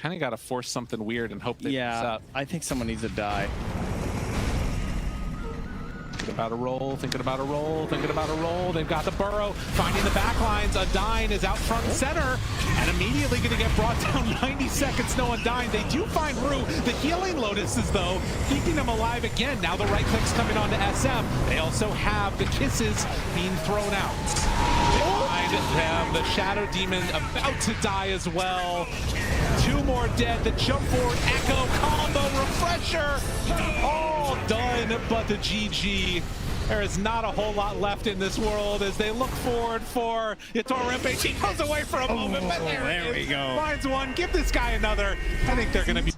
Kind of got to force something weird and hope they mess up. I think someone needs to die. Thinking about a roll, thinking about a roll, thinking about a roll. They've got the burrow, finding the back lines. Undyne is out front and center, and immediately going to get brought down 90 seconds, no Undyne. They do find Rue. The healing Lotuses, though, keeping them alive again. Now the right click's coming on to SM. They also have the kisses being thrown out. Behind them, the Shadow Demon about to die as well. Two more dead. The jump forward echo combo refresher. All done, but the GG. There is not a whole lot left in this world as they look forward for Yatorempe. He goes away for a moment, but there we go. Finds one. Give this guy another. I think they're going to be.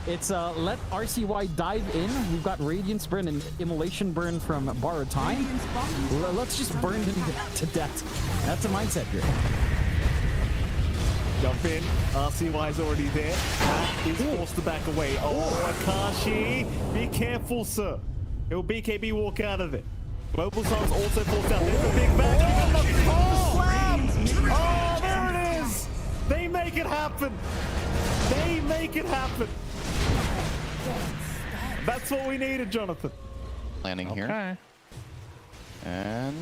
It's let RCY dive in. We've got Radiance Burn and Immolation Burn from Borrowed Time. Let's just burn him to death. That's a mindset here. Jump in. RCY's already there. That is forced to back away. Oh, Akashi. Be careful, sir. He'll BKB walk out of it. Global Sun's also forced out. There's a big back. Oh, there it is. They make it happen. They make it happen. That's what we needed, Jonathan. Landing here. And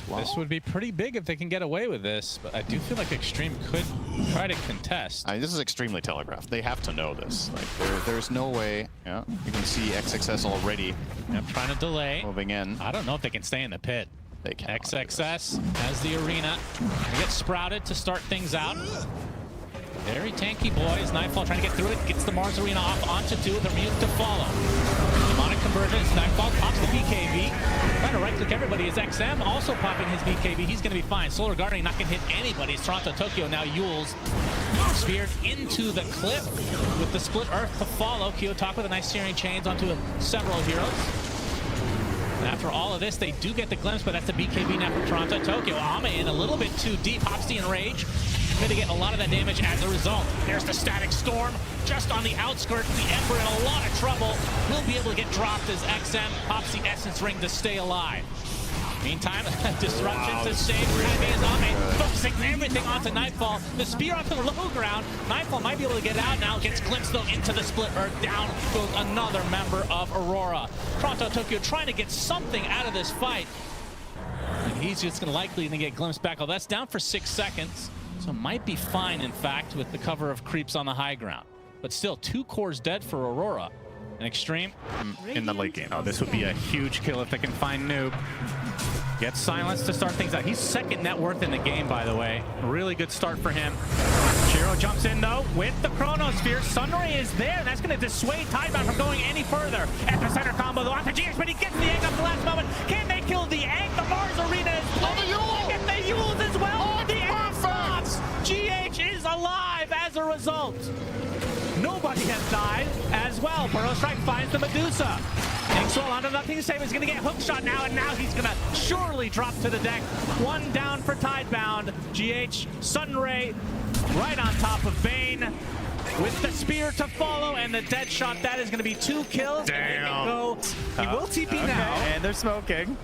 well, this would be pretty big if they can get away with this, but I do feel like Extreme could try to contest. I mean, this is extremely telegraphed. They have to know this. Like, there's no way. Yeah, you can see XXS already. Yep, trying to delay. Moving in. I don't know if they can stay in the pit. They can. XXS has the arena. They get sprouted to start things out. Very tanky boys. Nightfall trying to get through it. Gets the Mars Arena off onto two with a mute to follow. Demonic conversion. Nightfall pops the BKB. Trying to right click everybody is XM also popping his BKB. He's going to be fine. Solar Guardian not going to hit anybody. It's Toronto Tokyo now. Yules speared into the cliff with the split earth to follow. Kiyotaka with a nice searing chains onto several heroes. And after all of this, they do get the glimpse, but that's the BKB now for Toronto Tokyo. Ame in a little bit too deep. Hopsy and Rage going to get a lot of that damage as a result. There's the Static Storm just on the outskirts. The Emperor in a lot of trouble. He'll be able to get dropped as XM pops the Essence Ring to stay alive. Meantime, disruption to save Ame, focusing everything onto Nightfall. The spear onto the low ground. Nightfall might be able to get out now. Gets glimpsed though into the split earth. Down goes another member of Aurora. Toronto Tokyo trying to get something out of this fight. And he's just going to likely get glimpsed back. Oh, that's down for 6 seconds. So might be fine, in fact, with the cover of creeps on the high ground. But still, 2 cores dead for Aurora. An Extreme in the late game. Oh, this would be a huge kill if they can find Noob. Gets silenced to start things out. He's second net worth in the game, by the way. Really good start for him. Shiro jumps in, though, with the Chronosphere. Sunray is there, and that's going to dissuade Tidebound from going any further. Epicenter combo, though, onto GX, but he gets the egg up the last moment. Can they kill the egg? The Mars Arena is playing. Get the Yules as well. The egg stops. GH is alive as a result. Nobody has died as well. Burrow Strike finds the Medusa. Inkswell onto nothing to save. He's going to get hook shot now, and now he's going to surely drop to the deck. One down for Tidebound. GH, Sunray right on top of Bane with the spear to follow and the dead shot. That is going to be 2 kills. Damn. He will TP now. And they're smoking.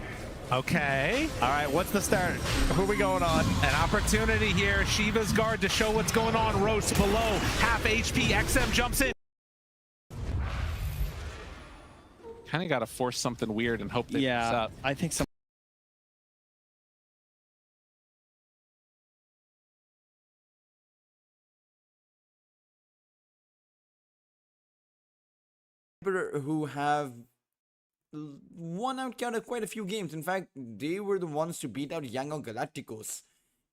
Okay. All right, what's the start? Who are we going on? An opportunity here. Shiva's guard to show what's going on. Roast below. Half HP. XM jumps in. Kind of got to force something weird and hope they mess up. I think some. Who have won out quite a few games. In fact, they were the ones to beat out Yangon Galacticos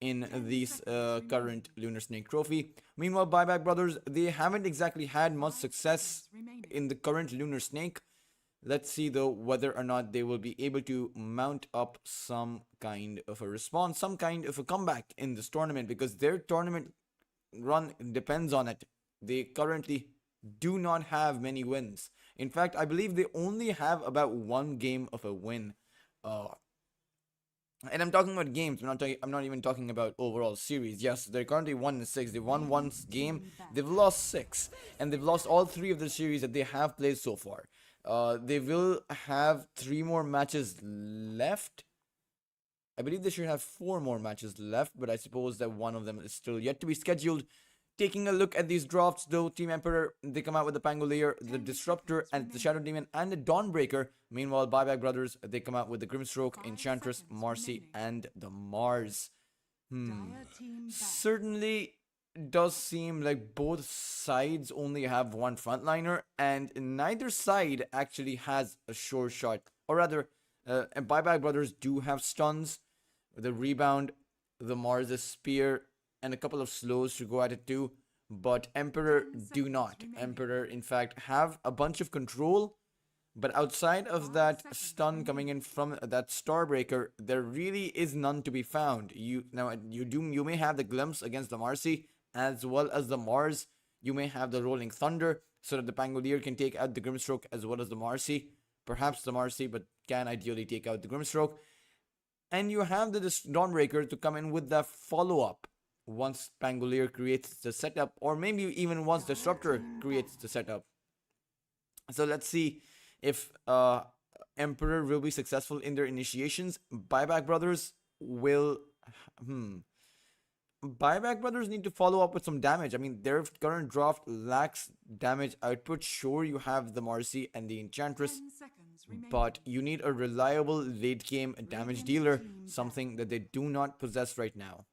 in this current Lunar Snake Trophy. Meanwhile, Buyback Brothers, they haven't exactly had much success in the current Lunar Snake. Let's see though whether or not they will be able to mount up some kind of a response, some kind of a comeback in this tournament, because their tournament run depends on it. They currently do not have many wins. In fact, I believe they only have about 1 game of a win. And I'm talking about games. I'm not even talking about overall series. Yes, they're currently 1-6. They won 1 game. They've lost 6, and they've lost all 3 of the series that they have played so far. They will have 3 more matches left. I believe they should have 4 more matches left, but I suppose that one of them is still yet to be scheduled. Taking a look at these drafts, though, Team Emperor, they come out with the Pangolier, the Disruptor, and the Shadow Demon, and the Dawnbreaker. Meanwhile, Buyback Brothers, they come out with the Grimstroke, Enchantress, Marcy, and the Mars. Certainly does seem like both sides only have one frontliner, and neither side actually has a sure shot. Or rather, and Buyback Brothers do have stuns, the Rebound, the Mars' Spear, and a couple of slows to go at it too. But Emperor do not. Emperor, in fact, have a bunch of control, but outside of that stun coming in from that Starbreaker, there really is none to be found. You may have the glimpse against the Marcy as well as the Mars. You may have the Rolling Thunder so that the Pangolier can take out the Grimstroke as well as the Marcy. Perhaps the Marcy, but can ideally take out the Grimstroke. And you have the Dawnbreaker to come in with the follow-up once Pangolier creates the setup, or maybe even once Disruptor creates the setup. So let's see if Emperor will be successful in their initiations. Buyback Brothers will... Buyback Brothers need to follow up with some damage. I mean, their current draft lacks damage output. Sure, you have the Marcy and the Enchantress, but you need a reliable late game damage dealer, something that they do not possess right now.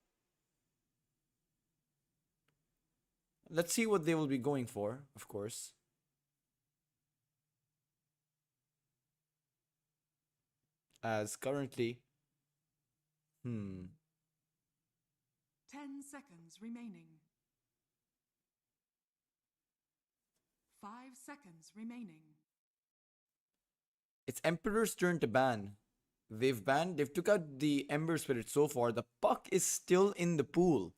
Let's see what they will be going for, of course. As currently... 10 seconds remaining. 5 seconds remaining. It's Emperor's turn to ban. They've took out the Ember Spirit so far. The puck is still in the pool.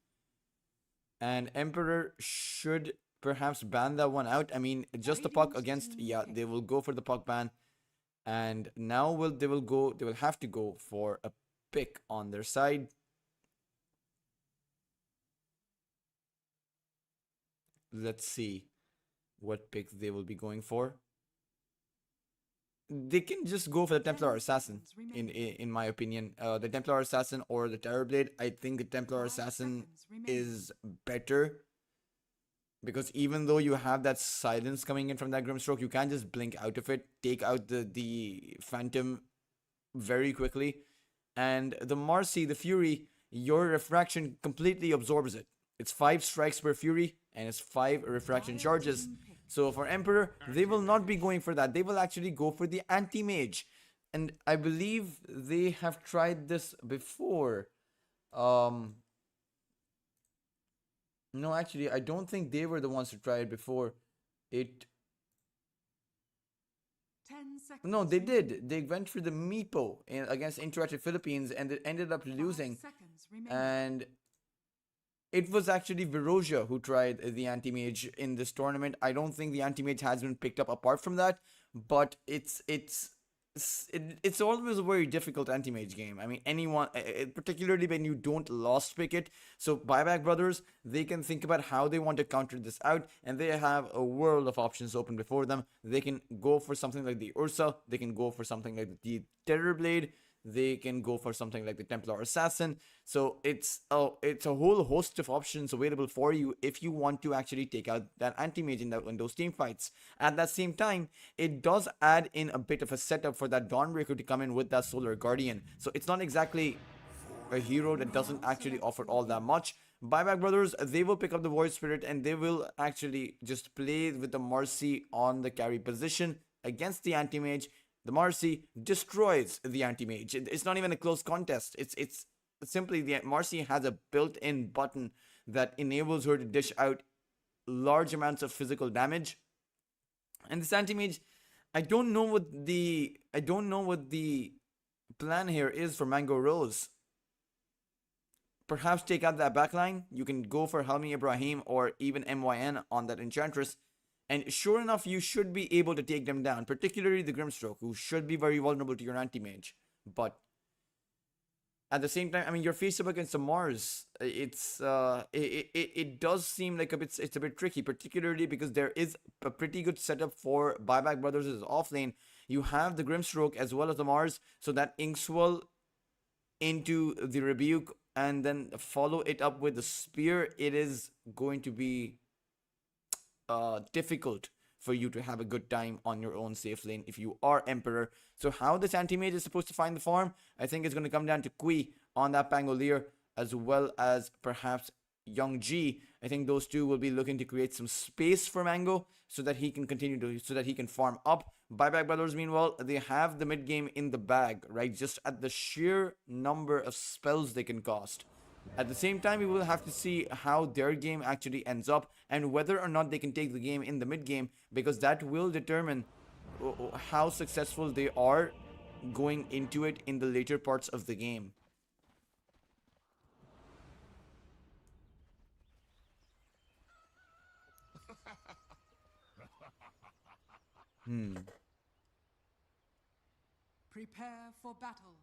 And Emperor should perhaps ban that one out. I mean, just the puck against... Yeah, they will go for the puck ban. And now they will have to go for a pick on their side. Let's see what pick they will be going for. They can just go for the Templar Assassin, in my opinion. The Templar Assassin or the Terrorblade. I think the Templar Assassin is better, because even though you have that silence coming in from that Grimstroke, you can't just blink out of it, take out the Phantom very quickly. And the Marcy, the Fury, your refraction completely absorbs it. It's 5 strikes per Fury, and it's 5 refraction charges. So for Emperor, they will not be going for that. They will actually go for the Anti-Mage. And I believe they have tried this before. No, actually, I don't think they were the ones to try it before. 10 seconds. No, they did. They went for the Meepo against Interactive Philippines, and they ended up losing. And it was actually Viroja who tried the Anti-Mage in this tournament. I don't think the Anti-Mage has been picked up apart from that, but it's always a very difficult Anti-Mage game. I mean, anyone, particularly when you don't lost pick it. So Buyback Brothers, they can think about how they want to counter this out, and they have a world of options open before them. They can go for something like the Ursa, they can go for something like the Terrorblade, they can go for something like the Templar Assassin. So it's a whole host of options available for you if you want to actually take out that Anti-Mage in those team fights. At that same time, it does add in a bit of a setup for that Dawnbreaker to come in with that Solar Guardian. So it's not exactly a hero that doesn't actually offer all that much. Buyback Brothers, they will pick up the Void Spirit, and they will actually just play with the Marcy on the carry position against the Anti-Mage. The Marcy destroys the Anti-Mage. It's not even a close contest. It's simply the Marcy has a built-in button that enables her to dish out large amounts of physical damage. And this Anti-Mage, I don't know what the plan here is for Mango Rose. Perhaps take out that backline. You can go for Helmi Ibrahim or even MYN on that Enchantress. And sure enough, you should be able to take them down, particularly the Grimstroke, who should be very vulnerable to your Anti-Mage. But at the same time, I mean, you're faced up against a Mars. It does seem like it's a bit tricky, particularly because there is a pretty good setup for Buyback Brothers' offlane. You have the Grimstroke as well as the Mars, so that Inkswell into the Rebuke and then follow it up with the spear, it is going to be difficult for you to have a good time on your own safe lane if you are Emperor. So how this anti-mage is supposed to find the farm, I think it's going to come down to Kui on that Pangolier, as well as perhaps Young G. I think those two will be looking to create some space for Mango so that he can continue to, so that he can farm up. Buyback Brothers, meanwhile, they have the mid game in the bag, right? Just at the sheer number of spells they can cast. At the same time, we will have to see how their game actually ends up and whether or not they can take the game in the mid game, because that will determine how successful they are going into it in the later parts of the game. Prepare for battle.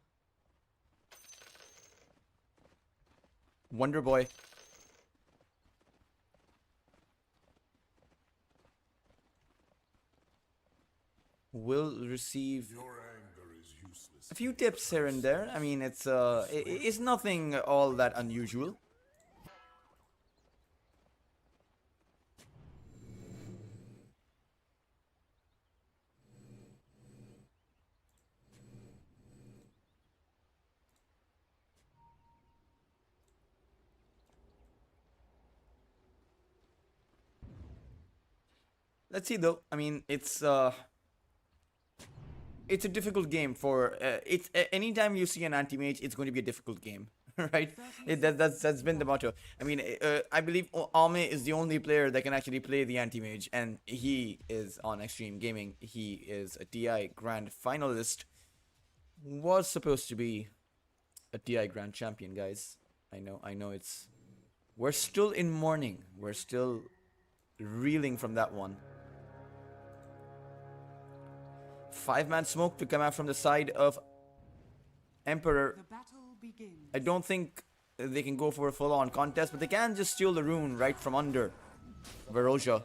Wonder Boy. Will receive a few tips here and there. I mean, it's nothing all that unusual. Let's see though. I mean, it's a difficult game for anytime you see an anti-mage, it's going to be a difficult game, right? That's been the motto. I mean, I believe Imm is the only player that can actually play the anti-mage, and he is on Extreme Gaming. He is a TI Grand finalist. Was supposed to be a TI Grand champion, guys. I know it's, we're still in mourning. We're still reeling from that one. 5-man smoke to come out from the side of Emperor. The battle begins. I don't think they can go for a full-on contest, but they can just steal the rune right from under Veroja.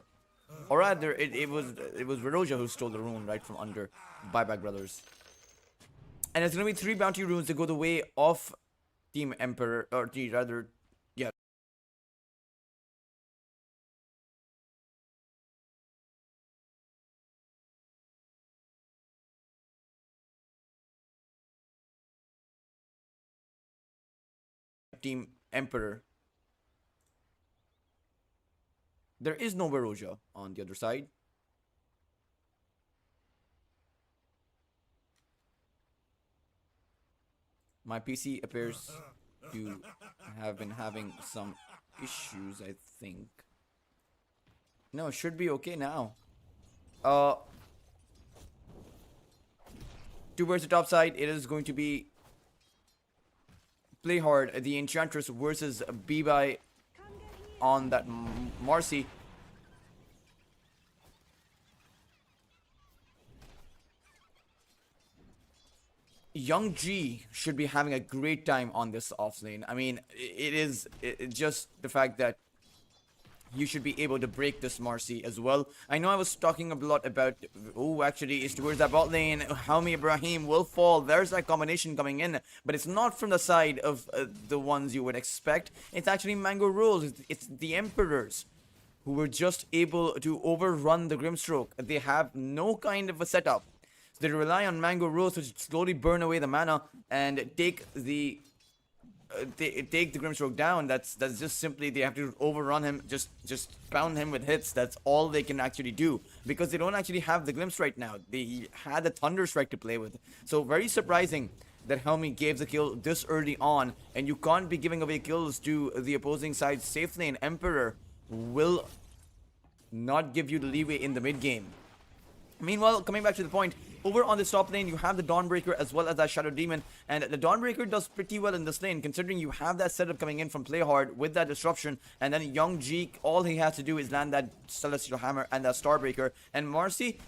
Or rather, it was Veroja who stole the rune right from under Buyback Brothers. And it's going to be 3 bounty runes that go the way of Team Emperor, or rather, yeah. Team Emperor. There is no Veroja on the other side. My PC appears to have been having some issues, I think. No, it should be okay now. Towards the top side, it is going to be Play Hard, the Enchantress versus B-Buy on that Marcy. Young G should be having a great time on this offlane. I mean, it's just the fact that you should be able to break this Marcy as well. I know I was talking a lot about, oh, actually, it's towards that bot lane. Haumi Ibrahim will fall. There's that combination coming in, but it's not from the side of the ones you would expect. It's actually Mango Rolls. It's the Emperors who were just able to overrun the Grimstroke. They have no kind of a setup. So they rely on Mango Rose to slowly burn away the mana and take the Grimstroke down. That's just simply, they have to overrun him, just pound him with hits. That's all they can actually do, because they don't actually have the Glimpse right now. They had a Thunder Strike to play with. So very surprising that Helmi gave the kill this early on, and you can't be giving away kills to the opposing side's safe lane. Emperor will not give you the leeway in the mid game. Meanwhile, coming back to the point, over on this top lane, you have the Dawnbreaker as well as that Shadow Demon. And the Dawnbreaker does pretty well in this lane, considering you have that setup coming in from Play Hard with that Disruption. And then Young G, all he has to do is land that Celestial Hammer and that Starbreaker. And Marcy,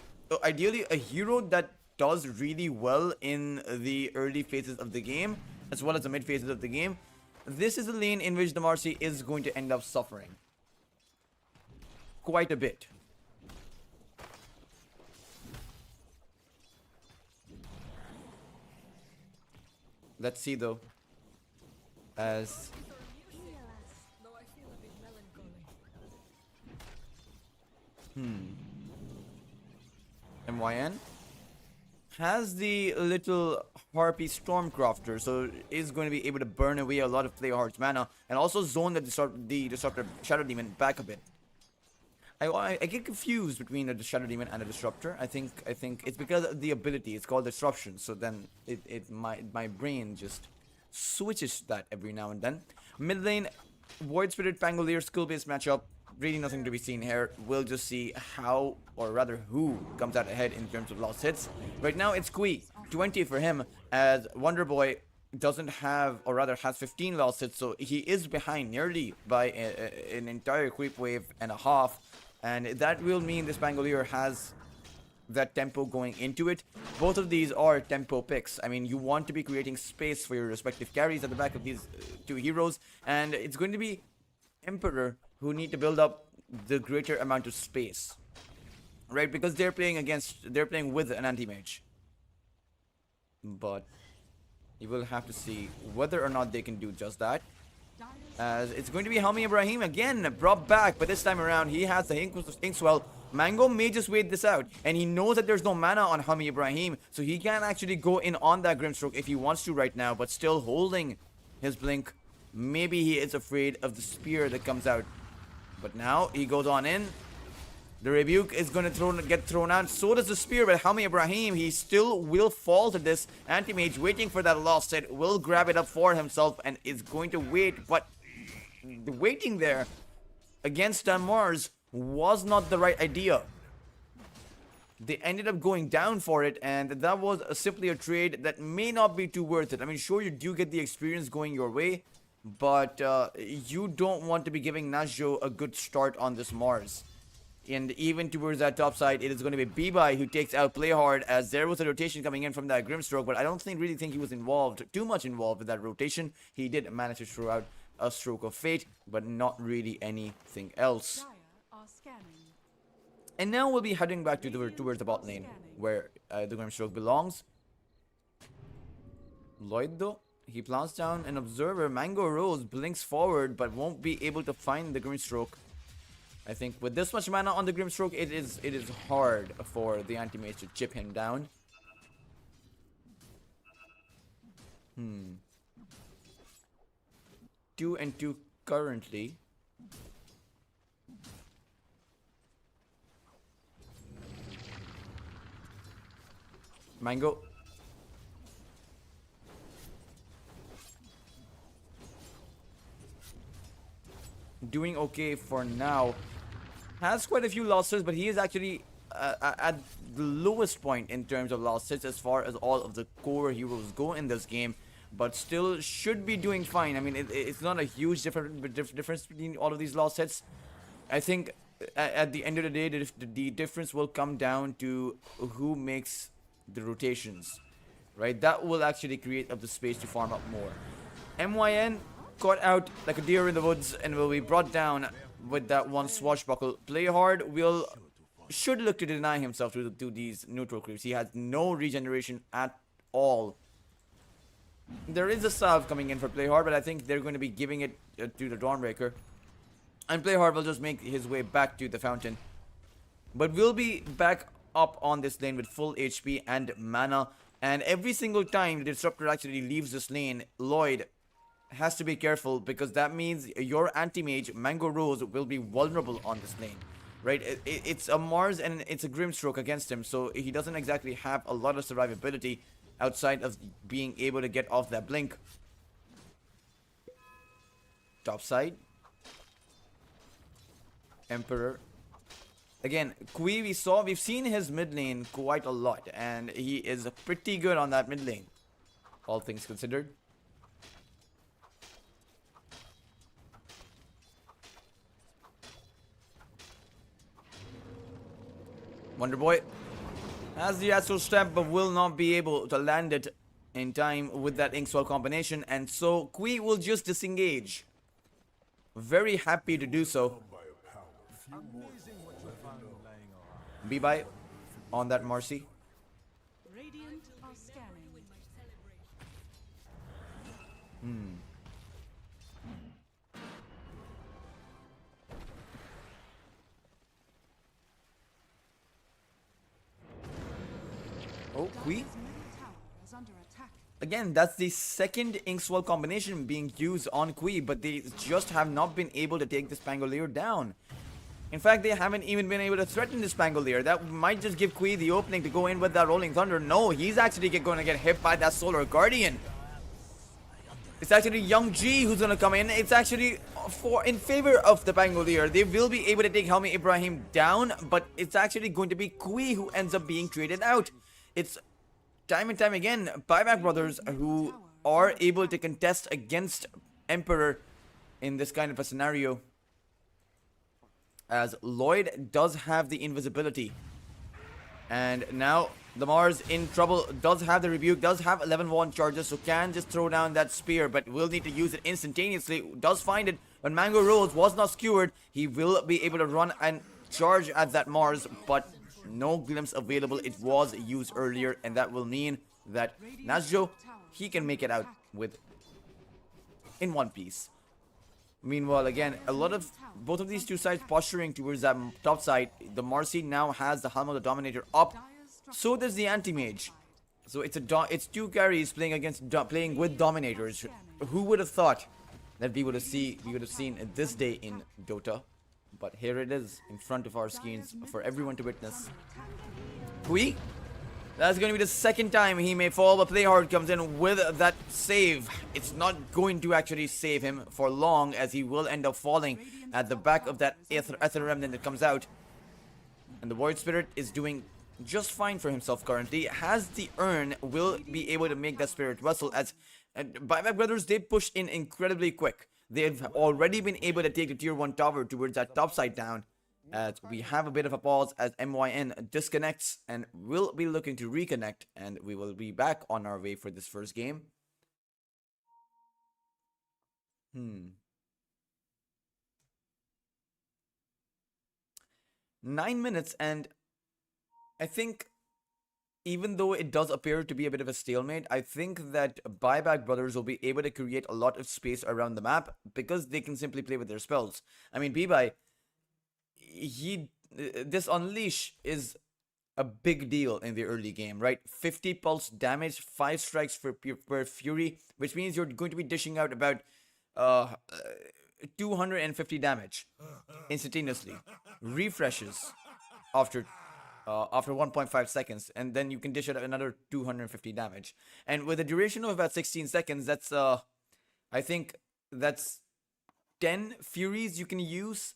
ideally a hero that does really well in the early phases of the game, as well as the mid phases of the game. This is a lane in which the Marcy is going to end up suffering quite a bit. Let's see though. As MYN has the little Harpy Stormcrafter, so is going to be able to burn away a lot of player heart's mana and also zone the Disruptor Shadow Demon back a bit. I get confused between the Shadow Demon and the Disruptor. I think it's because of the ability. It's called Disruption, so then my brain just switches that every now and then. Mid lane, Void Spirit Pangolier skill-based matchup. Really nothing to be seen here. We'll just see how, or rather who, comes out ahead in terms of lost hits. Right now it's Kui, 20 for him, as Wonder Boy doesn't have, or rather has 15 lost hits, so he is behind nearly by an entire creep wave and a half, and that will mean this Pangolier has that tempo going into it. Both of these are tempo picks. I mean, you want to be creating space for your respective carries at the back of these two heroes, and it's going to be Emperor who need to build up the greater amount of space, right? Because they're playing with an anti-mage. But you will have to see whether or not they can do just that. As it's going to be Helmi Ibrahim again brought back, but this time around he has the Inkswell. Mango may just wait this out, and he knows that there's no mana on Helmi Ibrahim, so he can actually go in on that Grimstroke if he wants to right now, but still holding his blink. Maybe he is afraid of the spear that comes out. But now he goes on in. The rebuke is going to get thrown out. So does the spear, but Helmi Ibrahim, he still will fall to this. Anti-mage waiting for that lost hit, will grab it up for himself and is going to wait. But the waiting there against Mars was not the right idea. They ended up going down for it, and that was simply a trade that may not be too worth it. I mean, sure, you do get the experience going your way, but you don't want to be giving Najjo a good start on this Mars. And even towards that top side, it is going to be Bibai who takes out Playhard, as there was a rotation coming in from that Grimstroke, but I don't really think he was too much involved with that rotation. He did manage to throw out a Stroke of Fate, but not really anything else. And now we'll be heading back towards the bot lane, where the Grimstroke belongs. Lloyd though, he plants down an Observer. Mango Rose blinks forward, but won't be able to find the Grimstroke. I think with this much mana on the Grimstroke, it is hard for the anti-mage to chip him down. 2 and 2 currently. Mango. Doing okay for now. Has quite a few losses, but he is actually at the lowest point in terms of losses as far as all of the core heroes go in this game. But still should be doing fine. I mean, it's not a huge difference between all of these loss hits. I think at the end of the day, the difference will come down to who makes the rotations, right? That will actually create up the space to farm up more. MYN caught out like a deer in the woods and will be brought down with that one swashbuckle. Playhard should look to deny himself to these neutral creeps. He has no regeneration at all. There is a salve coming in for Playhard, but I think they're going to be giving it to the Dawnbreaker. And Playhard will just make his way back to the fountain. But we'll be back up on this lane with full HP and mana. And every single time the Disruptor actually leaves this lane, Lloyd has to be careful, because that means your anti-mage, Mango Rose, will be vulnerable on this lane. Right? It's a Mars and it's a Grimstroke against him, so he doesn't exactly have a lot of survivability outside of being able to get off that blink. Top side. Emperor. Again, Kui, we've seen his mid lane quite a lot, and he is pretty good on that mid lane, all things considered. Wonder Boy has the Astral Step, but will not be able to land it in time with that Inkswell combination, and so Kui will just disengage. Very happy to do so. Bibai on that Marcy. Radiant are scanning. Kui. His middle tower is under attack. Again, that's the second Imm.squad combination being used on Kui, but they just have not been able to take this Pangolier down. In fact, they haven't even been able to threaten this Pangolier. That might just give Kui the opening to go in with that Rolling Thunder. No, he's actually going to get hit by that Solar Guardian. It's actually Young G who's going to come in. It's actually in favor of the Pangolier. They will be able to take Helmi Ibrahim down, but it's actually going to be Kui who ends up being traded out. It's time and time again, Buyback Brothers who are able to contest against Emperor in this kind of a scenario. As Lloyd does have the invisibility. And now the Mars in trouble, does have the rebuke, does have 11 wand charges, so can just throw down that spear, but will need to use it instantaneously. Does find it, but Mango Rose was not skewered. He will be able to run and charge at that Mars, but no glimpse available. It was used earlier, and that will mean that Nazjo, he can make it out with in one piece. Meanwhile, again, a lot of both of these two sides posturing towards that top side. The Marcy now has the Helm of the Dominator up. So does the Anti-Mage. So it's two carries playing with Dominators. Who would have thought that we would have seen this day in Dota? But here it is in front of our screens for everyone to witness. Kui, that's going to be the second time he may fall, but Playhard comes in with that save. It's not going to actually save him for long, as he will end up falling at the back of that Ether Remnant that comes out. And the Void Spirit is doing just fine for himself currently. Has the urn, will be able to make that Spirit Vessel, as Buyback Brothers, they pushed in incredibly quick. They've already been able to take the tier 1 tower towards that top side down. As we have a bit of a pause as MYN disconnects and will be looking to reconnect, and we will be back on our way for this first game. 9 minutes, and I think even though it does appear to be a bit of a stalemate, I think that Buyback Brothers will be able to create a lot of space around the map because they can simply play with their spells. I mean, B-Buy, this Unleash is a big deal in the early game, right? 50 pulse damage, 5 strikes per Fury, which means you're going to be dishing out about 250 damage instantaneously. Refreshes after 1.5 seconds, and then you can dish out another 250 damage. And with a duration of about 16 seconds, that's I think that's 10 Furies you can use.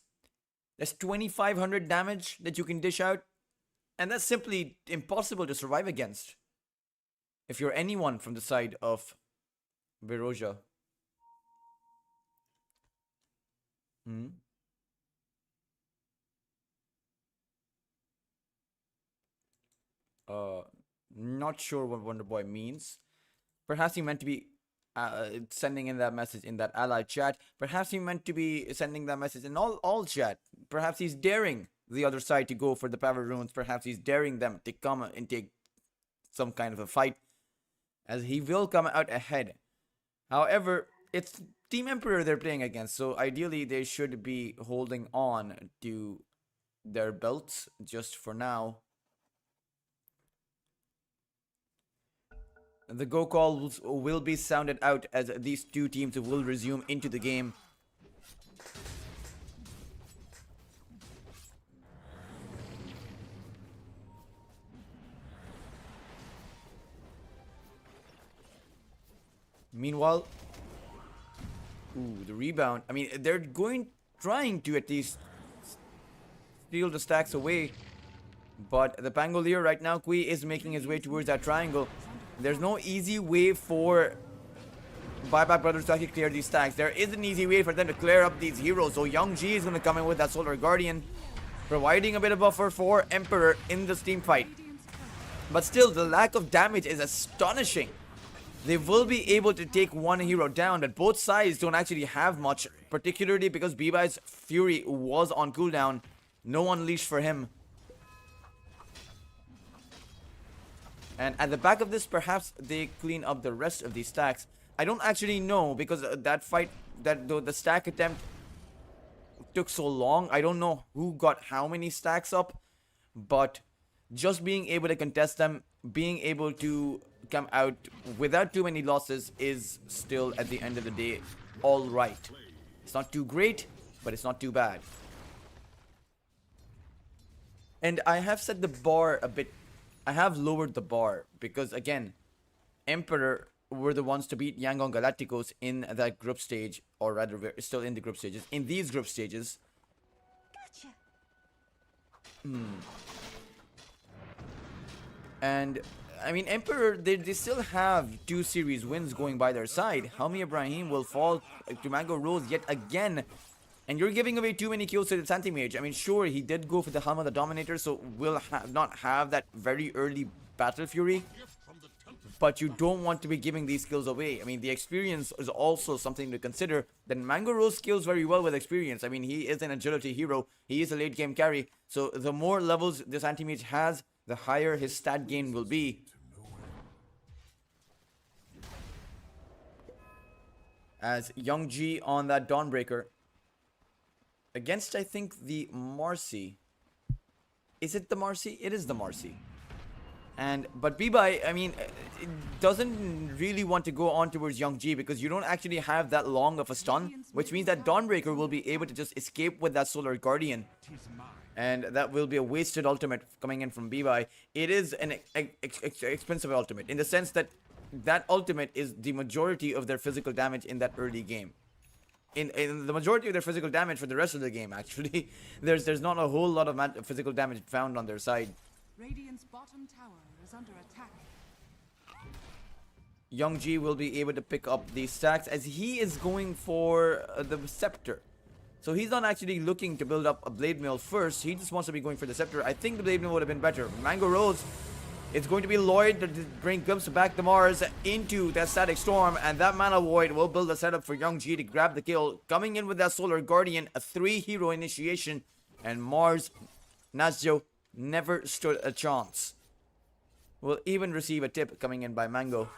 That's 2,500 damage that you can dish out, and that's simply impossible to survive against if you're anyone from the side of Viroja. Not sure what Wonder Boy means. Perhaps he meant to be sending in that message in that allied chat. Perhaps he meant to be sending that message in all chat. Perhaps he's daring the other side to go for the power runes. Perhaps he's daring them to come and take some kind of a fight, as he will come out ahead. However, it's Team Emperor they're playing against, so ideally they should be holding on to their belts just for now. The go calls will be sounded out as these two teams will resume into the game. Meanwhile, the rebound. I mean, they're trying to at least steal the stacks away. But the Pangolier right now, Kui is making his way towards that triangle. There's no easy way for Buyback Brothers to actually clear these stacks. There is an easy way for them to clear up these heroes. So Young G is going to come in with that Solar Guardian, providing a bit of buffer for Emperor in this team fight. But still, the lack of damage is astonishing. They will be able to take one hero down, but both sides don't actually have much, particularly because B-Buy's Fury was on cooldown. No Unleash for him. And at the back of this, perhaps they clean up the rest of these stacks. I don't actually know, because that fight, the stack attempt took so long. I don't know who got how many stacks up, but just being able to contest them being able to come out without too many losses is still, at the end of the day, all right. It's not too great, but it's not too bad. And I have set the bar a bit. I have lowered the bar because, again, Emperor were the ones to beat Yangon Galacticos in that group stage, or rather, we're still in the group stages. In these group stages. Gotcha. And I mean, Emperor, they still have 2 series wins going by their side. Hami Ibrahim will fall to Mango Rose yet again. And you're giving away too many kills to the Santi-Mage. I mean, sure, he did go for the Helm of the Dominator, so will not have that very early Battle Fury. But you don't want to be giving these skills away. I mean, the experience is also something to consider. Then Mango Rose scales very well with experience. I mean, he is an agility hero. He is a late game carry. So the more levels this anti-mage has, the higher his stat gain will be. As Young G on that Dawnbreaker. Against, I think, the Marcy. Is it the Marcy? It is the Marcy. But Bibai, I mean, it doesn't really want to go on towards Young G because you don't actually have that long of a stun, which means that Dawnbreaker will be able to just escape with that Solar Guardian. And that will be a wasted ultimate coming in from Bibai. It is an expensive ultimate in the sense that that ultimate is the majority of their physical damage in that early game. In the majority of their physical damage for the rest of the game, actually, there's not a whole lot of physical damage found on their side. Radiant's bottom tower is under attack. Young G will be able to pick up these stacks as he is going for the Scepter. So he's not actually looking to build up a Blade Mail first. He just wants to be going for the Scepter. I think the Blade Mail would have been better. Mango Rose, it's going to be Lloyd to bring Glimpse back the Mars into that Static Storm. And that Mana Void will build a setup for Young G to grab the kill. Coming in with that Solar Guardian, a 3-hero initiation. And Mars, Nazjo, never stood a chance. Will even receive a tip coming in by Mango.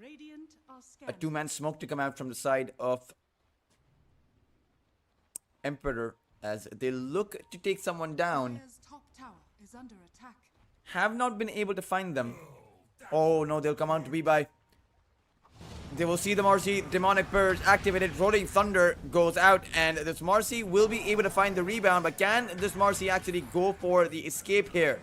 Radiant are A scanning. 2-man smoke to come out from the side of Emperor as they look to take someone down. Dire's top tower is under attack. Have not been able to find them. Oh no, they'll come out to be by. They will see the Marcy. Demonic Purge activated. Rolling Thunder goes out. And this Marcy will be able to find the rebound. But can this Marcy actually go for the escape here?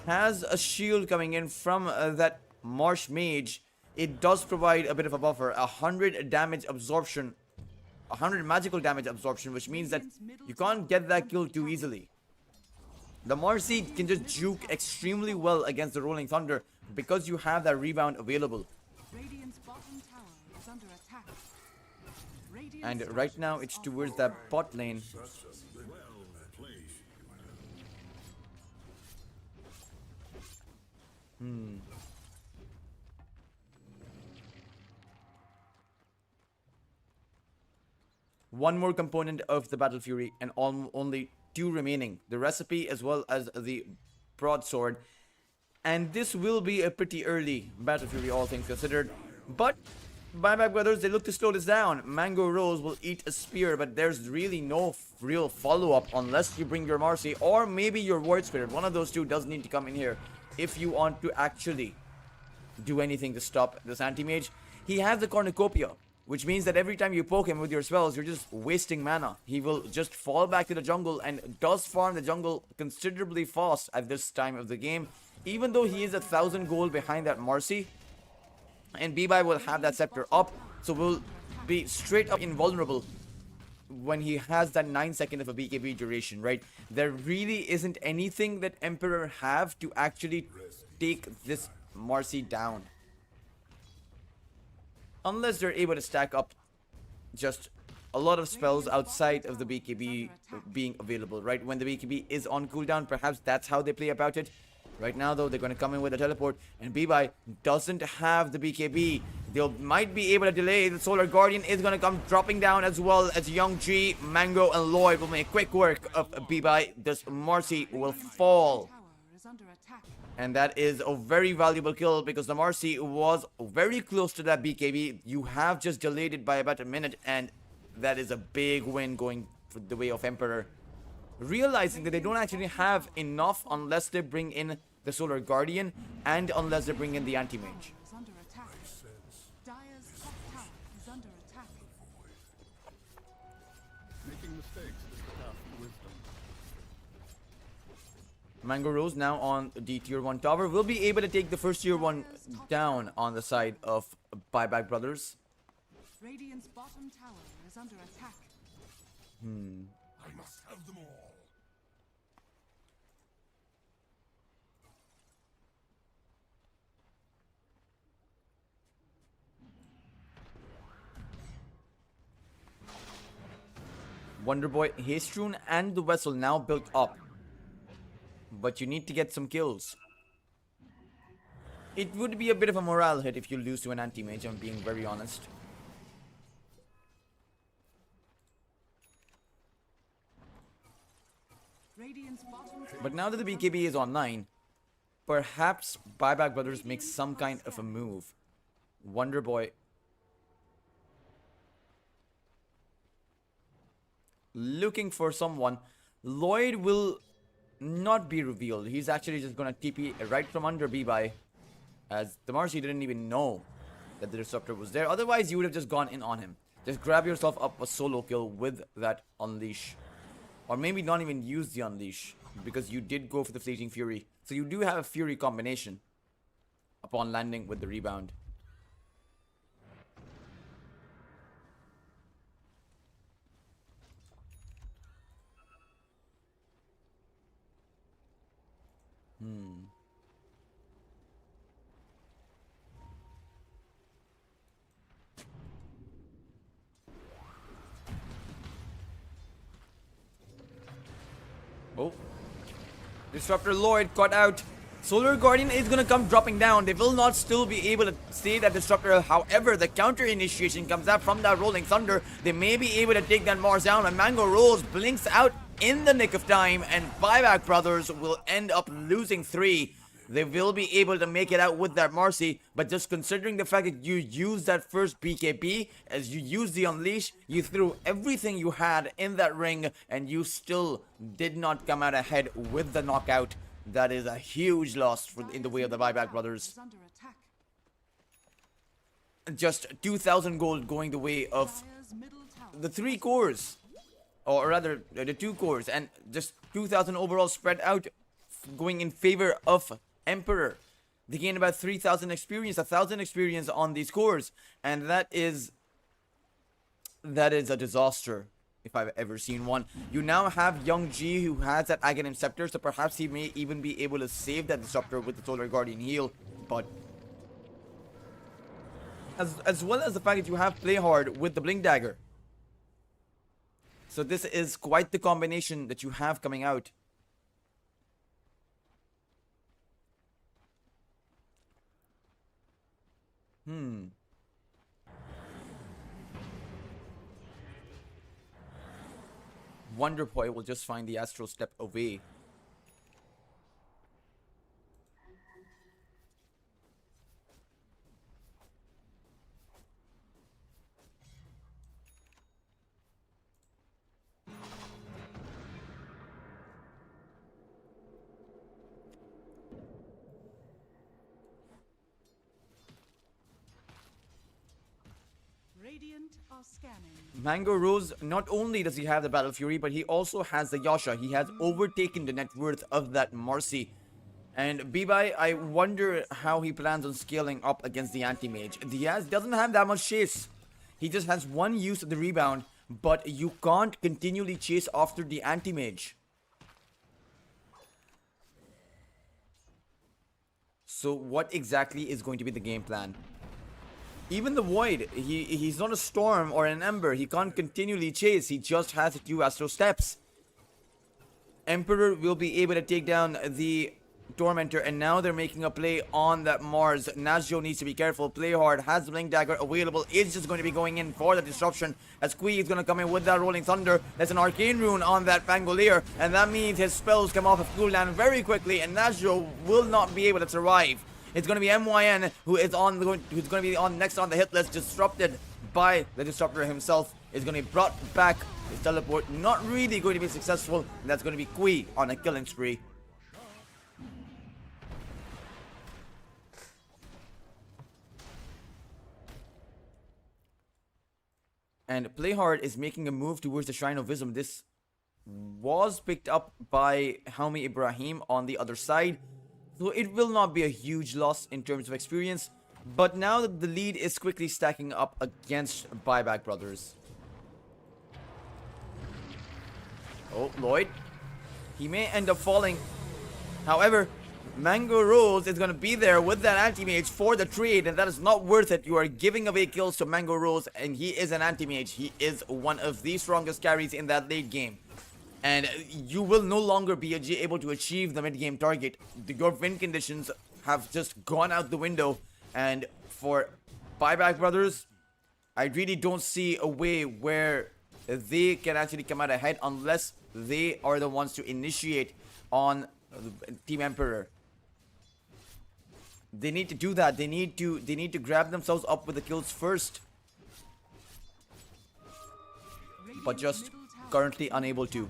Has a shield coming in from that Marsh Mage. It does provide a bit of a buffer. 100 damage absorption. 100 magical damage absorption. Which means that you can't get that kill too easily. The Marcy can just juke extremely well against the Rolling Thunder. Because you have that rebound available. Radiant's bottom tower is under attack. Radiant's And right now it's towards that bot lane. One more component of the Battle Fury and only 2 remaining. The recipe as well as the broadsword. And this will be a pretty early Battle Fury, all things considered. But Buyback Brothers, they look to slow this down. Mango Rose will eat a spear, but there's really no real follow-up unless you bring your Marcy or maybe your Void Spirit. One of those 2 does need to come in here if you want to actually do anything to stop this anti-mage. He has the Cornucopia, which means that every time you poke him with your spells, you're just wasting mana. He will just fall back to the jungle and does farm the jungle considerably fast at this time of the game. Even though he is 1,000 gold behind that Marcy. And Bibai will have that Scepter up. So will be straight up invulnerable when he has that 9 second of a BKB duration, right? There really isn't anything that Emperor have to actually take this Marcy down. Unless they're able to stack up just a lot of spells outside of the BKB being available, right? When the BKB is on cooldown, perhaps that's how they play about it. Right now, though, they're going to come in with a teleport, and Bibai doesn't have the BKB. They might be able to delay. The Solar Guardian is going to come dropping down as well as Young G, Mango, and Lloyd will make quick work of Bibai. This Marcy will fall. under attack. And that is a very valuable kill because the Marcy was very close to that BKB. You have just delayed it by about a minute, and that is a big win going for the way of Emperor. Realizing that they don't actually have enough unless they bring in the Solar Guardian and unless they bring in the Anti-Mage. Is under attack. Dire's top tower is under attack. Making mistakes is the path to wisdom. Mango Rose now on the tier 1 tower will be able to take the first tier 1 down on the side of Buyback Brothers. Radiant's bottom tower is under attack. I must have them all. Wonderboy, Hastrune and the Vessel now built up. But you need to get some kills. It would be a bit of a morale hit if you lose to an anti-mage, I'm being very honest. Radiant's bottom tower. But now that the BKB is online, perhaps Buyback Brothers makes some kind of a move. Wonderboy looking for someone. Lloyd will not be revealed. He's actually just gonna TP right from under B-Buy, as the Marcy didn't even know that the Disruptor was there. Otherwise, you would have just gone in on him. Just grab yourself up a solo kill with that Unleash. Or maybe not even use the Unleash, because you did go for the Fleeting Fury. So you do have a Fury combination upon landing with the rebound. Oh. Disruptor Lloyd got out. Solar Guardian is gonna come dropping down. They will not still be able to stay that Disruptor. However, the counter initiation comes out from that Rolling Thunder. They may be able to take that Mars down. And Mango Rose blinks out in the nick of time. And Buyback Brothers will end up losing 3. They will be able to make it out with that Marcy, but just considering the fact that you used that first BKB, as you used the Unleash, you threw everything you had in that ring, and you still did not come out ahead with the knockout. That is a huge loss in the way of the Buyback Brothers. Is under attack. Just 2,000 gold going the way of Dire's middle tower. the 3 cores, or rather the 2 cores, and just 2,000 overall spread out, going in favor of Emperor. They gain about 3,000 experience, 1,000 experience on these cores, and that is a disaster if I've ever seen one. You now have Young G, who has that Aghanim Scepter, so perhaps he may even be able to save that Disruptor with the Solar Guardian heal, but as well as the fact that you have Play Hard with the Blink Dagger. So this is quite the combination that you have coming out. Wonderboy will just find the Astral Step away. Radiant are scanning. Mango Rose, not only does he have the Battle Fury, but he also has the Yasha. He has overtaken the net worth of that Marcy. And B-Buy, I wonder how he plans on scaling up against the Anti-Mage. Diaz doesn't have that much chase. He just has one use of the rebound, but you can't continually chase after the Anti-Mage. So what exactly is going to be the game plan? Even the Void, he's not a Storm or an Ember. He can't continually chase. He just has a few Astral Steps. Emperor will be able to take down the Tormentor, and now they're making a play on that Mars. Nazjo needs to be careful. Play hard. Has the Blink Dagger available. Is just going to be going in for the disruption. As Kui is going to come in with that Rolling Thunder. There's an Arcane Rune on that Pangolier, and that means his spells come off of cooldown very quickly, and Nazjo will not be able to survive. It's going to be MYN who's going to be on next on the hit list, disrupted by the Disruptor himself. Is going to be brought back. His teleport not really going to be successful, and that's going to be Kui on a killing spree. And Playhard is making a move towards the Shrine of Wisdom. This was picked up by Haumi Ibrahim on the other side, so it will not be a huge loss in terms of experience. But now that the lead is quickly stacking up against Buyback Brothers. Oh, Lloyd. He may end up falling. However, Mango Rose is going to be there with that anti-mage for the trade, and that is not worth it. You are giving away kills to Mango Rose, and he is an anti-mage. He is one of the strongest carries in that late game. And you will no longer be able to achieve the mid-game target. Your win conditions have just gone out the window. And for Buyback Brothers, I really don't see a way where they can actually come out ahead unless they are the ones to initiate on Team Emperor. They need to do that. They need to grab themselves up with the kills first. But just currently unable to.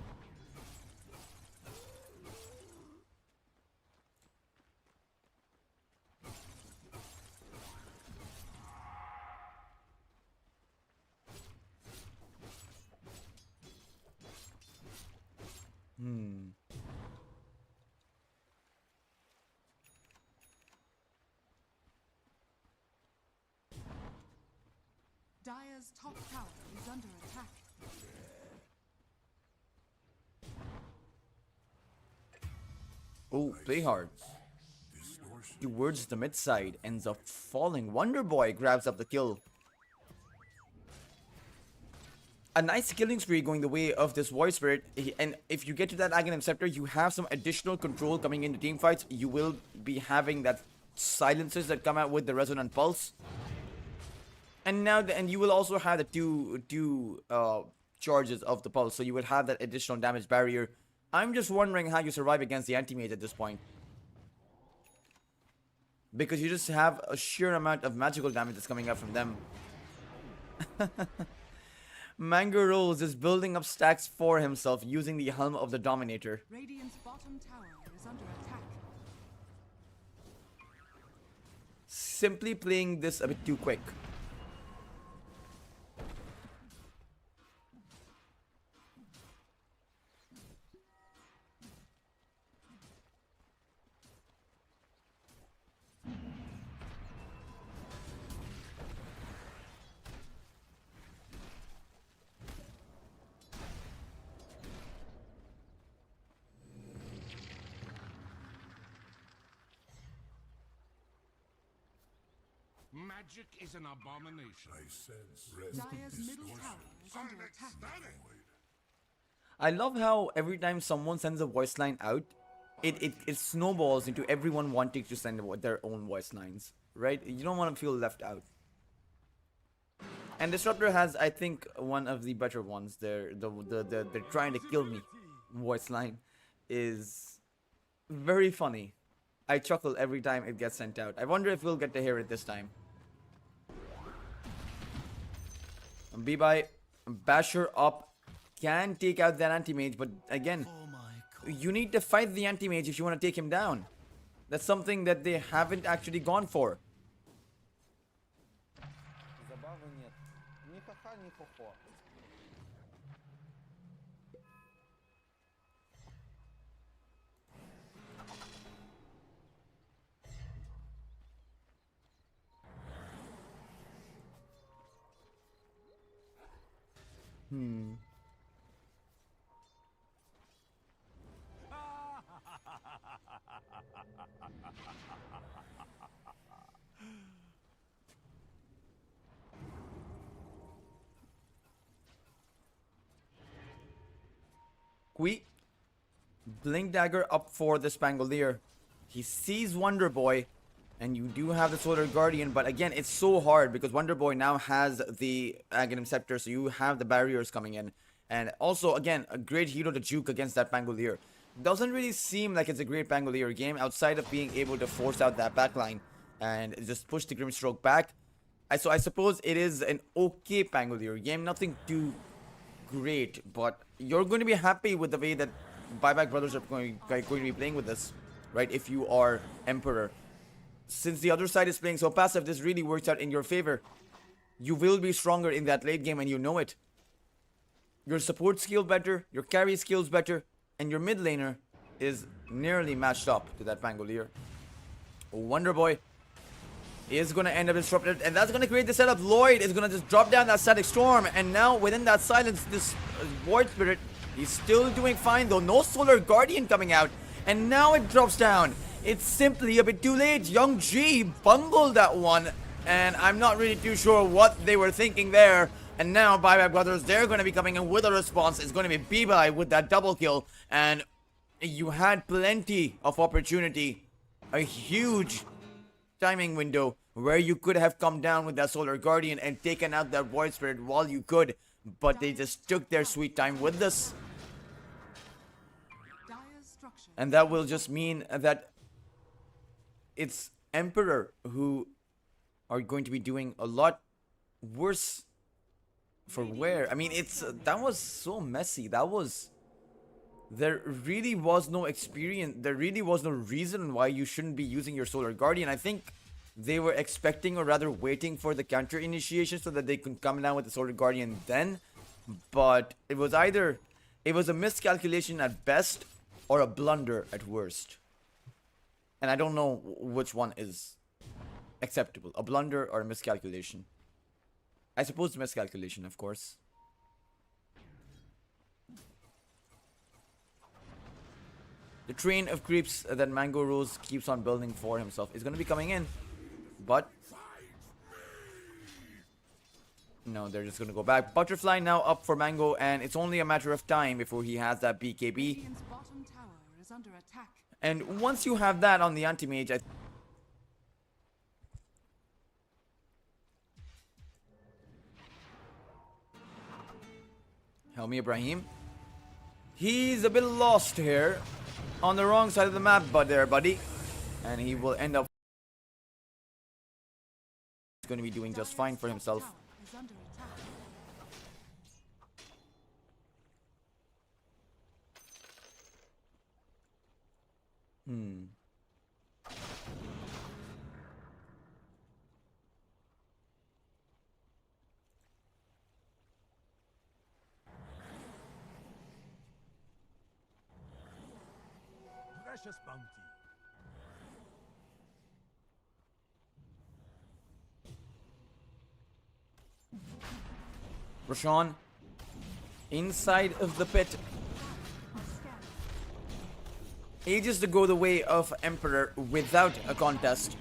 Dire's top tower is under attack. Oh, play hard. Towards the mid side, ends up falling. Wonder Boy grabs up the kill. A nice killing spree going the way of this Void Spirit, and if you get to that Aghanim Scepter, you have some additional control coming into team fights. You will be having that silences that come out with the Resonant Pulse. And now, and you will also have the two charges of the Pulse, so you will have that additional damage barrier. I'm just wondering how you survive against the anti-mage at this point. Because you just have a sheer amount of magical damage that's coming out from them. Mango Rose is building up stacks for himself using the Helm of the Dominator. Radiant's bottom tower is under attack. Simply playing this a bit too quick. Magic is an abomination. I sense Dire's middle tower is under attack. I love how every time someone sends a voice line out, it snowballs into everyone wanting to send their own voice lines, right? You don't want to feel left out. And Disruptor has, I think, one of the better ones. They're trying to kill me voice line is very funny. I chuckle every time it gets sent out. I wonder if we'll get to hear it this time. B-Bye, Basher up, can take out that anti-mage, but again, you need to fight the anti-mage if you want to take him down. That's something that they haven't actually gone for. Kui, Blink Dagger up for the Spangolier. He sees Wonder Boy, and you do have the Solar Guardian, but again, it's so hard because Wonder Boy now has the Aghanim Scepter, so you have the barriers coming in. And also, again, a great hero to juke against that Pangolier. Doesn't really seem like it's a great Pangolier game outside of being able to force out that backline and just push the Grimstroke back. So I suppose it is an okay Pangolier game, nothing too great, but you're going to be happy with the way that Buyback Brothers are going to be playing with this, right? If you are Emperor. Since the other side is playing so passive, this really works out in your favor. You will be stronger in that late game and you know it. Your support skill better, your carry skills better, and your mid laner is nearly matched up to that Pangolier. Wonder Boy is going to end up disrupted, and that's going to create the setup. Lloyd is going to just drop down that Static Storm, and now within that silence, this Void Spirit, he's still doing fine though. No Solar Guardian coming out, and now it drops down. It's simply a bit too late. Young G bungled that one, and I'm not really too sure what they were thinking there. And now Buyback Brothers, they're going to be coming in with a response. It's going to be B-Buy with that double kill, and you had plenty of opportunity. A huge timing window where you could have come down with that Solar Guardian and taken out that Void Spirit while you could, but they just took their sweet time with this. And that will just mean that it's Emperor who are going to be doing a lot worse for wear. I mean, it's that was so messy. There really was no experience. There really was no reason why you shouldn't be using your Solar Guardian. I think they were expecting, or rather waiting for the counter initiation so that they could come down with the Solar Guardian then. But it was either, it was a miscalculation at best or a blunder at worst. And I don't know which one is acceptable, a blunder or a miscalculation. I suppose miscalculation, of course. The train of creeps that Mango Rose keeps on building for himself is going to be coming in. But no, they're just going to go back. Butterfly now up for Mango, and it's only a matter of time before he has that BKB. And once you have that on the anti-mage, Helmi Ibrahim, he's a bit lost here on the wrong side of the map, but there, buddy, and he will end up going to be doing just fine for himself. Precious bounty. Roshan inside of the pit. Ages to go the way of Emperor without a contest.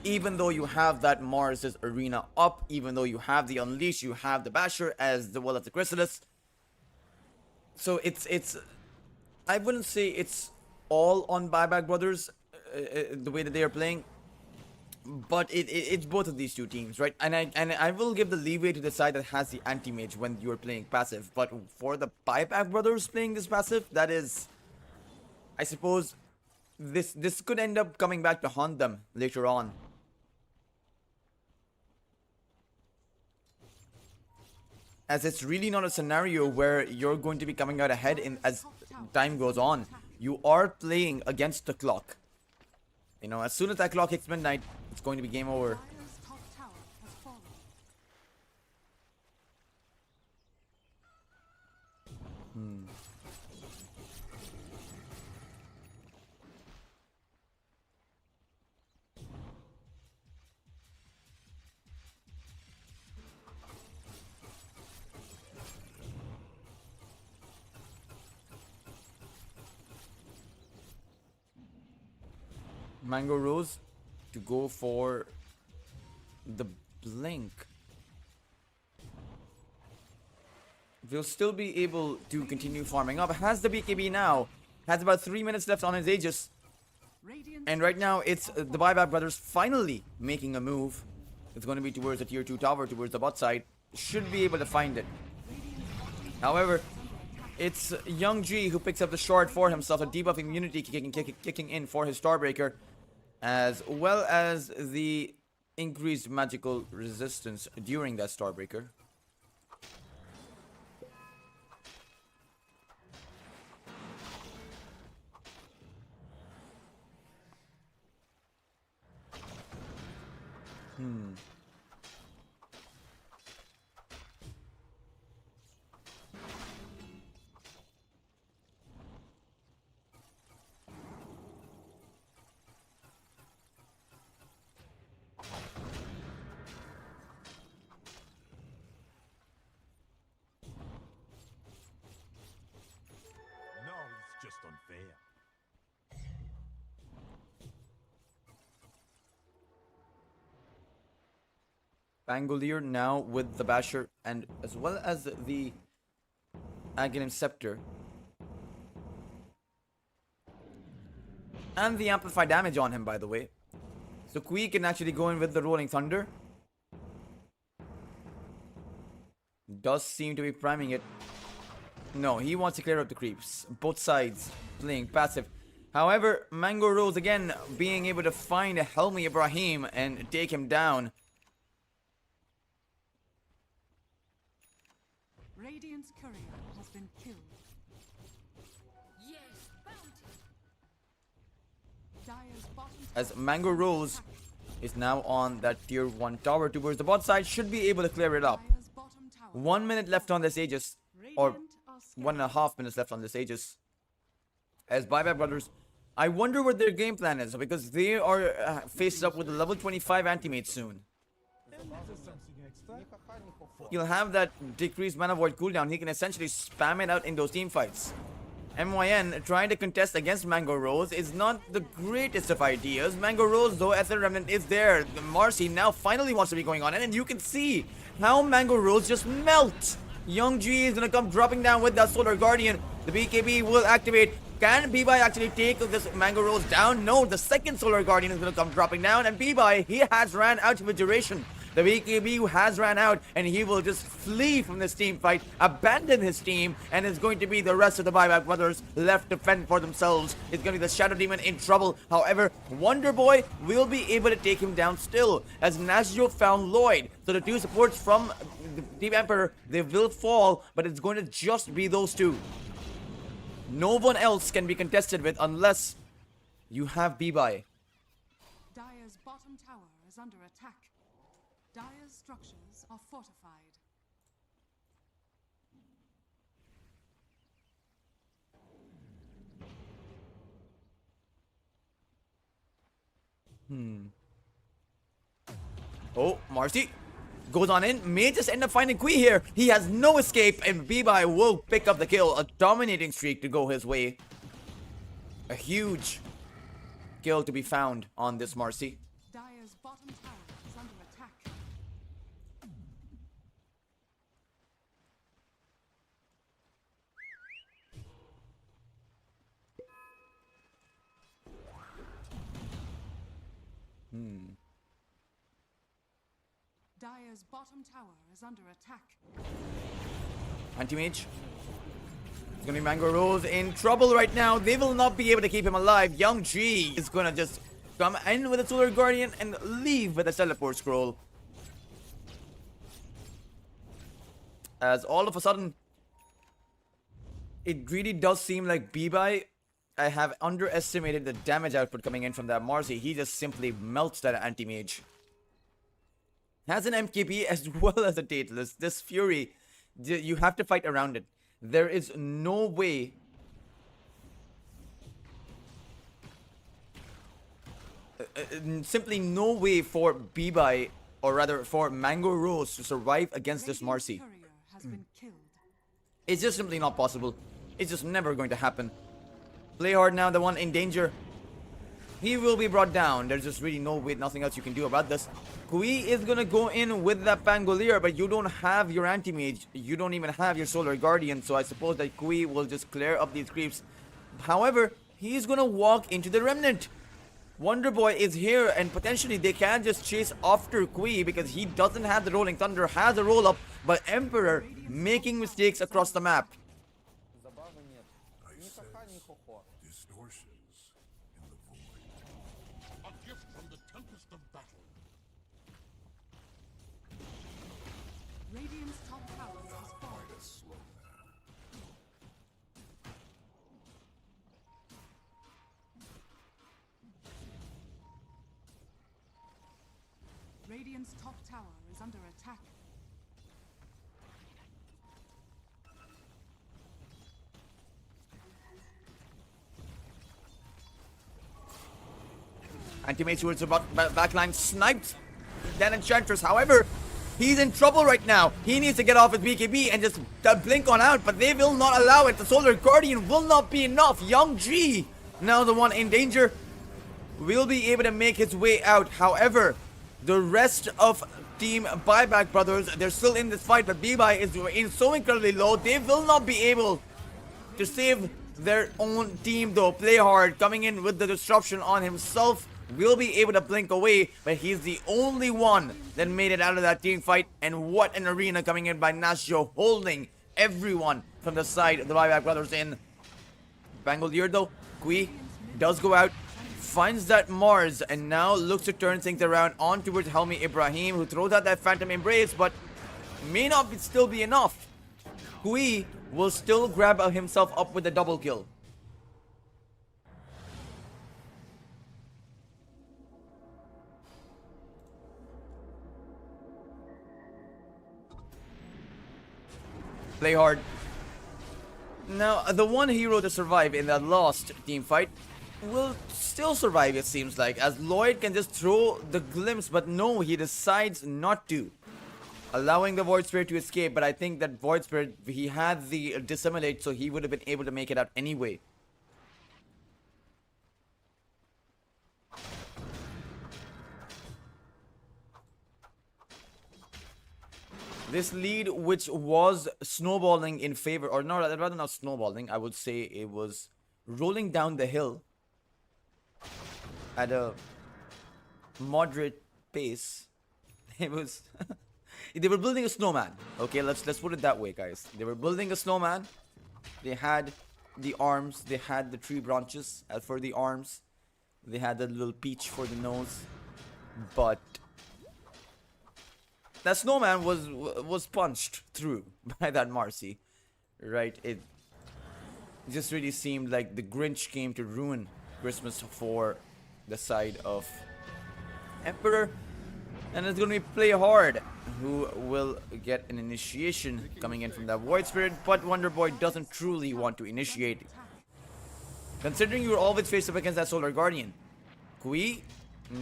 Even though you have that Mars' arena up, even though you have the Unleash, you have the Basher as the Will of the Chrysalis. So it's I wouldn't say it's all on Buyback Brothers the way that they are playing, but it's both of these two teams, right? And I will give the leeway to the side that has the anti-mage when you're playing passive, but for the Buyback Brothers playing this passive, that is, I suppose this could end up coming back to haunt them later on. As it's really not a scenario where you're going to be coming out ahead as time goes on. You are playing against the clock. You know, as soon as that clock hits midnight, it's going to be game over. Mango Rose to go for the blink. Will still be able to continue farming up. Has the BKB now. Has about 3 minutes left on his Aegis. Radiant And right now, it's the Buyback Brothers finally making a move. It's going to be towards the tier 2 tower, towards the bot side. Should be able to find it. However, it's Young G who picks up the shard for himself. A debuff immunity kicking in for his Starbreaker. As well as the increased magical resistance during that Starbreaker. No, it's just unfair. Pangolier now with the Basher and as well as the Aghanim Scepter. And the amplified damage on him, by the way. So Kui can actually go in with the Rolling Thunder. Does seem to be priming it. No, he wants to clear up the creeps. Both sides playing passive. However, Mango Rose again being able to find Helmi Ibrahim and take him down. Radiant's courier has been killed. Dire's bottom As Mango Rose is now on that tier 1 tower towards the bot side, should be able to clear it up. Dire's bottom tower. 1 minute left on this Aegis, or Radiant are scattered. 1.5 minutes left on this Aegis. As Buyback Brothers, I wonder what their game plan is, because they are faced up with a level 25 anti-mage soon. He'll have that decreased mana void cooldown. He can essentially spam it out in those team fights. MYN trying to contest against Mango Rose is not the greatest of ideas. Mango Rose, though, Ether Remnant is there. The Marcy now finally wants to be going on, and you can see how Mango Rose just melts. Young G is gonna come dropping down with that Solar Guardian. The BKB will activate. Can B-Boy actually take this Mango Rose down? No, the second Solar Guardian is gonna come dropping down, and B-Boy, he has ran out of duration. The BKB has ran out, and he will just flee from this team fight, abandon his team, and it's going to be the rest of the Buyback Brothers left to fend for themselves. It's going to be the Shadow Demon in trouble. However, Wonder Boy will be able to take him down still, as Nazio found Lloyd. So the two supports from the Team Emperor, they will fall, but it's going to just be those two. No one else can be contested with unless you have B-Boy. Dire's bottom tower is under attack. Dire's structures are fortified. Oh, Marcy goes on in. May just end up finding Kui here. He has no escape, and B-Boy will pick up the kill. A dominating streak to go his way. A huge kill to be found on this Marcy. Dire's bottom tower is under attack. Dire's bottom tower is under attack. Anti-Mage. It's gonna be Mango Rose in trouble right now. They will not be able to keep him alive. Young G is gonna just come in with a Solar Guardian and leave with a Teleport Scroll. As all of a sudden, it really does seem like B-Boy, I have underestimated the damage output coming in from that Marcy. He just simply melts that Anti-Mage. Has an MKB as well as a Daedalus. This Fury, you have to fight around it. There is no way simply no way for B-Boy, or rather for Mango Rose, to survive against this Marcy. Courier has been killed. It's just simply not possible. It's just never going to happen. Play hard now, the one in danger. He will be brought down. There's just really no way, nothing else you can do about this. Kui is gonna go in with that Pangolier, but you don't have your Anti-Mage. You don't even have your Solar Guardian, so I suppose that Kui will just clear up these creeps. However, he's gonna walk into the Remnant. Wonder Boy is here, and potentially they can just chase after Kui because he doesn't have the Rolling Thunder, has a roll up, but Emperor making mistakes across the map. Distortions in the void. A gift from the tempest of battle. Radiant's top tower has fallen. Radiant's top tower is under attack. Anti-Mage towards the backline, sniped then Enchantress. However, he's in trouble right now. He needs to get off his BKB and just blink on out, but they will not allow it. The Solar Guardian will not be enough. Young G, now the one in danger, will be able to make his way out. However, the rest of Team Buyback Brothers, they're still in this fight, but B-Buy is so incredibly low. They will not be able to save their own team though. Play hard, coming in with the disruption on himself. Will be able to blink away, but he's the only one that made it out of that team fight. And what an arena coming in by Nasjo, holding everyone from the side of the Buyback Brothers in. Bangalore though, Kui does go out, finds that Mars, and now looks to turn things around on towards Helmi Ibrahim, who throws out that Phantom Embrace, but may not still be enough. Kui will still grab himself up with a double kill. Play hard. Now, the one hero to survive in that last team fight will still survive, it seems like, as Lloyd can just throw the glimpse, but no, he decides not to, allowing the Void Spirit to escape. But I think that Void Spirit, he had the dissimulate, so he would have been able to make it out anyway. This lead, which was snowballing in favor, or no, rather not snowballing, I would say it was rolling down the hill at a moderate pace. It was they were building a snowman. Okay, let's put it that way, guys. They were building a snowman. They had the arms, they had the tree branches as for the arms, they had the little peach for the nose, but that snowman was punched through by that Marcy, right? It just really seemed like the Grinch came to ruin Christmas for the side of Emperor. And it's going to be Play Hard who will get an initiation coming in from that Void Spirit, but Wonder Boy doesn't truly want to initiate, considering you're always faced up against that Solar Guardian. Kui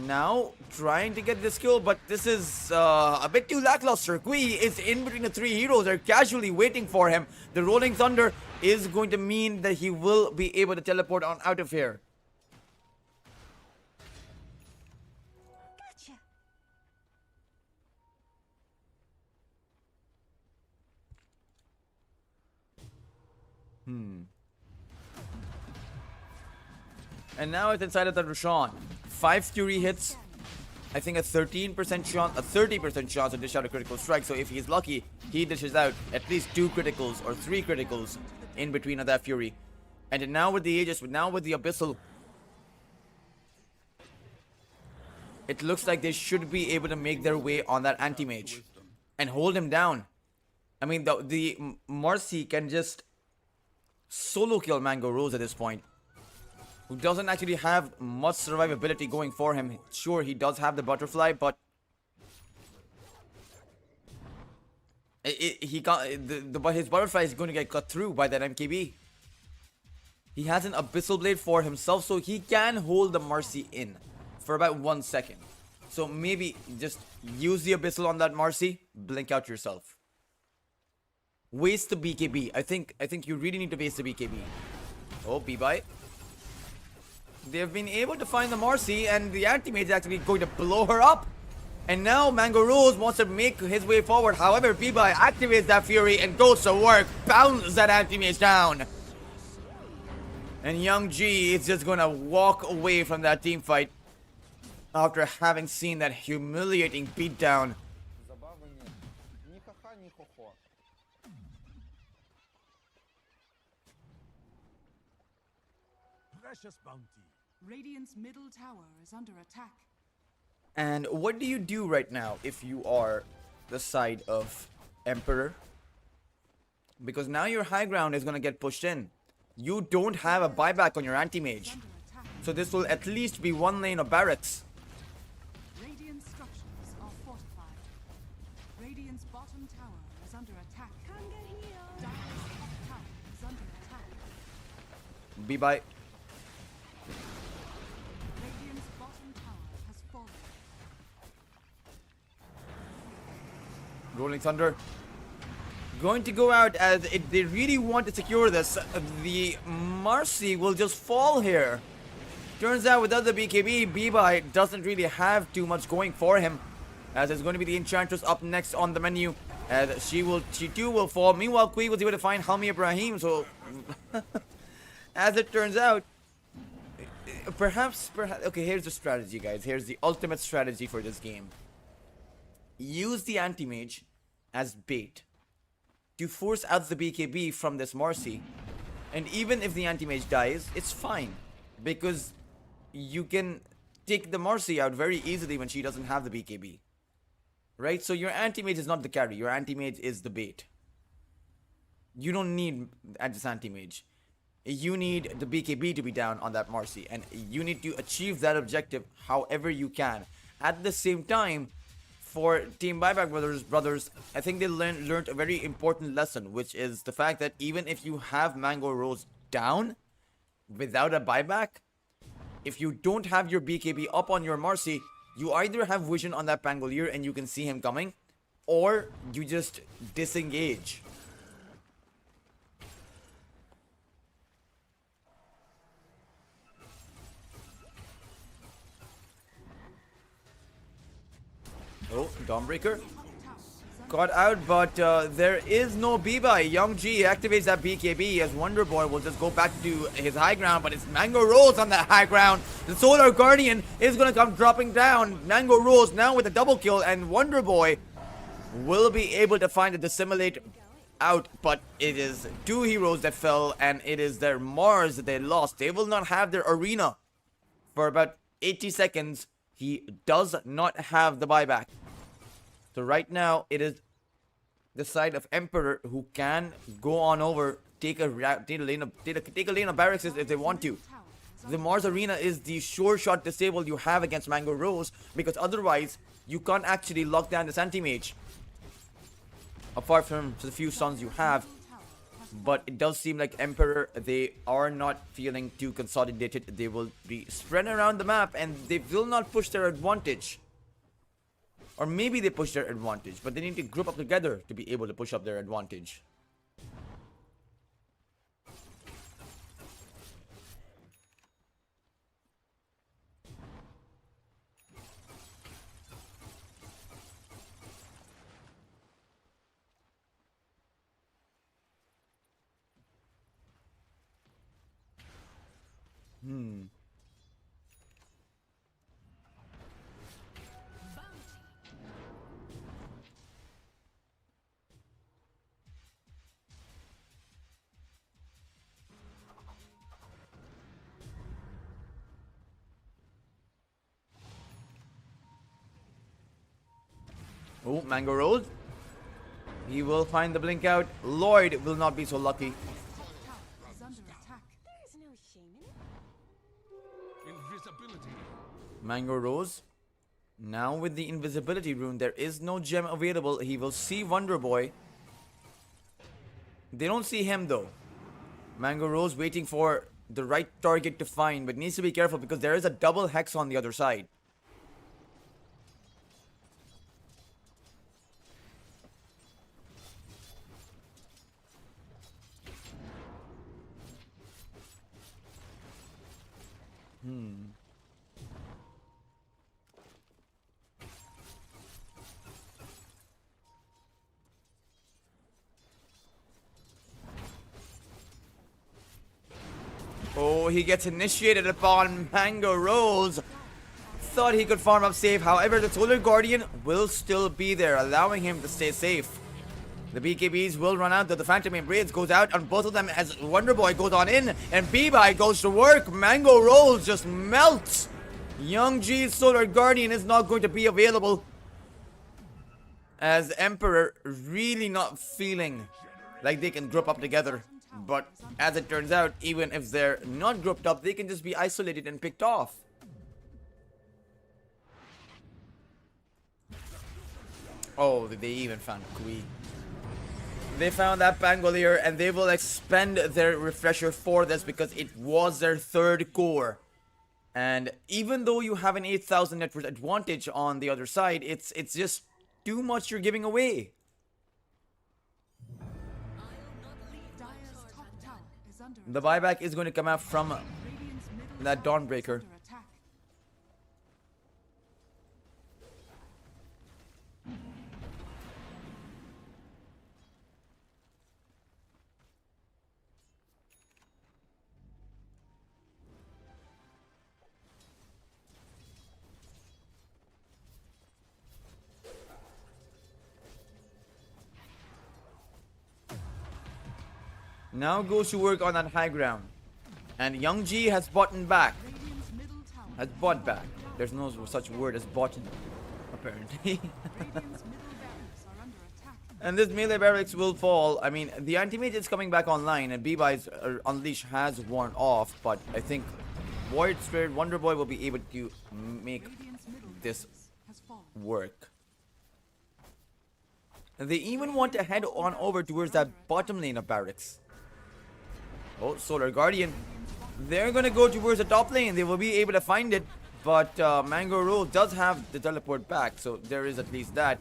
now trying to get this kill, but this is a bit too lackluster. Kui is in between the three heroes. They're casually waiting for him. The Rolling Thunder is going to mean that he will be able to teleport on out of here. Gotcha. And now it's inside of the Roshan. 5 Fury hits. I think a 13% chance, a 30% chance to dish out a critical strike. So if he's lucky, he dishes out at least 2 criticals or 3 criticals in between of that Fury. And now with the Aegis, now with the Abyssal, it looks like they should be able to make their way on that Anti-Mage and hold him down. I mean, the Marcy can just solo kill Mango Rose at this point, who doesn't actually have much survivability going for him. Sure, he does have the butterfly, but he can't. But his butterfly is going to get cut through by that MKB. He has an Abyssal Blade for himself, so he can hold the Marcy in for about 1 second. So maybe just use the Abyssal on that Marcy, blink out yourself. Waste the BKB. I think you really need to waste the BKB. Oh, B-Bye. They've been able to find the Marcy, and the Anti-Mage is actually going to blow her up. And now Mango Rose wants to make his way forward. However, B-Bye activates that Fury and goes to work, pounds that Anti-Mage down. And Young G is just gonna walk away from that team fight. after having seen that humiliating beatdown. Precious bounty. Radiant's middle tower is under attack. And what do you do right now if you are the side of Emperor? Because now your high ground is going to get pushed in. You don't have a buyback on your anti-mage. Under attack. So this will at least be one lane of barracks. Radiant structures are fortified. Radiant's bottom tower is under attack. Dire's top tower is under attack. Be-bye. Radiant's bottom tower has fallen. Rolling Thunder. Going to go out as if they really want to secure this. The Marcy will just fall here. Turns out without the BKB, B-Bye doesn't really have too much going for him. As it's going to be the Enchantress up next on the menu. As she too will fall. Meanwhile, Kui was able to find Halmi Ibrahim. So, as it turns out, perhaps, okay, here's the strategy, guys. Here's the ultimate strategy for this game. Use the anti-mage as bait to force out the BKB from this Marcy. And even if the anti-mage dies, it's fine. Because you can take the Marcy out very easily when she doesn't have the BKB. Right? So your anti-mage is not the carry. Your anti-mage is the bait. You don't need this anti-mage. You need the BKB to be down on that Marcy. And you need to achieve that objective however you can. At the same time, for Team Buyback Brothers, I think they learned a very important lesson, which is the fact that even if you have Mango Rose down without a buyback, if you don't have your BKB up on your Marcy, you either have vision on that Pangolier and you can see him coming, or you just disengage. Oh, Dawnbreaker got out, but there is no B-Bye. Young G activates that BKB as Wonder Boy will just go back to his high ground, but it's Mango Rose on that high ground. The Solar Guardian is going to come dropping down. Mango Rose now with a double kill, and Wonder Boy will be able to find a dissimulate out, but it is two heroes that fell, and it is their Mars that they lost. They will not have their arena for about 80 seconds. He does not have the buyback. So right now, it is the side of Emperor who can go on over, take a lane of barracks if they want to. The Mars Arena is the sure shot disable you have against Mango Rose, because otherwise, you can't actually lock down this anti-mage. Apart from the few stuns you have. But it does seem like Emperor, they are not feeling too consolidated. They will be spread around the map and they will not push their advantage. Or maybe they push their advantage, but they need to group up together to be able to push up their advantage. Oh, Mango Rose. He will find the blink out. Lloyd will not be so lucky. Is under attack. There's no shame in it. Invisibility. Mango Rose. Now with the invisibility rune, there is no gem available. He will see Wonder Boy. They don't see him though. Mango Rose waiting for the right target to find, but needs to be careful because there is a double hex on the other side. Oh, he gets initiated upon Mango Rose. thought he could farm up safe. However, the Solar Guardian will still be there, allowing him to stay safe. The BKBs will run out, though the Phantom Embrace goes out on both of them as Wonder Boy goes on in, and B-Bye goes to work. Mango Rolls just melts. Young G's Solar Guardian is not going to be available, as Emperor really not feeling like they can group up together. But as it turns out, even if they're not grouped up, they can just be isolated and picked off. Oh, they even found Kui. They found that Pangolier, and they will expend their refresher for this because it was their third core. And even though you have an 8,000 net worth advantage on the other side, it's just too much you're giving away. Dire's top tower is under The buyback is going to come out from Radiant's middle that tower Dawnbreaker. is under attack. Now goes to work on that high ground. And Young G has bought back. Radiant's middle tower Has bought back. There's no such word as bought, apparently. Radiant's middle barracks are under attack. And this melee barracks will fall. I mean, the anti-mage is coming back online, and B-Bye's Unleash has worn off, but I think Void Spirit Wonder Boy will be able to make Radiant's middle this barracks has fallen. work. And they even want to head on over towards that bottom lane of barracks. Oh, Solar Guardian. They're gonna go towards the top lane. They will be able to find it, but Mango Roll does have the teleport back, so there is at least that.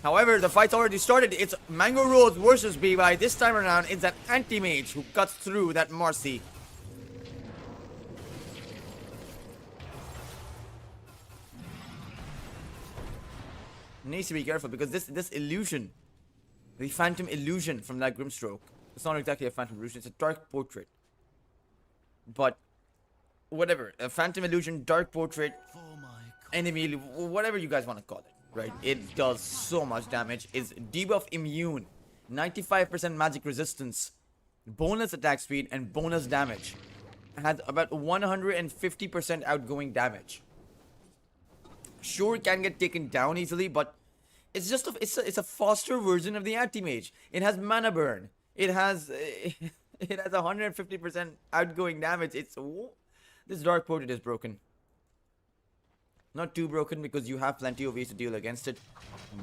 However, the fight's already started. It's Mango Rolls versus B-Bye. This time around, it's an anti-mage who cuts through that Marcy. Needs to be careful because this illusion, the Phantom Illusion from that Grimstroke, it's not exactly a Phantom Illusion, it's a Dark Portrait. But whatever, a Phantom Illusion, Dark Portrait, enemy, whatever you guys want to call it, right? It does so much damage. It's debuff immune, 95% magic resistance, bonus attack speed, and bonus damage. It has about 150% outgoing damage. Sure, it can get taken down easily, but it's just it's a faster version of the anti-mage. It has mana burn. It has 150% outgoing damage. This Dark Portrait is broken. Not too broken because you have plenty of ways to deal against it.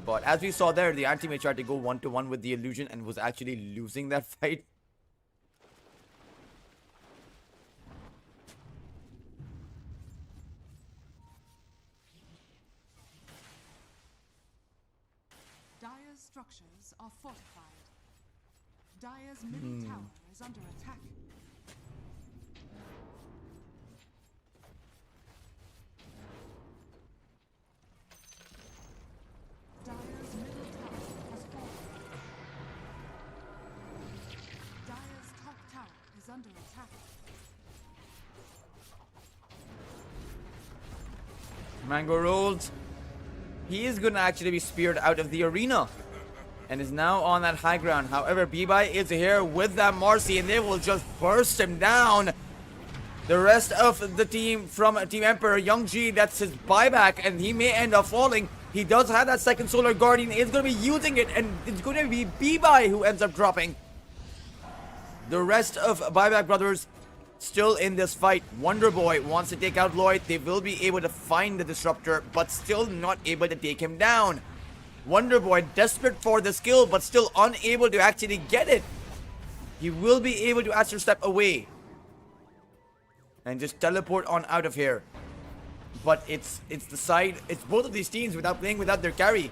But as we saw there, the anti-mage tried to go 1-to-1 with the illusion and was actually losing that fight. Dire's structures are fortified. Dire's middle tower is under attack. Dire's middle tower has fallen. Dire's top tower is under attack. Mango Rolls. He is going to actually be speared out of the arena and is now on that high ground. However, B-Bye is here with that Marcy and they will just burst him down. The rest of the team from Team Emperor, Young G, that's his buyback and he may end up falling. He does have that second Solar Guardian. He's going to be using it and it's going to be B-Bye who ends up dropping. The rest of Buyback Brothers still in this fight. Wonder Boy wants to take out Lloyd. They will be able to find the Disruptor, but still not able to take him down. Wonder Boy desperate for the skill, but still unable to actually get it. He will be able to Astral Step away and just teleport on out of here. But it's the side, it's both of these teams without playing without their carry.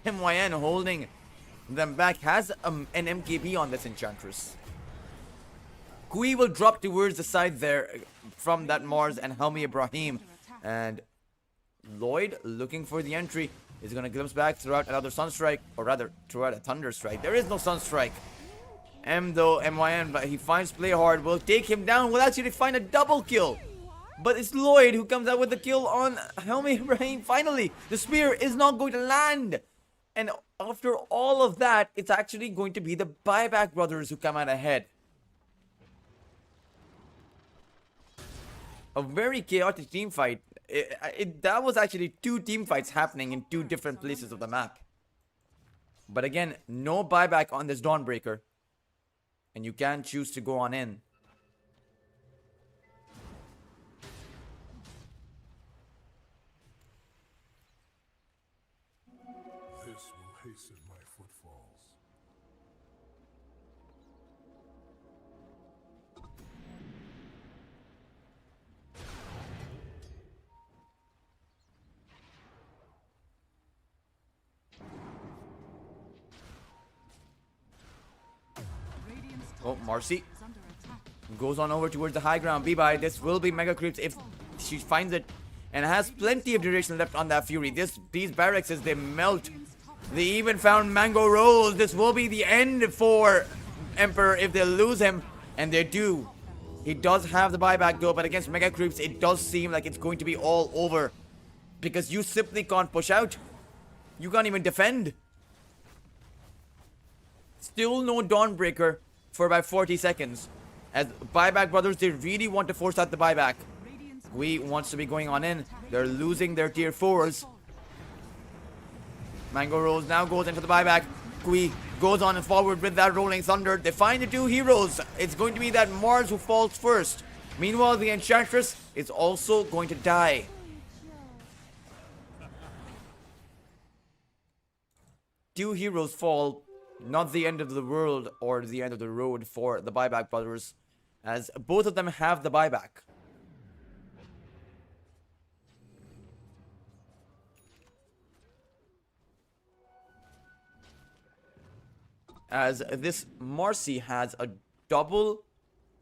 MYN holding them back, has an MKB on this Enchantress. Kui will drop towards the side there from that Mars and Helmi Ibrahim. And Lloyd, looking for the entry, is going to glimpse back throughout another Sunstrike, or rather, throughout a Thunderstrike. There is no Sunstrike. MYN, but he finds Play Hard, will take him down, will actually find a double kill. But it's Lloyd who comes out with the kill on Helmi Ibrahim. Finally, the spear is not going to land. And after all of that, it's actually going to be the Buyback Brothers who come out ahead. A very chaotic team fight. That was actually 2 team fights happening in 2 different places of the map. But again, no buyback on this Dawnbreaker. And you can choose to go on in. This will hasten my footfalls. Oh, Marcy goes on over towards the high ground. B-Bye, this will be Mega Creeps if she finds it. And has plenty of duration left on that Fury. These barracks, as they melt. They even found Mango Rose. This will be the end for Emperor if they lose him. And they do. He does have the buyback though, but against Mega Creeps, it does seem like it's going to be all over. Because you simply can't push out. You can't even defend. Still no Dawnbreaker for about 40 seconds. As Buyback Brothers, they really want to force out the buyback. Gui wants to be going on in. They're losing their tier 4s. Mango Rose now goes into the buyback. Gui goes on and forward with that Rolling Thunder. They find the 2 heroes. It's going to be that Mars who falls first. Meanwhile, the Enchantress is also going to die. Two heroes fall. Not the end of the world or the end of the road for the Buyback Brothers, as both of them have the buyback. As this Marcy has a double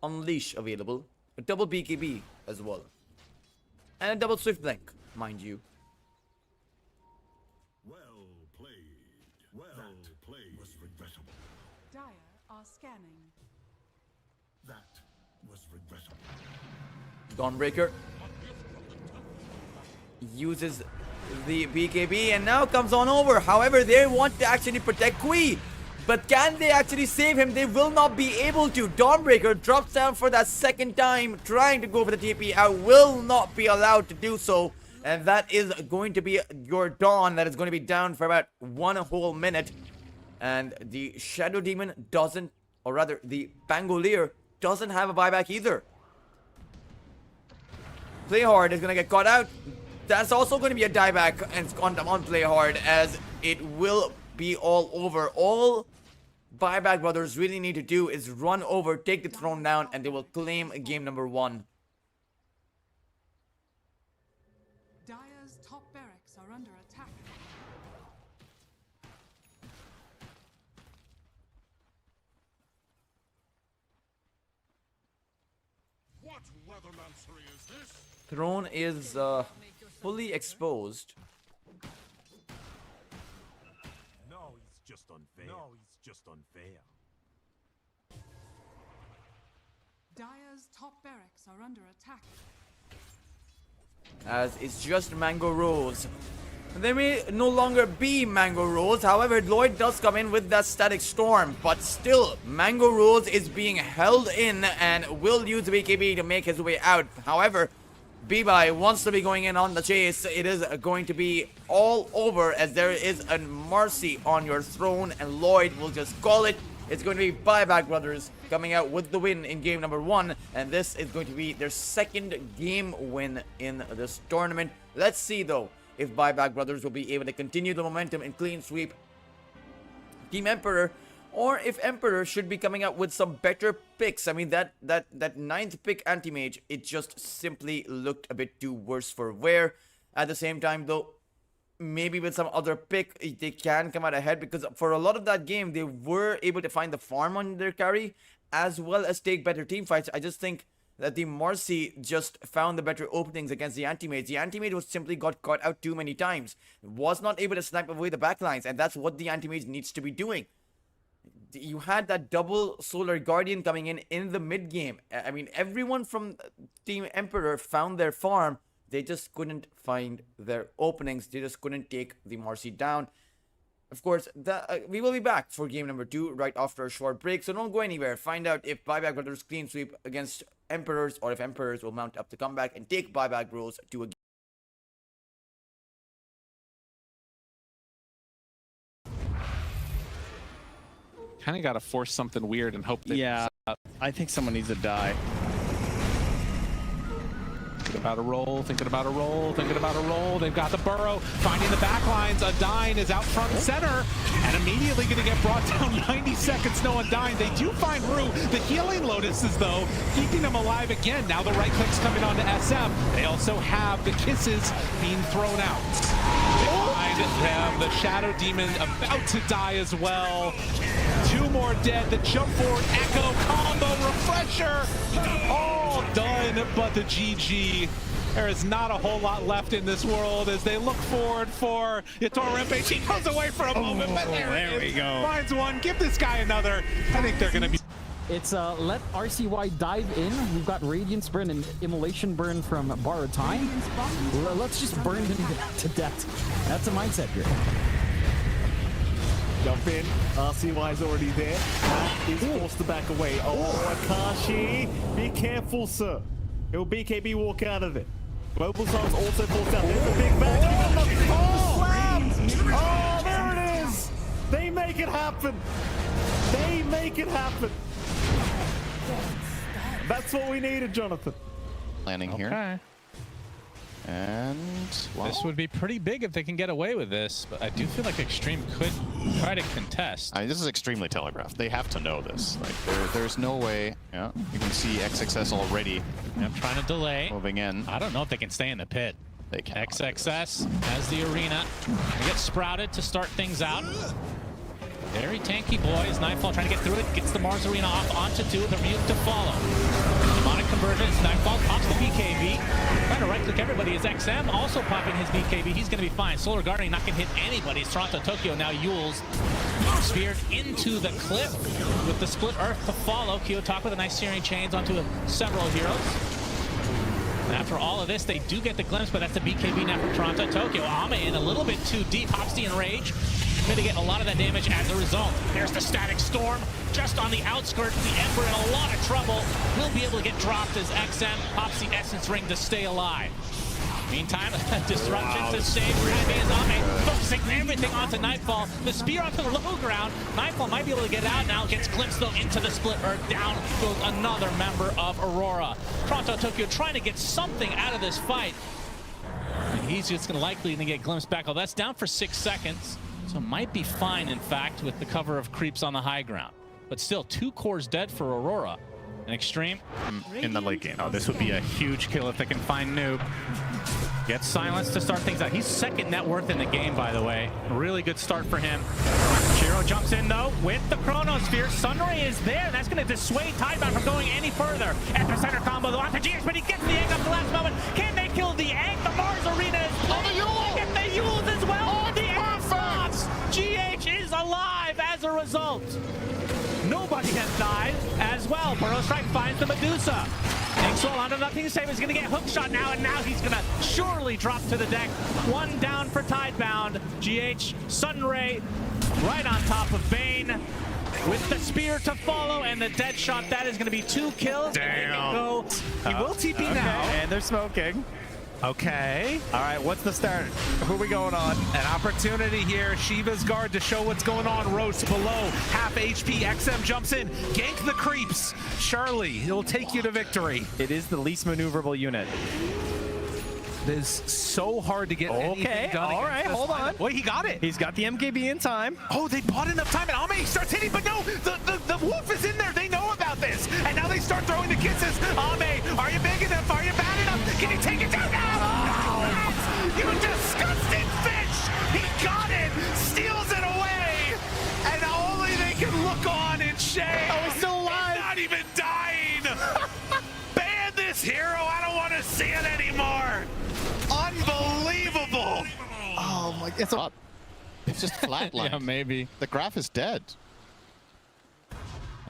Unleash available, a double BKB as well, and a double Swift Blink, mind you. Well played. Well played. Was regrettable. Dire are scanning. That was regrettable. Dawnbreaker uses the BKB and now comes on over. However, they want to actually protect Kui. But can they actually save him? They will not be able to. Dawnbreaker drops down for that second time, trying to go for the TP. I will not be allowed to do so. And that is going to be your Dawn that is going to be down for about 1 whole minute. And the Shadow Demon doesn't, or rather the Pangolier doesn't have a buyback either. Play Hard is going to get caught out. That's also going to be a dieback and on Play Hard, as it will be all over. All Buyback Brothers really need to do is run over, take the throne down, and they will claim game number 1. Dire's top barracks are under attack. What weathermancery is this? Throne is fully exposed. No, it's just unfair. No, it's just unfair. Dire's top barracks are under attack. As it's just Mango Rose. There may no longer be Mango Rose. However, Lloyd does come in with that Static Storm. But still, Mango Rose is being held in and will use the BKB to make his way out. However, B-Bye wants to be going in on the chase. It is going to be all over, as there is a Marcy on your throne, and Lloyd will just call it. It's going to be Buyback Brothers coming out with the win in game number 1, and this is going to be their second game win in this tournament. Let's see though if Buyback Brothers will be able to continue the momentum and clean sweep Team Emperor, or if Emperor should be coming out with some better picks. I mean, that 9th pick Anti-Mage, it just simply looked a bit too worse for wear. At the same time though, maybe with some other pick, they can come out ahead, because for a lot of that game, they were able to find the farm on their carry, as well as take better team fights. I just think that the Marcy just found the better openings against the Anti-Mage. The Anti-Mage was simply got caught out too many times, was not able to snipe away the backlines, and that's what the Anti-Mage needs to be doing. you had that double Solar Guardian coming in the mid game. I mean, everyone from Team Emperor found their farm. They just couldn't find their openings. They just couldn't take the Marcy down. Of course, we will be back for game number 2 right after a short break. So don't go anywhere. Find out if Buyback Brothers clean sweep against Emperors, or if Emperors will mount up the comeback and take Buyback Bros to a game. Kind of got to force something weird and hope that. Yeah, I think someone needs to die. Thinking about a roll, thinking about a roll, thinking about a roll. They've got the burrow, finding the backlines. Undyne is out front and center, and immediately going to get brought down. 90 seconds, no Undyne. They do find Rue. The healing Lotuses, though, keeping them alive again. Now the right click's coming on to SM. They also have the kisses being thrown out. Behind them, the Shadow Demon about to die as well. 2 more dead. The jump forward echo combo refresher. All done, but the GG. There is not a whole lot left in this world as they look forward for Yatorempe. She goes away for a moment, but there we go. Finds one. Give this guy another. I think they're going to be. It's let RCY dive in. We've got Radiance Burn and Immolation Burn from Borrowed Time. Let's just burn them to death. That's a mindset here. Jump in. RCY's already there. Is forced to back away. Oh, Akashi. Be careful, sir. He'll BKB walk out of it. Global Sun's also forced out. There's a big bang. Oh, there it is. They make it happen. They make it happen. That's what we needed, Jonathan. Landing here. Okay. And well, This would be pretty big if they can get away with this, but I do feel like Extreme could try to contest. this is extremely telegraphed. They have to know this. Like there's no way. Yeah, you can see XXS already. I'm trying to delay. Moving in. I don't know if they can stay in the pit. They can. XXS has the arena. They get sprouted to start things out. Very tanky boys. Nightfall trying to get through it. Gets the Mars arena off onto 2 with a mute to follow. Demonic convergence. Nightfall pops the BKB. Trying to right click everybody is XM also popping his BKB. He's going to be fine. Solar Guardian not going to hit anybody. It's Toronto Tokyo now Yules speared into the cliff with the split earth to follow. Kiyotaka with a nice searing chains onto several heroes. And after all of this, they do get the glimpse, but that's a BKB now from Toronto Tokyo. Ama in a little bit too deep. Hopsty and Rage mitigate a lot of that damage as a result. There's the Static Storm just on the outskirts. The Emperor in a lot of trouble. Will be able to get dropped as XM pops the Essence Ring to stay alive. Meantime, disruption to save Ame, focusing everything onto Nightfall. The spear onto the low ground. Nightfall might be able to get out now. Gets glimpsed though into the split earth. Down goes another member of Aurora. Toronto Tokyo trying to get something out of this fight. And he's just likely going to get glimpsed back. Oh, that's down for 6 seconds. So might be fine, in fact, with the cover of creeps on the high ground. But still, 2 cores dead for Aurora. An Extreme In the late game. This would be a huge kill if they can find Noob. Gets silenced to start things out. He's 2nd net worth in the game, by the way. Really good start for him. Shiro jumps in, though, with the Chronosphere. Sunray is there, and that's going to dissuade Tidebound from going any further. Epicenter combo, though, onto GX, but he gets the egg up the last moment. Can they kill the egg? The Mars Arena is playing. Get the Yules as well. The egg stops. GH is alive as a result. Nobody has died as well. Burrow Strike finds the Medusa. Inkswell under nothing to save. He's going to get hook shot now, and now he's going to surely drop to the deck. 1 down for Tidebound. GH, Sunray right on top of Bane with the spear to follow and the dead shot. That is going to be 2 kills. Damn. Go. He will TP now. And they're smoking. Okay. All right, what's the start? Who are we going on? An opportunity here. Shiva's guard to show what's going on. Roast below. Half HP. XM jumps in. Gank the creeps. Charlie, it'll take you to victory. It is the least maneuverable unit. It is so hard to get anything done. All right, hold on. Wait, he got it. He's got the MKB in time. Oh, they bought enough time, and Ame starts hitting, but no, the wolf is in there. They know about this, and now they start throwing the kisses. Ame, are you big enough? Are you bad enough? Can you take it down? No! You disgusting fish! He got it, steals it away, and only they can look on in shame. Oh, he's still alive. He's not even dying. Ban this hero. I don't want to see it anymore. Unbelievable. Oh my, it's It's just flatlined. Yeah, maybe. The graph is dead.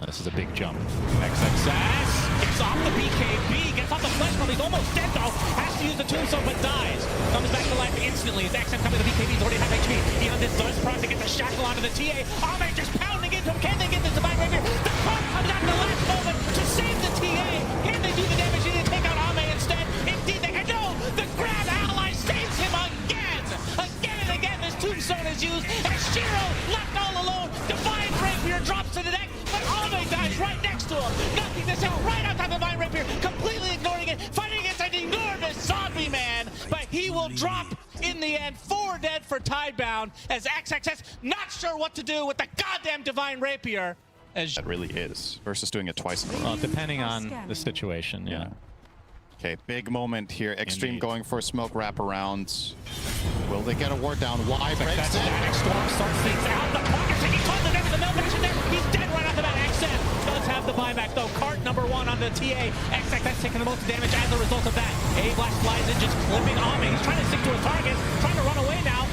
This is a big jump. XXS gets off the BKB, gets off the flesh, but he's almost dead though. Has to use the tombstone, but dies. Comes back to life instantly. As XM coming to the BKB, he's already half HP. Beyond this, does try to get the shackle onto the TA. Ame just pounding into him. Can they get this divine rapier? The card comes out in the last moment to save the TA. Can they do the damage? They need to take out Ame instead. Indeed, they can. No, the grab ally saves him again. Again and again, this tombstone is used. And Shiro left all alone. Divine rapier drops to the deck. But Ame dies right next to him, knocking this out right out of the Divine Rapier, completely ignoring it, fighting against an enormous zombie man, but he will drop in the end. 4 dead for Tidebound, as XXS not sure what to do with the goddamn Divine Rapier. As That really is, versus doing it twice in a row. well, depending on the situation, yeah. Okay, big moment here. Extreme Indeed. going for a smoke wraparound. Will they get a ward down? Why breaks That it? static storm starts things out. The pocket taking tons of damage. The mill action there. He's dead right off the bat. XM does have the buyback though. Cart number 1 on the TA. XXS taking the most damage as a result of that. A-Blast flies in, just clipping Ame. He's trying to stick to his target, trying to run away now.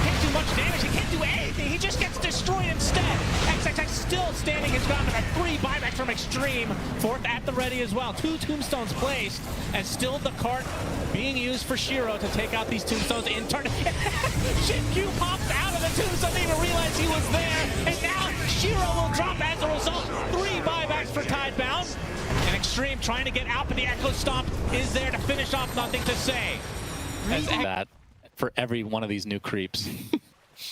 Can't do much damage. He can't do anything. He just gets destroyed instead. XXX still standing his ground. There are 3 buybacks from Extreme. 4th at the ready as well. 2 tombstones placed, and still the cart being used for Shiro to take out these tombstones in turn. Shin-Q pops out of the tombstone, didn't even realize he was there, and now Shiro will drop as a result. 3 buybacks for Tidebound. And Extreme trying to get out, but the Echo Stomp is there to finish off. Nothing to say. As that for every one of these new creeps.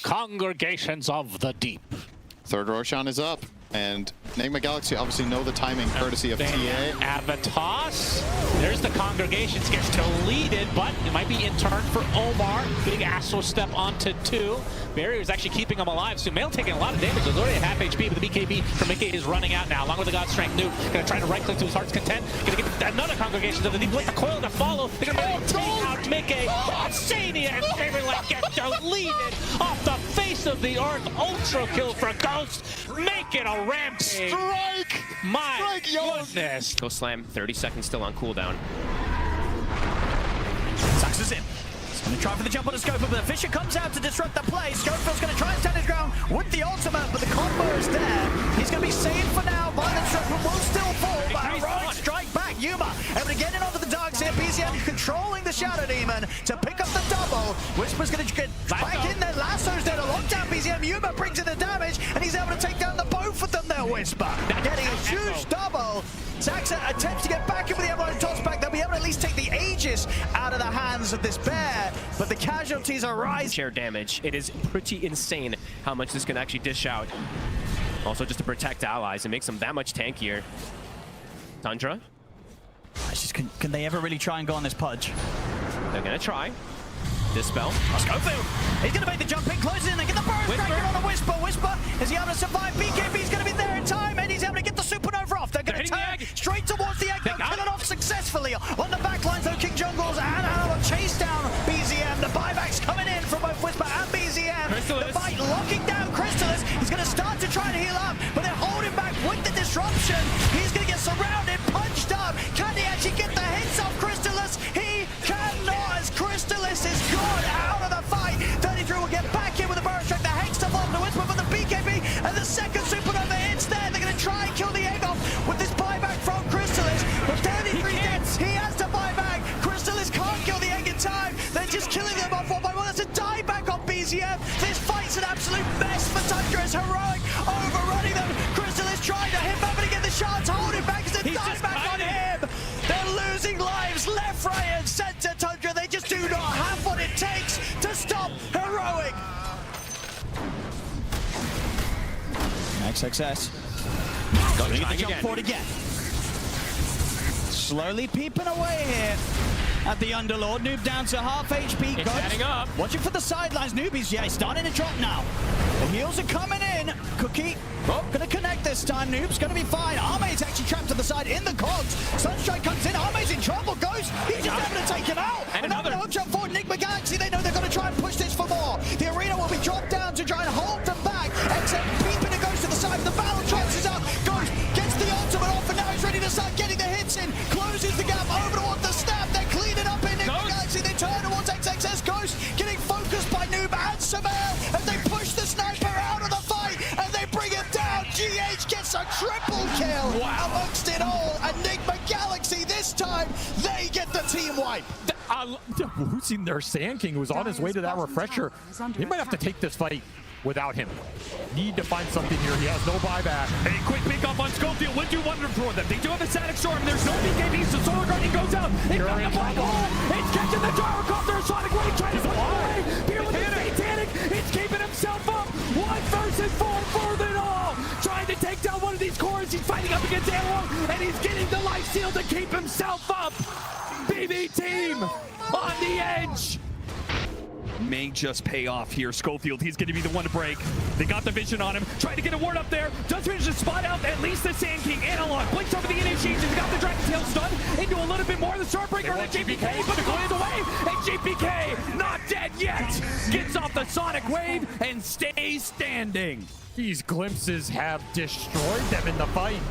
Congregations of the Deep. 3rd Roshan is up, and Enigma Galaxy obviously know the timing courtesy of TA. Avatos. There's the Congregations, gets deleted, but it might be in turn for Omar. Big Astral Step onto 2. Barrier is actually keeping him alive. Sumail taking a lot of damage. He's already at half HP, but the BKB from Mickey is running out now. Along with the God Strength Noob, gonna try to right click to his heart's content. Gonna get another Congregation to the deep with the coil to follow. They're gonna take out Mickey. Sania and Favorite get deleted off the face of the earth. Ultra kill for Ghost. Make it a rampage. Strike! My goodness. Go slam. 30 seconds still on cooldown. Sax is in. He's going to try for the jump on the Scoper, but the Fisher comes out to disrupt the play. Scopefield's going to try and stand his ground with the ultimate, but the combo is there. He's going to be saved for now by the Disruptor, will still fall, but heroic strike back. Yuma able to get in onto the darks here. BZM controlling the Shadow Demon to pick up the double. Whisper's going to get back in there. Lasso's there to lock down BZM. Yuma brings in the damage, and he's able to take down the both of them there, Whisper. Getting a huge double. Saxon attempts to get back in with the Emerald toss back. They'll be able to at least take the Aegis out of the hands of this bear, but the casualties are rising. Share damage. It is pretty insane how much this can actually dish out. Also just to protect allies and makes them that much tankier. Tundra. It's just, can they ever really try and go on this Pudge? They're gonna try. Dispel. Schofield. He's gonna make the jump in, closes in, they get the burst striker on the Whisper. Whisper, is he able to survive? BKB's gonna be there in time, and he's able to get the supernova off. They're gonna turn straight towards the egg. They'll kill it off successfully. On the back lines, though, King Jungles and Anna chase down BZM. The buybacks coming in from both Whisper and BZM. The fight locking down Crystallis. He's gonna start to try to heal up, but they're holding back with the disruption. He's gonna get surrounded, punched up. Can he actually get the hits off Crystallis? He cannot, as Crystallis is gone out of the fight. 33 will get back in with the burst strike. The Hex to fall to Whisper for the BKB, and the second supernova hits there. They're gonna try and kill the egg off with this buyback from Crystallis. But 33 dead. He has to buy back. Crystallis can't kill the egg in time. They're just killing them off one by one. That's a die back on BZM. This fight's an absolute mess for Tundra. It's heroic, overrunning them. Crystallis trying to hit back, but he get the shots, holding back. It's a die back on him. They're losing lives left, right, and center. Tundra, they just do not have what it takes to stop heroic. XXS. Got to get the jump forward again. Slowly peeping away here at the Underlord. Noob down to half HP. Setting up. Watching for the sidelines. Noobies, yeah, he's starting to drop now. The heals are coming in. Cookie, gonna connect this time. Noob's gonna be fine. Arme's actually trapped to the side in the cogs. Sunshine comes in. Arme's in trouble. Ghost, he's just able to take him out. And another hook jump forward. Enigma Galaxy, they know they're gonna try and push this for more. The arena will be dropped down to try and hold them back. Except peeping and goes to the side. The battle chances up. Ghost gets the ultimate off, and now he's ready to start getting the hits in. Closes the gap over towards the snap. They're cleaning up in Enigma Galaxy. They turn towards XXS. Ghost getting focused by Noob and Sumail as they push the sniper out of the fight and they bring him down. GH gets a triple kill amongst it all. Enigma Galaxy this time, they get the team wipe. Losing their Sand King, who's on his way to that refresher. They might have to take this fight without him. Need to find something here. He has no buyback. A quick pick up on Schofield. Would do wonder for them. They do have a static storm. There's no BKB, so Solar Guardian goes out. It's got the black hole. It's catching the gyrocopter. Sonic Wave trying to put it away. Here with the Satanic. It's keeping himself up. 1 versus 4 for them all. Trying to take down one of these cores. He's fighting up against Analog, and he's getting the life steal to keep himself up. BB team on the edge. May just pay off here. Schofield, he's going to be the one to break. They got the vision on him. Trying to get a ward up there. Does manage to spot out at least the Sand King. Analog blinks over the initiation. He's got the Dragon Tail stun into a little bit more. The Starbreaker and JPK, but it goes away. And JPK, not dead yet. Gets off the Sonic Wave and stays standing. These glimpses have destroyed them in the fight.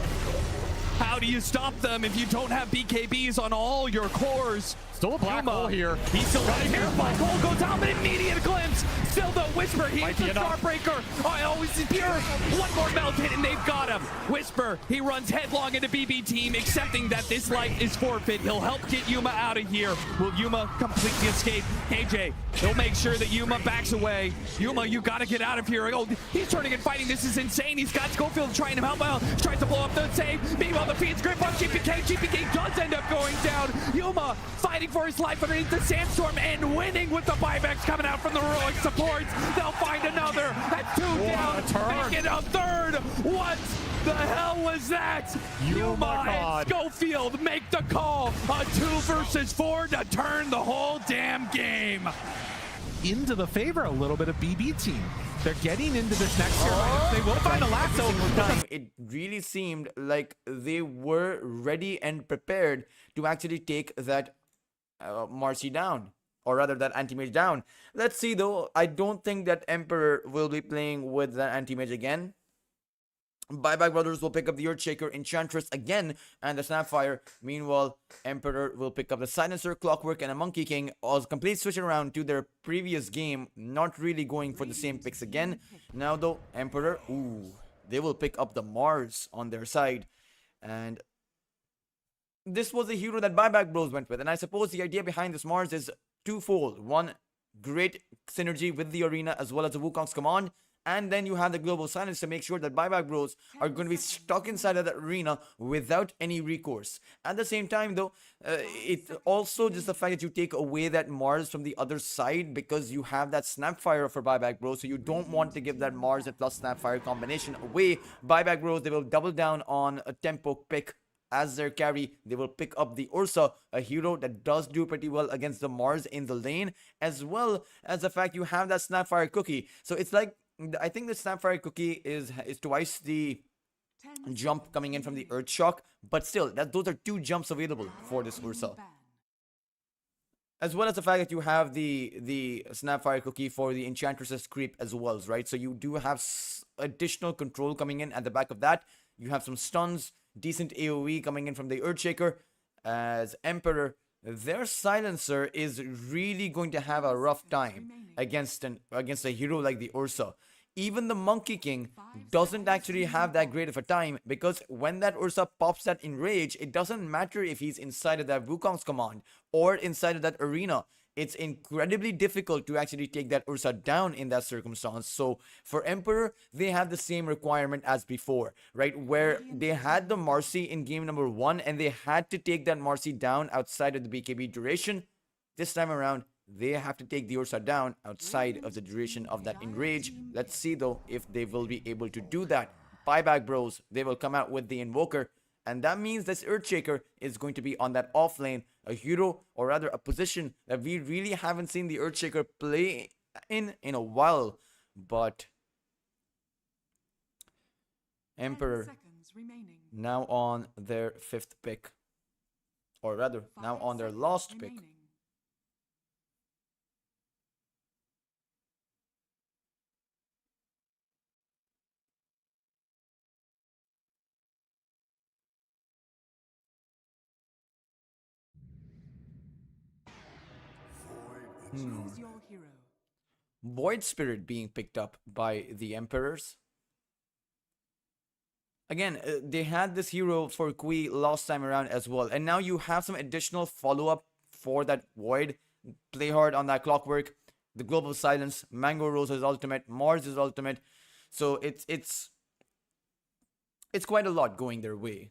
How do you stop them if you don't have BKBs on all your cores? Still a black hole here. He's still right here. Black hole goes out, but immediate glimpse. Still the Whisper. He's the Starbreaker. Oh, he's here. One more melt hit, and they've got him. Whisper, he runs headlong into BB team, accepting that this life is forfeit. He'll help get Yuma out of here. Will Yuma completely escape? AJ, he'll make sure that Yuma backs away. Yuma, you gotta get out of here. Oh, he's turning and fighting. This is insane. He's got Schofield trying to help out. Tries to blow up the save. Meanwhile, the Fiend's grip on GPK. GPK does end up going down. Yuma fighting for his life underneath the sandstorm and winning with the buybacks coming out from the heroic supports. They'll find another. That's 2 down. Make it a 3rd. What the hell was that? Yuma and Schofield make the call. A 2 versus 4 to turn the whole damn game. Into the favor a little bit of BB team. They're getting into this next year. They will find a lasso. It really seemed like they were ready and prepared to actually take that Marcy down, or rather that anti-mage down. Let's see though. I don't think that Emperor will be playing with that anti-mage again. Buyback Brothers will pick up the Earthshaker, Enchantress again, and the Snapfire. Meanwhile, Emperor will pick up the Silencer, Clockwork, and a Monkey King. All complete switch around to their previous game, not really going for the same picks again. Now though, Emperor, they will pick up the Mars on their side. And this was the hero that Buyback Bros went with. And I suppose the idea behind this Mars is twofold. One, great synergy with the arena as well as the Wukong's command. And then you have the global silence to make sure that Buyback Bros are going to be stuck inside of that arena without any recourse. At the same time though, it also just the fact that you take away that Mars from the other side because you have that Snapfire for Buyback Bros. So you don't want to give that Mars and plus Snapfire combination away. Buyback Bros, they will double down on a tempo pick as their carry. They will pick up the Ursa, a hero that does do pretty well against the Mars in the lane, as well as the fact you have that Snapfire cookie. So it's like, I think the Snapfire cookie is twice the jump coming in from the Earth Shock, but still, those are 2 jumps available for this Ursa. As well as the fact that you have the Snapfire cookie for the Enchantress's creep as well, right? So you do have additional control coming in at the back of that. You have some stuns, decent AoE coming in from the Earthshaker. As Emperor, their Silencer is really going to have a rough time against a hero like the Ursa. Even the Monkey King doesn't actually have that great of a time, because when that Ursa pops that Enrage, it doesn't matter if he's inside of that Wukong's command or inside of that arena. It's incredibly difficult to actually take that Ursa down in that circumstance. So for Emperor, they have the same requirement as before, right? Where they had the Marcy in game number 1 and they had to take that Marcy down outside of the BKB duration. This time around, they have to take the Ursa down outside of the duration of that Enrage. Let's see though if they will be able to do that. Buyback Bros, they will come out with the Invoker. And that means this Earthshaker is going to be on that off lane, a hero, or rather a position that we really haven't seen the Earthshaker play in a while. But Emperor now on their 5th pick, or rather now on their last pick. Choose your hero. Void Spirit being picked up by the Emperors. again, they had this hero for Kui last time around as well. And now you have some additional follow-up for that Void. Play hard on that Clockwork. The Global Silence. Mango Rose's ultimate. Mars' ultimate. So it's quite a lot going their way.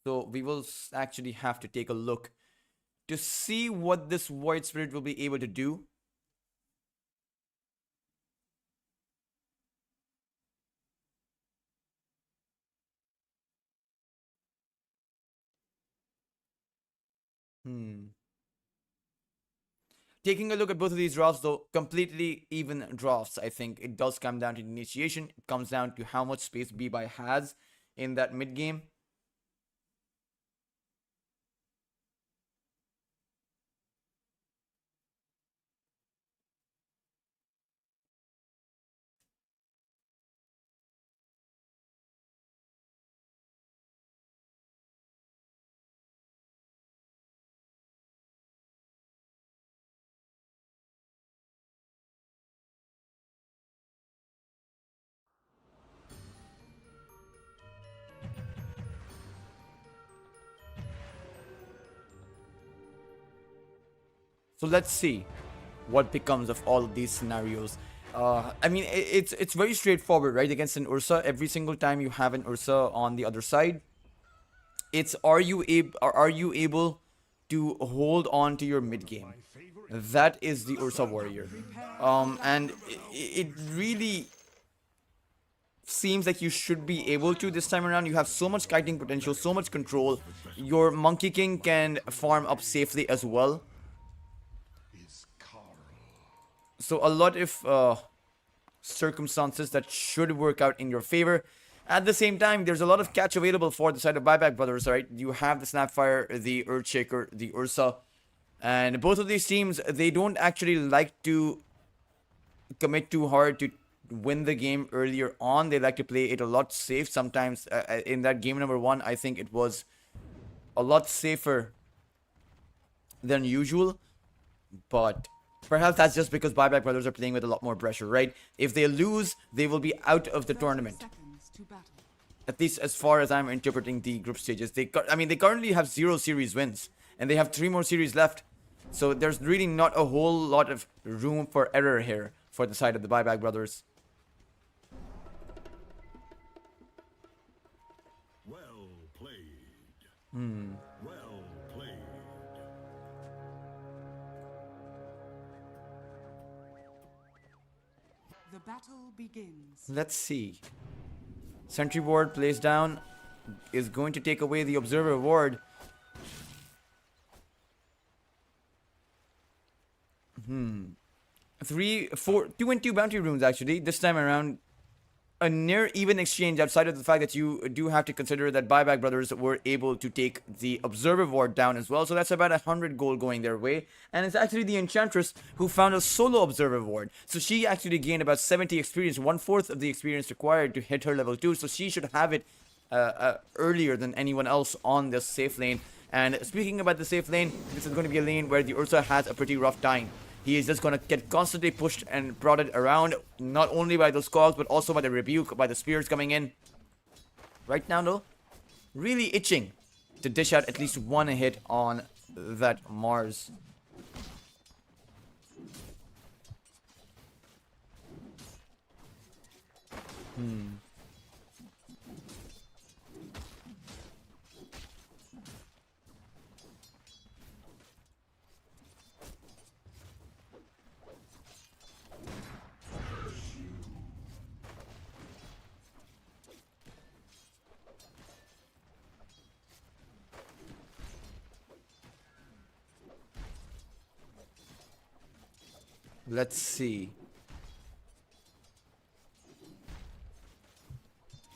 So we will actually have to take a look to see what this Void Spirit will be able to do. Taking a look at both of these drafts, though, completely even drafts. I think it does come down to the initiation. It comes down to how much space B-Buy has in that mid game. So let's see what becomes of all of these scenarios. I mean, it's very straightforward, right? Against an Ursa, every single time you have an Ursa on the other side, it's are you able to hold on to your mid game? That is the Ursa warrior, and it really seems like you should be able to this time around. You have so much kiting potential, so much control. Your Monkey King can farm up safely as well. So a lot of circumstances that should work out in your favor. At the same time, there's a lot of catch available for the side of Buyback Brothers, right? You have the Snapfire, the Earthshaker, the Ursa. And both of these teams, they don't actually like to commit too hard to win the game earlier on. They like to play it a lot safe. Sometimes in that game number 1, I think it was a lot safer than usual. But perhaps that's just because Buyback Brothers are playing with a lot more pressure, right? If they lose, they will be out of the tournament. At least as far as I'm interpreting the group stages. They currently have 0 series wins. And they have 3 more series left. So there's really not a whole lot of room for error here for the side of the Buyback Brothers. Well played. Well played. The battle begins. Let's see. Sentry ward plays down. Is going to take away the observer ward. 3, 4, 2 and 2 bounty runes actually. This time around, a near even exchange outside of the fact that you do have to consider that Buyback Brothers were able to take the Observer Ward down as well. So that's about 100 gold going their way. And it's actually the Enchantress who found a solo Observer Ward. So she actually gained about 70 experience, 1/4 of the experience required to hit her level 2. So she should have it earlier than anyone else on this safe lane. And speaking about the safe lane, this is going to be a lane where the Ursa has a pretty rough time. He is just going to get constantly pushed and prodded around, not only by those cogs, but also by the rebuke, by the spears coming in. Right now, though, really itching to dish out at least one hit on that Mars. Let's see.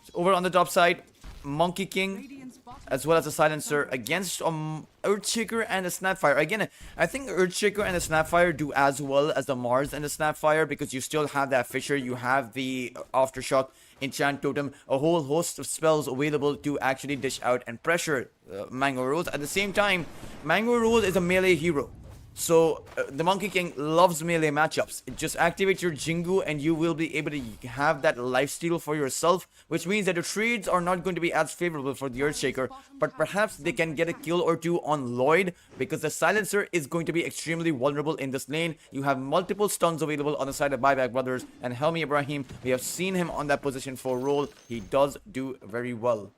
So over on the top side, Monkey King, as well as a Silencer against Earthshaker and a Snapfire. Again, I think Earthshaker and the Snapfire do as well as the Mars and the Snapfire because you still have that Fissure, you have the Aftershock, Enchant Totem, a whole host of spells available to actually dish out and pressure Mango Rose. At the same time, Mango Rose is a melee hero. So the Monkey King loves melee matchups. Just activate your Jingu and you will be able to have that lifesteal for yourself, which means that the trades are not going to be as favorable for the Earthshaker, but perhaps they can get a kill or two on Lloyd because the Silencer is going to be extremely vulnerable in this lane. You have multiple stuns available on the side of Buyback Brothers, and Helmi Ibrahim, we have seen him on that position for role. He does do very well.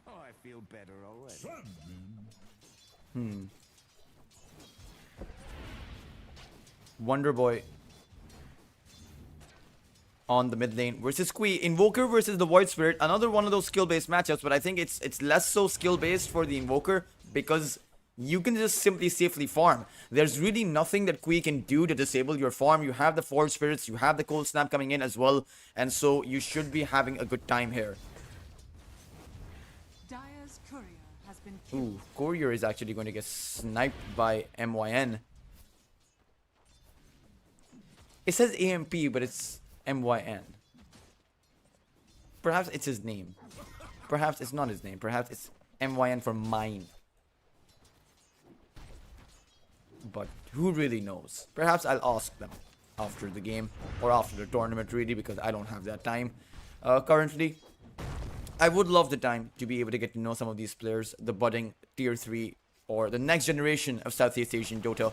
Oh, I feel better already. Wonder Boy on the mid lane versus Kui. Invoker versus the Void Spirit. Another one of those skill-based matchups, but I think it's less so skill-based for the Invoker because you can just simply safely farm. There's really nothing that Kui can do to disable your farm. You have the Forge Spirits, you have the Cold Snap coming in as well, and so you should be having a good time here. Dire's courier has been killed. Ooh, Courier is actually going to get sniped by MYN. It says AMP, but it's MYN. Perhaps it's his name. Perhaps it's not his name. Perhaps it's MYN for mine. But who really knows? Perhaps I'll ask them after the game or after the tournament, really, because I don't have that time currently. I would love the time to be able to get to know some of these players, the budding tier 3 or the next generation of Southeast Asian Dota.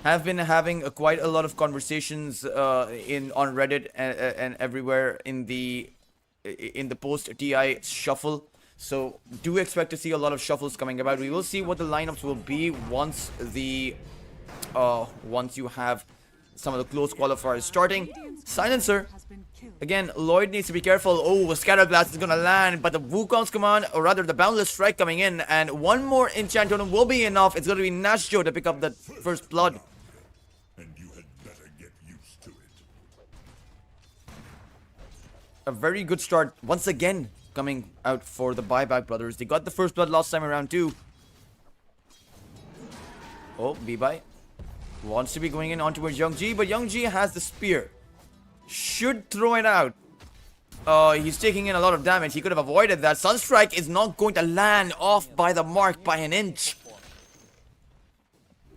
Have been having quite a lot of conversations on Reddit and everywhere in the post TI shuffle. So do expect to see a lot of shuffles coming about. We will see what the lineups will be once you have some of the close qualifiers starting. Silencer. Again, Lloyd needs to be careful. Oh, Scatter Blast is gonna land, but the Wukong's command, or rather the Boundless Strike coming in, and one more enchant totem will be enough. It's gonna be Nashjo to pick up the first blood. And you had better get used to it. A very good start once again coming out for the Buyback Brothers. They got the first blood last time around too. Oh, B-Buy wants to be going in on towards Young G, but Young G has the spear. Should throw it out. He's taking in a lot of damage. He could have avoided that. Sunstrike is not going to land off by the mark by an inch.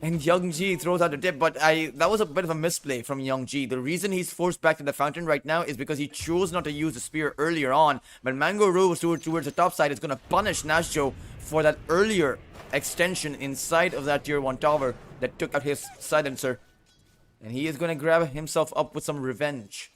And Young G throws out the tip, but that was a bit of a misplay from Young G. The reason he's forced back to the fountain right now is because he chose not to use the spear earlier on. But Mango Rose towards the top side is going to punish Nashjo for that earlier extension inside of that tier 1 tower that took out his silencer. And he is going to grab himself up with some revenge.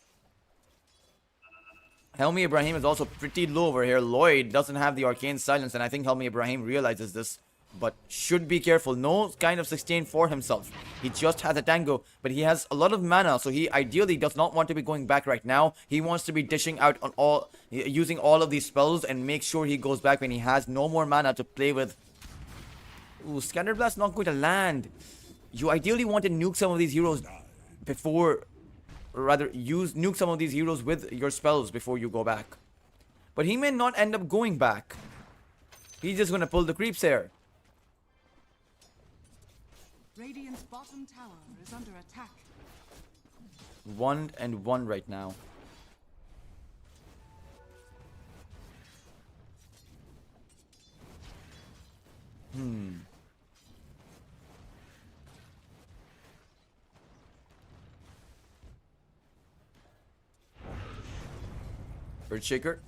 Helmi Ibrahim is also pretty low over here. Lloyd doesn't have the Arcane Silence, and I think Helmi Ibrahim realizes this. But should be careful. No kind of sustain for himself. He just has a tango, but he has a lot of mana, so he ideally does not want to be going back right now. He wants to be dishing out on using all of these spells and make sure he goes back when he has no more mana to play with. Ooh, Scatter Blast not going to land. You ideally want to nuke some of these heroes before, or rather nuke some of these heroes with your spells before you go back. But he may not end up going back. He's just going to pull the creeps here. Radiant's bottom tower is under attack. 1-1 right now. Earthshaker.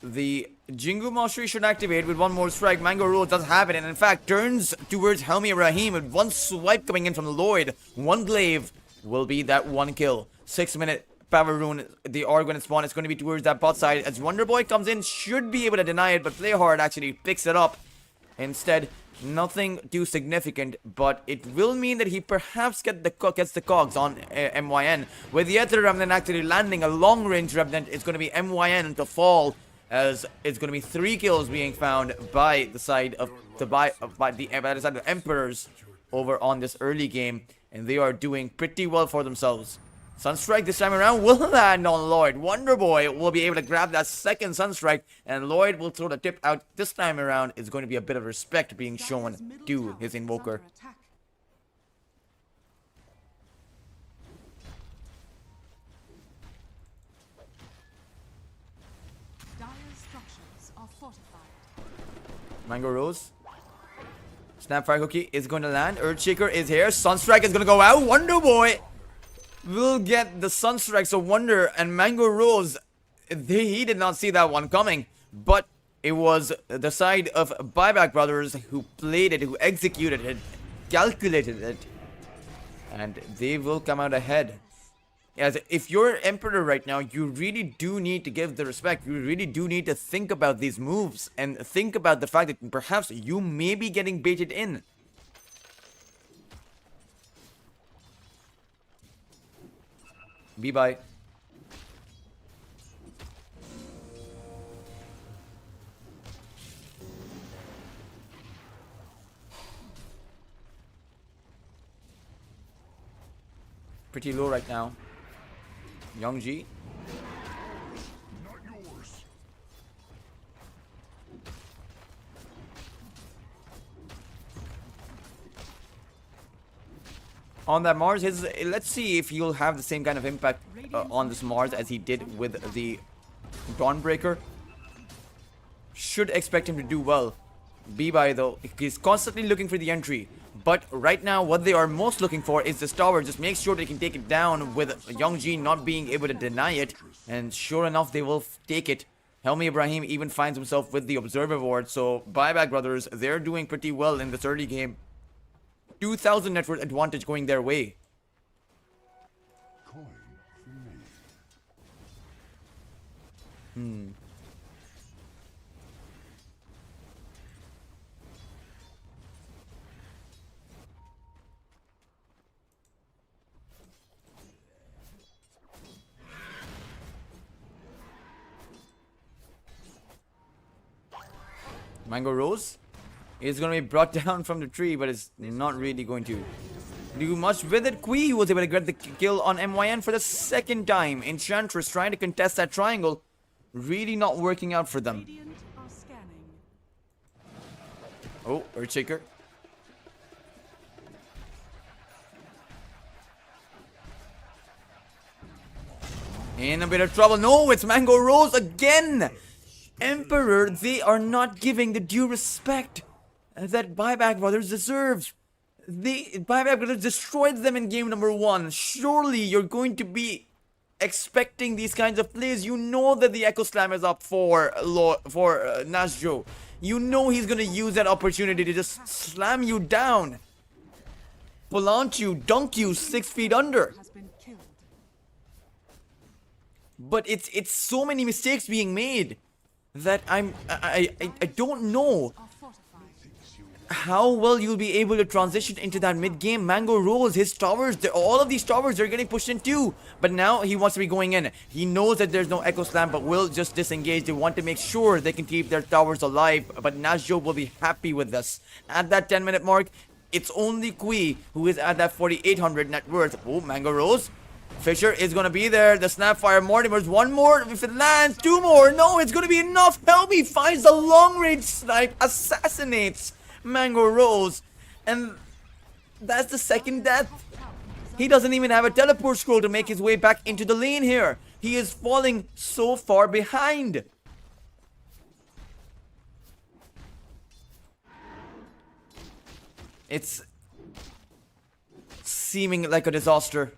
The Jingu Mastery should activate with one more strike. Mango Rose does have it, and in fact turns towards Helmi Ibrahim with one swipe coming in from Lloyd. One glaive will be that one kill. 6-minute power rune. They are going to spawn. It's going to be towards that bot side. As Wonder Boy comes in, should be able to deny it, but Playhard actually picks it up. Instead, nothing too significant, but it will mean that he perhaps gets the cogs on MYN. With the Ether Remnant actually landing a long-range Remnant, it's going to be MYN to fall, as it's going to be 3 kills being found by the side of the Emperors over on this early game, and they are doing pretty well for themselves. Sunstrike this time around will land on Lloyd. Wonder Boy will be able to grab that second Sunstrike, and Lloyd will throw the tip out this time around. It's going to be a bit of respect being shown to his Invoker. Dire's structures are fortified. Mango Rose Snapfire Cookie is going to land. Earthshaker is here. Sunstrike is going to go out. Wonder Boy will get the Sunstrike. So Wonder and Mango Rose, he did not see that one coming. But it was the side of Buyback Brothers who played it, who executed it, calculated it. And they will come out ahead. As if you're Emperor right now, you really do need to give the respect. You really do need to think about these moves and think about the fact that perhaps you may be getting baited in. Bye-bye. Pretty low right now. Youngji. On that Mars, let's see if he'll have the same kind of impact on this Mars as he did with the Dawnbreaker. Should expect him to do well. B-Bye though, he's constantly looking for the entry. But right now, what they are most looking for is this tower. Just make sure they can take it down with Youngji not being able to deny it. And sure enough, they will take it. Helmi Ibrahim even finds himself with the Observer Ward. So, Buyback Brothers, they're doing pretty well in this early game. 2,000 net worth advantage going their way. Mango Rose is going to be brought down from the tree, but it's not really going to do much with it. Kui was able to get the kill on MYN for the second time. Enchantress trying to contest that triangle. Really not working out for them. Oh, Earthshaker. In a bit of trouble. No, it's Mango Rose again. Emperor, they are not giving the due respect that Buyback Brothers deserve. The Buyback Brothers destroyed them in game number 1. Surely you're going to be expecting these kinds of plays. You know that the Echo Slam is up for Nasjo. You know he's going to use that opportunity to just slam you down. Plant you, dunk you 6 feet under. But it's so many mistakes being made that I don't know how well you'll be able to transition into that mid-game. Mango Rose, his towers, all of these towers are getting pushed in too. But now he wants to be going in. He knows that there's no Echo Slam, but will just disengage. They want to make sure they can keep their towers alive. But Nasjo will be happy with this. At that 10-minute mark, it's only Kui who is at that 4,800 net worth. Oh, Mango Rose. Fisher is going to be there. The Snapfire Mortimer's one more. If it lands, 2 more. No, it's going to be enough. Helmi finds the long-range snipe. Assassinates Mango Rose. And that's the second death. He doesn't even have a teleport scroll to make his way back into the lane here. He is falling so far behind. It's seeming like a disaster.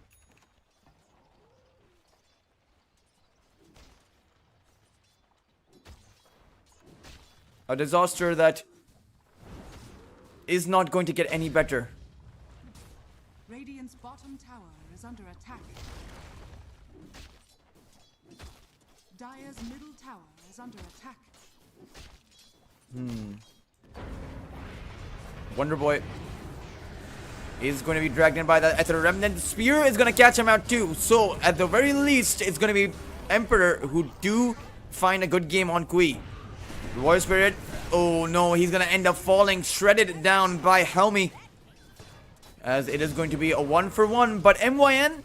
A disaster that is not going to get any better. Radiant's bottom tower is under attack. Dire's middle tower is under attack. Wonder Boy is going to be dragged in by that Ether Remnant. Spear is going to catch him out too. So at the very least, it's going to be Emperor who do find a good game on Kui. Warrior Spirit. Oh no, he's gonna end up falling, shredded down by Helmi. As it is going to be a 1-for-1. But MYN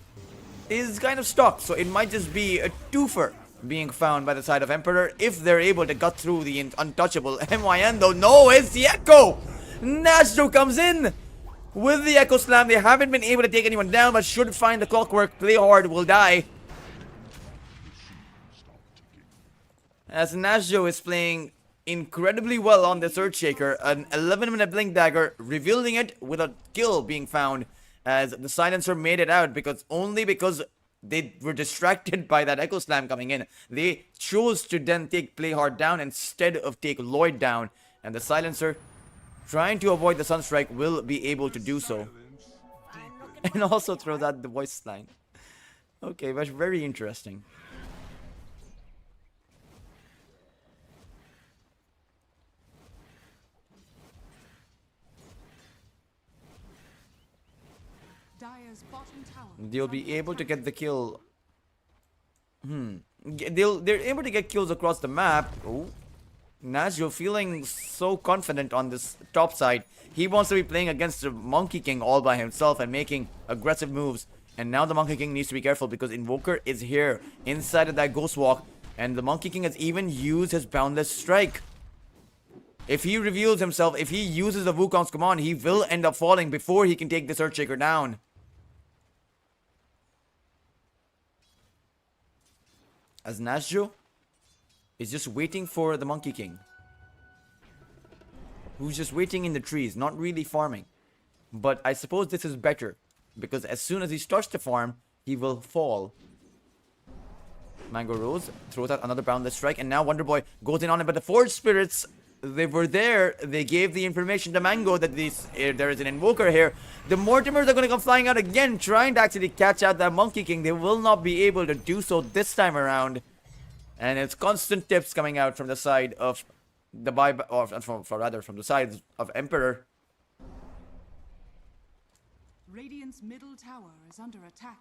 is kind of stuck. So it might just be a twofer being found by the side of Emperor if they're able to gut through the untouchable MYN though. No, it's the Echo. Nasjo comes in with the Echo Slam. They haven't been able to take anyone down, but should find the clockwork. Play hard, will die. As Nasjo is playing incredibly well on this Earthshaker. An 11-minute Blink Dagger, revealing it with a kill being found as the Silencer made it out because they were distracted by that Echo Slam coming in. They chose to then take Playhard down instead of take Lloyd down. And the Silencer, trying to avoid the Sunstrike, will be able to do so. And also throws out the voice line. Okay, that's very interesting. Dire's bottom tower. They'll be able to get the kill. They're able to get kills across the map. Oh, Nazio feeling so confident on this top side. He wants to be playing against the Monkey King all by himself and making aggressive moves. And now the Monkey King needs to be careful because Invoker is here inside of that Ghost Walk. And the Monkey King has even used his Boundless Strike. If he reveals himself, if he uses the Wukong's command, he will end up falling before he can take this Earthshaker down. As Nazio is just waiting for the Monkey King, who's just waiting in the trees, not really farming. But I suppose this is better, because as soon as he starts to farm, he will fall. Mango Rose throws out another Boundless Strike, and now Wonder Boy goes in on it, but the Forge Spirits, they were there. They gave the information to Mango that there is an Invoker here. The Mortimers are going to come flying out again, trying to actually catch out that Monkey King. They will not be able to do so this time around. And it's constant tips coming out from the side of the from the side of Emperor. Radiant's middle tower is under attack.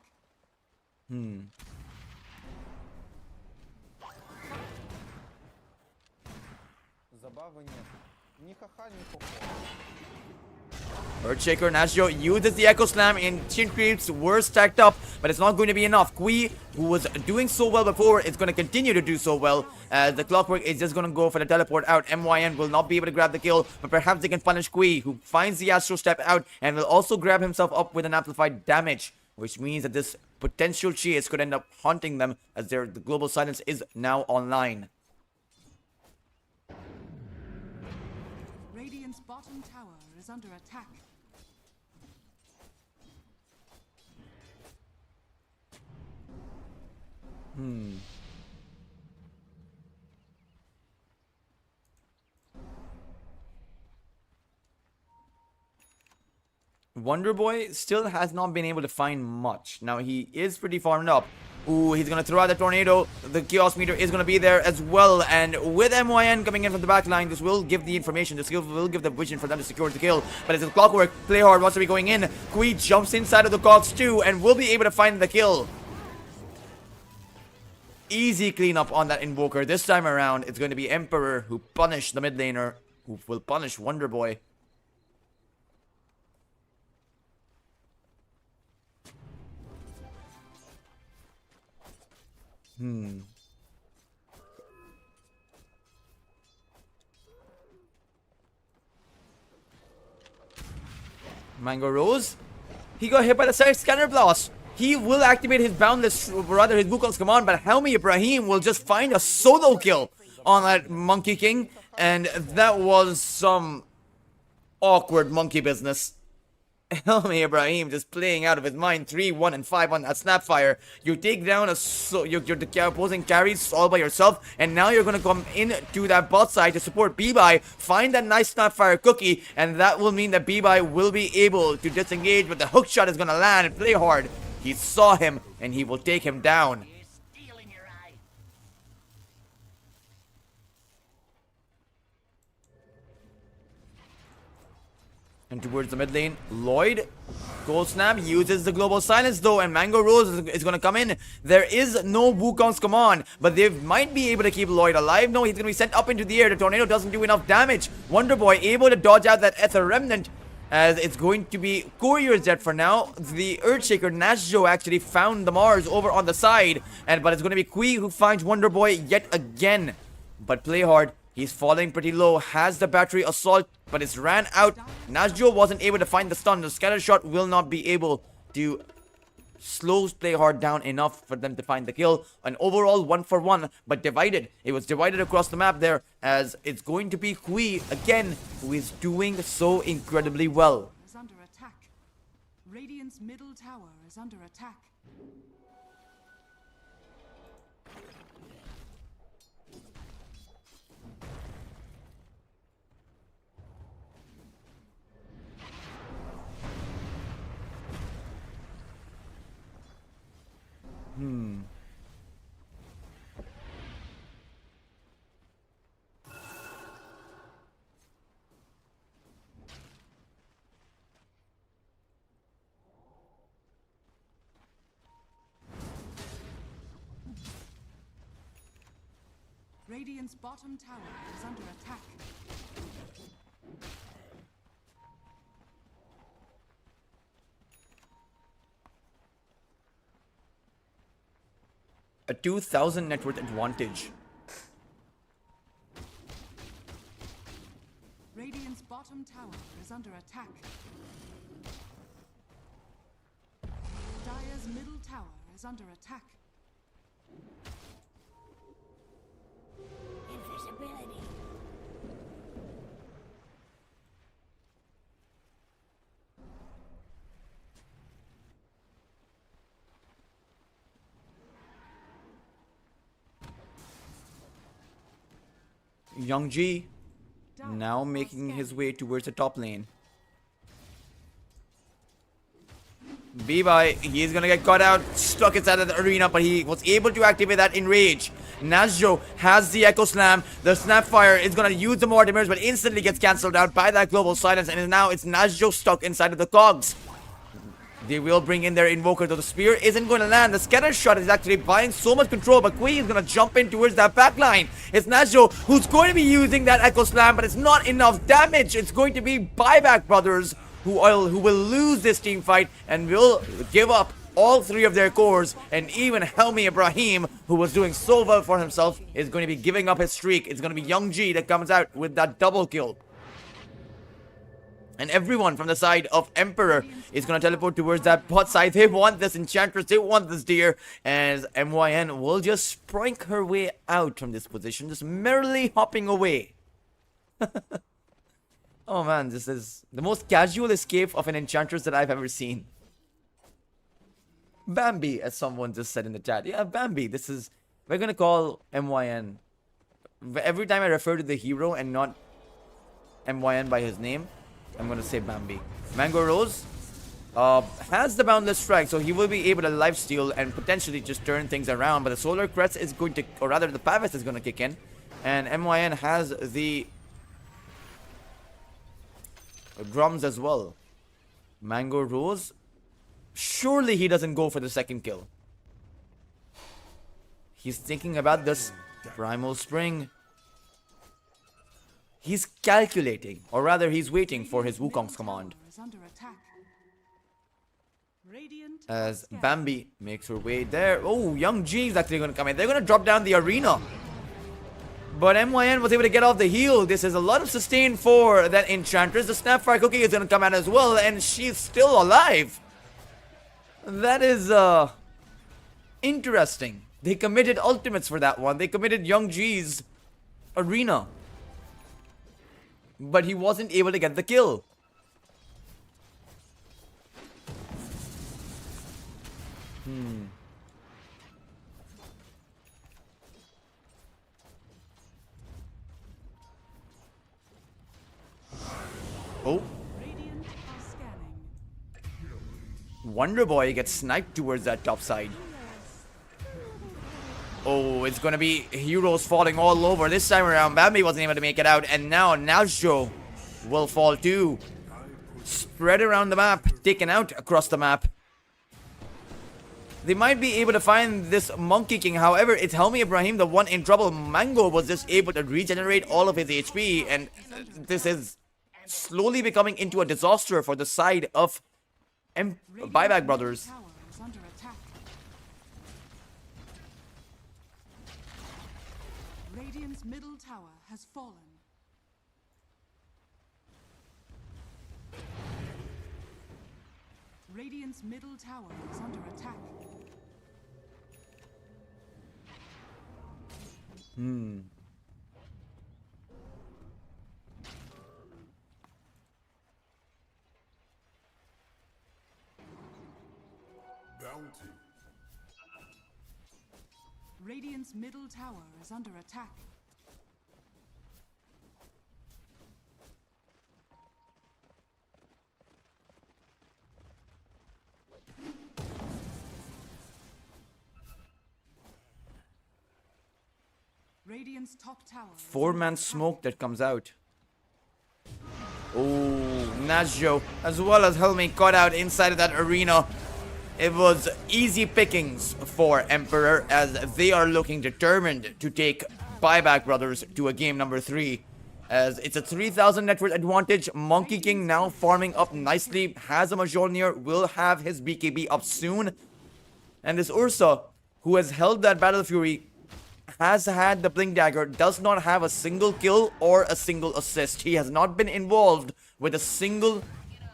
Earthshaker Nazio uses the Echo Slam, and Chin Creeps were stacked up, but it's not going to be enough. Kui, who was doing so well before, is going to continue to do so well, as the Clockwork is just going to go for the teleport out. MYN will not be able to grab the kill, but perhaps they can punish Kui, who finds the Astro Step out, and will also grab himself up with an amplified damage, which means that this potential chase could end up haunting them, as the Global Silence is now online. Radiant's bottom tower is under attack. Wonder Boy still has not been able to find much. Now, he is pretty farmed up. Ooh, he's going to throw out the Tornado. The Chaos Meter is going to be there as well. And with MYN coming in from the back line, this will give the information. This will give the vision for them to secure the kill. But it's a Clockwork. Playhard wants to be going in. Kui jumps inside of the Cogs too and will be able to find the kill. Easy cleanup on that Invoker. This time around, it's going to be Emperor who punished the mid laner, who will punish Wonder Boy. Mango Rose. He got hit by the side scanner blast. He will activate his Boundless, rather his Wukong's command, but Helmi Ibrahim will just find a solo kill on that Monkey King. And that was some awkward monkey business. Helmi Ibrahim just playing out of his mind. 3, 1, and 5 on that Snapfire. You take down you're the opposing carries all by yourself, and now you're going to come into that bot side to support B-Bai, find that nice Snapfire cookie, and that will mean that B-Bai will be able to disengage, but the hook shot is going to land and play hard. He saw him, and he will take him down. And towards the mid lane, Lloyd, Cold Snap uses the Global Silence though, and Mango Rose is going to come in. There is no Wukong's command, but they might be able to keep Lloyd alive. No, he's going to be sent up into the air. The Tornado doesn't do enough damage. Wonder Boy able to dodge out that Ether Remnant, as it's going to be Courier's dead for now. The Earthshaker Nazio actually found the Mars over on the side, but it's going to be Kui who finds Wonder Boy yet again. But play hard. He's falling pretty low, has the battery assault, but it's ran out. Nazio wasn't able to find the stun. The scatter shot will not be able to slows play hard down enough for them to find the kill. An overall 1-for-1, but divided. It was divided across the map there, as it's going to be Hui again, who is doing so incredibly well. Is under attack. Radiant's middle tower is under attack. Radiant's bottom tower is under attack. A 2,000 net worth advantage. Radiant's bottom tower is under attack. Dire's middle tower is under attack. Invisibility. Young G now making his way towards the top lane. B-Boy, he's gonna get caught out, stuck inside of the arena, but he was able to activate that Enrage. Nazjo has the Echo Slam. The Snapfire is gonna use the Mortimers, but instantly gets cancelled out by that Global Silence, and now it's Nazjo stuck inside of the cogs. They will bring in their Invoker, though the Spear isn't going to land. The Scatter Shot is actually buying so much control, but Kui is going to jump in towards that backline. It's Nazjo who's going to be using that Echo Slam, but it's not enough damage. It's going to be Buyback Brothers who will lose this team fight and will give up all three of their cores, and even Helmi Ibrahim, who was doing so well for himself, is going to be giving up his streak. It's going to be Young G that comes out with that double kill. And everyone from the side of Emperor is going to teleport towards that bot side. They want this Enchantress, they want this Deer, as MYN will just sprink her way out from this position, just merrily hopping away. Oh man, this is the most casual escape of an Enchantress that I've ever seen. Bambi, as someone just said in the chat. Yeah, Bambi, this is... We're going to call MYN. Every time I refer to the hero and not MYN by his name, I'm going to say Bambi. Mango Rose has the Boundless Strike, so he will be able to lifesteal and potentially just turn things around. But the Solar Crest is going to, or rather the Pavis is going to kick in. And MYN has the drums as well. Mango Rose, surely he doesn't go for the second kill. He's thinking about this Primal Spring. He's calculating, or rather he's waiting for his Wukong's command. As Bambi makes her way there. Oh, Young G is actually going to come in. They're going to drop down the arena. But MYN was able to get off the heel. This is a lot of sustain for that Enchantress. The Snapfire Cookie is going to come out as well, and she's still alive. That is interesting. They committed ultimates for that one. They committed Young G's arena. But he wasn't able to get the kill. Oh. Wonder Boy gets sniped towards that top side. Oh, it's gonna be heroes falling all over. This time around, Bambi wasn't able to make it out, and now Nazjo will fall too. Spread around the map, taken out across the map. They might be able to find this Monkey King. However, it's Helmi Ibrahim, the one in trouble. Mango was just able to regenerate all of his HP, and this is slowly becoming into a disaster for the side of Buyback Brothers. Radiant's middle tower has fallen. Radiant's middle tower is under attack. Bounty. Radiant's middle tower is under attack. Radiant's top tower. Four-man smoke that comes out. Oh, Nazjo, as well as Helmi, caught out inside of that arena. It was easy pickings for Emperor as they are looking determined to take Buyback Brothers to a game number 3. As it's a 3,000 net worth advantage. Monkey King now farming up nicely. Has a Mjolnir, will have his BKB up soon. And this Ursa, who has held that Battle Fury, has had the Blink Dagger, does not have a single kill or a single assist. He has not been involved with a single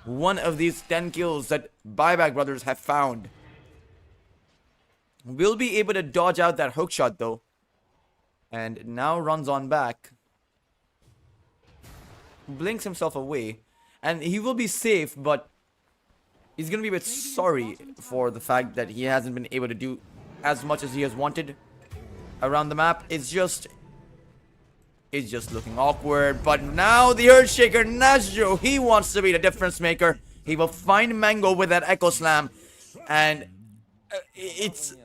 one of these 10 kills that Buyback Brothers have found. Will be able to dodge out that hook shot though. And now runs on back. Blinks himself away. And he will be safe, but he's going to be a bit sorry for the fact that he hasn't been able to do as much as he has wanted around the map. It's just looking awkward. But now the Earthshaker Nazjo, he wants to be the difference maker. He will find Mango with that Echo Slam. And it's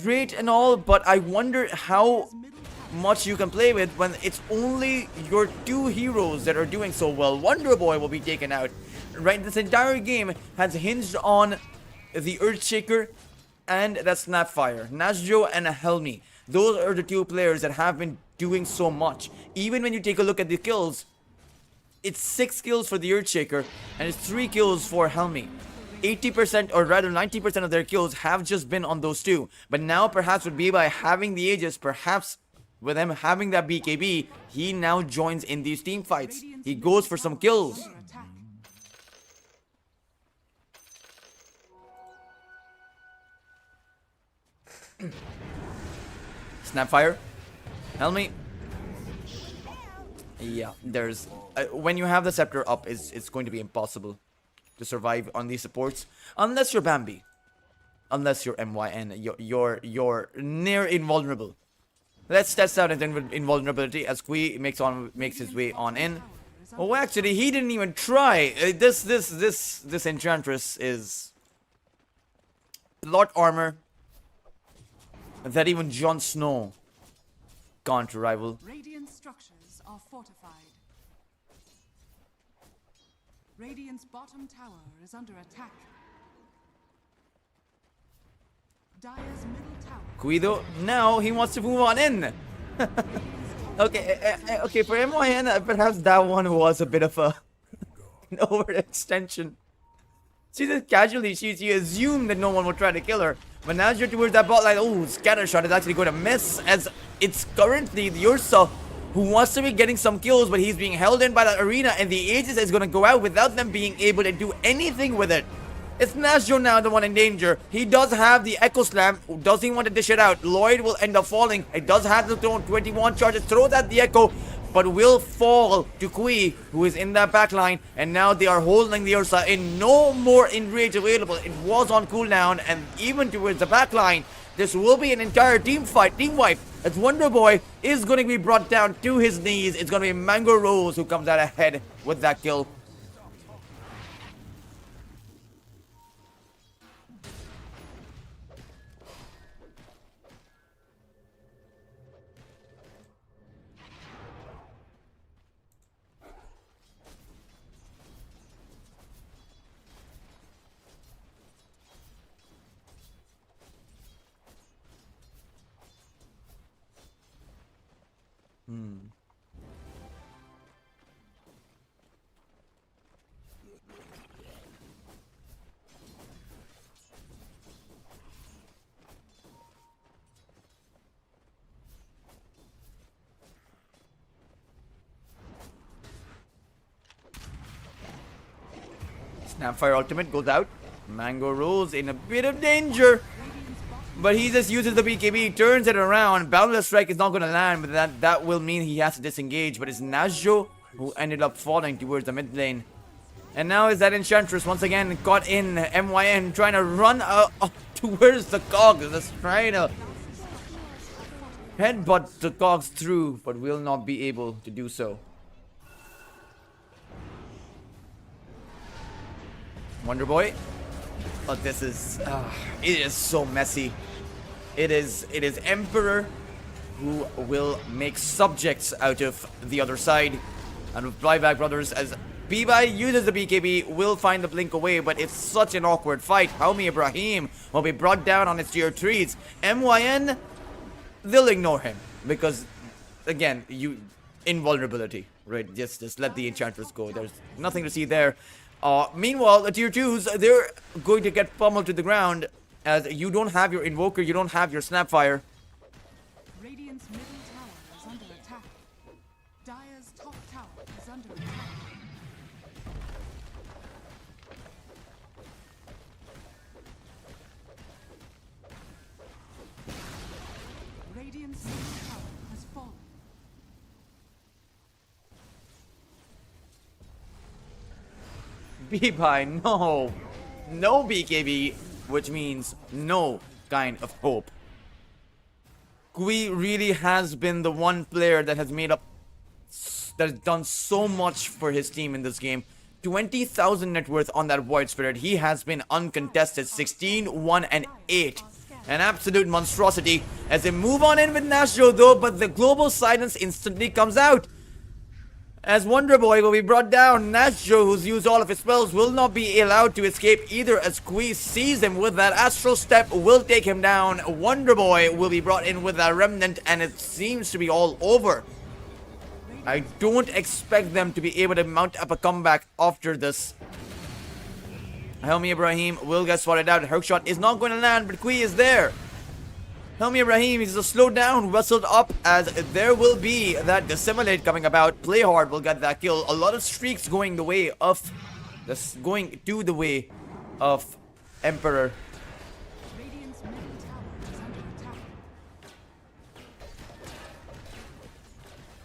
great and all, but I wonder how much you can play with when it's only your 2 heroes that are doing so well. Wonder Boy will be taken out. Right, this entire game has hinged on the Earthshaker and that Snapfire. Nazjo and Helmi. Those are the 2 players that have been doing so much. Even when you take a look at the kills, it's 6 kills for the Earthshaker and it's 3 kills for Helmi. 80% or rather 90% of their kills have just been on those 2. But now perhaps with by having the Aegis, perhaps with him having that BKB, he now joins in these team fights. He goes for some kills. Snapfire. Helmi. Yeah, there's... when you have the scepter up, it's going to be impossible to survive on these supports. Unless you're Bambi. Unless you're MYN. You're near invulnerable. Let's test out his invulnerability as Kui makes his way on in. Oh, actually, he didn't even try. This Enchantress is... a lot armor that even Jon Snow can't rival. Radiant structures are fortified. Radiant's bottom tower is under attack. Dire's middle tower. Guido, now he wants to move on in. Okay, for MYN, perhaps that one was a bit of an overextension. She just casually, she assumed that no one would try to kill her. But now you're towards that bot line. Oh, scatter shot is actually going to miss, as it's currently the Ursa who wants to be getting some kills, but he's being held in by that arena, and the Aegis is going to go out without them being able to do anything with it. It's Nazjo now the one in danger. He does have the Echo Slam. Does he want to dish it out? Lloyd will end up falling. It does have the throne. 21 charges. Throws at the Echo, but will fall to Kui, who is in that back line. And now they are holding the Ursa in. No more Enrage available. It was on cooldown, and even towards the back line, this will be an entire team fight, team wipe. As Wonder Boy is going to be brought down to his knees. It's going to be Mango Rose who comes out ahead with that kill. Snapfire ultimate goes out. Mango Rose in a bit of danger. But he just uses the BKB, turns it around. Boundless Strike is not going to land, but that will mean he has to disengage. But it's Nazjo who ended up falling towards the mid lane. And now is that Enchantress once again caught in. MYN trying to run towards the cogs. Just trying to headbutt the cogs through, but will not be able to do so. Wonder Boy. Oh, this is it is so messy. It is Emperor who will make subjects out of the other side. And with Flyback Brothers, as Bibai uses the BKB, will find the blink away, but it's such an awkward fight. Haumi Ibrahim will be brought down on its tier 3s. MYN, they'll ignore him because, again, invulnerability, right? Just let the Enchantress go. There's nothing to see there. Meanwhile, the tier 2s, they're going to get pummeled to the ground as you don't have your Invoker, you don't have your Snapfire. Radiant's middle tower is under attack. Dire's top tower is under attack. Radiant's middle tower has fallen. Bibai, no. No BKB, which means no kind of hope. Kui really has been the one player that has done so much for his team in this game. 20,000 net worth on that Void Spirit. He has been uncontested. 16, 1, and 8. An absolute monstrosity. As they move on in with Nazjo though, but the global silence instantly comes out. As Wonder Boy will be brought down, Nazjo, who's used all of his spells, will not be allowed to escape either as Kui sees him with that Astral Step, will take him down. Wonder Boy will be brought in with that Remnant, and it seems to be all over. I don't expect them to be able to mount up a comeback after this. Helmi Ibrahim will get swatted out. Hookshot is not going to land, but Kui is there. Helmi Ibrahim is slowed down, wrestled up, as there will be that Dissimulate coming about. Play Hard will get that kill. A lot of streaks going the way of Emperor. Radiant's middle tower is under attack.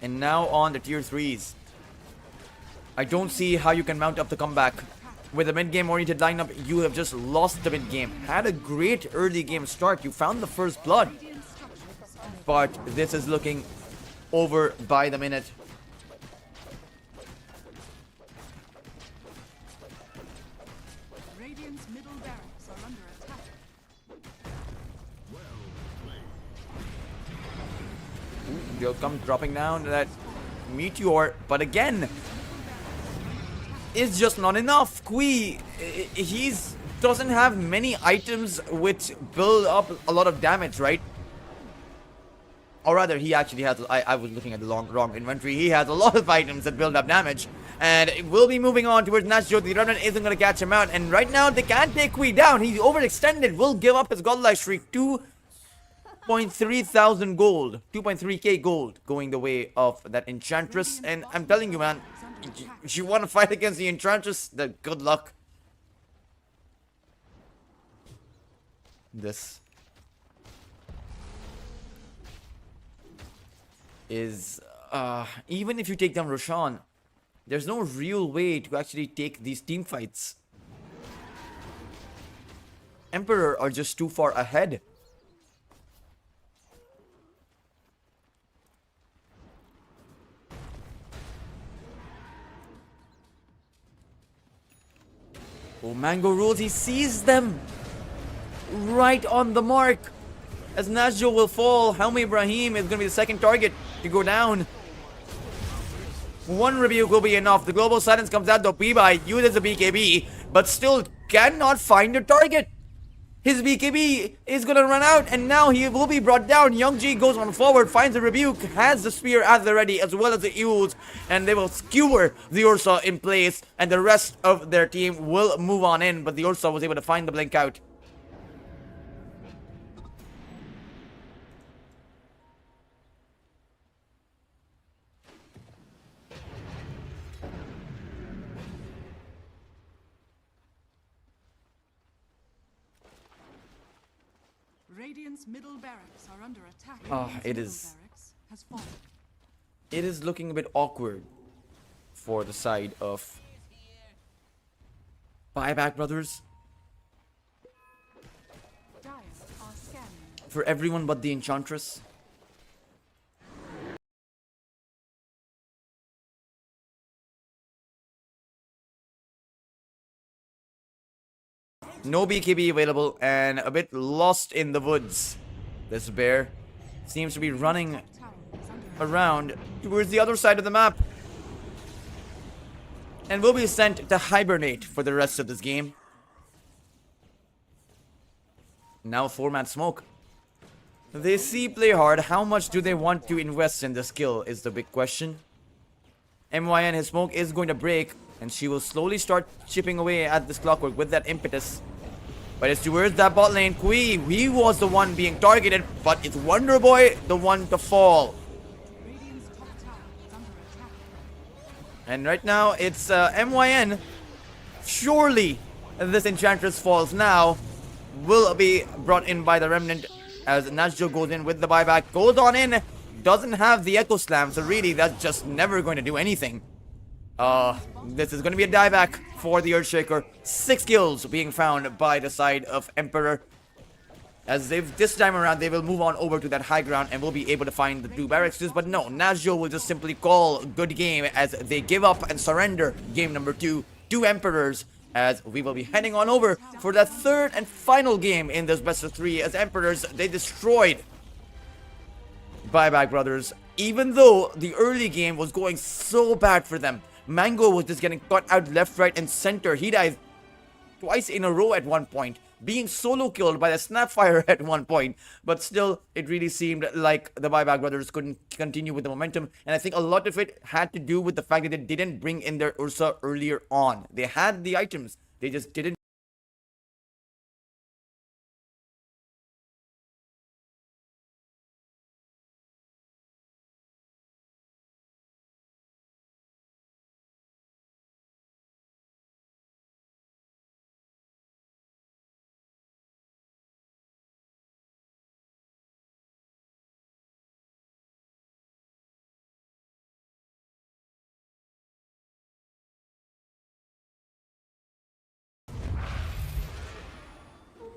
And now on the tier 3s. I don't see how you can mount up the comeback. With a mid-game oriented lineup, you have just lost the mid-game. Had a great early game start. You found the first blood. But this is looking over by the minute. Radiant's middle barracks are under attack. They'll come dropping down that Meteor. But again, it's just not enough. Kui, doesn't have many items which build up a lot of damage, right? Or rather, he actually has, I was looking at the wrong inventory. He has a lot of items that build up damage. And it will be moving on towards Nazjo. The Remnant isn't going to catch him out. And right now, they can't take Kui down. He's overextended. Will give up his godlike streak. 2.3 thousand gold. 2.3k gold going the way of that Enchantress. And I'm telling you, man, if you want to fight against the Enchantress, then good luck. This is even if you take down Roshan, there's no real way to actually take these team fights. Emperor are just too far ahead. Oh, Mango rules, he sees them right on the mark. As Nazjo will fall, Helmi Ibrahim is going to be the second target to go down. One rebuke will be enough. The global silence comes out though. Bibai uses the BKB, but still cannot find the target. His BKB is going to run out, and now he will be brought down. Youngji goes on forward, finds the rebuke, has the spear at the ready, as well as the Eels, and they will skewer the Ursa in place, and the rest of their team will move on in, but the Ursa was able to find the blink out. Radiant's middle barracks are under attack. It Radiant's is. middle barracks has fallen. It is looking a bit awkward for the side of Buyback Brothers. Dire are scanning. For everyone but the Enchantress. No BKB available and a bit lost in the woods. This bear seems to be running around towards the other side of the map. And will be sent to hibernate for the rest of this game. Now 4-man smoke. They see play hard. How much do they want to invest in this kill is the big question. MYN, his smoke is going to break. And she will slowly start chipping away at this clockwork with that impetus. But it's towards that bot lane. Kui, he was the one being targeted. But it's Wonder Boy the one to fall. Radiant's top tower is under attack. And right now it's MYN. Surely this Enchantress falls now. Will be brought in by the Remnant as Najjo goes in with the buyback. Goes on in. Doesn't have the Echo Slam. So really that's just never going to do anything. This is going to be a dieback for the Earthshaker. 6 kills being found by the side of Emperor. As this time around, they will move on over to that high ground and will be able to find the 2 barracks. But no, Najjo will just simply call good game as they give up and surrender game number 2 to Emperors. As we will be heading on over for that 3rd and final game in this best of 3 as Emperors, they destroyed Buyback Brothers. Even though the early game was going so bad for them. Mango was just getting cut out left, right, and center. He died twice in a row at one point, being solo killed by the Snapfire at one point. But still, it really seemed like the Buyback Brothers couldn't continue with the momentum. And I think a lot of it had to do with the fact that they didn't bring in their Ursa earlier on. They had the items, they just didn't.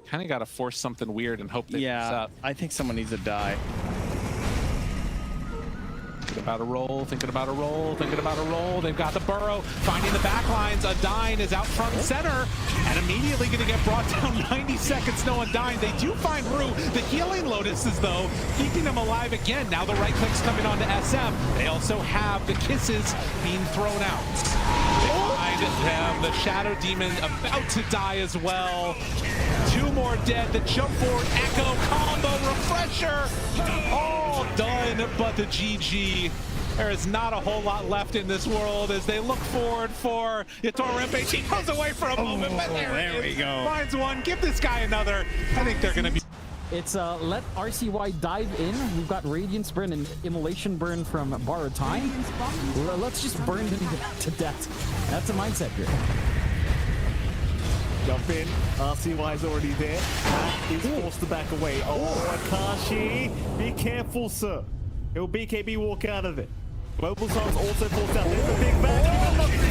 Kind of got to force something weird and hope they mess up. I think someone needs to die. Thinking about a roll, thinking about a roll, thinking about a roll. They've got the burrow, finding the backlines. Undyne is out front and center, and immediately going to get brought down. 90 seconds, no Undyne. They do find Rue. The healing Lotuses, though, keeping them alive again. Now the right click's coming on to SM. They also have the kisses being thrown out. Behind them, the Shadow Demon about to die as well. 2 more dead. The jump forward echo combo refresher. All done, but the GG. There is not a whole lot left in this world as they look forward for Yatorempe. He goes away for a moment, but there we go. Finds one. Give this guy another. I think they're going to be. It's let RCY dive in. We've got Radiance Burn and Immolation Burn from Borrowed Time. Let's just burn them to death. That's a mindset here. Jump in. RCY's already there. He's forced to back away. Oh, Akashi. Be careful, sir. He'll BKB walk out of it. Global Sun's also forced out. There's a big back.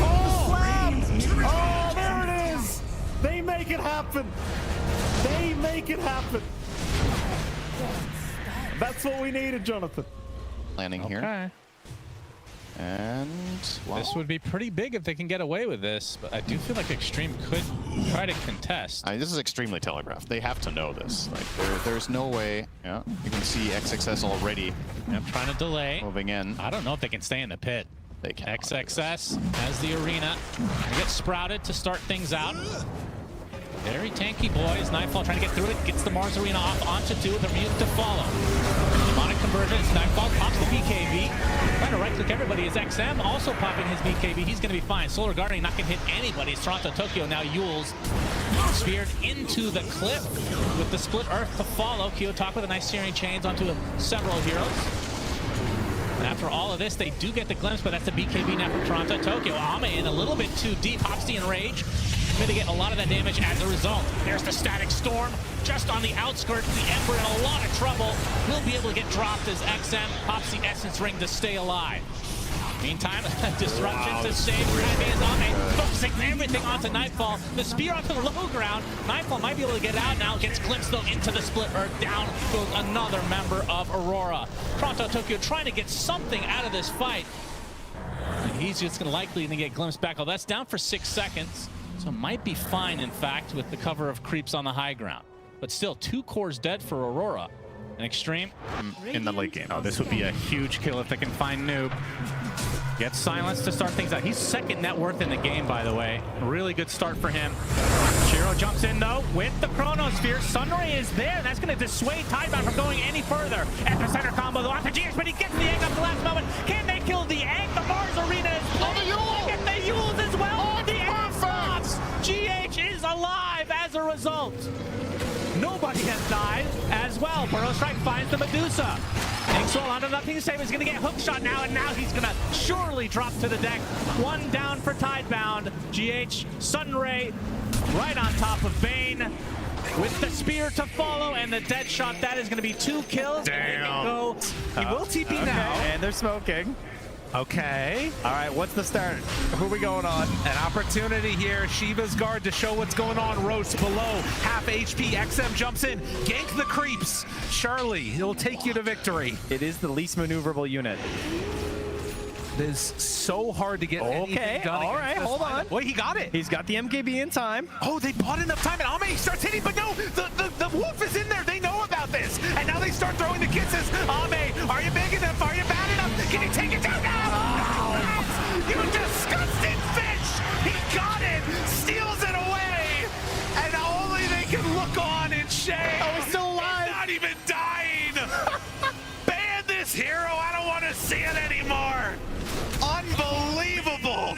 Oh, there it is. They make it happen. They make it happen. That's what we needed, Jonathan. Landing here. And wow. This would be pretty big if they can get away with this, but I do feel like Extreme could try to contest. I mean, this is extremely telegraphed. They have to know this. Like, there's no way. Yeah, you can see XXS already. I'm trying to delay. Moving in. I don't know if they can stay in the pit. They can. XXS has the arena. They get sprouted to start things out. Very tanky boys. Nightfall trying to get through it. Gets the Mars arena off onto 2 with a mute to follow. Demonic convergence. Nightfall pops the BKB. Trying to right click everybody is XM also popping his BKB. He's going to be fine. Solar Guardian not going to hit anybody. It's Toronto Tokyo now. Yules speared into the cliff with the split earth to follow. Kyotok with a nice searing chains onto several heroes. And after all of this, they do get the glimpse, but that's a BKB now from Toronto Tokyo. Ama in a little bit too deep. Hopsty in rage. mitigate a lot of that damage as a result. There's the Static Storm just on the outskirts. The Ember in a lot of trouble. Will be able to get dropped as XM pops the Essence Ring to stay alive. Meantime, disruption to save Ravi and Ame, focusing everything onto Nightfall. The spear onto the low ground. Nightfall might be able to get out now. Gets glimpsed though into the split earth. Down goes another member of Aurora. Toronto Tokyo trying to get something out of this fight. And he's just likely to get glimpsed back. Oh, that's down for 6 seconds. So might be fine, in fact, with the cover of creeps on the high ground. But still, 2 cores dead for Aurora. An Extreme in the late game. Oh, this would be a huge kill if they can find Noob. Gets silenced to start things out. He's second net worth in the game, by the way. Really good start for him. Shiro jumps in, though, with the Chronosphere. Sunray is there. That's going to dissuade Tidebound from going any further. Epicenter combo, though, onto GH, but he gets the egg up the last moment. Can they kill the egg? The Mars Arena is playing. Get the Yules as well. The egg stops. GH is alive as a result. Nobody has died as well. Burrow Strike finds the Medusa. Inkswell onto nothing to save. He's going to get hookshot now, and now he's going to surely drop to the deck. 1 down for Tidebound. GH, Sunray right on top of Bane with the spear to follow and the dead shot. That is going to be 2 kills. Damn. He will TP now. And they're smoking. Okay. All right, what's the start? Who are we going on? An opportunity here. Shiva's guard to show what's going on. Roast below. Half HP. XM jumps in. Gank the creeps. Charlie, he'll take you to victory. It is the least maneuverable unit. It is so hard to get anything done. All right, hold on. Wait, he got it. He's got the MKB in time. Oh, they bought enough time, and Ame starts hitting, but no, the wolf is in there. They know about this, and now they start throwing the kisses. Ame, are you big enough? Are you bad enough? Can you take it down now? No! You disgusting fish! He got it, steals it away, and only they can look on in shame. Oh, he's still alive. He's not even dying. Ban this hero. I don't want to see it anymore. Unbelievable.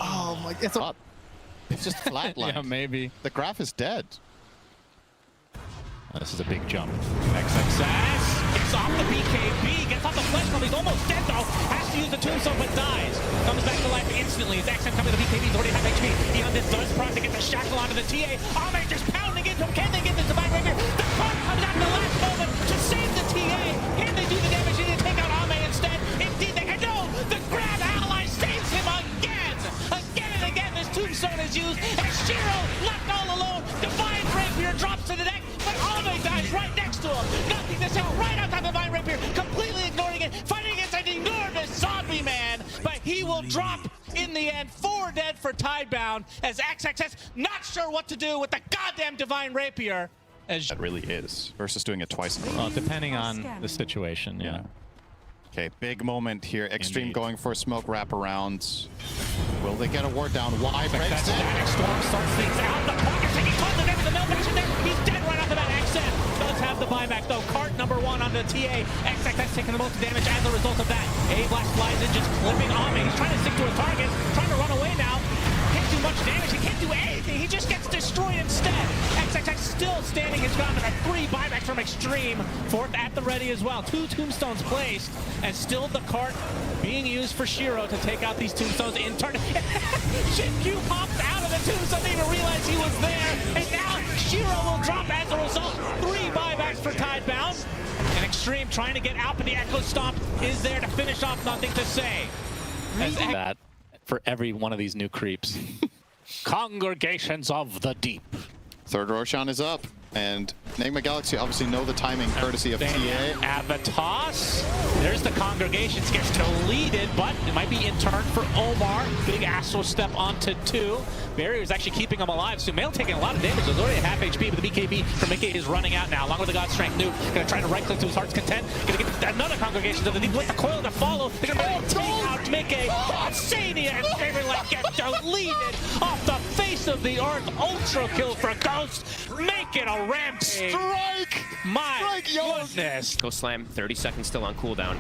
Oh my, It's just flatline. Yeah, maybe. The graph is dead. Oh, this is a big jump. XXS gets off the BKB, gets off the flesh bomb. He's almost dead though. Has to use the tombstone, but dies. Comes back to life instantly. His XM coming to the BKB. He's already half HP. Eon this does proc to get the shackle onto the TA. Ame just pounding into him. Can they get this divine rapier? The card comes out in the last moment to save the TA. Can they do the damage? They need to take out Ame instead. Indeed they can. No! The grab ally saves him again! Again and again this tombstone is used. And Shiro left all alone. Divine rapier drops to the deck. But Ame dies right next to him. Nothing to say. Right on top of Divine Rapier. Completely ignoring it. Fighting against an enormous zombie man. But he will drop in the end. 4 dead for Tidebound. As XXS not sure what to do with the goddamn Divine Rapier. As That really is. Versus doing it twice in a row. well, depending on the situation, yeah. Okay, big moment here. Extreme Indeed. going for a smoke wraparound. Will they get a ward down? Why breaks it? Static Storm starts things out. The pocket taking tons of damage. The mail action there. He's dead right off the bat. XM does have the buyback though. Cart number 1 on the TA. XXX taking the most damage as a result of that. A-Blast flies in, just clipping Ame. He's trying to stick to a target. Trying to run away now. Can't do much damage. He can't do anything. He just gets destroyed instead. XXX still standing his ground. There are 3 buybacks from Extreme. 4th at the ready as well. 2 tombstones placed. And still the cart being used for Shiro to take out these tombstones in turn. Shin-Q pops out of the tombstone. They even realize he was there. And now Shiro will drop as a result. 3 buybacks for Tidebound. And Extreme trying to get out, but the Echo Stomp is there to finish off. Nothing to say. As that for every one of these new creeps. Congregations of the Deep. 3rd Roshan is up. And Enigma Galaxy obviously know the timing courtesy of TA. Avatos. There's the Congregations. Gets deleted, but it might be in turn for Omar. Big Astro Step onto 2. Barrier is actually keeping him alive. Sumail taking a lot of damage. There's already at half HP, but the BKB from Mickey is running out now. Along with the God Strength Noob. Gonna try to right click to his heart's content. Gonna get another Congregation to the deep with the coil to follow. They're gonna take out Mickey. Sania and Saberlight get deleted off the face of the earth. Ultra kill for Ghost. Make it a rampage. Strike! My goodness. Go slam. 30 seconds still on cooldown.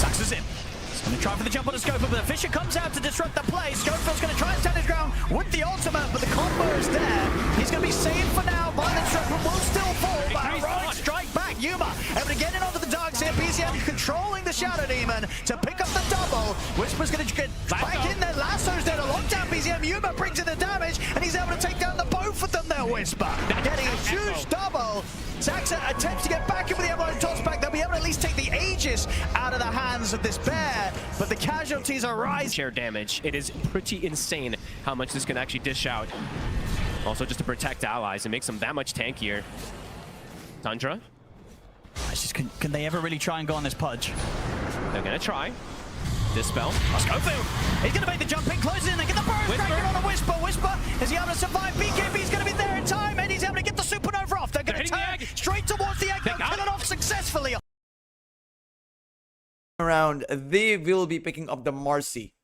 Sucks us in. He's going to try for the jump on the Scope, but the Fisher comes out to disrupt the play. Scopefield's going to try and stand his ground with the ultimate, but the combo is there. He's going to be saved for now. Violent Serpent will still fall, but heroic strike back. Yuma able to get in onto the dark side. PCM controlling the Shadow Demon to pick up the double. double. Whisper's going to get back in there. Lasso's there to lock down BZM. Yuma brings in the damage, and he's able to take down the both of them there, Whisper. Getting a huge double. Saxon attempts to get back in with the Emerald toss back. They'll be able to at least take the Aegis out of the hands of this bear, but the casualties are rising. Share damage. It is pretty insane how much this can actually dish out. Also just to protect allies and makes them that much tankier. Tundra. It's just, can they ever really try and go on this Pudge? They're gonna try. Dispel. Schofield, he's gonna make the jump in, close in, they get the burst cracking on a Whisper. Whisper, is he able to survive? BKB's gonna be there in time, and he's able to get the supernova off. They're gonna turn straight towards the egg, kill it off successfully. Around, they will be picking up the Marcy,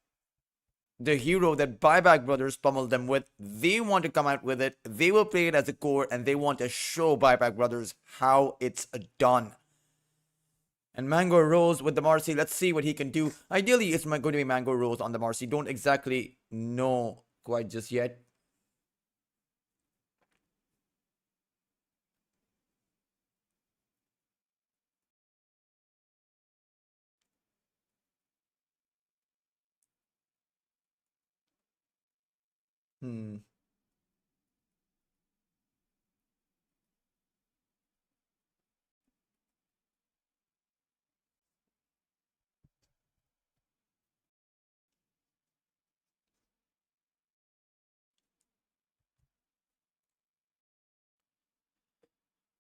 the hero that Buyback Brothers pummeled them with. They want to come out with it. They will play it as a core, and they want to show Buyback Brothers how it's done. And Mango Rose with the Marcy. Let's see what he can do. Ideally, it's going to be Mango Rose on the Marcy. Don't exactly know quite just yet.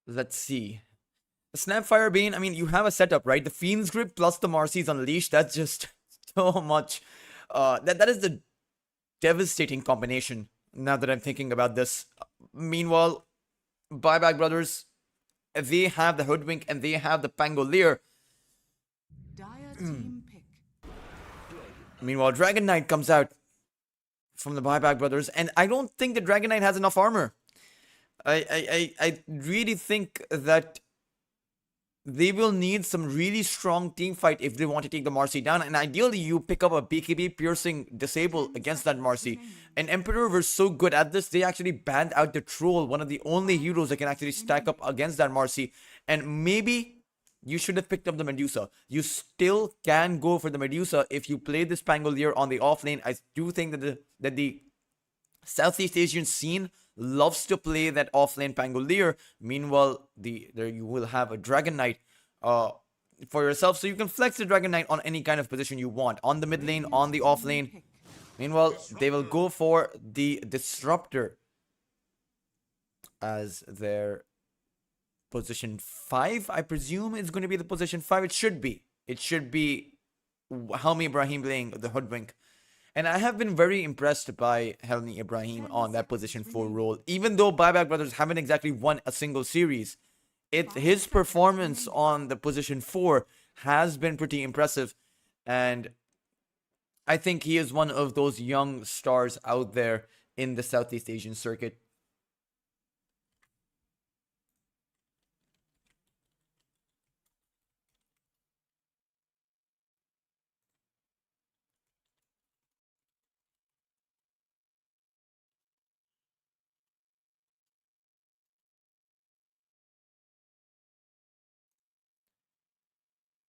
Let's see. Snapfire Bane, I mean, you have a setup, right? The Fiend's Grip plus the Marcy's Unleashed, that's just so much. That is the devastating combination, now that I'm thinking about this. Meanwhile, Buyback Brothers, they have the Hoodwink and they have the Pangolier. Meanwhile, Dragon Knight comes out from the Buyback Brothers, and I don't think the Dragon Knight has enough armor. I really think that they will need some really strong team fight if they want to take the Marcy down. And ideally, you pick up a BKB Piercing Disable against that Marcy. And Emperor were so good at this, they actually banned out the Troll, one of the only heroes that can actually stack up against that Marcy. And maybe you should have picked up the Medusa. You still can go for the Medusa if you play this Pangolier on the offlane. I do think that the Southeast Asian scene loves to play that offlane Pangolier. Meanwhile, there you will have a Dragon Knight for yourself, so you can flex the Dragon Knight on any kind of position you want, on the mid lane, on the off lane. Meanwhile, they will go for the Disruptor as their position 5. I presume it's going to be the position 5. It should be. It should be Helmi Ibrahim playing the Hoodwink. And I have been very impressed by Helmi Ibrahim on that position 4 role. Even though Buyback Brothers haven't exactly won a single series, his performance on the position 4 has been pretty impressive. And I think he is one of those young stars out there in the Southeast Asian circuit.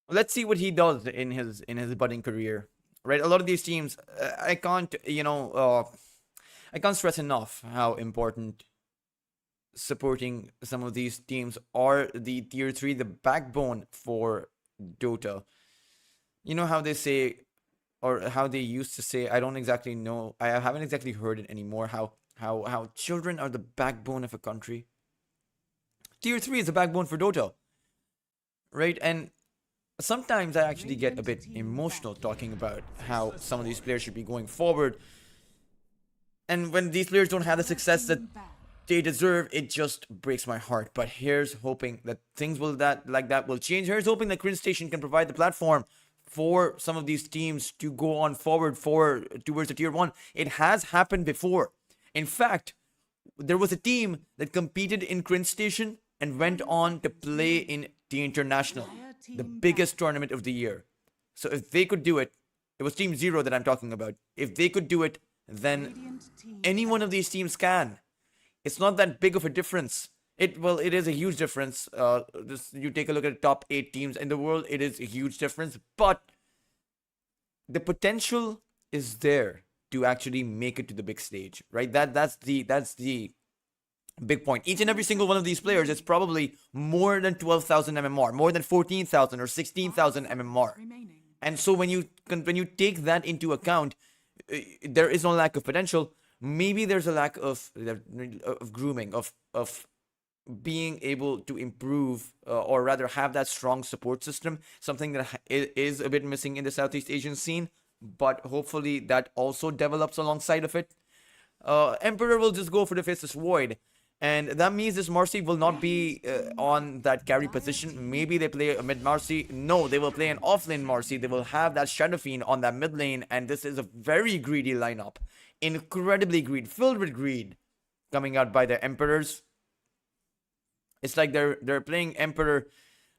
Let's see what he does in his budding career, right? A lot of these teams, I can't stress enough how important supporting some of these teams are. The tier 3, the backbone for Dota. You know how they say, or how they used to say, I don't exactly know, I haven't exactly heard it anymore, how children are the backbone of a country. Tier 3 is the backbone for Dota, right? And sometimes I actually get a bit emotional talking about how some of these players should be going forward. And when these players don't have the success that they deserve, it just breaks my heart. But here's hoping that things like that will change. Here's hoping that Crin Station can provide the platform for some of these teams to go on forward towards the tier 1. It has happened before. In fact, there was a team that competed in Crin Station and went on to play in the International, the biggest tournament of the year. So if they could do it, it was Team 0 that I'm talking about. If they could do it, then any one of these teams can. It's not that big of a difference. It is a huge difference. You take a look at the top 8 teams in the world, it is a huge difference. But the potential is there to actually make it to the big stage, right? That's the big point. Each and every single one of these players is probably more than 12,000 MMR, more than 14,000 or 16,000 MMR. And so when you take that into account, there is no lack of potential. Maybe there's a lack of grooming, of being able to improve, or rather have that strong support system, something that is a bit missing in the Southeast Asian scene, but hopefully that also develops alongside of it. Emperor will just go for the Faceless Void, and that means this Marcy will not be on that carry position. Maybe they play a mid Marcy. No, they will play an offlane Marcy. They will have that Shadow Fiend on that mid lane, and this is a very greedy lineup. Incredibly greed, filled with greed, coming out by the Emperors. It's like they're playing Emperor.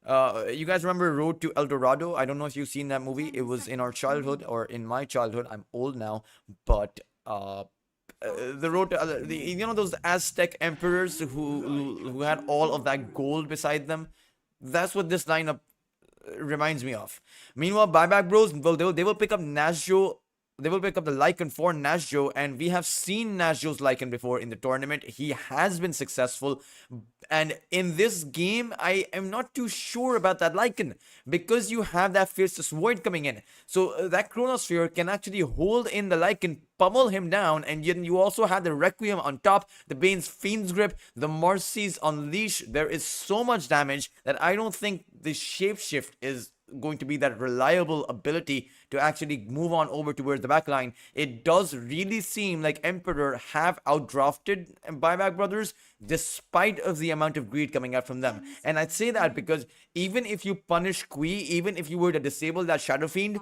You guys remember Road to El Dorado? I don't know if you've seen that movie. It was in our childhood, or in my childhood. I'm old now, but the road to you know, those Aztec emperors who had all of that gold beside them. That's what this lineup reminds me of. Meanwhile, Buyback Bros, well, they will pick up Nasjo. They will pick up the Lycan for Nasjo, and we have seen Nasjo's Lycan before in the tournament. He has been successful, and in this game, I am not too sure about that Lycan, because you have that Fiercest Void coming in. So that Chronosphere can actually hold in the Lycan, pummel him down, and then you also have the Requiem on top, the Bane's Fiend's Grip, the Marcy's Unleash. There is so much damage that I don't think the Shapeshift is going to be that reliable ability to actually move on over towards the backline. It does really seem like Emperor have outdrafted Buyback Brothers, despite of the amount of greed coming out from them. And I'd say that because even if you punish Kui, even if you were to disable that Shadow Fiend,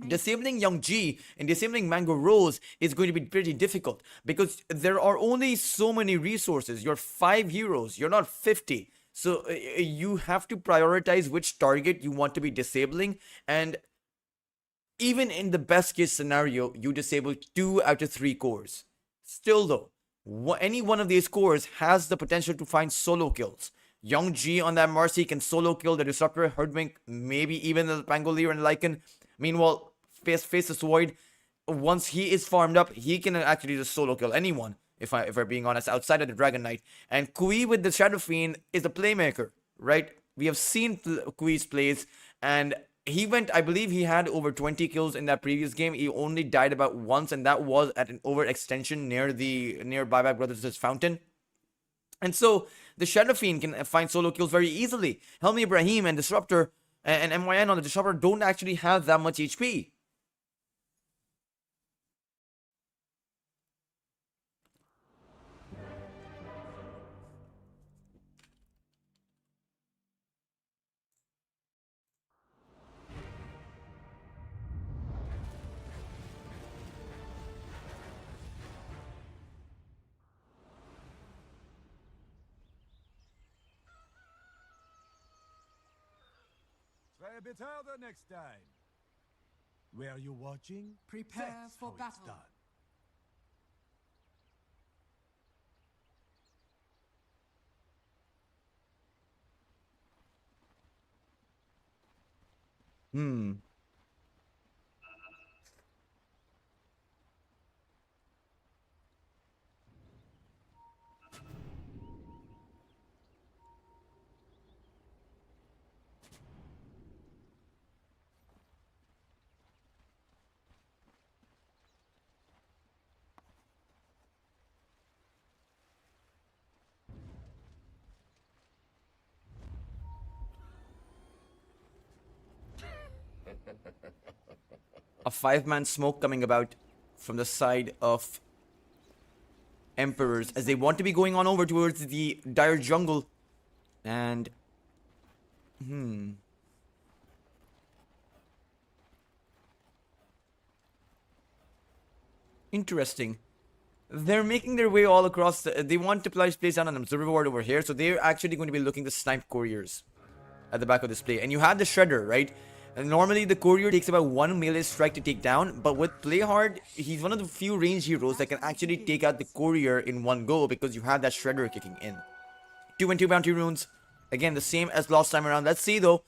disabling Young G and disabling Mango Rose is going to be pretty difficult, because there are only so many resources. You're 5 heroes, you're not 50. So you have to prioritize which target you want to be disabling, and even in the best case scenario, you disable 2 out of 3 cores. Still though, any one of these cores has the potential to find solo kills. Young G on that Marcy can solo kill the Disruptor, Herdwink, maybe even the Pangolier and Lycan. Meanwhile, Faceless Void, once he is farmed up, he can actually just solo kill anyone. If we're being honest, outside of the Dragon Knight. And Kui with the Shadow Fiend is a playmaker, right? We have seen Kui's plays, and he went, I believe he had over 20 kills in that previous game. He only died about once, and that was at an overextension near Buyback Brothers' fountain. And so the Shadow Fiend can find solo kills very easily. Helmi Ibrahim and Disruptor and MYN on the Disruptor don't actually have that much HP. Try a bit harder next time. Were you watching? Prepare That's for how it's battle. done. A 5-man smoke coming about from the side of Emperors as they want to be going on over towards the Dire Jungle. And interesting. They're making their way all across. They want to place down an observer ward over here, so they're actually going to be looking to snipe couriers at the back of this play. And you have the Shredder, right? And normally the courier takes about 1 melee strike to take down, but with Play Hard, he's one of the few range heroes that can actually take out the courier in one go, because you have that Shredder kicking in. 2 and 2 bounty runes. Again, the same as last time around. Let's see though.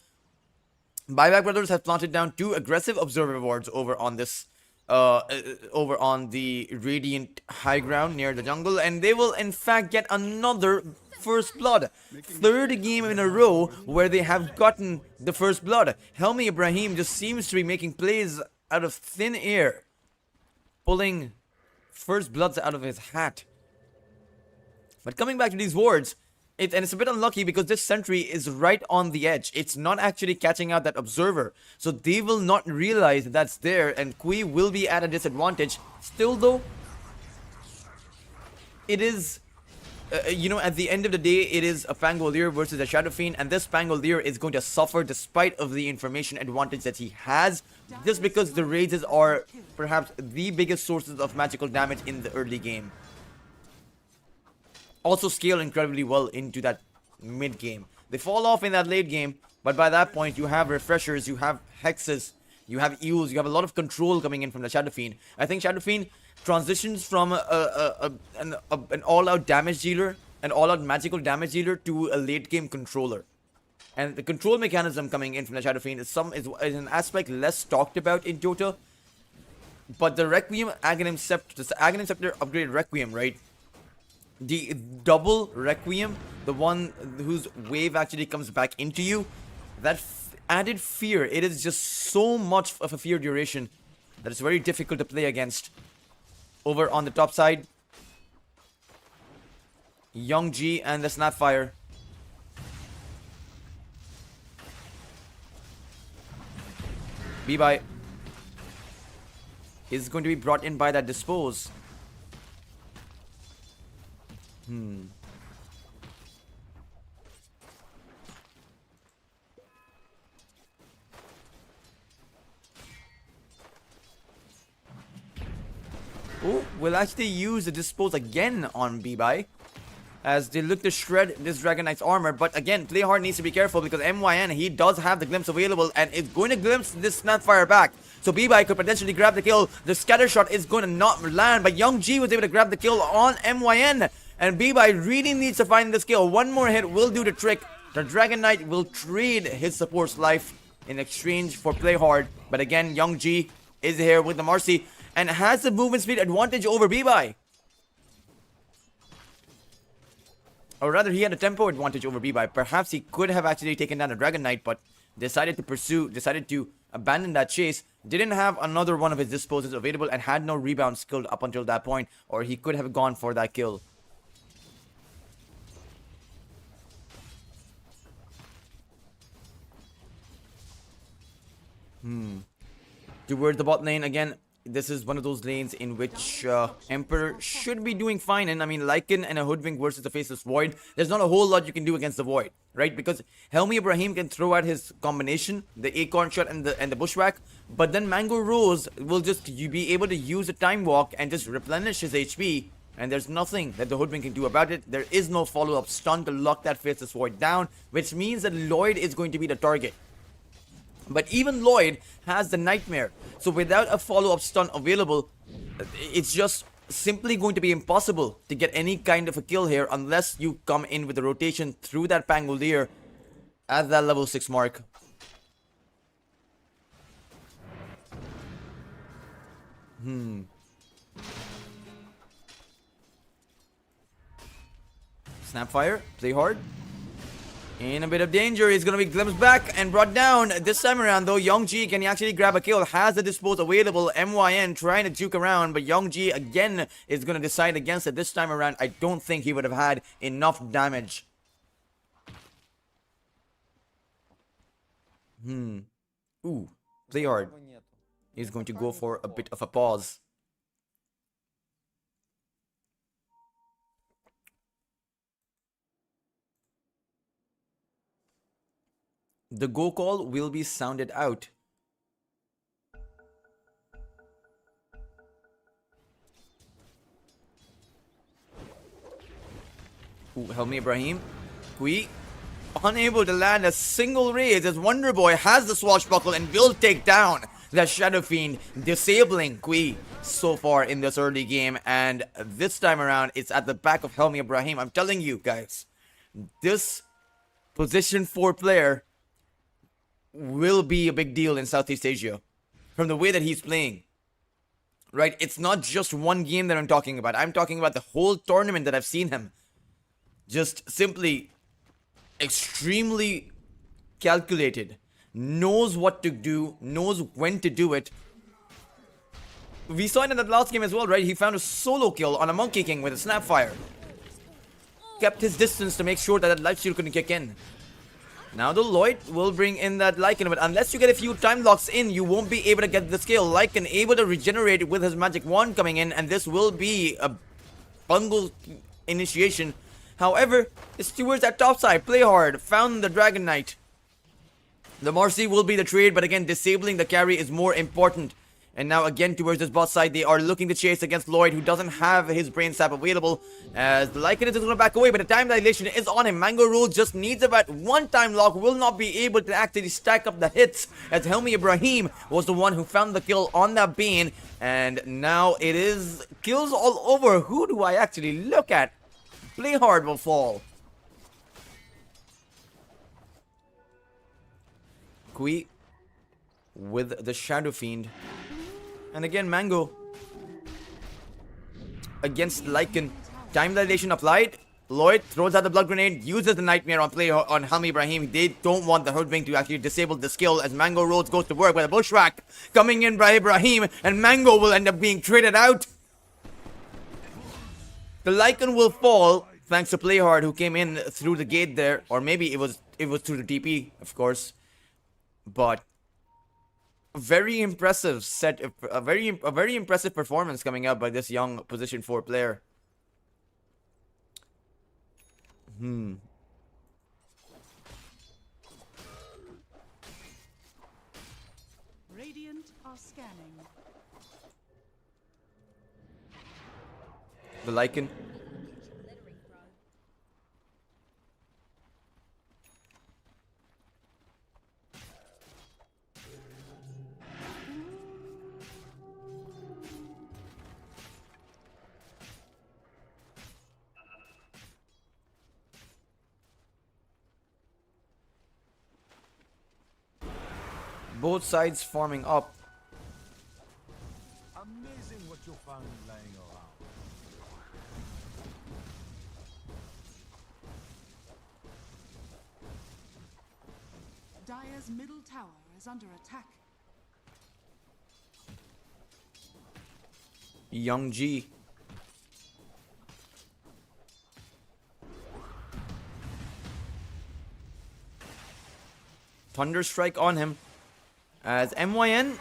Buyback Brothers have planted down 2 aggressive observer wards over on this over on the Radiant high ground near the jungle, and they will in fact get another first blood. 3rd game in a row where they have gotten the first blood. Helmi Ibrahim just seems to be making plays out of thin air, pulling first bloods out of his hat. But coming back to these wards, it's a bit unlucky because this sentry is right on the edge. It's not actually catching out that observer. So they will not realize that that's there, and Kui will be at a disadvantage. Still though, it is, you know, at the end of the day, it is a Pangolier versus a Shadow Fiend, and this Pangolier is going to suffer despite of the information advantage that he has, just because the raises are perhaps the biggest sources of magical damage in the early game. Also scale incredibly well into that mid game. They fall off in that late game, but by that point you have refreshers, you have hexes, you have eels, you have a lot of control coming in from the Shadow Fiend. I think Shadow Fiend transitions from an all-out damage dealer, an all-out magical damage dealer, to a late game controller. And the control mechanism coming in from the Shadow Fiend is an aspect less talked about in Dota. But the Requiem Aghanim Scepter, the Aghanim Scepter upgrade Requiem, right? The double Requiem, the one whose wave actually comes back into you, that added fear, it is just so much of a fear duration that it's very difficult to play against. Over on the top side, Young G and the Snapfire. B-Bye is going to be brought in by that Dispose. Oh, we'll actually use the Dispose again on B-Bye as they look to shred this Dragon Knight's armor. But again, Playhard needs to be careful because MYN, he does have the glimpse available and is going to glimpse this Snapfire back. So B-Bye could potentially grab the kill. The scatter shot is going to not land, but Young G was able to grab the kill on MYN. And B-Bye really needs to find this kill. One more hit will do the trick. The Dragon Knight will trade his support's life in exchange for Playhard. But again, Young G is here with the Marcy and has the movement speed advantage over B-Bye. Or rather, he had a tempo advantage over B-Bye. Perhaps he could have actually taken down the Dragon Knight, but decided to abandon that chase. Didn't have another one of his disposals available and had no rebound skilled up until that point, or he could have gone for that kill. Towards the bot lane again. This is one of those lanes in which Emperor should be doing fine. And I mean, Lycan and a Hoodwink versus the Faceless Void, there's not a whole lot you can do against the Void, right? Because Helmi Ibrahim can throw out his combination, the Acorn Shot and the Bushwhack, but then Mango Rose will just be able to use a Time Walk and just replenish his HP. And there's nothing that the Hoodwink can do about it. There is no follow-up stun to lock that Faceless Void down, which means that Lloyd is going to be the target. But even Lloyd has the Nightmare. So without a follow-up stun available, it's just simply going to be impossible to get any kind of a kill here unless you come in with a rotation through that Pangolier at that level 6 mark. Snapfire, play hard. In a bit of danger, he's going to be glimpsed back and brought down. This time around, though, Young G can actually grab a kill. Has the dispose available. MYN trying to juke around, but Young G again is going to decide against it. This time around, I don't think he would have had enough damage. Ooh, play hard. He's going to go for a bit of a pause. The go call will be sounded out. Ooh, Helmi Ibrahim. Kui unable to land a single raise as Wonder Boy has the swashbuckle and will take down the Shadow Fiend, disabling Kui so far in this early game. And this time around, it's at the back of Helmi Ibrahim. I'm telling you guys, this position 4 player will be a big deal in Southeast Asia from the way that he's playing. Right? It's not just one game that I'm talking about. I'm talking about the whole tournament that I've seen him. Just simply extremely calculated. Knows what to do. Knows when to do it. We saw it in that last game as well, right? He found a solo kill on a Monkey King with a Snapfire. Kept his distance to make sure that lifesteal couldn't kick in. Now the Lloyd will bring in that Lycan, but unless you get a few time locks in, you won't be able to get the skill. Lycan able to regenerate with his magic wand coming in, and this will be a bungle initiation. However, it's towards that top side. Play hard. Found the Dragon Knight. The Marcy will be the trade, but again, disabling the carry is more important. And now again towards this bot side, they are looking to chase against Lloyd, who doesn't have his brain sap available. As the Lycan is going to back away, but the time dilation is on him. Mango Rule just needs about one time lock, will not be able to actually stack up the hits. As Helmi Ibrahim was the one who found the kill on that Bane. And now it is kills all over. Who do I actually look at? Play hard will fall. Kui with the Shadow Fiend. And again, Mango against Lycan. Time dilation applied. Lloyd throws out the blood grenade, uses the nightmare on play on Helmi Ibrahim. They don't want the Hoodwing to actually disable the skill as Mango Rhodes goes to work with a bushwhack coming in by Ibrahim, and Mango will end up being traded out. The Lycan will fall thanks to Playhard, who came in through the gate there, or maybe it was through the TP, of course. But very impressive set, a very impressive performance coming up by this young position 4 player. Radiant are scanning. The Lycan. Both sides forming up. Amazing what you'll find laying around. Dire's middle tower is under attack. Young G. Thunder Strike on him. As MYN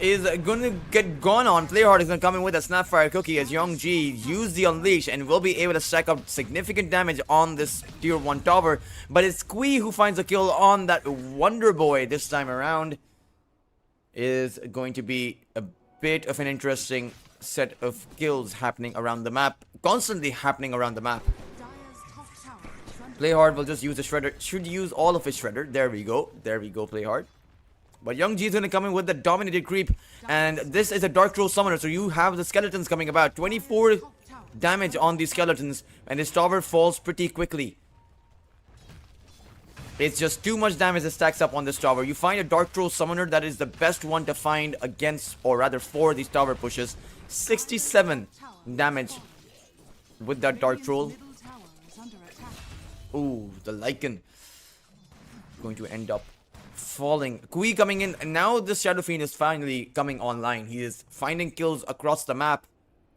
is going to get gone on. Playhard is going to come in with a Snapfire Cookie as Young G use the Unleash and will be able to stack up significant damage on this tier 1 tower. But it's Kui who finds a kill on that Wonder Boy this time around. Is going to be a bit of an interesting set of kills happening around the map. Constantly happening around the map. Playhard will just use the Shredder. Should use all of his Shredder. There we go. There we go, Playhard. But Young G is going to come in with the Dominated Creep. And this is a Dark Troll Summoner. So you have the skeletons coming about. 24 damage on these skeletons. And this tower falls pretty quickly. It's just too much damage that stacks up on this tower. You find a Dark Troll Summoner that is the best one to find against, or rather for these tower pushes. 67 damage with that Dark Troll. Ooh, the Lycan going to end up falling. Kui coming in, and now this Shadow Fiend is finally coming online. He is finding kills across the map,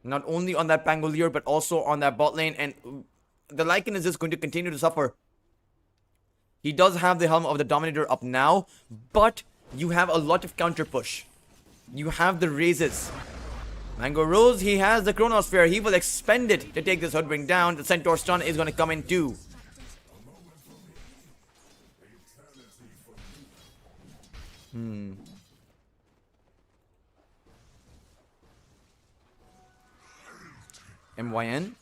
not only on that Pangolier, but also on that bot lane, and the Lycan is just going to continue to suffer. He does have the Helm of the Dominator up now, but you have a lot of counter push. You have the raises. Mango Rose, he has the Chronosphere. He will expend it to take this Hoodwing down. The Centaur Stun is going to come in too. MYN.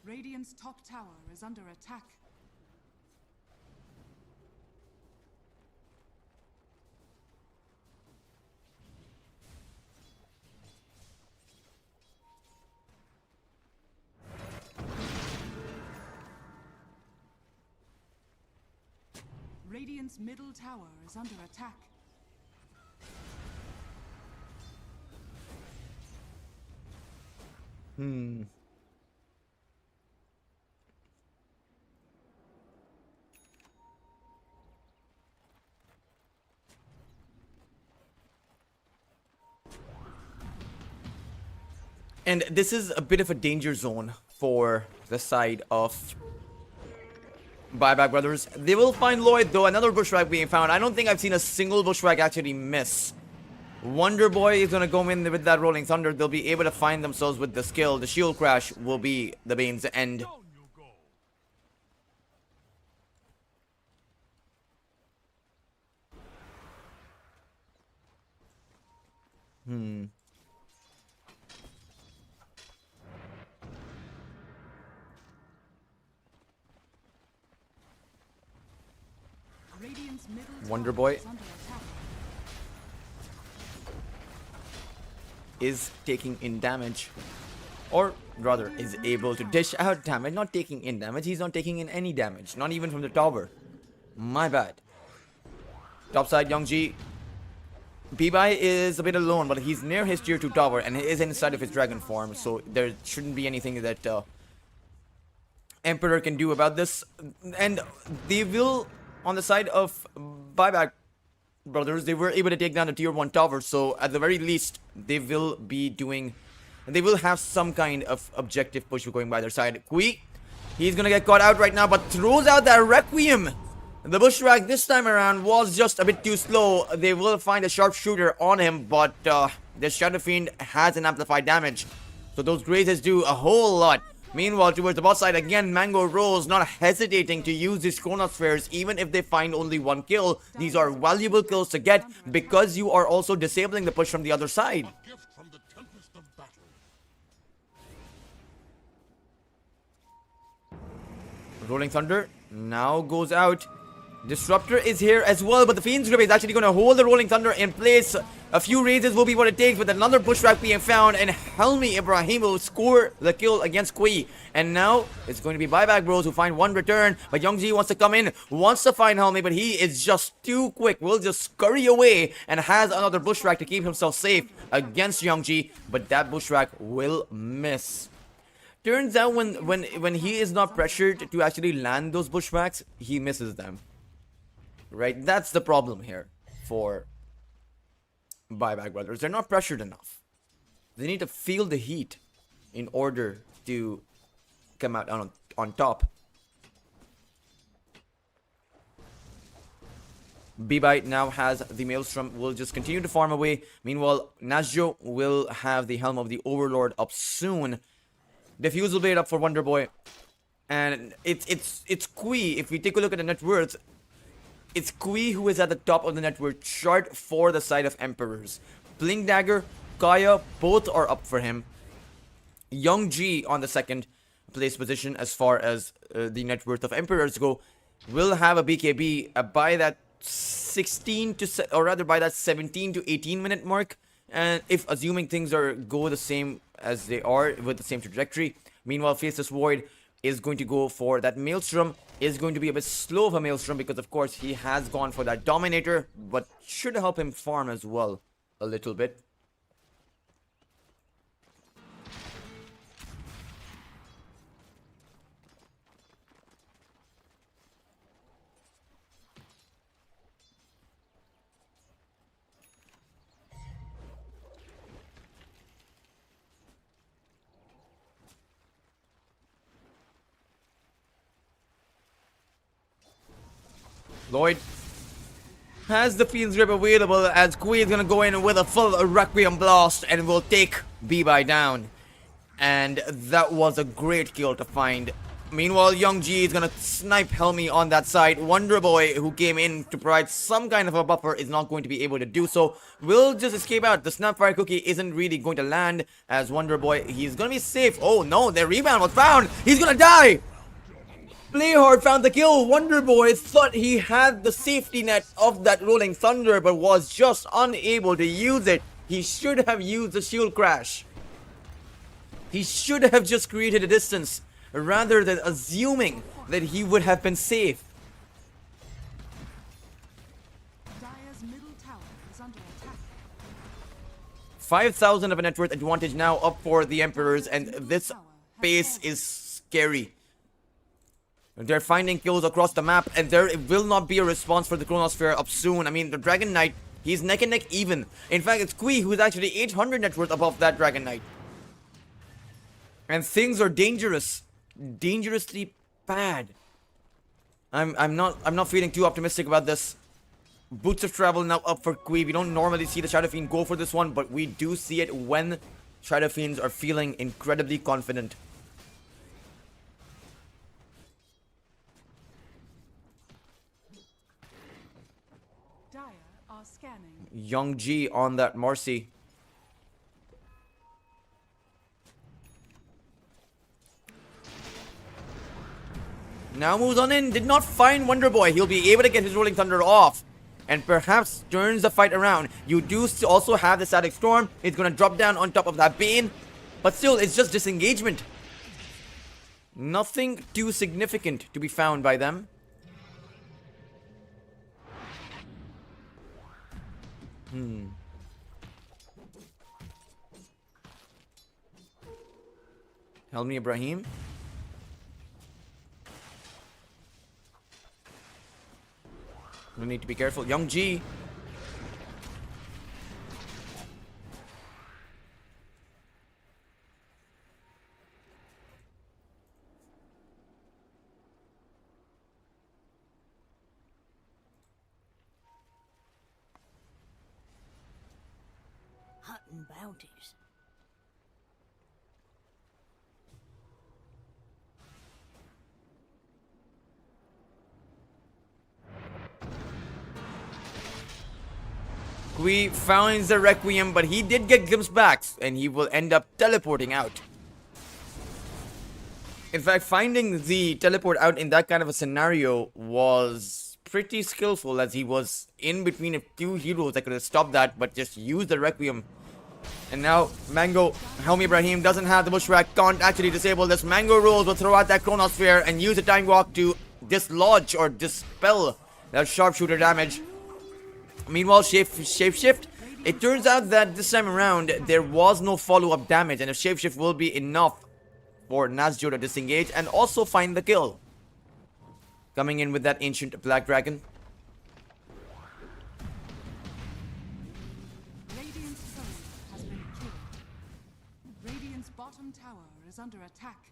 Radiant's top tower is under attack. Radiant's middle tower is under attack. And this is a bit of a danger zone for the side of Buyback Brothers. They will find Lloyd, though. Another bushwhack being found. I don't think I've seen a single bushwhack actually miss. Wonder Boy is going to go in with that Rolling Thunder. They'll be able to find themselves with the skill. The shield crash will be the Bane's end. Radiant's middle Wonder tower Boy is under attack. is taking in damage. Or rather, is able to dish out damage. Not taking in damage. He's not taking in any damage. Not even from the tower. My bad. Topside, Youngji. B-Bai is a bit alone, but he's near his tier 2 tower and he is inside of his dragon form. So there shouldn't be anything that Emperor can do about this. And they will, on the side of Buyback Brothers, they were able to take down the tier 1 tower. So at the very least, they will be doing... They will have some kind of objective push going by their side. Kui, he's gonna get caught out right now, but throws out that Requiem. The bushwhack this time around was just a bit too slow. They will find a sharpshooter on him, but the Shadow Fiend has an amplified damage. So those grazes do a whole lot. Meanwhile, towards the bot side again, Mango Rose not hesitating to use these Chronospheres even if they find only one kill. These are valuable kills to get because you are also disabling the push from the other side. Rolling Thunder now goes out. Disruptor is here as well, but the Fiend's Grip is actually going to hold the Rolling Thunder in place. A few raises will be what it takes with another bushwhack being found, and Helmi Ibrahim will score the kill against Kui. And now it's going to be Buyback Bros who find one return, but Youngji wants to come in, wants to find Helmi, but he is just too quick. Will just scurry away and has another bushwhack to keep himself safe against Youngji, but that bushwhack will miss. Turns out when he is not pressured to actually land those bushwhacks, he misses them. Right? That's the problem here for Buyback Brothers. They're not pressured enough. They need to feel the heat in order to come out on top. B-Bite now has the Maelstrom, will just continue to farm away. Meanwhile, Nazjo will have the Helm of the Overlord up soon. Diffusal Blade up for Wonder Boy. And it's Kui. If we take a look at the net worth, it's Kui who is at the top of the net worth chart for the side of Emperors. Blink Dagger, Kaya, both are up for him. Youngji on the second place position as far as the net worth of Emperors go, will have a BKB by that 16 to, or rather by that 17 to 18 minute mark. And if assuming things go the same as they are with the same trajectory. Meanwhile, Faceless Void is going to go for that Maelstrom. Is going to be a bit slow of a Maelstrom because of course he has gone for that Dominator, but should help him farm as well a little bit. Lloyd has the Fiend's Grip available as Kui is going to go in with a full Requiem Blast and will take B-Bai down. And that was a great kill to find. Meanwhile, Youngji is going to snipe Helmi on that side. Wonder Boy, who came in to provide some kind of a buffer, is not going to be able to do so. Will just escape out. The Snapfire Cookie isn't really going to land as Wonder Boy. He's going to be safe. Oh no, their rebound was found. He's going to die. Playhard found the kill. Wonder Boy thought he had the safety net of that Rolling Thunder, but was just unable to use it. He should have used the shield crash. He should have just created a distance rather than assuming that he would have been safe. 5,000 of a net worth advantage now up for the Emperors, and this pace is scary. They're finding kills across the map, and there will not be a response for the Chronosphere up soon. I mean, the Dragon Knight, he's neck and neck even. In fact, it's Kui who's actually 800 net worth above that Dragon Knight. And things are dangerous. Dangerously bad. I'm not feeling too optimistic about this. Boots of Travel now up for Kui. We don't normally see the Shadow Fiend go for this one, but we do see it when Shadow Fiends are feeling incredibly confident. Dire are scanning. Young G on that Marcy. Now moves on in. Did not find Wonder Boy. He'll be able to get his Rolling Thunder off. And perhaps turns the fight around. You do also have the Static Storm. It's going to drop down on top of that Bane. But still, it's just disengagement. Nothing too significant to be found by them. Helmi Ibrahim. We need to be careful. Young G. Hunting bounties. Kui finds the Requiem, but he did get glimpse back, and he will end up teleporting out. In fact, finding the teleport out in that kind of a scenario was pretty skillful, as he was in between a few heroes that could have stopped that, but just used the Requiem. And now, Mango, Helmi Ibrahim doesn't have the Bushwhack, can't actually disable this. Mango rolls will throw out that Chronosphere and use the Time Walk to dislodge or dispel that Sharpshooter damage. Meanwhile, Shapeshift, it turns out that this time around, there was no follow-up damage, and a Shapeshift will be enough for Nazjo to disengage and also find the kill. Coming in with that Ancient Black Dragon. Radiant's turret has been killed. Radiant's bottom tower is under attack.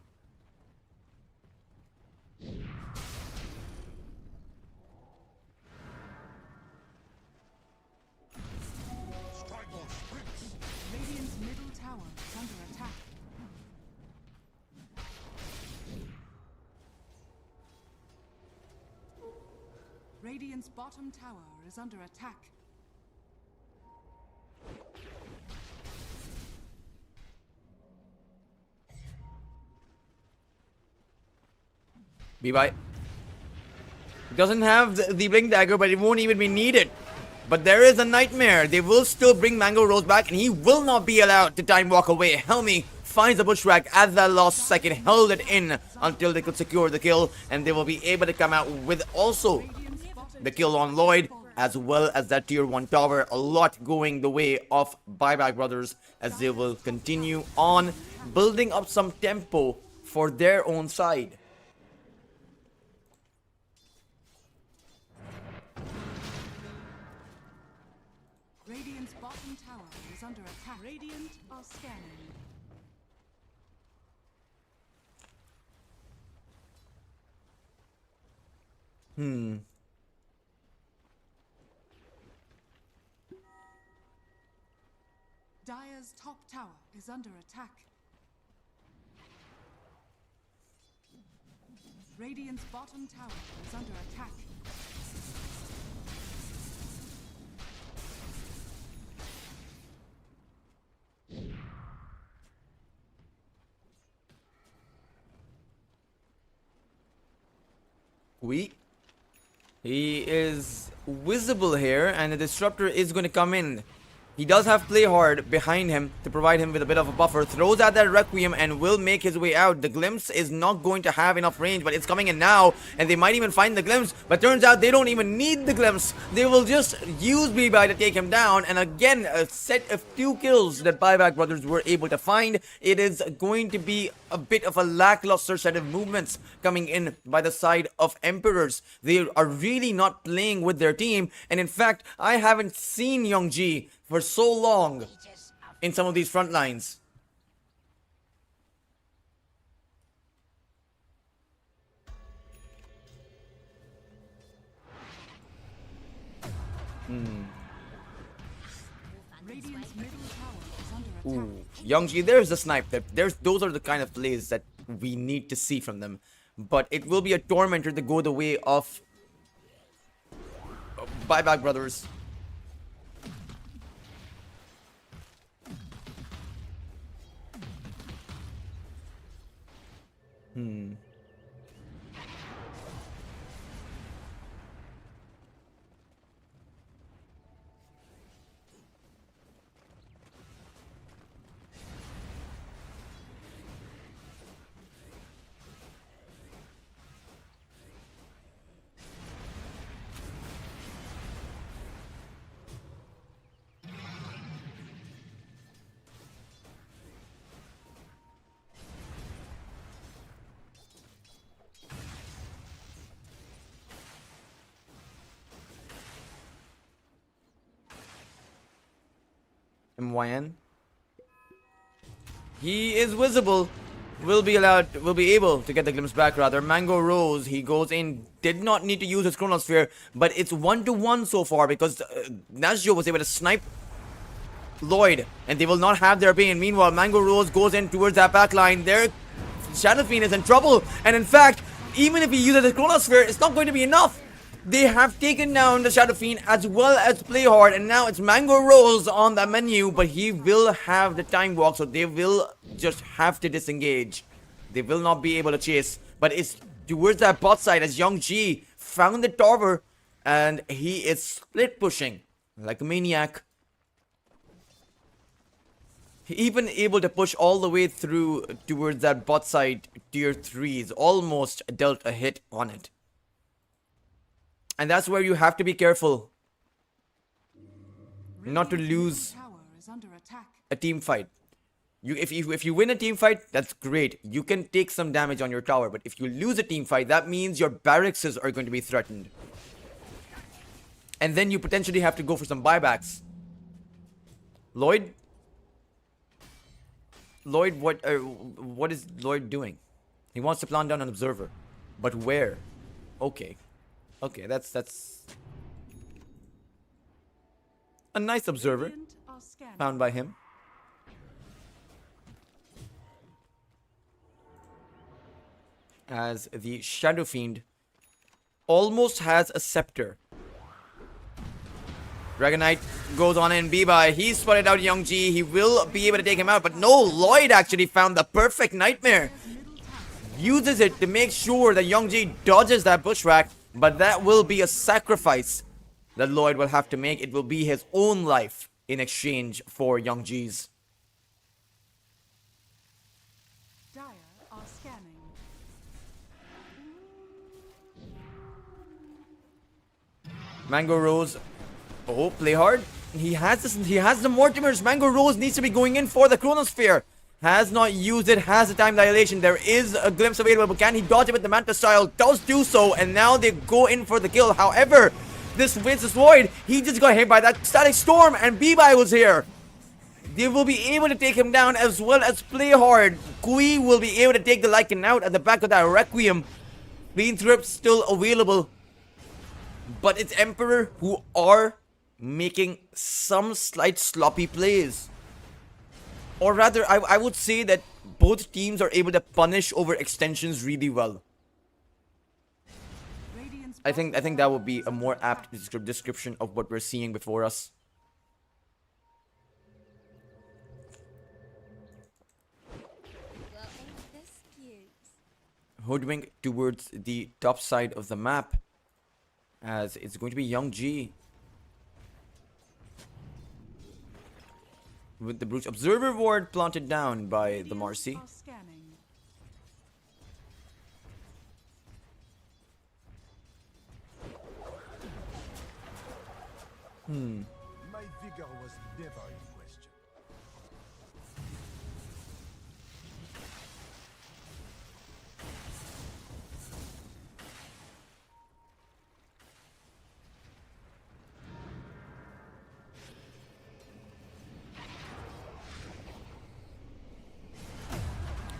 Radiant's middle tower is under attack. Radiant's bottom tower is under attack. Bye-bye. Doesn't have the Blink Dagger, but it won't even be needed. But there is a Nightmare. They will still bring Mango Rose back, and he will not be allowed to Time Walk away. Helmi finds the Bushwhack at that last second, held it in until they could secure the kill, and they will be able to come out with also the kill on Lloyd, as well as that tier 1 tower. A lot going the way of Buyback Brothers, as they will continue on building up some tempo for their own side. Radiant's bottom tower is under attack. Radiant are scanning. Dire's top tower is under attack. Radiant's bottom tower is under attack. He is visible here, and the Disruptor is going to come in. He does have Play Hard behind him to provide him with a bit of a buffer. Throws out that Requiem and will make his way out. The Glimpse is not going to have enough range, but it's coming in now. And they might even find the Glimpse. But turns out they don't even need the Glimpse. They will just use B-Bye to take him down. And again, a set of 2 kills that Buyback Brothers were able to find. It is going to be a bit of a lackluster set of movements coming in by the side of Emperors. They are really not playing with their team. And in fact, I haven't seen Youngji for so long in some of these front lines. Ooh, Youngji, there's the snipe. Those are the kind of plays that we need to see from them. But it will be a tormentor to go the way of Buyback Brothers. H1N1. He is visible. Will be able to get the glimpse back rather. Mango Rose, he goes in, did not need to use his Chronosphere, but it's 1-1 so far because Nazjo was able to snipe Lloyd, and they will not have their pain. Meanwhile, Mango Rose goes in towards that back line. Their Shadow Fiend is in trouble, and in fact, even if he uses his Chronosphere, it's not going to be enough. They have taken down the Shadow Fiend as well as Play Hard, and now it's Mango Rose on the menu, but he will have the time walk, so they will just have to disengage. They will not be able to chase, but it's towards that bot side as Youngji found the tower, and he is split pushing like a maniac. He even able to push all the way through towards that bot side tier 3s, almost dealt a hit on it. And that's where you have to be careful not to lose a team fight. If you win a team fight, that's great. You can take some damage on your tower. But if you lose a team fight, that means your barracks are going to be threatened. And then you potentially have to go for some buybacks. Lloyd, what is Lloyd doing? He wants to plant down an observer. But where? Okay. Okay, that's a nice observer found by him. As the Shadow Fiend almost has a scepter. Dragonite goes on in B-Bye. He spotted out Youngji. He will be able to take him out. But no, Lloyd actually found the perfect nightmare. Uses it to make sure that Youngji dodges that bushwhack. But that will be a sacrifice that Lloyd will have to make. It will be his own life in exchange for Youngji's. Dire are scanning. Mango Rose. Oh, Play Hard. He has this. He has the Mortimers. Mango Rose needs to be going in for the Chronosphere. Has not used it, has the time dilation. There is a glimpse available, but can he dodge it with the Manta style? Does do so, and now they go in for the kill. However, this Vince's Void, he just got hit by that Static Storm, and B-Bye was here. They will be able to take him down as well as Play Hard. Kui will be able to take the Lycan out at the back of that Requiem. Clean Thrift still available. But it's Emperor who are making some slight sloppy plays. Or rather, I would say that both teams are able to punish over extensions really well. I think that would be a more apt description of what we're seeing before us. Hoodwink towards the top side of the map, as it's going to be Youngji. with the Brooch Observer Ward planted down by the Marcy. Are scanning. My vigor was never in question.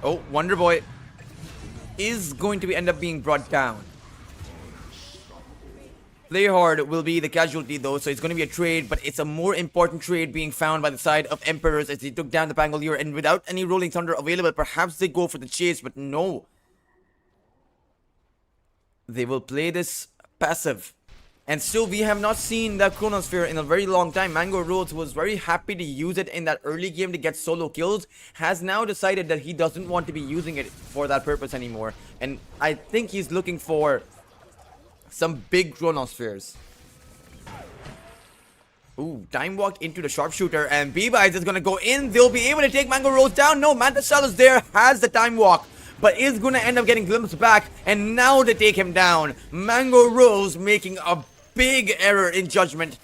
Oh, Wonder Boy is going to end up being brought down. Play Hard will be the casualty though, so it's going to be a trade, but it's a more important trade being found by the side of Emperors as they took down the Pangolier, and without any Rolling Thunder available, perhaps they go for the chase, but no. They will play this passive. And still, we have not seen that Chronosphere in a very long time. Mango Rhodes was very happy to use it in that early game to get solo kills. Has now decided that he doesn't want to be using it for that purpose anymore. And I think he's looking for some big Chronospheres. Ooh, time walked into the sharpshooter, and B-Bites is gonna go in. They'll be able to take Mango Rhodes down. No, Mantis Shell is there, has the time walk, but is gonna end up getting glimpsed back, and now they take him down. Mango Rose making a big error in judgment.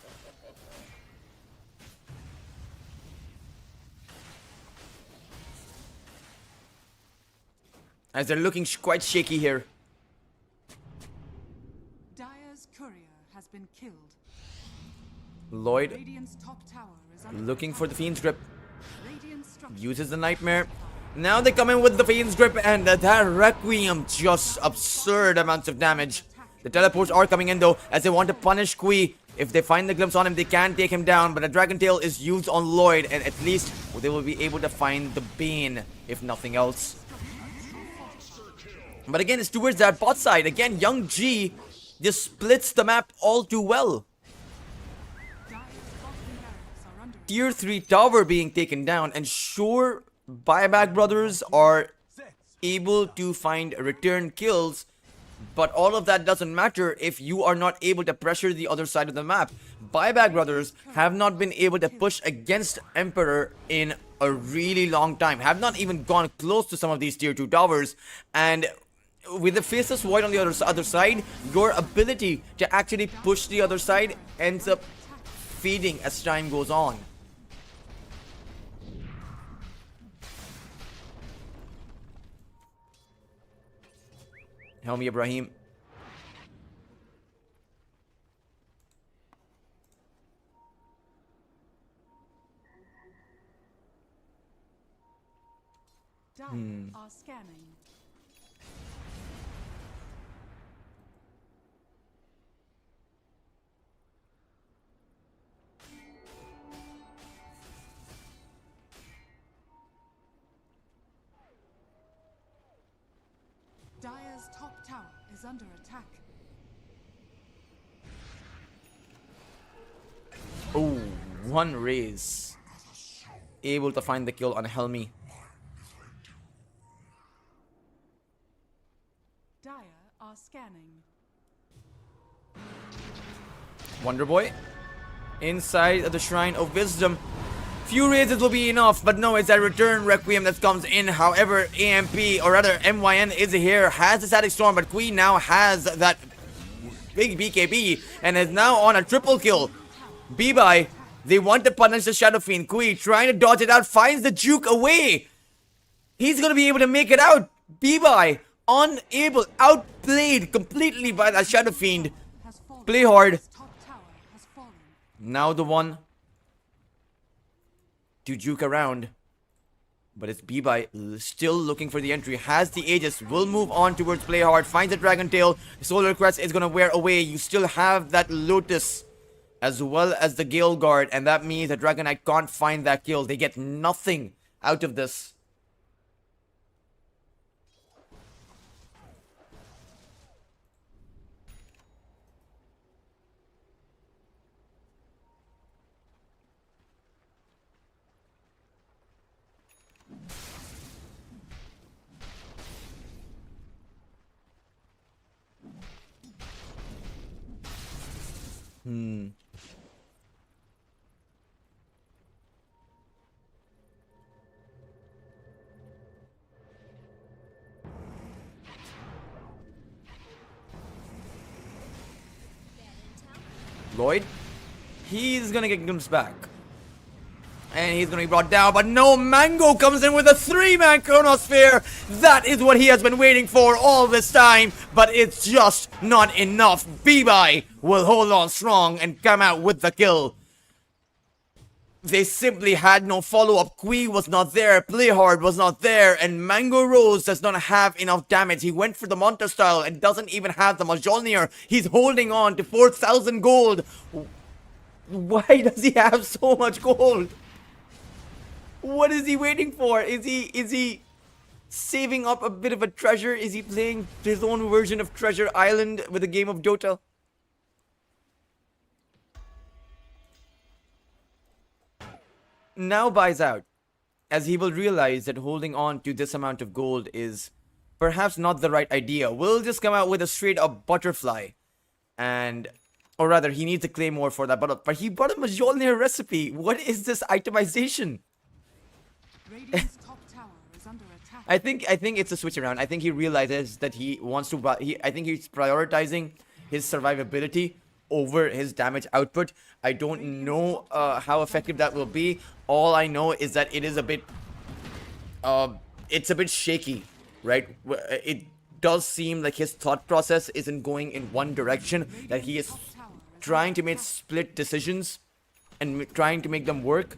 As they're looking quite shaky here. Dire's courier has been killed. Lloyd Radiant's top tower is under looking for the Fiend's Grip. Radiant structures. Uses the Nightmare. Now they come in with the Fiend's Grip, and that Requiem, just absurd amounts of damage. The teleports are coming in though, as they want to punish Kui. If they find the glimpse on him, they can take him down, but a Dragon Tail is used on Lloyd, and at least they will be able to find the Bane, if nothing else. But again, it's towards that bot side. Again, Young G just splits the map all too well. Tier 3 tower being taken down, and sure, Buyback Brothers are able to find return kills, but all of that doesn't matter if you are not able to pressure the other side of the map. Buyback Brothers have not been able to push against Emperor in a really long time, have not even gone close to some of these tier 2 towers, and with the Faceless Void on the other side, your ability to actually push the other side ends up fading as time goes on. Helmi Ibrahim. Dire are scanning. Dire's top tower is under attack. Oh, one raise. Able to find the kill on Helmi. Dire are scanning. Wonder Boy inside of the Shrine of Wisdom. Few raises will be enough, but no, it's that return Requiem that comes in. However, AMP, or rather MYN, is here, has the Static Storm, but Queen now has that big BKB and is now on a triple kill. B-Bye, they want to punish the Shadow Fiend. Kui trying to dodge it out, finds the juke away. He's gonna be able to make it out. B-Bye unable, outplayed completely by that Shadow Fiend. Play hard. Now the one to juke around, but it's B-Bye still looking for the entry, has the Aegis, will move on towards Play Hard, finds the Dragon Tail, the Solar Crest is gonna wear away. You still have that Lotus as well as the Gale Guard, and that means that Dragon Knight can't find that kill. They get nothing out of this. Lloyd, he's gonna get glimpsed back. And he's gonna be brought down, but no, Mango comes in with a 3-man Chronosphere. That is what he has been waiting for all this time, but it's just not enough. B-Bai will hold on strong and come out with the kill. They simply had no follow-up. Kui was not there, Playhard was not there, and Mango Rose does not have enough damage. He went for the Monta style and doesn't even have the Mjolnir. He's holding on to 4,000 gold. Why does he have so much gold? What is he waiting for? Is he saving up a bit of a treasure? Is he playing his own version of Treasure Island with a game of Dota? Now buys out, as he will realize that holding on to this amount of gold is perhaps not the right idea. Will just come out with a straight up butterfly, and or rather he needs a claymore for that butterfly. But he bought a Mjolnir recipe. What is this itemization? Radiant's top tower is under attack. I think it's a switch around. I think he realizes that he wants to I think he's prioritizing his survivability over his damage output. I don't know how effective that will be. All I know is that it is a bit it's a bit shaky, right? It does seem like his thought process isn't going in one direction, that he is trying to make split decisions and trying to make them work.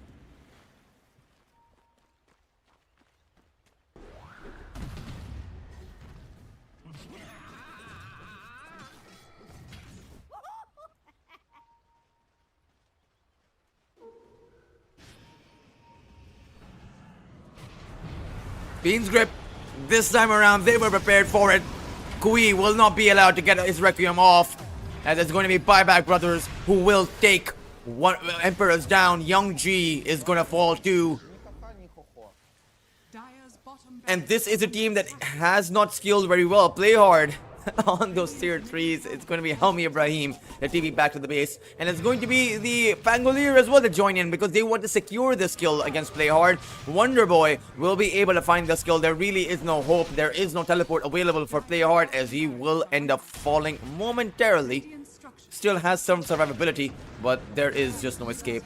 Bean's grip. This time around, they were prepared for it. Kui will not be allowed to get his Requiem off, as it's going to be Buyback Brothers who will take one Emperors down. Young G is going to fall too. And this is a team that has not skilled very well. Play hard on those tier 3s. It's going to be Helmi Ibrahim, the TV back to the base. And it's going to be the Pangolier as well to join in, because they want to secure the skill against Play Hard. Wonder Boy will be able to find the skill. There really is no hope. There is no teleport available for Play Hard, as he will end up falling momentarily. Still has some survivability, but there is just no escape.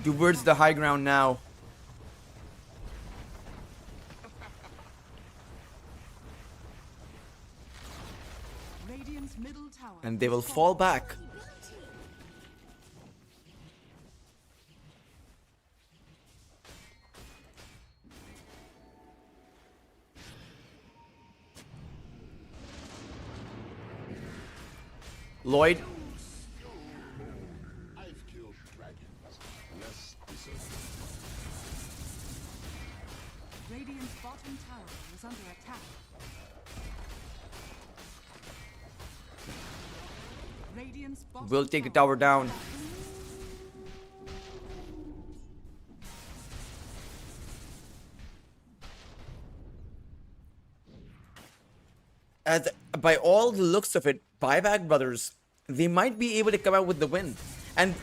Towards the high ground now. And they will fall back. Lloyd. Radiant's bottom tower is under attack. Radiant's bottom We'll take the tower down. As by all the looks of it, Buyback Brothers, they might be able to come out with the win. And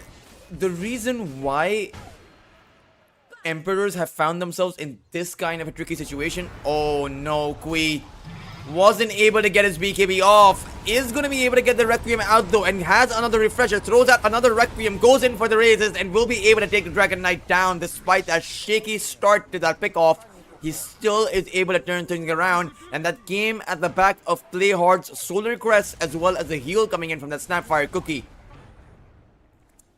the reason why Emperors have found themselves in this kind of a tricky situation. Oh no, Kui wasn't able to get his BKB off. Is going to be able to get the Requiem out though, and has another refresher. Throws out another Requiem, goes in for the raises, and will be able to take the Dragon Knight down. Despite that shaky start to that pick off, he still is able to turn things around. And that game at the back of Play Hard's Solar Crest, as well as the heal coming in from that Snapfire Cookie.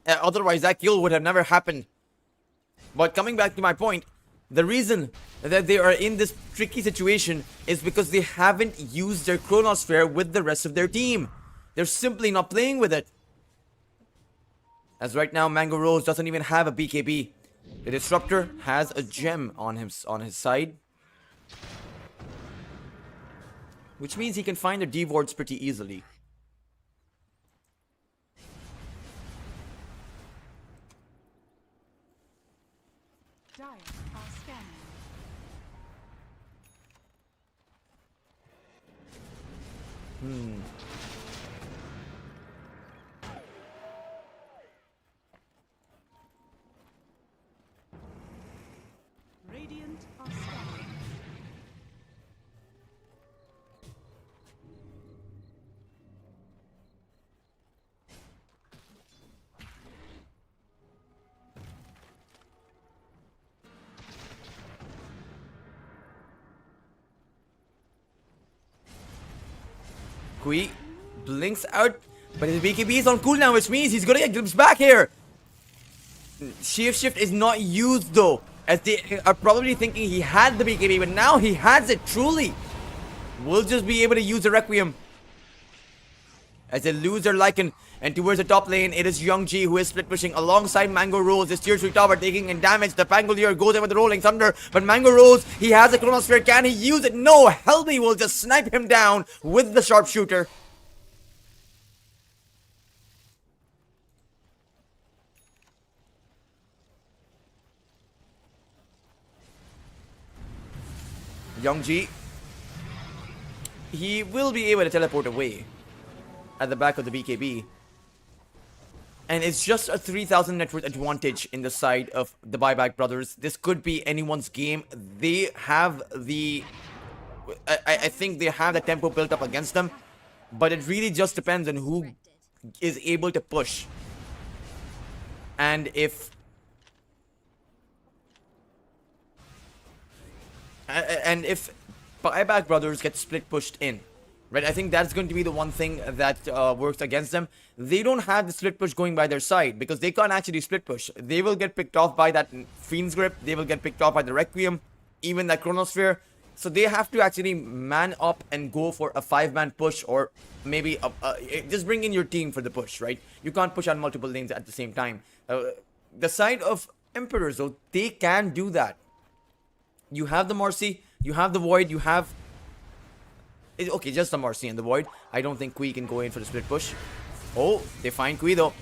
Otherwise, that kill would have never happened. But coming back to my point, the reason that they are in this tricky situation is because they haven't used their Chronosphere with the rest of their team. They're simply not playing with it. As right now, Mango Rose doesn't even have a BKB. The Disruptor has a gem on his side, which means he can find the D-wards pretty easily. Dire are scanning. Kui blinks out, but his BKB is on cooldown, which means he's gonna get glimpsed back here. Shift is not used though, as they are probably thinking he had the BKB, but now he has it truly. We'll just be able to use the Requiem as they lose their Lycan. And towards the top lane, it is Youngji who is split pushing alongside Mango Rose. This tier 3 tower taking in damage. The Pangolier goes in with the Rolling Thunder, but Mango Rose, he has a Chronosphere. Can he use it? No, Helby will just snipe him down with the Sharpshooter. Youngji, he will be able to teleport away at the back of the BKB. And it's just a 3,000 net worth advantage in the side of the Buyback Brothers. This could be anyone's game. They have the... I think they have the tempo built up against them. But it really just depends on who is able to push. And if... And if Buyback Brothers get split pushed in, right? I think that's going to be the one thing that works against them. They don't have the split push going by their side because they can't actually split push. They will get picked off by that Fiend's Grip. They will get picked off by the Requiem, even that Chronosphere. So they have to actually man up and go for a 5-man push, or maybe just bring in your team for the push, right? You can't push on multiple lanes at the same time. The side of Emperors, though, they can do that. You have the Marcy, you have the Void, you have... Okay, just the Marcy and the Void. I don't think Kui can go in for the split push. Oh, they find Kui though.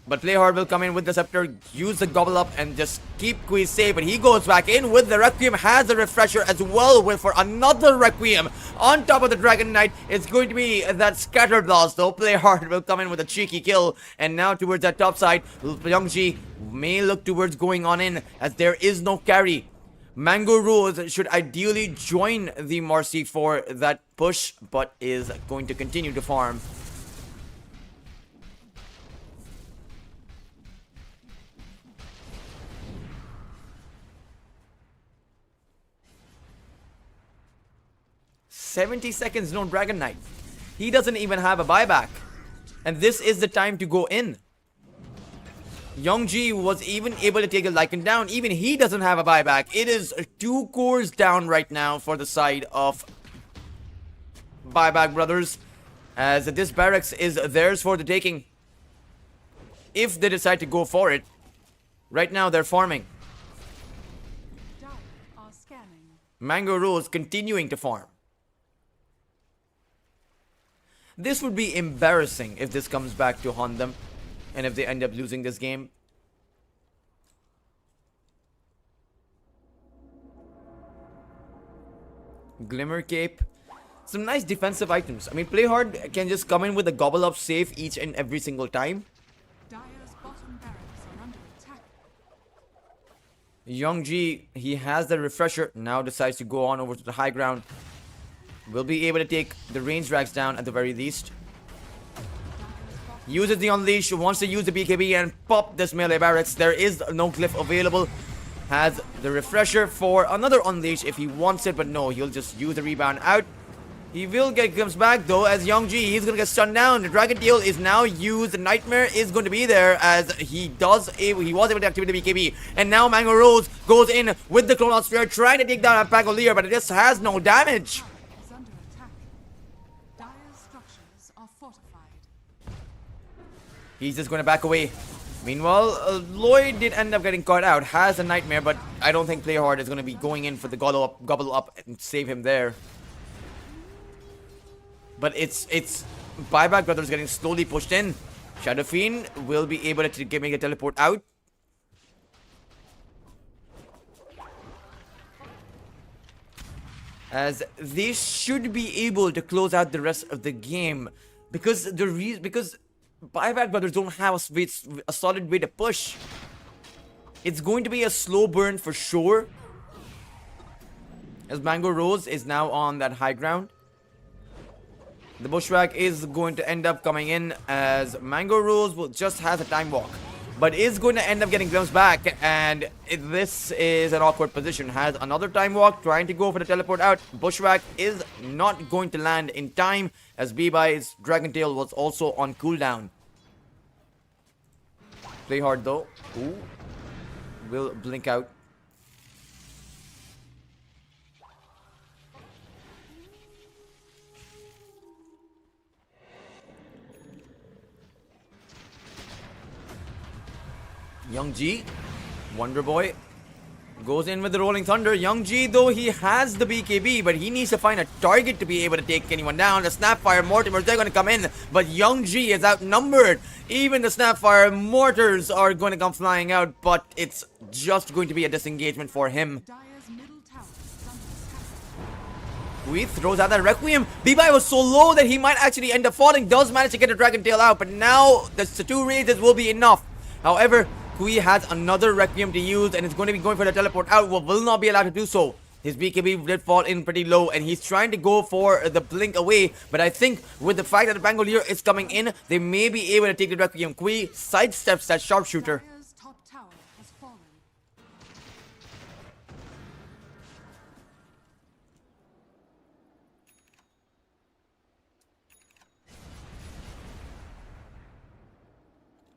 But Playhard will come in with the Scepter, use the Gobble Up, and just keep Kui safe. But he goes back in with the Requiem, has the Refresher as well for another Requiem. On top of the Dragon Knight, it's going to be that Scatter Blast though. Playhard will come in with a cheeky kill. And now towards that top side, Youngji may look towards going on in, as there is no carry. Mango Rose should ideally join the Marcy for that push, but is going to continue to farm. "70 seconds, no Dragon Knight." He doesn't even have a buyback. And this is the time to go in. Youngji was even able to take a Lycan down. Even he doesn't have a buyback. It is 2 cores down right now for the side of Buyback Brothers, as this barracks is theirs for the taking if they decide to go for it. Right now they're farming. Mango Rose continuing to farm. This would be embarrassing if this comes back to haunt them, and if they end up losing this game. Glimmer Cape. Some nice defensive items. I mean, Playhard can just come in with a Gobble Up save each and every single time. Youngji, he has the Refresher. Now decides to go on over to the high ground. Will be able to take the range drags down at the very least. Uses the Unleash, wants to use the BKB and pop this melee barracks. There is no glyph available. Has the Refresher for another Unleash if he wants it, but no, he'll just use the rebound out. He will get glimpsed back though, as Youngji, he's gonna get stunned down. The Dragon Tail is now used. The Nightmare is going to be there, as he was able to activate the BKB. And now Mango Rose goes in with the Chronosphere, trying to take down a Pangolier, but it just has no damage. He's just going to back away. Meanwhile, Lloyd did end up getting caught out. Has a Nightmare, but I don't think Playhard is going to be going in for the Gobble Up and save him there. But it's Buyback Brothers getting slowly pushed in. Shadow Fiend will be able to make a teleport out. As they should be able to close out the rest of the game, because Buyback Brothers don't have a solid way to push. It's going to be a slow burn for sure, as Mango Rose is now on that high ground. The Bushwhack is going to end up coming in, as Mango Rose will just has a time walk. but is going to end up getting glimpsed back, and this is an awkward position. Has another time walk, trying to go for the teleport out. Bushwhack is not going to land in time, as B-Buy's Dragon Tail was also on cooldown. Play hard though. Ooh. Will blink out. Young G, Wonder Boy, goes in with the Rolling Thunder. Young G, though, he has the BKB, but he needs to find a target to be able to take anyone down. The Snapfire Mortimers, they're going to come in, but Young G is outnumbered. Even the Snapfire Mortars are going to come flying out, but it's just going to be a disengagement for him. Kui throws out that Requiem. B-Buy was so low that he might actually end up falling. Does manage to get a Dragon Tail out, but now the 2 raises will be enough. However, Kui has another Requiem to use and is going to be going for the teleport out. Will not be allowed to do so. His BKB did fall in pretty low and he's trying to go for the blink away. But I think with the fact that the Bangalore is coming in, they may be able to take the Requiem. Kui sidesteps that sharpshooter.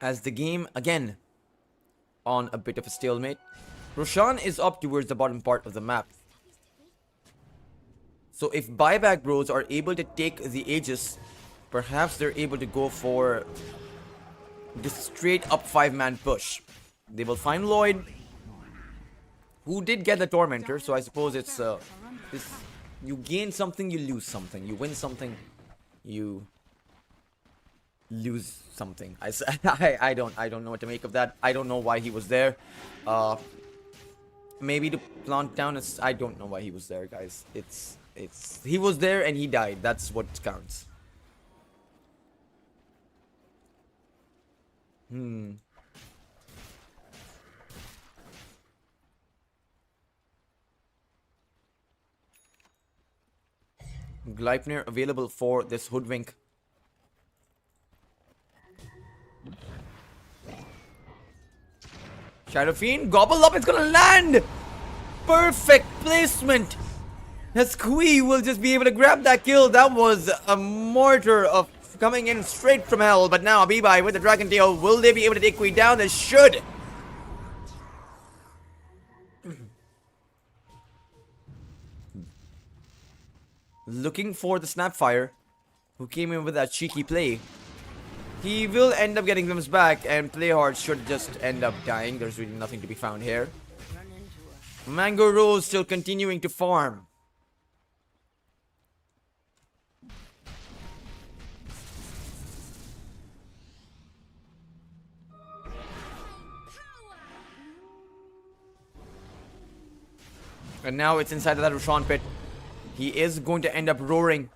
As the game again on a bit of a stalemate. Roshan is up towards the bottom part of the map. So if Buyback Bros are able to take the Aegis, perhaps they're able to go for this straight up 5-man push. They will find Lloyd, who did get the Tormentor, so I suppose it's you gain something, you lose something. You win something, you lose something. I don't know what to make of that. I don't know why he was there. Maybe to plant down I don't know why he was there, guys. He was there and he died. That's what counts. Gleipnir available for this Hoodwink. Shadow Fiend, gobble up, it's gonna land! Perfect placement! As Kui will just be able to grab that kill. That was a mortar of coming in straight from hell. But now B-Buy with the Dragon Tail, will they be able to take Kui down? They should! Looking for the Snapfire, who came in with that cheeky play. He will end up getting them back, and Playhard should just end up dying. There's really nothing to be found here. Mango Rose still continuing to farm. And now it's inside of that Roshan pit. He is going to end up roaring.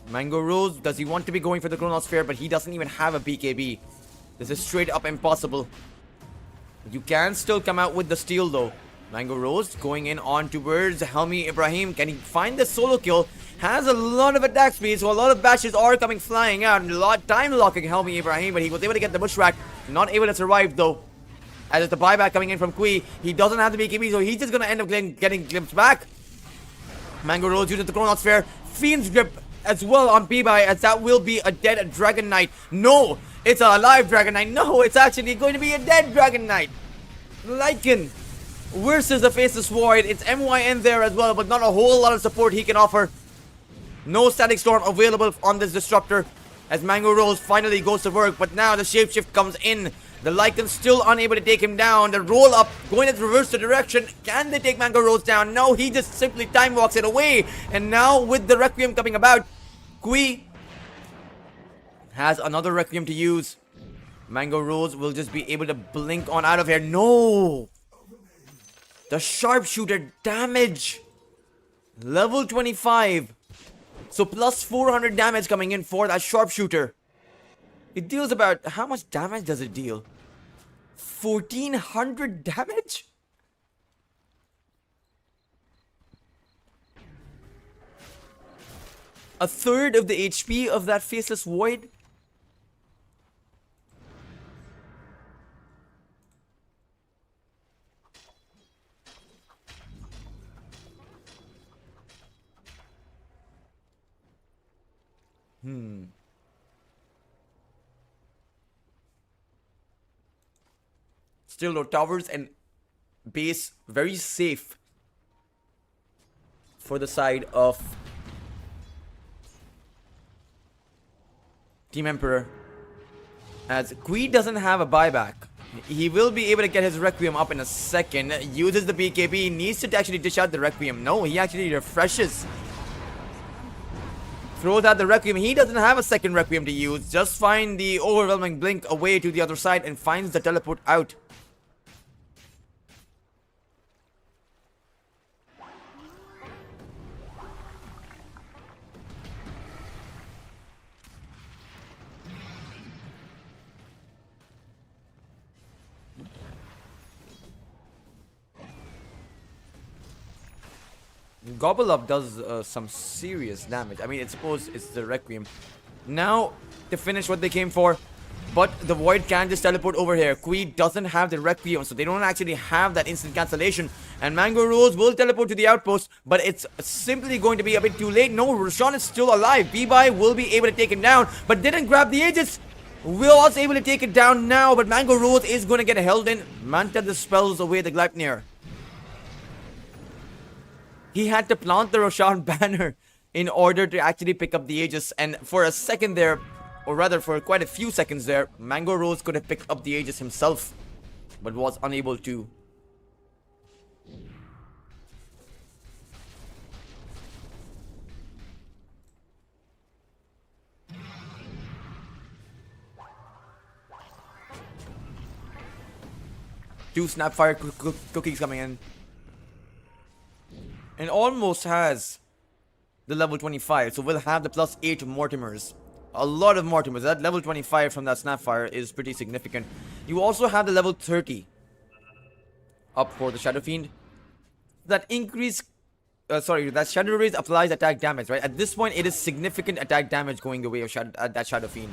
Mango Rose, does he want to be going for the Chronosphere? But he doesn't even have a BKB. This is straight up impossible. You can still come out with the steal though. Mango Rose going in on towards Helmi Ibrahim. Can he find the solo kill? Has a lot of attack speed, so a lot of bashes are coming flying out. And a lot time locking Helmi Ibrahim, but he was able to get the Bushwhack. Not able to survive though. As it's the buyback coming in from Kui. He doesn't have the BKB, so he's just going to end up getting glimpsed back. Mango Rose uses the Chronosphere. Fiend's Grip as well on B-Buy, as that will be a dead Dragon Knight. No, it's a live Dragon Knight. No, it's actually going to be a dead Dragon Knight. Lycan versus the Faceless Void. It's MYN there as well, but not a whole lot of support he can offer. No Static Storm available on this Disruptor, as Mango Rose finally goes to work, but now the Shapeshift comes in. The Lycan still unable to take him down. The roll up going in reverse the direction. Can they take Mango Rose down? No, he just simply time walks it away. And now with the Requiem coming about, Kui has another Requiem to use. Mango Rose will just be able to blink on out of here. No! The Sharpshooter damage. Level 25. So plus 400 damage coming in for that Sharpshooter. It deals about... How much damage does it deal? 1400 damage? A third of the HP of that Faceless Void? Still though, towers and base very safe for the side of Team Emperor. As Kui doesn't have a buyback. He will be able to get his Requiem up in a second. Uses the BKB. He needs to actually dish out the Requiem. No, he actually refreshes. Throws out the Requiem. He doesn't have a second Requiem to use. Just find the overwhelming blink away to the other side and finds the teleport out. Gobble Up does some serious damage. I mean, I suppose it's the Requiem. Now, to finish what they came for. But the Void can just teleport over here. Kui doesn't have the Requiem, so they don't actually have that instant cancellation. And Mango Rose will teleport to the outpost, but it's simply going to be a bit too late. No, Roshan is still alive. B-Bye will be able to take him down, but didn't grab the Aegis. Will was able to take it down now, but Mango Rose is going to get held in. Manta dispels away the Gleipnir. He had to plant the Roshan banner in order to actually pick up the Aegis. And for a second there, or rather for quite a few seconds there, Mango Rose could have picked up the Aegis himself, but was unable to. Two Snapfire cookies coming in. And almost has the level 25, so we'll have the plus 8 Mortimers. A lot of Mortimers. That level 25 from that Snapfire is pretty significant. You also have the level 30 up for the Shadow Fiend. That increase, that Shadow Raise applies attack damage, right? At this point, it is significant attack damage going the way of that Shadow Fiend.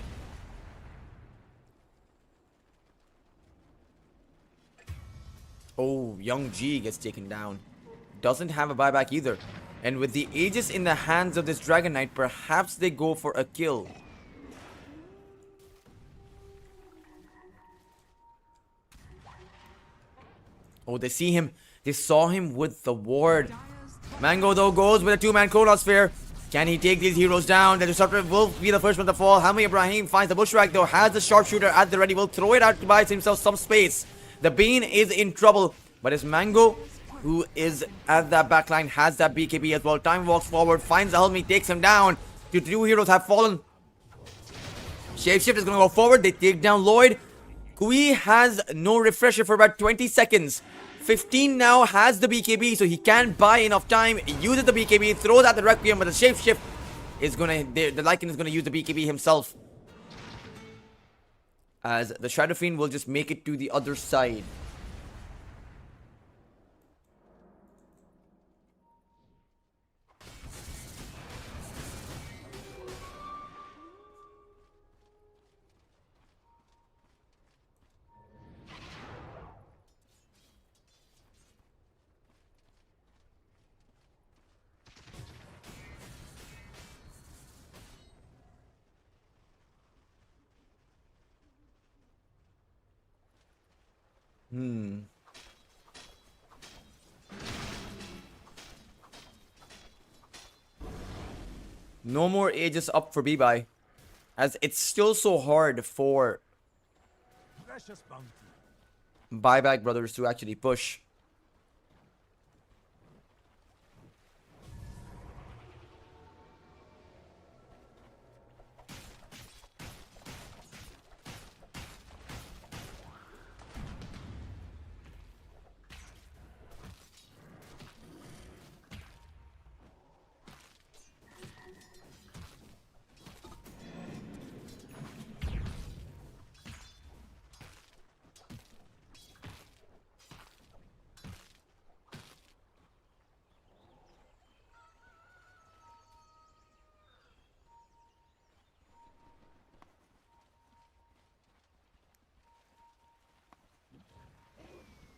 Oh, Young G gets taken down. Doesn't have a buyback either. And with the Aegis in the hands of this Dragon Knight, perhaps they go for a kill. Oh, they see him. They saw him with the ward. Mango, though, goes with a two-man Chronosphere. Can he take these heroes down? The Disruptor will be the first one to fall. Hami Ibrahim finds the Bushwhack, though, has the Sharpshooter at the ready. Will throw it out to buy himself some space. The Bane is in trouble, but it's Mango who is at that backline, has that BKB as well. Time walks forward, finds the Helmi, takes him down. The two heroes have fallen. Shapeshift is going to go forward. They take down Lloyd. Kui has no refresher for about 20 seconds. 15 now has the BKB, so he can buy enough time. Uses the BKB, throws out the Requiem, but the Shapeshift is going to... The Lycan is going to use the BKB himself. As the Shadow Fiend will just make it to the other side. No more Aegis up for B-Bye, as it's still so hard for Buyback Brothers to actually push.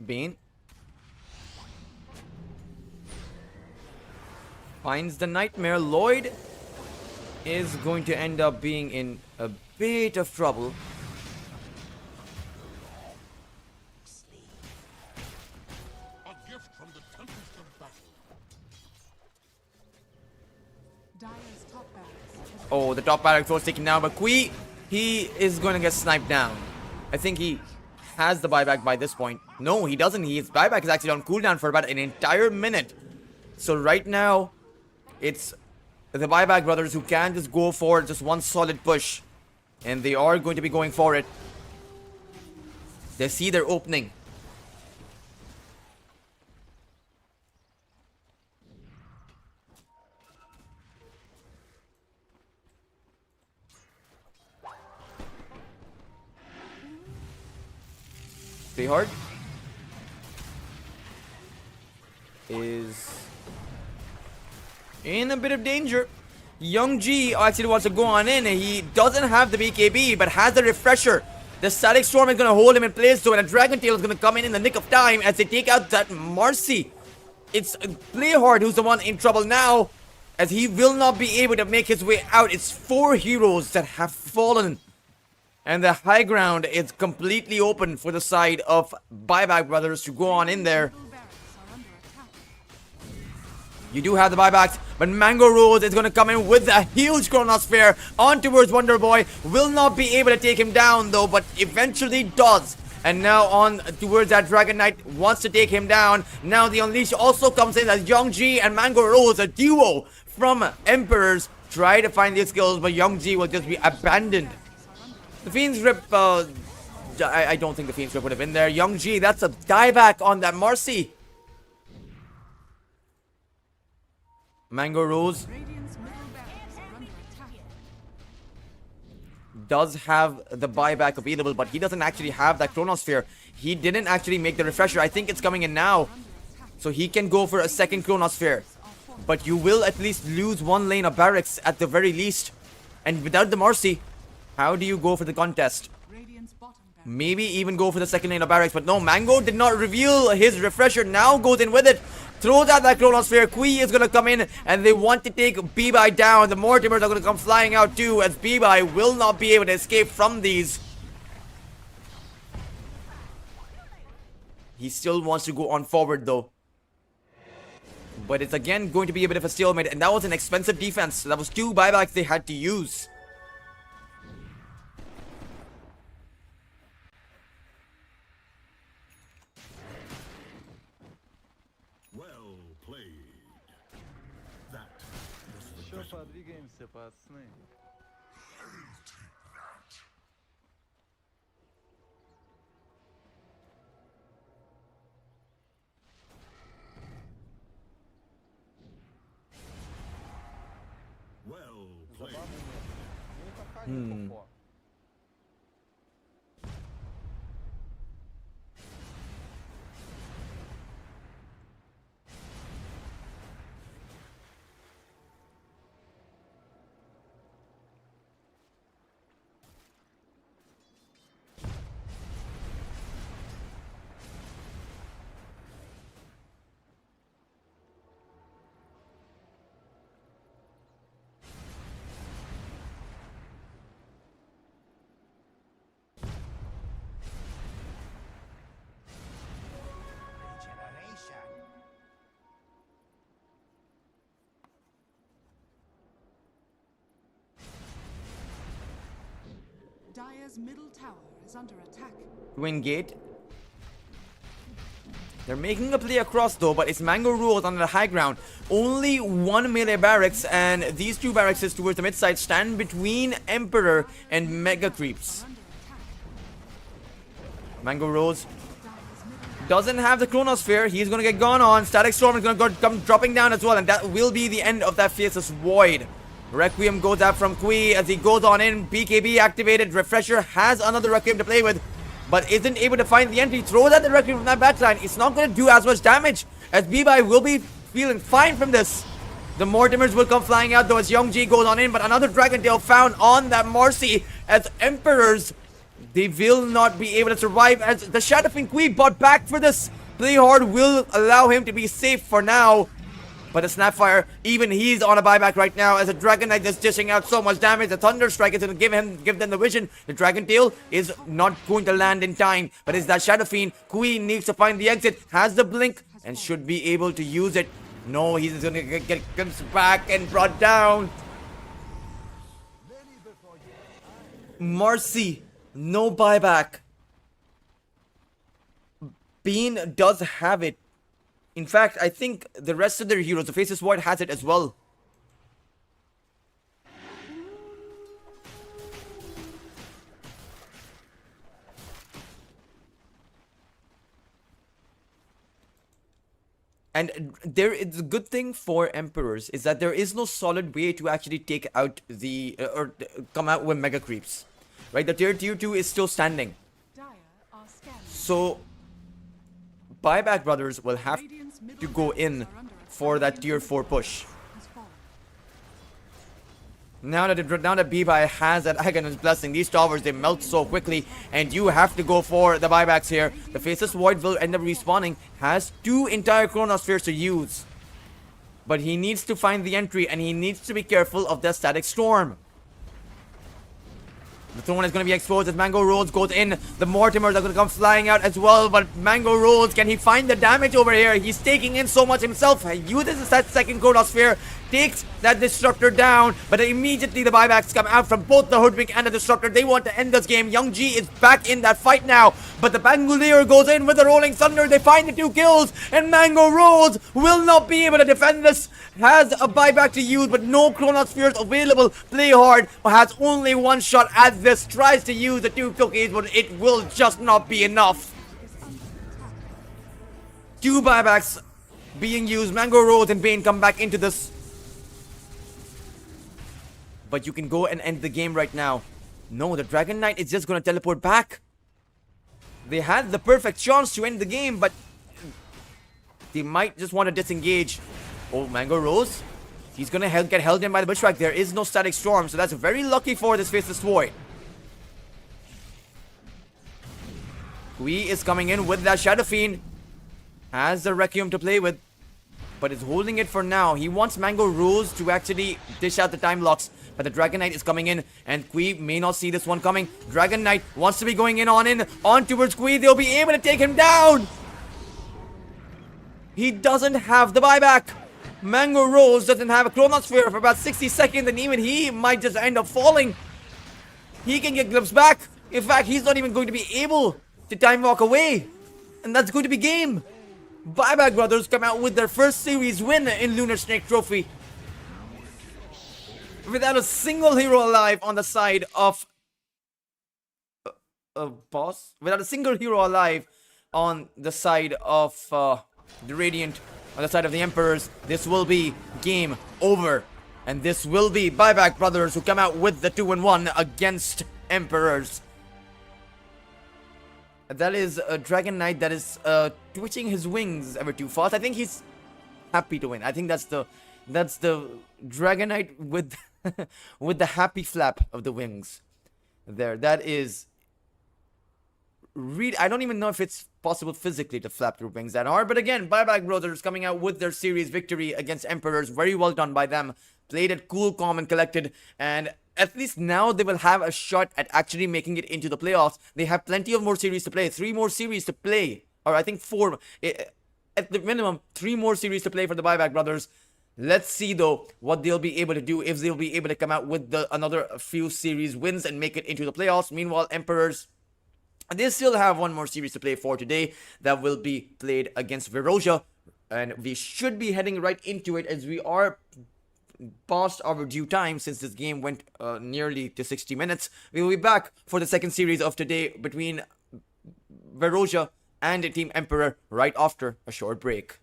Bane finds the Nightmare. Lloyd is going to end up being in a bit of trouble. Oh, the top barracks was taken down, but Kui, he is going to get sniped down. I think he has the buyback by this point. No, he doesn't. His buyback is actually on cooldown for about an entire minute. So right now, it's the buyback brothers who can just go for just one solid push. And they are going to be going for it. They see their opening. Pretty hard is in a bit of danger. Young G actually wants to go on in. He doesn't have the BKB, but has the refresher. The Static Storm is going to hold him in place, though, and a Dragon Tail is going to come in the nick of time as they take out that Marcy. It's Playhard who's the one in trouble now, as he will not be able to make his way out. It's 4 heroes that have fallen. And the high ground is completely open for the side of Buyback Brothers to go on in there. You do have the buybacks, but Mango Rose is going to come in with a huge Chronosphere on towards Wonder Boy. Will not be able to take him down though, but eventually does. And now on towards that Dragon Knight, wants to take him down. Now the Unleash also comes in as Young G and Mango Rose, a duo from Emperors. Try to find their skills, but Young G will just be abandoned. The Fiend's Rip, I don't think the Fiend's Rip would have been there. Young G, that's a dieback on that Marcy. Mango Rose does have the buyback available, but he doesn't actually have that Chronosphere. He didn't actually make the refresher. I think it's coming in now. So he can go for a second Chronosphere. But you will at least lose one lane of barracks at the very least. And without the Marcy, how do you go for the contest? Maybe even go for the second lane of barracks. But no, Mango did not reveal his refresher. Now goes in with it. Throws out that Chronosphere. Kui is going to come in and they want to take Bibai down. The Mortimers are going to come flying out too, as Bibai will not be able to escape from these. He still wants to go on forward though. But it's again going to be a bit of a stalemate. And that was an expensive defense. That was 2 buybacks they had to use. Подвигаемся, пацаны. Dire's middle tower is under attack. Twin Gate. They're making a play across though, but it's Mango Rose on the high ground. Only 1 melee barracks, and these 2 barracks towards the mid side stand between Emperor and Mega Creeps. Mango Rose doesn't have the Chronosphere. He's gonna get gone on. Static Storm is gonna come dropping down as well, and that will be the end of that Faceless Void. Requiem goes out from Kui as he goes on in. BKB activated. Refresher has another Requiem to play with, but isn't able to find the entry. Throws out the Requiem from that backline. It's not going to do as much damage, as Bibai will be feeling fine from this. The Mortimers will come flying out though as Young G goes on in, but another Dragon Tail found on that Marcy as Emperors. They will not be able to survive as the Shadow Fiend Kui bought back for this. Play hard will allow him to be safe for now. But the Snapfire, even he's on a buyback right now as the Dragon Knight is dishing out so much damage. The Thunder Strike is going to give them the vision. The Dragon Tail is not going to land in time. But it's that Shadow Fiend. Queen needs to find the exit, has the blink, and should be able to use it. No, he's going to get back and brought down. Marcy, no buyback. Bean does have it. In fact, I think the rest of their heroes, the Faceless Void has it as well. And it's a good thing for Emperors is that there is no solid way to actually take out the or come out with mega creeps, right? The tier 2 is still standing. So Buyback Brothers will have to go in for that tier 4 push. Now that B-Buy has that Agon's Blessing, these towers, they melt so quickly, and you have to go for the buybacks here. The Faceless Void will end up respawning, has 2 entire Chronospheres to use. But he needs to find the entry, and he needs to be careful of the Static Storm. The throne is going to be exposed as Mango Rolls goes in. The Mortimers are going to come flying out as well. But Mango Rolls, can he find the damage over here? He's taking in so much himself. He uses that second Chronosphere, takes that Disruptor down. But immediately the buybacks come out from both the Hoodwink and the Disruptor. They want to end this game. Young G is back in that fight now. But the Banguleer goes in with the Rolling Thunder. They find the 2 kills. And Mango Rolls will not be able to defend this. Has a buyback to use, but no Chronospheres available. Play hard, has only 1 shot at this. Tries to use the 2 cookies, but it will just not be enough. 2 buybacks being used. Mango Rose and Bane come back into this. But you can go and end the game right now. No, the Dragon Knight is just going to teleport back. They had the perfect chance to end the game, but they might just want to disengage. Oh, Mango Rose. He's going to get held in by the Bushwhack. There is no Static Storm, so that's very lucky for this Faceless Void. Kui is coming in with that Shadow Fiend. Has the Requiem to play with, but is holding it for now. He wants Mango Rose to actually dish out the time locks, but the Dragon Knight is coming in, and Kui may not see this one coming. Dragon Knight wants to be going on towards Kui. They'll be able to take him down. He doesn't have the buyback. Mango Rose doesn't have a Chronosphere for about 60 seconds, and even he might just end up falling. He can get glimpsed back. In fact, he's not even going to be able to time walk away. And that's going to be game. Buyback Brothers come out with their first series win in Lunar Snake Trophy. Without a single hero alive on the side of... boss? Without a single hero alive on the side of the Radiant, on the side of the Emperors, this will be game over. And this will be Buyback Brothers who come out with the 2-1 against Emperors. That is a Dragon Knight that is twitching his wings ever too fast. I think he's happy to win. I think that's the Dragon Knight with with the happy flap of the wings. There, that is. I don't even know if it's possible physically to flap their wings that hard. But again, Buyback Brothers coming out with their series victory against Emperors. Very well done by them. Played it cool, calm, and collected. And at least now they will have a shot at actually making it into the playoffs. They have plenty of more series to play. 3 more series to play. Or I think 4. At the minimum, 3 more series to play for the Buyback Brothers. Let's see though what they'll be able to do, if they'll be able to come out with another few series wins and make it into the playoffs. Meanwhile, Emperors, they still have 1 more series to play for today that will be played against Viroja. And we should be heading right into it as we are past our due time since this game went nearly to 60 minutes. We will be back for the second series of today between Viroja and Team Emperor right after a short break.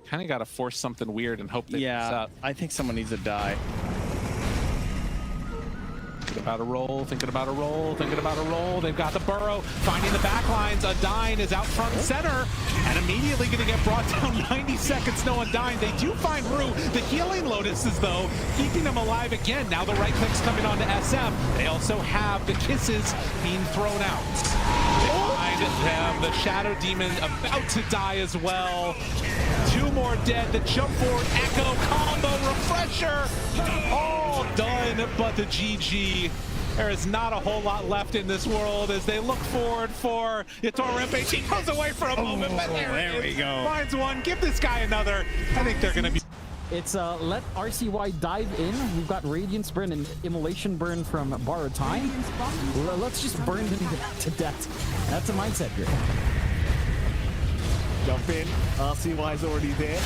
Kind of got to force something weird and hope they mess up. I think someone needs to die. Thinking about a roll, thinking about a roll, thinking about a roll. They've got the burrow, finding the backlines. Undyne is out front and center, and immediately going to get brought down 90 seconds, no Undyne. They do find Rue. The healing Lotuses, though, keeping them alive again. Now the right click's coming on to SM. They also have the kisses being thrown out. Behind them, the Shadow Demon about to die as well. 2 more dead. The jump forward echo combo refresher. All done, but the GG. There is not a whole lot left in this world as they look forward for Yator Rampage. He goes away for a moment, but there we go. Finds one. Give this guy another. I think they're going to be. It's let RCY dive in. We've got Radiance Burn and Immolation Burn from Borrowed Time. Let's just burn them to death. That's a mindset here. Jump in. RCY's already there.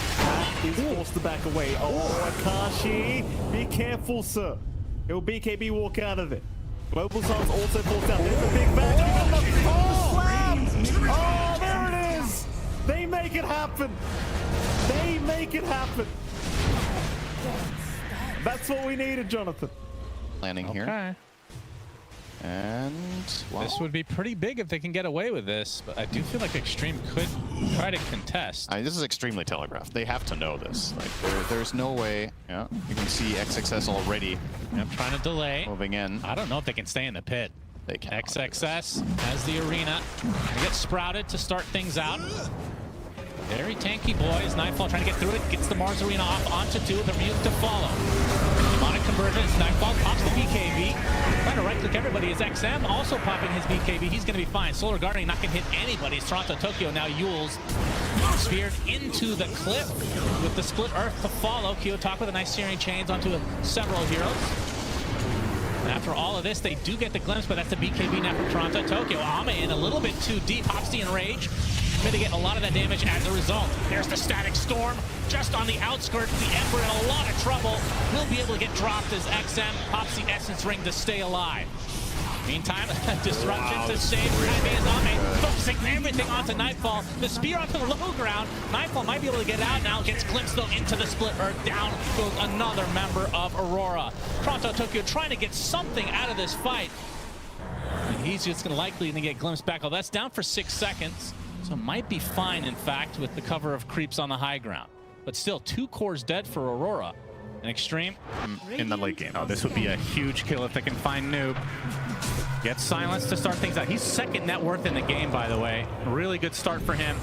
Is forced to back away. Oh, Akashi. Be careful, sir. He'll BKB walk out of it. Global Sun's also forced out. There's a big bang. Oh, there it is. They make it happen. They make it happen. That's what we needed, Jonathan. Landing here. And well, this would be pretty big if they can get away with this, but I do feel like Extreme could try to contest. This is extremely telegraphed. They have to know this. Like there's no way. Yeah, you can see XXS already. Yep, trying to delay. Moving in. I don't know if they can stay in the pit. They can. XXS has the arena. They get sprouted to start things out. Very tanky boys. Nightfall trying to get through it. Gets the Mars arena off onto 2 with a mute to follow. Demonic convergence. Nightfall pops the BKB. Trying to right click everybody is XM also popping his BKB. He's going to be fine. Solar Guardian not going to hit anybody. Toronto Tokyo now Yules speared into the cliff with the split earth to follow. Kiyotaka with a nice searing chains onto several heroes. And after all of this, they do get the glimpse, but that's the BKB now from Toronto Tokyo. Ama in a little bit too deep. Hopsy and Rage mitigate a lot of that damage as a result. There's the Static Storm just on the outskirts. The Emperor in a lot of trouble. He'll be able to get dropped as XM pops the Essence Ring to stay alive. Meantime, disruption to save Ame, focusing everything onto Nightfall. The spear onto the low ground. Nightfall might be able to get out now. Gets glimpsed though into the split earth. Down goes another member of Aurora. Toronto Tokyo trying to get something out of this fight. And he's just likely going to get glimpsed back. Oh, that's down for 6 seconds. So might be fine, in fact, with the cover of creeps on the high ground. But still, 2 cores dead for Aurora. An Extreme in the late game. Oh, this would be a huge kill if they can find Noob. Gets silenced to start things out. He's 2nd net worth in the game, by the way. Really good start for him.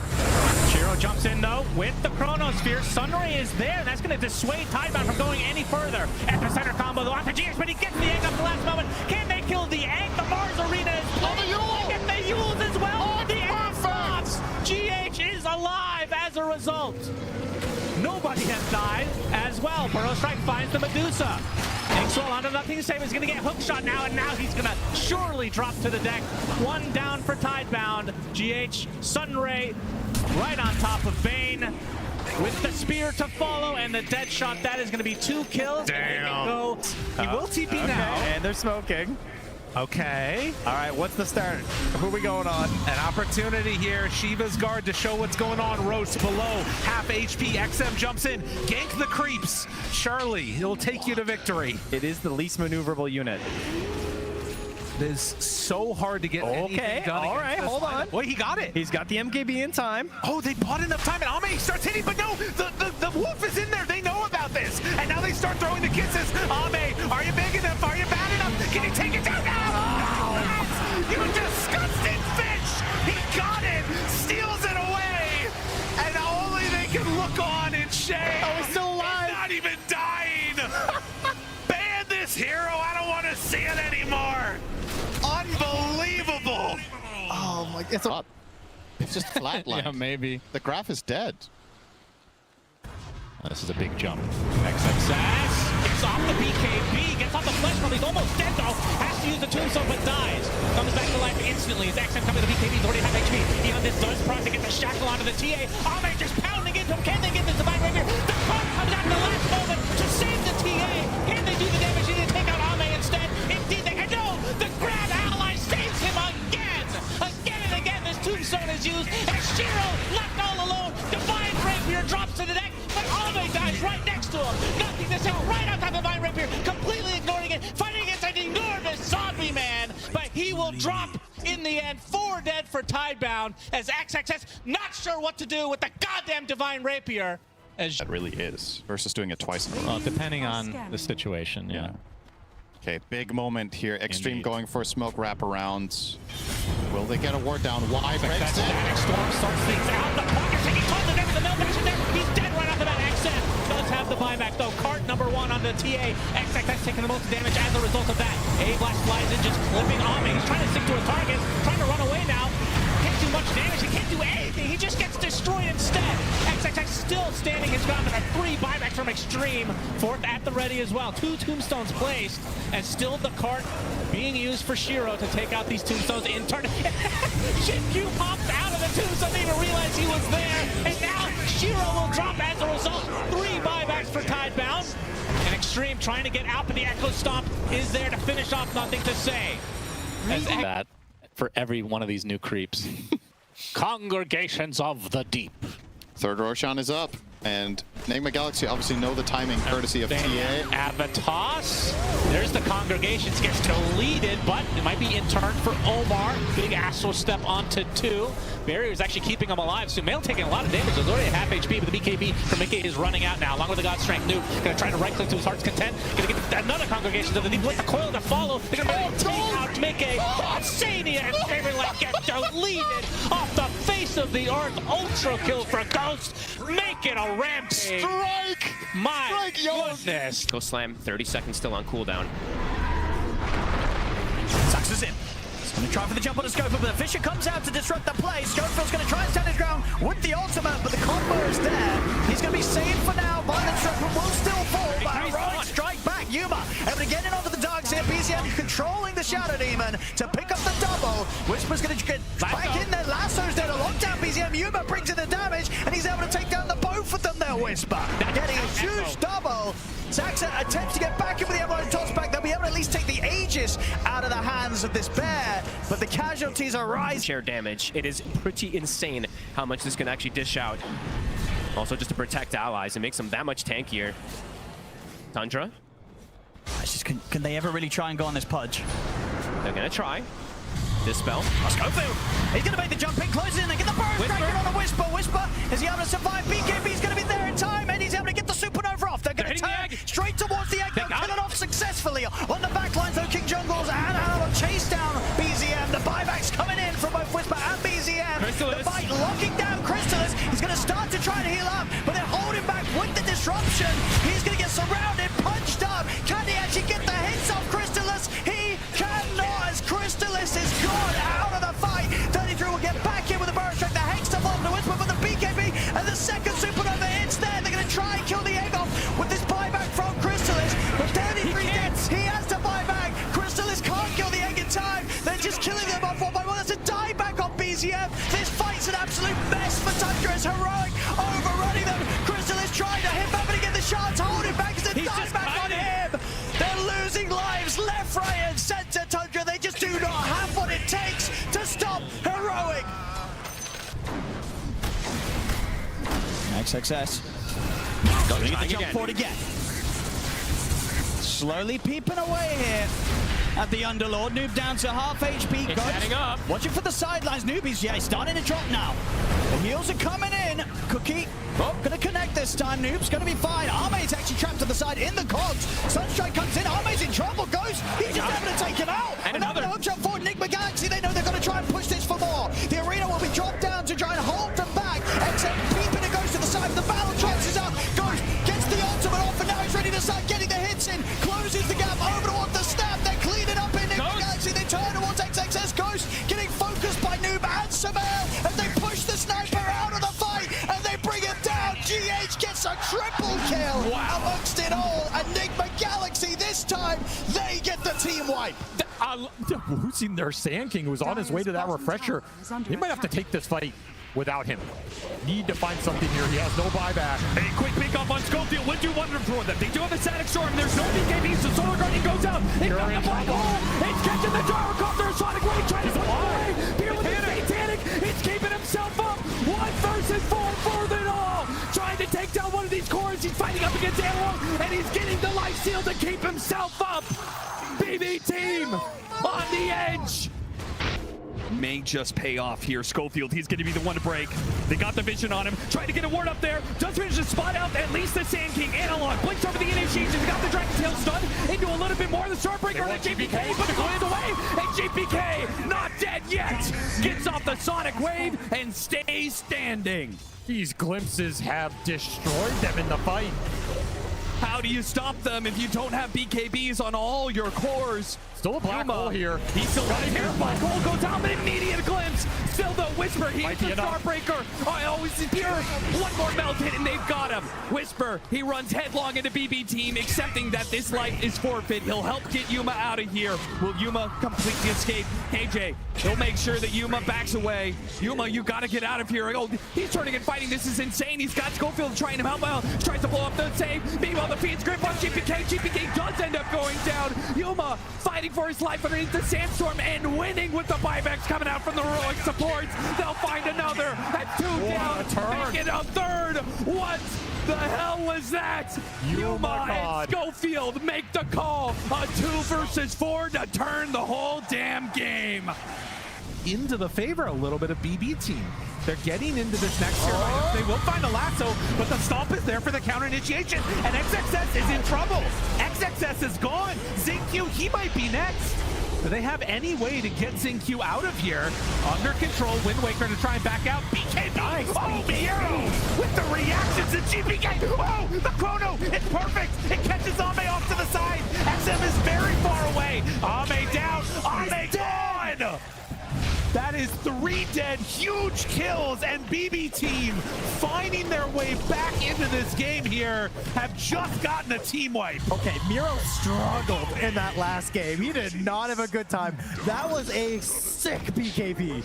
Shiro jumps in, though, with the Chronosphere. Sunray is there, and that's going to dissuade Tidebound from going any further. Epicenter combo, though, onto GX, but he gets the egg up the last moment. Can they kill the egg? The Mars Arena is playing. They get the Yules as well. The egg stops. GH is alive as a result. Nobody has died as well. Burrow Strike finds the Medusa. Inkswell under nothing to save. He's going to get hook shot now, and now he's going to surely drop to the deck. 1 down for Tidebound. GH, Sunray right on top of Bane with the spear to follow, and the dead shot. That is going to be 2 kills. Damn. He will TP now. And they're smoking. Okay. All right, what's the start? Who are we going on? An opportunity here. Shiva's guard to show what's going on. Roast below. Half HP. XM jumps in. Gank the creeps. Charlie, it'll take you to victory. It is the least maneuverable unit. It is so hard to get anything done. All right, hold on. Wait, he got it. He's got the MKB in time. Oh, they bought enough time, and Ame starts hitting, but no, the wolf is in there. They know about this, and now they start throwing the kisses. Ame, are you big enough? Are you bad enough? Can you take it down? No! You disgusting fish! He got it, steals it away, and only they can look on in shame. Oh, he's still alive. He's not even dying. Ban this hero. I don't want to see it anymore. Unbelievable. oh my! It's just flatlined. Yeah, maybe. The graph is dead. This is a big jump. XXS gets off the BKB, gets off the flesh, but he's almost dead though. Has to use the tombstone, but dies. Comes back to life instantly as XM coming to the BKB. He's already half HP. Beyond this, does Prox to get the shackle onto the TA. Ame just pounding into him. Can they get this divine rapier? The Prox comes out in the last moment to save the TA. Can they do the damage? They need to take out Ame instead. Indeed, they can. No, the grab ally saves him again. Again and again, this tombstone is used. And Shiro left all alone. Divine rapier drops to the deck, but Ame dies right next to him, knocking this out right on top of Divine Rapier, completely ignoring it, fighting against an enormous zombie man, but he will drop in the end. 4 dead for Tidebound, as XXS not sure what to do with the goddamn Divine Rapier. That really is, versus doing it twice in a row. Well, depending on the situation, yeah. Okay, big moment here. Extreme Indeed. going for a smoke wraparound. Will they get a ward down? Why? That static storm starts things out. The pocket taking tons of damage. The mill dash in there. He's dead right off the bat. XF does have the buyback though. Cart number 1 on the TA. XXX taking the most damage as a result of that. A-Blast flies in, just clipping Ame. He's trying to stick to a target, trying to run away now. Can't do much damage. He can't do anything. He just gets destroyed instead. XXX still standing his ground. There are 3 buybacks from Extreme. 4th at the ready as well. 2 tombstones placed, and still the cart being used for Shiro to take out these tombstones in turn. Shinju popped out of the tombstone, didn't even realize he was there, and now Shiro will drop as a result. 3 buybacks for Tidebound. And Extreme trying to get out, but the Echo Stomp is there to finish off. Nothing to say. As that for every one of these new creeps. Congregations of the Deep. 3rd Roshan is up, and Enigma Galaxy obviously know the timing, courtesy of TA. Avatos. There's the Congregations, gets deleted, but it might be in turn for Omar. Big Astral Step onto 2. Barrier is actually keeping him alive. Sumail taking a lot of damage. There's already at half HP, but the BKB from Mickey is running out now, along with the God Strength Noob. Gonna try to right click to his heart's content. Gonna get another Congregation to the deep with the coil to follow. They're gonna take out Mickey. Sania and Favorite Light get deleted off the face of the earth. Ultra kill for Ghost. Make it a rampage. Strike! My goodness. Go slam, 30 seconds still on cooldown. Sucks is in. He's gonna try for the jump on the Scoper, but the Fisher comes out to disrupt the play. Scofield's gonna try and stand his ground with the ultimate, but the combo is there. He's gonna be saved for now. Violent Disruption will still fall, but heroic strike back. Yuma able to get in onto the darks here. BZM controlling the Shadow Demon to pick up the double. Whisper's gonna get back in there. Lasso's there to lock down BZM. Yuma brings in the damage, and he's able to take down the both of them there, Whisper. Getting a huge double. Saxon attempts to get back in with the Emerald toss back. They'll be able to at least take the Aegis out of the hands of this bear, but the casualties are rising. Share damage. It is pretty insane how much this can actually dish out. Also just to protect allies and makes them that much tankier. Tundra. It's just, can they ever really try and go on this Pudge? They're gonna try. Dispel. Schofield! He's gonna make the jump in, closes in, they get the burst breaker on the Whisper. Whisper, is he able to survive? BKB's gonna be there in time, and he's able to get the Supernova off. They're gonna turn straight towards the egg, they'll kill it off successfully. On the back lines, though, King Jungles and Alan chase down BZM. The buybacks coming in from both Whisper and BZM. The fight locking down Crystallis. He's gonna start to try and heal up, but they're holding back with the disruption. He's gonna get surrounded, punched up. Can he actually get the hits off Crystallis? He cannot, as Crystallis is gone out of the fight. 33 will get back in with the burst strike. The Hex to fall to Whisper, but the BKB and the second Supernova hits there. They're going to try and kill the egg off with this buyback from Crystallis. But 33 dead. He has to buy back. Crystallis can't kill the egg in time. They're just killing them off one by one. That's a dieback on BZM. This fight's an absolute mess for Tundra. It's heroic, overrunning them. Crystallis trying to hit back, but he gets the shots, holding back. It's a dieback on him. They're losing lives left, right, and center. Tundra, they just do not have what it takes to stop heroic. XXS. Going to jump forward again. Slowly peeping away here at the Underlord. Noob down to half HP. Setting up. Watching for the sidelines. Noobies, yeah, he's starting to drop now. The heals are coming in. Cookie, gonna connect this time. Noob's gonna be fine. Arme's actually trapped to the side in the cogs. Sunstrike comes in. Arme's in trouble. Ghost, he's just able to take him out. And another hook shot for Enigma Galaxy. They know they're gonna try and push this for more. The arena will be dropped down to try and hold them back. Except peeping and goes to the side. The battle chances up. Ghost gets the ultimate off, and now he's ready to start getting the hits in. Closes the gap over towards the snap. They're cleaning up in Enigma Galaxy. They turn towards XXS. Ghost getting focused by Noob and Sumail as they push the sniper out of the fight and they bring him down. GH gets a triple kill amongst it all. Enigma Galaxy this time, they get the team wipe. Losing their Sand King, who was on his way to that refresher. They might have to take this fight without him. Need to find something here. He has no buyback. A quick pick up on Schofield would do wonder for them. They do have a static storm. There's no BKB, so Solar Guardian goes out. It's got the black hole. It's catching the gyrocopter. Sonic Wave trying to push away. Here with the Satanic. It's keeping himself up. 1 versus 4 for it all. Trying to take down one of these cores. He's fighting up against Analog, and he's getting the life steal to keep himself up. BB team on the edge. May just pay off here. Schofield, he's going to be the one to break. They got the vision on him. Trying to get a ward up there. Does manage to spot out at least the Sand King. Analog blinks over the initiation. He got the Dragon Tail stun into a little bit more of the Starbreaker and JPK, but it goes away. And JPK, not dead yet, gets off the Sonic Wave and stays standing. These glimpses have destroyed them in the fight. How do you stop them if you don't have BKBs on all your cores? Still a black hole here. He's still got a hair. Black hole goes out, but immediate glimpse. Still the Whisper. He's the Starbreaker. Oh, he's here. One more melt hit, and they've got him. Whisper, he runs headlong into BB team, accepting that this life is forfeit. He'll help get Yuma out of here. Will Yuma completely escape? AJ, he'll make sure that Yuma backs away. Yuma, you gotta get out of here. Oh, he's turning and fighting. This is insane. He's got Schofield trying to help out. Tries to blow up the save. Meanwhile, the Fiend's grip on GPK. GPK does end up going down. Yuma fighting for his life underneath the sandstorm and winning with the buybacks coming out from the heroic supports. They'll find another. That's two down. Make it a third. What the hell was that? Yuma and Schofield make the call. A 2 versus 4 to turn the whole damn game. Into the favor a little bit of BB team. They're getting into this next tier lineup. They will find a lasso, but the stomp is there for the counter initiation, and XXS is in trouble. XXS is gone. XinQ, he might be next. Do they have any way to get XinQ out of here? Under control, Wind Waker to try and back out. BKB, oh, Miero with the reactions to GPK. Oh, the chrono, it's perfect. It catches Ame off to the side. SM is very far away. Ame down, Ame gone. That is 3 dead, huge kills, and BB team finding their way back into this game here have just gotten a team wipe. Okay, Miro struggled in that last game. He did not have a good time. That was a sick BKB.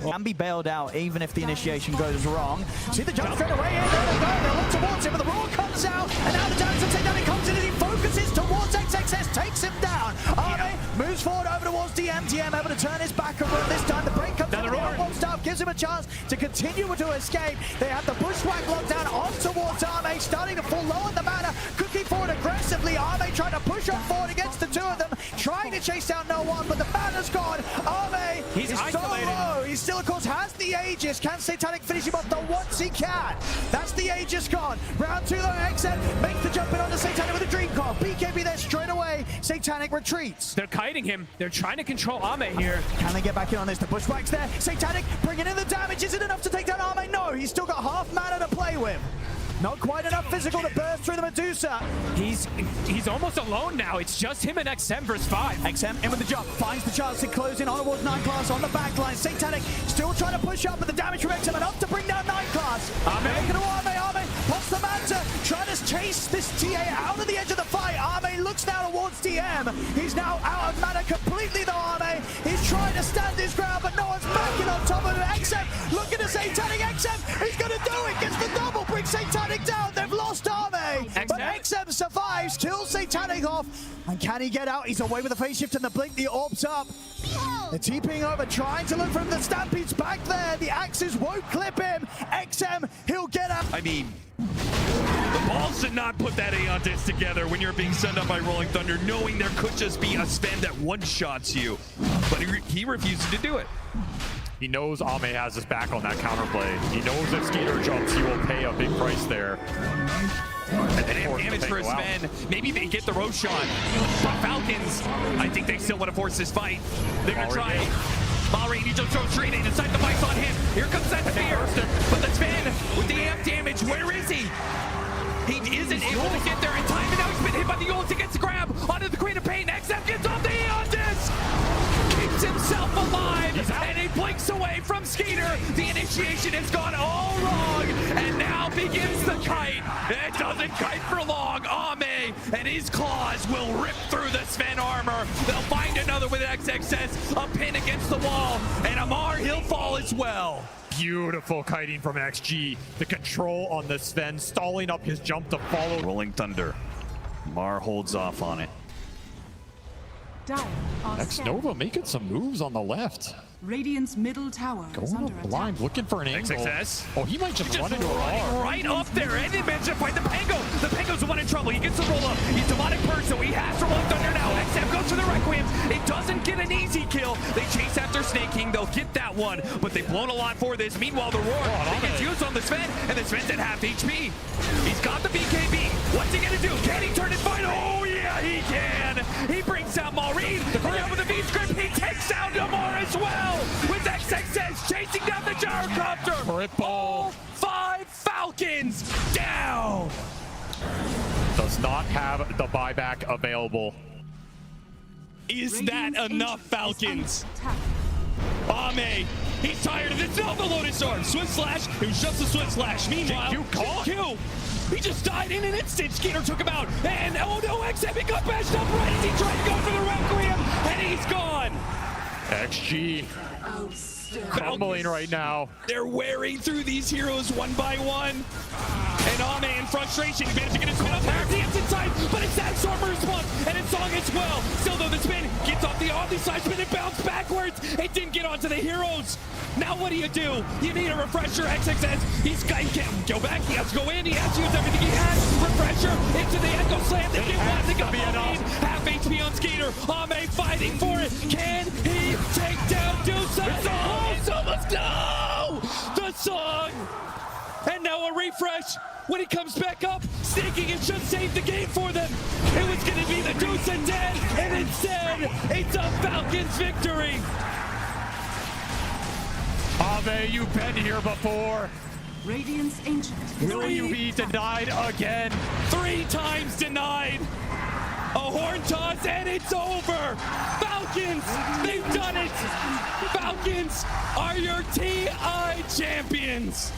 Can be bailed out even if the initiation goes wrong. See the jump straight away in, they look towards him, but the roar comes out, and now the damage to takedown comes in as he focuses towards XXS, takes him down. Arme moves forward over towards DM. DM able to turn his back around this time. The break comes in, the outbound stuff gives him a chance to continue to escape. They have the bushwhack locked down on towards Arme, starting to fall low on the mana, cooking forward aggressively. Arme trying to push up forward against the 2 of them, trying to chase down no one, but the mana's gone. Arme is so low. He's still, of course, has the Aegis. Can Satanic finish him off the once he can? That's the Aegis gone. Round 2 though, XM makes the jump in onto Satanic with a dream call. BKB there straight away. Satanic retreats. They're kiting him. They're trying to control Ame here. Can they get back in on this? The bushwhack's there. Satanic bringing in the damage. Is it enough to take down Ame? No, he's still got half mana to play with. Not quite enough physical to burst through the Medusa. He's almost alone now. It's just him and XM versus 5. XM in with the jump, finds the chance to close in on towards 9 class on the back line. Satanic still trying to push up, but the damage from XM enough to bring down 9 class. Arme pops the Manta, trying to chase this TA out of the edge of the fight. Arme looks now towards DM. He's now out of mana completely though, Arme. He's trying to stand his ground, but no one's backing on top of him. XM looking to Satanic. XM, he's going to do it. Gets the double, brings Satanic down. They've lost Arme, but XM survives, kills Satanic off. And can he get out? He's away with the phase shift and the blink, the orbs up. They're TPing over, trying to look for him. The Stampede's back there. The axes won't clip him. XM, he'll get out. I mean, the balls should not put that Aeontis together when you're being sent up by Rolling Thunder, knowing there could just be a Sven that one-shots you. But he refuses to do it. He knows Ame has his back on that counterplay. He knows if Skeeter jumps, he will pay a big price there. And damage for Sven. Maybe they get the Roshan. Falcons, I think they still want to force this fight. They're going to try. Malrine, he just throws straight in, decide the vice on him. Here comes that spear. But the Sven with the amp damage, where is he? He isn't able to get there in time, and now he's been hit by the ult. He gets the grab onto the Queen of Pain. XM gets off the Aeontis! Keeps himself alive, and he blinks away from Skeeter. The initiation has gone all wrong, and now begins the kite. It doesn't kite for long. Ame and his claws will rip through the Sven armor. They'll find another with XXS, a pin against the wall, and Amar, he'll fall as well. Beautiful kiting from XG. The control on the Sven, stalling up his jump to follow. Rolling Thunder. Mar holds off on it. Nova making some moves on the left. Radiant's middle tower is Going under up attack. blind, looking for an angle. XXS. Oh, he might just run into a wall. Right up there, and they managed to fight the Pango. The Pango's the one in trouble. He gets the roll up. He's demonic bird, so he has to run thunder now. XM goes for the Requiem. It doesn't get an easy kill. They chase after Snake King. They'll get that one, but they've blown a lot for this. Meanwhile, the Roar they get used on the Sven, and the Sven's at half HP. He's got the BKB. What's he gonna do? Can he turn it fine? Oh yeah, he can. He brings out Maureen. Around with the V-script, he takes down Damar as well. With XXS chasing down the gyrocopter. All 5 Falcons down. Does not have the buyback available. Is that enough, Falcons? Ame, he's tired of this. No, the Lotus Orb. Swift Slash. It was just a Swift Slash. Meanwhile, Q. He just died in an instant. Skeeter took him out. And oh no, XM, he got bashed up right as he tried to go for the Requiem. And he's gone. XG crumbling right now. They're wearing through these heroes one by one. And Ame in frustration, he managed to get his spin up half the inside, but it's that Stormer response, and it's Song as well. Still though, the spin gets off the Omni side spin and bounce backwards. It didn't get onto the heroes. Now what do? You need a refresher. XXS, he can't go back, he has to go in, he has to use everything he has. Refresher into the Echo Slam, they get one, they got Maureen, half HP on Skeeter. Ame fighting for it. Can he take down Dusa? Oh, so let's go! The Song! And now a refresh. When he comes back up, Snaking it should save the game for them. It was going to be the Deuce and dead, and instead, it's a Falcons victory. Ame, you've been here before. Radiant's ancient. Will you be denied again? 3 times denied. A horn toss, and it's over. Falcons, they've done it. Falcons are your TI champions.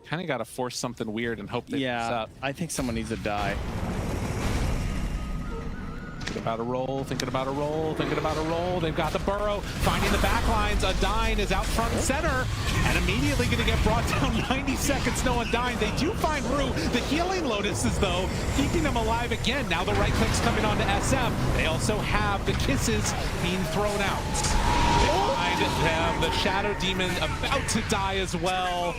Kind of got to force something weird and hope they mess up. I think someone needs to die. Thinking about a roll, thinking about a roll, thinking about a roll. They've got the burrow, finding the backlines. Undyne is out front and center, and immediately going to get brought down. 90 seconds, no Undyne. They do find Rue. The healing Lotuses, though, keeping them alive again. Now the right click's coming on to SM. They also have the kisses being thrown out. Behind them, the Shadow Demon about to die as well.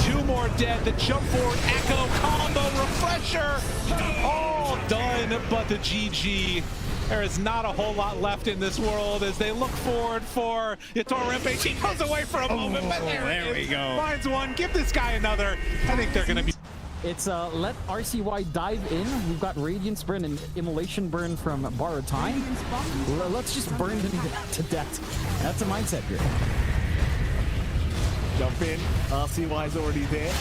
2 more dead. The jump forward echo combo refresher. All done, but the GG. There is not a whole lot left in this world as they look forward for Yatorempe. He goes away for a moment, but there we go. Finds one. Give this guy another. I think they're going to be. It's let RCY dive in. We've got Radiance Burn and Immolation Burn from BO3. Let's just burn them to death. That's a mindset here. Jump in. RCY's already there.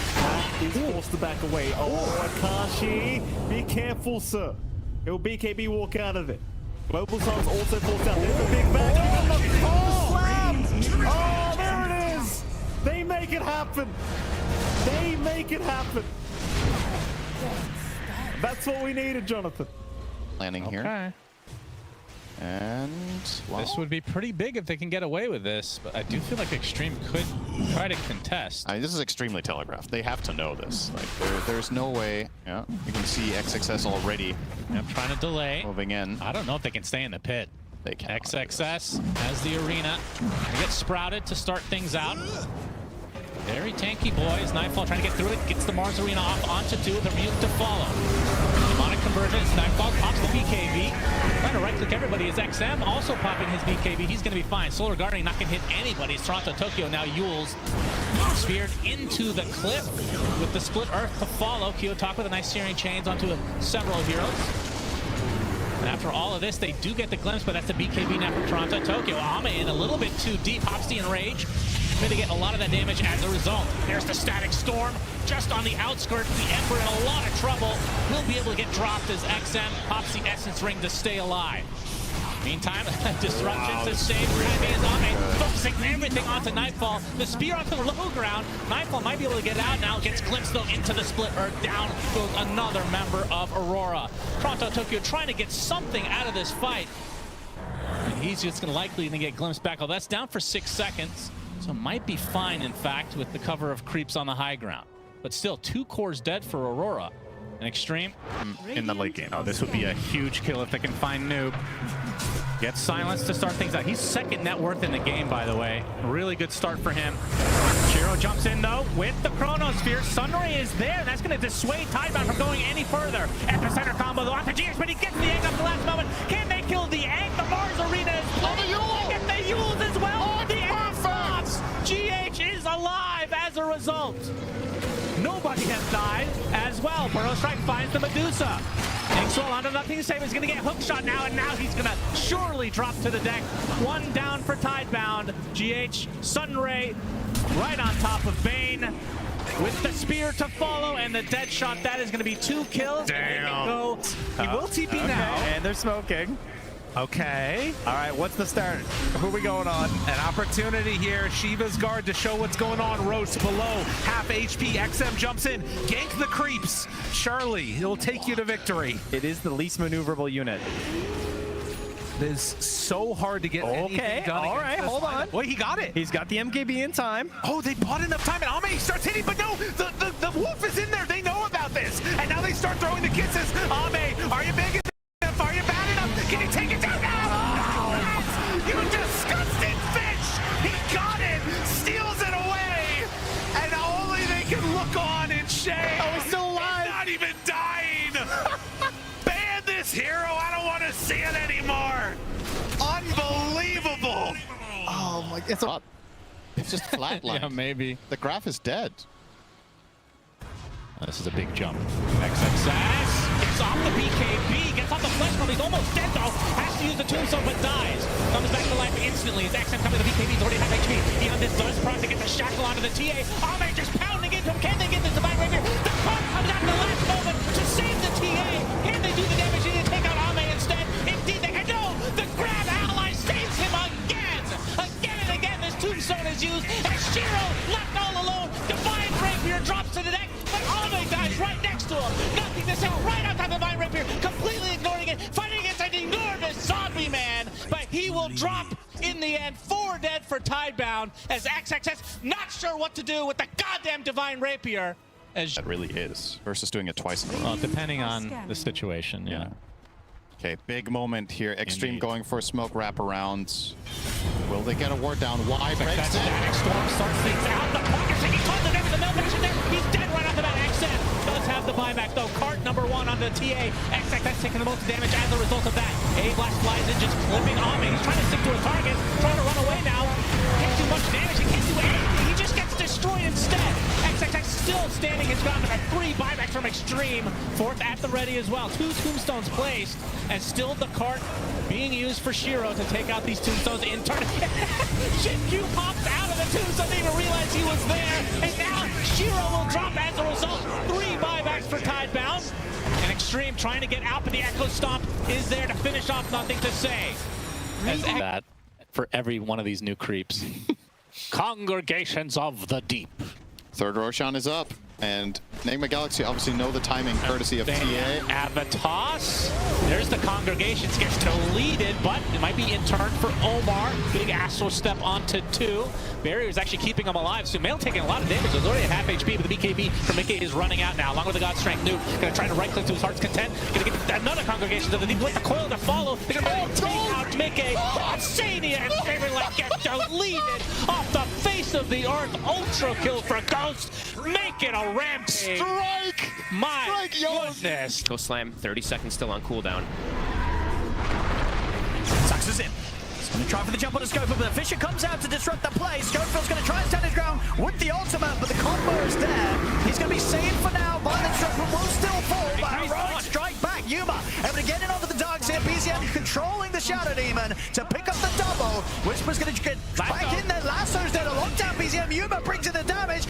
He's forced to back away. Oh, Akashi. Be careful, sir. He'll BKB walk out of it. Global Sun's also forced out. There's a big back. Oh, there it is. They make it happen. They make it happen. That's what we needed, Jonathan. Landing here. And wow. This would be pretty big if they can get away with this, but I do feel like Extreme could try to contest. I mean, this is extremely telegraphed. They have to know this. Like, there's no way. Yeah, you can see XXS already. Yep, trying to delay. Moving in. I don't know if they can stay in the pit. They can. XXS has the arena. They get sprouted to start things out. Very tanky boys. Nightfall trying to get through it. Gets the Mars arena off onto 2 with a mute to follow. Demonic convergence. Nightfall pops the BKB. Trying to right-click everybody is XM also popping his BKB. He's going to be fine. Solar Guardian not going to hit anybody. It's Toronto Tokyo now. Yules speared into the cliff with the split earth to follow. Kiyotaka with a nice searing chains onto several heroes. And after all of this, they do get the glimpse, but that's a BKB now from Toronto Tokyo. Ame in a little bit too deep. Hopsty and Rage. Going to get a lot of that damage as a result. There's the Static Storm just on the outskirts. The Emperor in a lot of trouble. Will be able to get dropped as XM pops the Essence Ring to stay alive. Meantime, disruption to save Remy and Ame, focusing everything onto Nightfall. The spear onto the low ground. Nightfall might be able to get out now. Gets glimpsed though into the split earth. Down goes another member of Aurora. Toronto Tokyo trying to get something out of this fight. And he's just likely to get glimpsed back. Oh, that's down for 6 seconds. So might be fine, in fact, with the cover of creeps on the high ground. But still, 2 cores dead for Aurora. An Extreme. In the late game. Oh, this would be a huge kill if they can find Noob. Gets Silence to start things out. He's second net worth in the game, by the way. Really good start for him. Shiro jumps in, though, with the Chronosphere. Sunray is there, and that's going to dissuade Tidebound from going any further. Epicenter combo, though, onto GH, but he gets the egg up the last moment. Can they kill the egg? The Mars Arena is playing. Get the Yules as well. The egg stops. GH is alive as a result. Nobody has died as well. Burrow Strike finds the Medusa. Inkswell onto nothing to save. He's going to get hook shot now, and now he's going to surely drop to the deck. One down for Tidebound. GH, Sunray right on top of Bane with the spear to follow and the dead shot. That is going to be 2 kills. Damn. Go. He will TP now. And they're smoking. Okay. All right, what's the start? Who are we going on? An opportunity here. Shiva's guard to show what's going on. Roast below. Half HP. XM jumps in. Gank the creeps. Charlie, he'll take you to victory. It is the least maneuverable unit. It is so hard to get anything done. All right, hold on. Wait, he got it. He's got the MKB in time. Oh, they bought enough time, and Ame starts hitting, but no, the wolf is in there. They know about this, and now they start throwing the kisses. Ame, are you big enough? Are you bad enough? Can you take it down now? Oh, you disgusting fish! He got it, steals it away, and only they can look on in shame. Oh, he's still alive. He's not even dying. Ban this hero. I don't want to see it anymore. Unbelievable. Oh my, It's just flatlined. Yeah, maybe. The graph is dead. This is a big jump. XXS gets off the BKB, gets off the flesh bomb. He's almost dead though. Has to use the tombstone but dies. Comes back to life instantly. As XM coming to the BKB, he's already half HP. Beyond this does Proc to get the shackle onto the TA. Ame just pounding into him. Can they get this divine rapier? The Proc comes out in the last moment to save the TA. Can they do the damage? They need to take out Ame instead. Indeed they can. No! The grab ally saves him again! Again and again this tombstone is used. And Shiro left all alone. Divine rapier drops to the deck. But Ame dies right next to him. Nothing to say. Right on top of Divine Rapier. Completely ignoring it. Fighting against an enormous zombie man. But he will drop in the end. 4 dead for Tidebound. As XXS not sure what to do with the goddamn Divine Rapier. As That really is. Versus doing it twice in a row. Well, depending on the situation, yeah. Okay, big moment here. Extreme Indeed. going for a smoke wraparound. Will they get a ward down? Why breaks That it? static storm starts things out. The pocket taking tons of damage. The melt action there. He's dead right off the bat. XM does have the buyback though. Cart number 1 on the TA. XXS taking the most damage as a result of that. A-Blast flies in, just clipping Ame. He's trying to stick to a target. Trying to run away now. Can't do much damage. He can't do anything. He just gets destroyed instead. XXX still standing his ground. There are 3 buybacks from Extreme. 4th at the ready as well. 2 tombstones placed. And still the cart being used for Shiro to take out these tombstones in turn. Shinju pops out of the tombstone, didn't even realize he was there. And now Shiro will drop as a result. 3 buybacks for Tidebound. And Extreme trying to get out, but the Echo Stomp is there to finish off. Nothing to say. As that for every one of these new creeps. Congregations of the Deep. Third Roshan is up. And Enigma Galaxy obviously know the timing courtesy of TA. Avatos. There's the Congregations, gets deleted, but it might be in turn for Omar. Big Astral Step onto 2. Barrier is actually keeping him alive. Sumail taking a lot of damage. There's already at half HP, but the BKB from Mickey is running out now. Along with the God Strength Noob. Gonna try to right click to his heart's content. Gonna get another Congregation to the deep with the coil to follow. They're gonna take out Mickey. Sania and Favorite get deleted off the face of the earth. Ultra kill for Ghost. Make it a rampage. Strike! My goodness. Go slam. 30 seconds still on cooldown. Sax is in. He's going to try for the jump on the Scopa, but the Fisher comes out to disrupt the play. Scofield's going to try and stand his ground with the ultimate, but the combo is there. He's going to be saved for now. Violent Disruption will still fall, but heroic strike back. Yuma able to get in onto the darks here. BZM controlling the Shadow Demon to pick up the double. Whisper's going to get back in there. Lasso's there to lock down BZM. Yuma brings in the damage.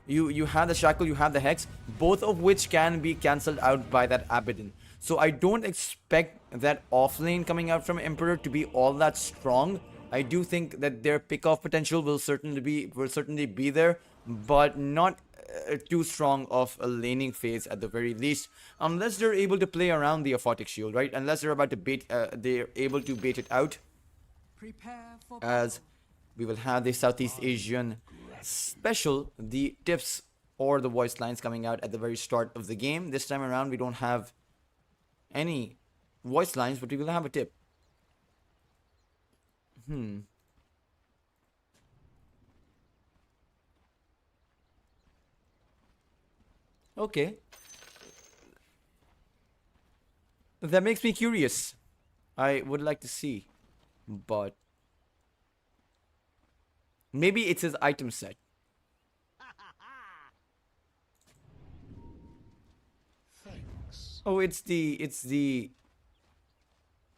You have the Shackle, you have the Hex, both of which can be cancelled out by that Abaddon. So I don't expect that offlane coming out from Emperor to be all that strong. I do think that their pick-off potential will certainly be there, but not too strong of a laning phase at the very least, unless they're able to play around the Aphotic Shield, right? Unless they're about to they're able to bait it out, as we will have the Southeast Asian special, the tips or the voice lines coming out at the very start of the game. This time around, we don't have any voice lines, but we will have a tip. Okay. That makes me curious. I would like to see, but maybe it's his item set. Thanks. Oh, it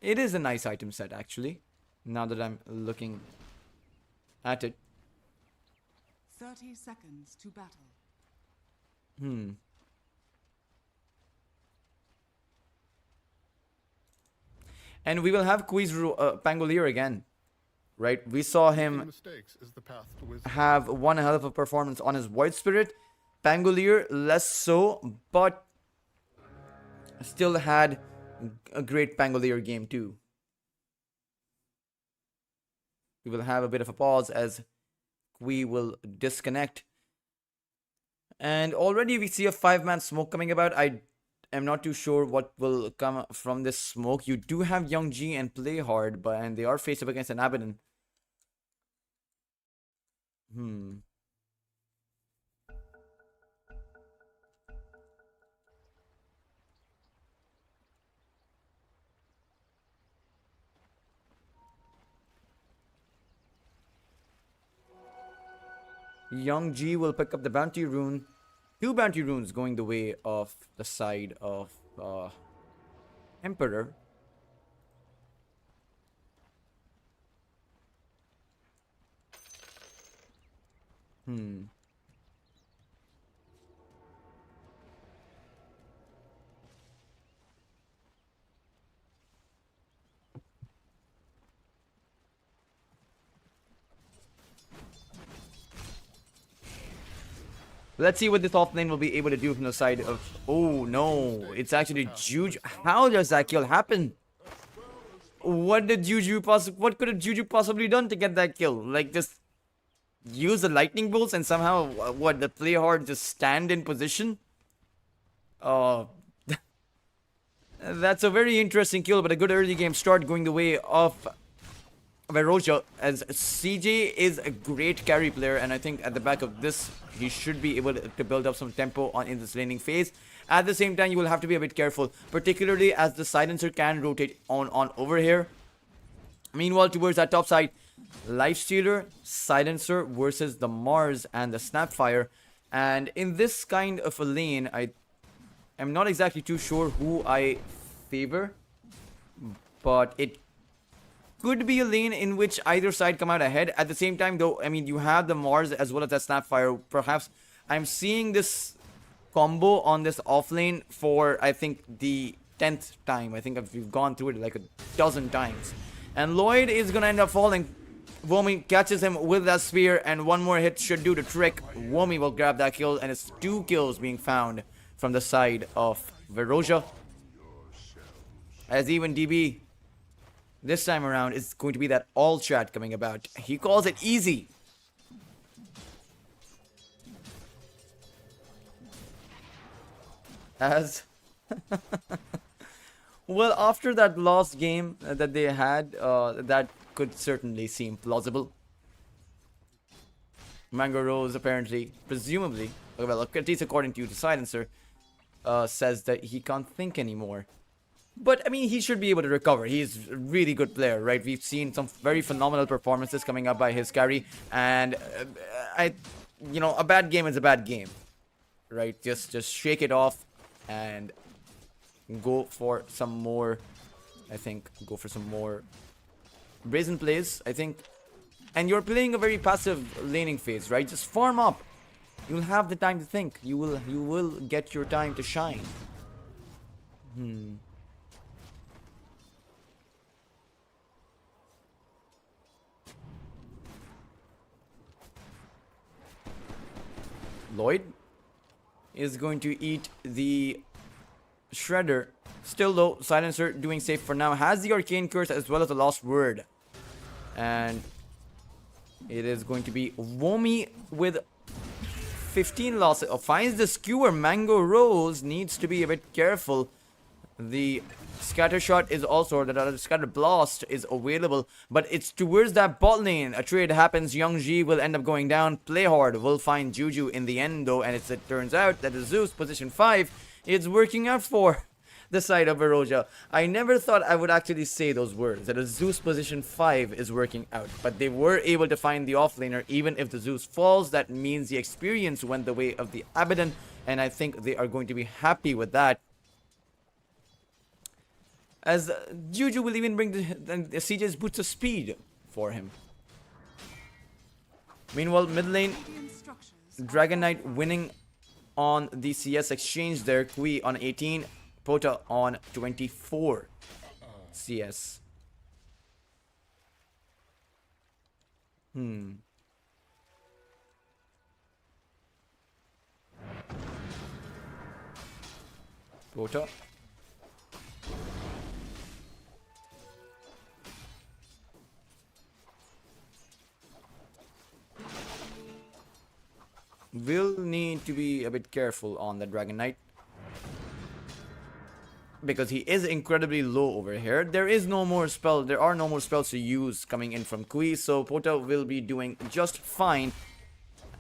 is a nice item set actually, now that I'm looking at it. 30 seconds to battle. And we will have Quiz Pangolier again, right? We saw him Mistakes is the path to wisdom. have one hell of a performance on his Void Spirit. Pangolier less so, but still had a great Pangolier game too. We will have a bit of a pause as we will disconnect. And already we see a 5-man smoke coming about. I am not too sure what will come from this smoke. You do have Young G and Play Hard, and they are faced up against an Abaddon. Young G will pick up the bounty rune. 2 bounty runes going the way of the side of Emperor. Let's see what this offlane will be able to do from the side of... Oh, no. It's actually Juju. How does that kill happen? What could have Juju possibly done to get that kill? Like, just use the lightning bolts and somehow, the Play Hard just stand in position? That's a very interesting kill, but a good early game start going the way of Veroja, as CJ is a great carry player, and I think at the back of this, he should be able to build up some tempo in this laning phase. At the same time, you will have to be a bit careful, particularly as the Silencer can rotate on over here. Meanwhile, towards that top side, Lifestealer, Silencer versus the Mars and the Snapfire. And in this kind of a lane, I am not exactly too sure who I favor, but it could be a lane in which either side come out ahead. At the same time, though, I mean, you have the Mars as well as that Snapfire. Perhaps I'm seeing this combo on this offlane for, I think, the 10th time. I think we've gone through it like a dozen times. And Lloyd is going to end up falling. Womi catches him with that spear, and one more hit should do the trick. Womi will grab that kill, and it's 2 kills being found from the side of Veroja. As even DB... this time around, it's going to be that all chat coming about. He calls it easy. As... well, after that last game that they had, that could certainly seem plausible. Mango Rose apparently, presumably, well, at least according to the Silencer, says that he can't think anymore. But, I mean, he should be able to recover. He's a really good player, right? We've seen some very phenomenal performances coming up by his carry. And, a bad game is a bad game, right? Just shake it off and go for some more, go for some more brazen plays, I think. And you're playing a very passive laning phase, right? Just farm up. You'll have the time to think. You will get your time to shine. Lloyd is going to eat the Shredder. Still though, Silencer doing safe for now. Has the Arcane Curse as well as the Lost Word. And it is going to be Womi with 15 losses. Finds the skewer. Mango Rose needs to be a bit careful. The Scatter Shot is also, the Scatter Blast is available, but it's towards that bot lane. A trade happens. Young Ji will end up going down. Play Hard will find Juju in the end though, and it turns out that the Zeus position 5 is working out for the side of Veroja. I never thought I would actually say those words, that a Zeus position 5 is working out, but they were able to find the offlaner. Even if the Zeus falls, that means the experience went the way of the Abaddon, and I think they are going to be happy with that. As Juju will even bring the CJ's boots of speed for him. Meanwhile, mid lane, Dragon Knight winning on the CS exchange there. Kui on 18, Pota on 24 CS. Pota. Will need to be a bit careful on the Dragon Knight, because he is incredibly low over here. There are no more spells to use coming in from Kui, so Pota will be doing just fine.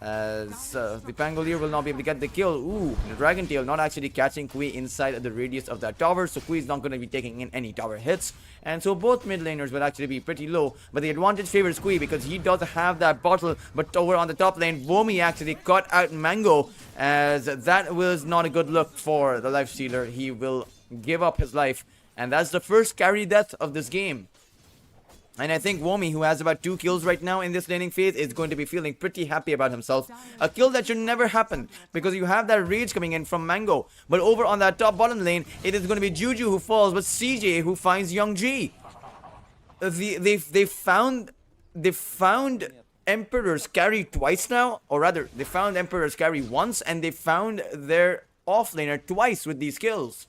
As the Pangolier will not be able to get the kill. Ooh, the Dragon Tail not actually catching Kui inside the radius of that tower, so Kui is not going to be taking in any tower hits. And so both mid laners will actually be pretty low, but the advantage favors Kui because he does have that bottle. But over on the top lane, Vomi actually caught out Mango, as that was not a good look for the Lifestealer. He will give up his life, and that's the first carry death of this game. And I think Womi, who has about 2 kills right now in this laning phase, is going to be feeling pretty happy about himself. A kill that should never happen, because you have that rage coming in from Mango. But over on that top bottom lane, it is going to be Juju who falls, but CJ who finds Young G. They found Emperor's carry twice now, or rather, they found Emperor's carry once, and they found their offlaner twice with these kills.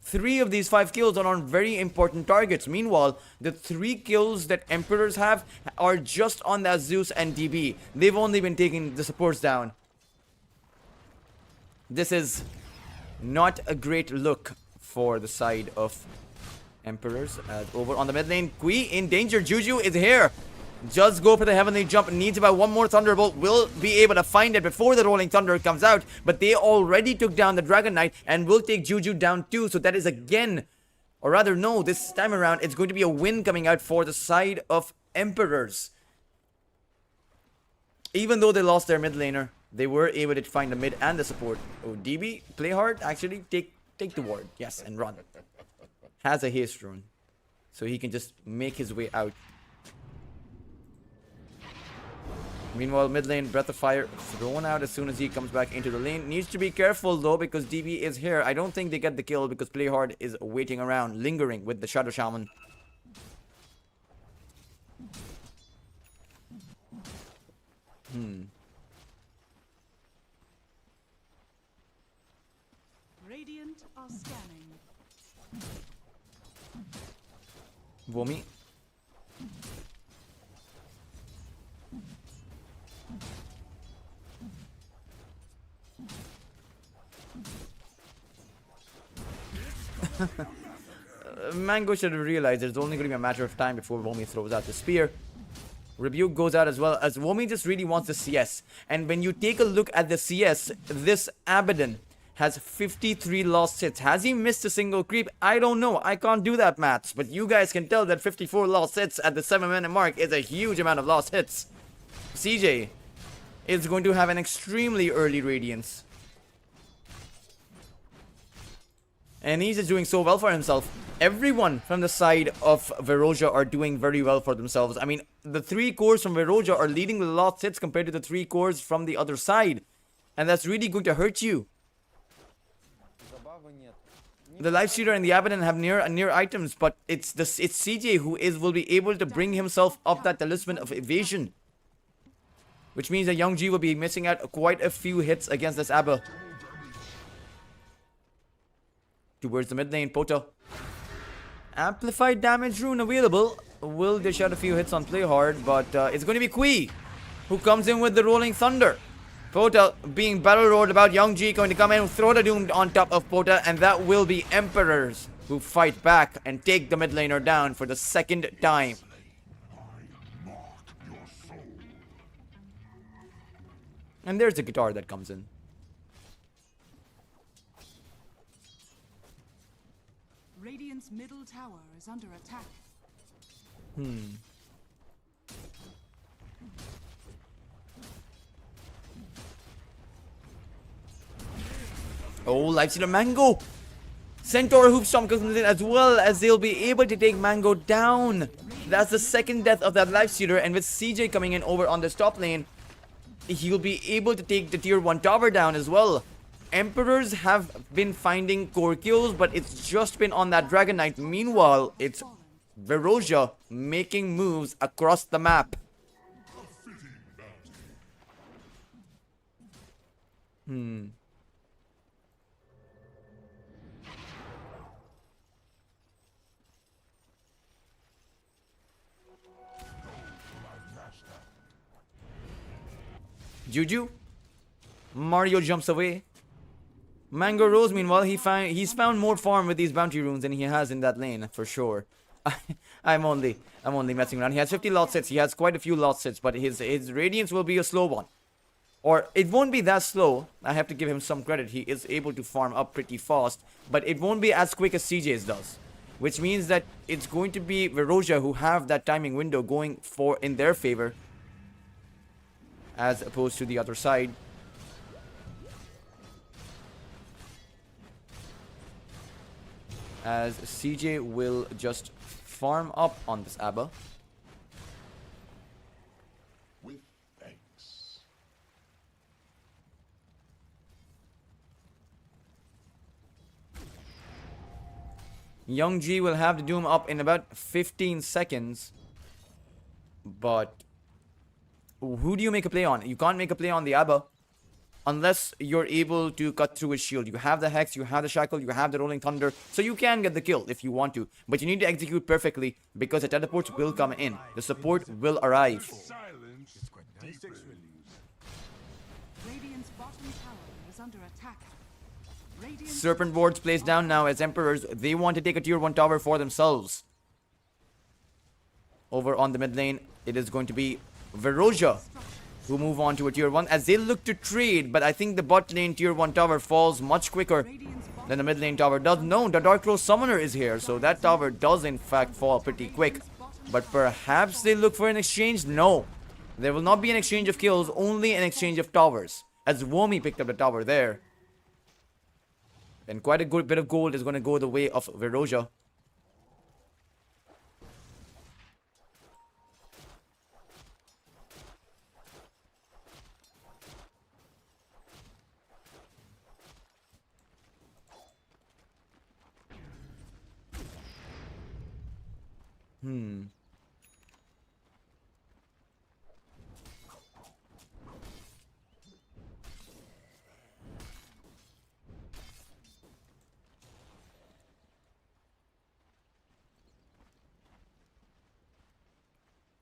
3 of these 5 kills are on very important targets. Meanwhile, the 3 kills that Emperors have are just on that Zeus and DB. They've only been taking the supports down. This is not a great look for the side of Emperors. Over on the mid lane, Kui in danger. Juju is here. Just go for the heavenly jump. Needs about 1 more Thunderbolt. Will be able to find it before the Rolling Thunder comes out. But they already took down the Dragon Knight and will take Juju down too. So that is again, or rather no, this time around it's going to be a win coming out for the side of Emperors. Even though they lost their mid laner, they were able to find the mid and the support. Oh, DB, play hard. Actually, take the ward. Yes, and run. Has a haste rune, so he can just make his way out. Meanwhile, mid lane, Breath of Fire thrown out as soon as he comes back into the lane. Needs to be careful though, because DB is here. I don't think they get the kill because Play Hard is waiting around, lingering with the Shadow Shaman. Radiant are scanning. Vomi. Mango should have realized it's only going to be a matter of time before Vomi throws out the spear. Rebuke goes out as well, as Vomi just really wants the CS. And when you take a look at the CS, this Abaddon has 53 lost hits. Has he missed a single creep? I don't know. I can't do that maths. But you guys can tell that 54 lost hits at the 7-minute mark is a huge amount of lost hits. CJ is going to have an extremely early Radiance. And he's just doing so well for himself. Everyone from the side of Veroja are doing very well for themselves. I mean, the 3 cores from Veroja are leading the lost hits compared to the 3 cores from the other side. and that's really going to hurt you. The Life Stealer and the Abaddon have near items, but it's CJ who will be able to bring himself up that talisman of evasion, which means that Young G will be missing out quite a few hits against this Abba. Towards the mid lane, Pota. Amplified damage rune available. Will dish out a few hits on Play Hard, but it's going to be Kui who comes in with the Rolling Thunder. Pota being battle roared about. Young G going to come in and throw the Doom on top of Pota, and that will be Emperors who fight back and take the mid laner down for the second time. And there's the guitar that comes in. Radiant's middle tower is under attack. Oh, Lifestealer Mango. Centaur Hoopstomp comes in as well, as they'll be able to take Mango down. That's the second death of that Lifestealer, and with CJ coming in over on this top lane, he'll be able to take the tier 1 tower down as well. Emperors have been finding core kills, but it's just been on that Dragon Knight. Meanwhile, it's Verosia making moves across the map. Juju. Mario jumps away. Mango Rose, meanwhile, he's found more farm with these bounty runes than he has in that lane, for sure. I'm only messing around. He has 50 lot sets. He has quite a few lot sets, but his Radiance will be a slow one. Or it won't be that slow. I have to give him some credit. He is able to farm up pretty fast, but it won't be as quick as CJ's does. Which means that it's going to be Verosia who have that timing window going in their favor, as opposed to the other side. As CJ will just farm up on this Abba. With thanks. Young G will have the Doom up in about 15 seconds. But who do you make a play on? You can't make a play on the Abba unless you're able to cut through his shield. You have the Hex, you have the Shackle, you have the Rolling Thunder, so you can get the kill if you want to. But you need to execute perfectly, because the teleports will come in. The support will arrive. Radiant's bottom tower is under attack. Serpent wards placed down now as Emperors. They want to take a tier 1 tower for themselves. Over on the mid lane, it is going to be Verosia who move on to a tier 1 as they look to trade, but I think the bot lane tier 1 tower falls much quicker than the mid lane tower does. No, the Dark Rose Summoner is here, so that tower does in fact fall pretty quick. But perhaps they look for an exchange? No. There will not be an exchange of kills, only an exchange of towers, as Womi picked up the tower there. And quite a good bit of gold is going to go the way of Verosia.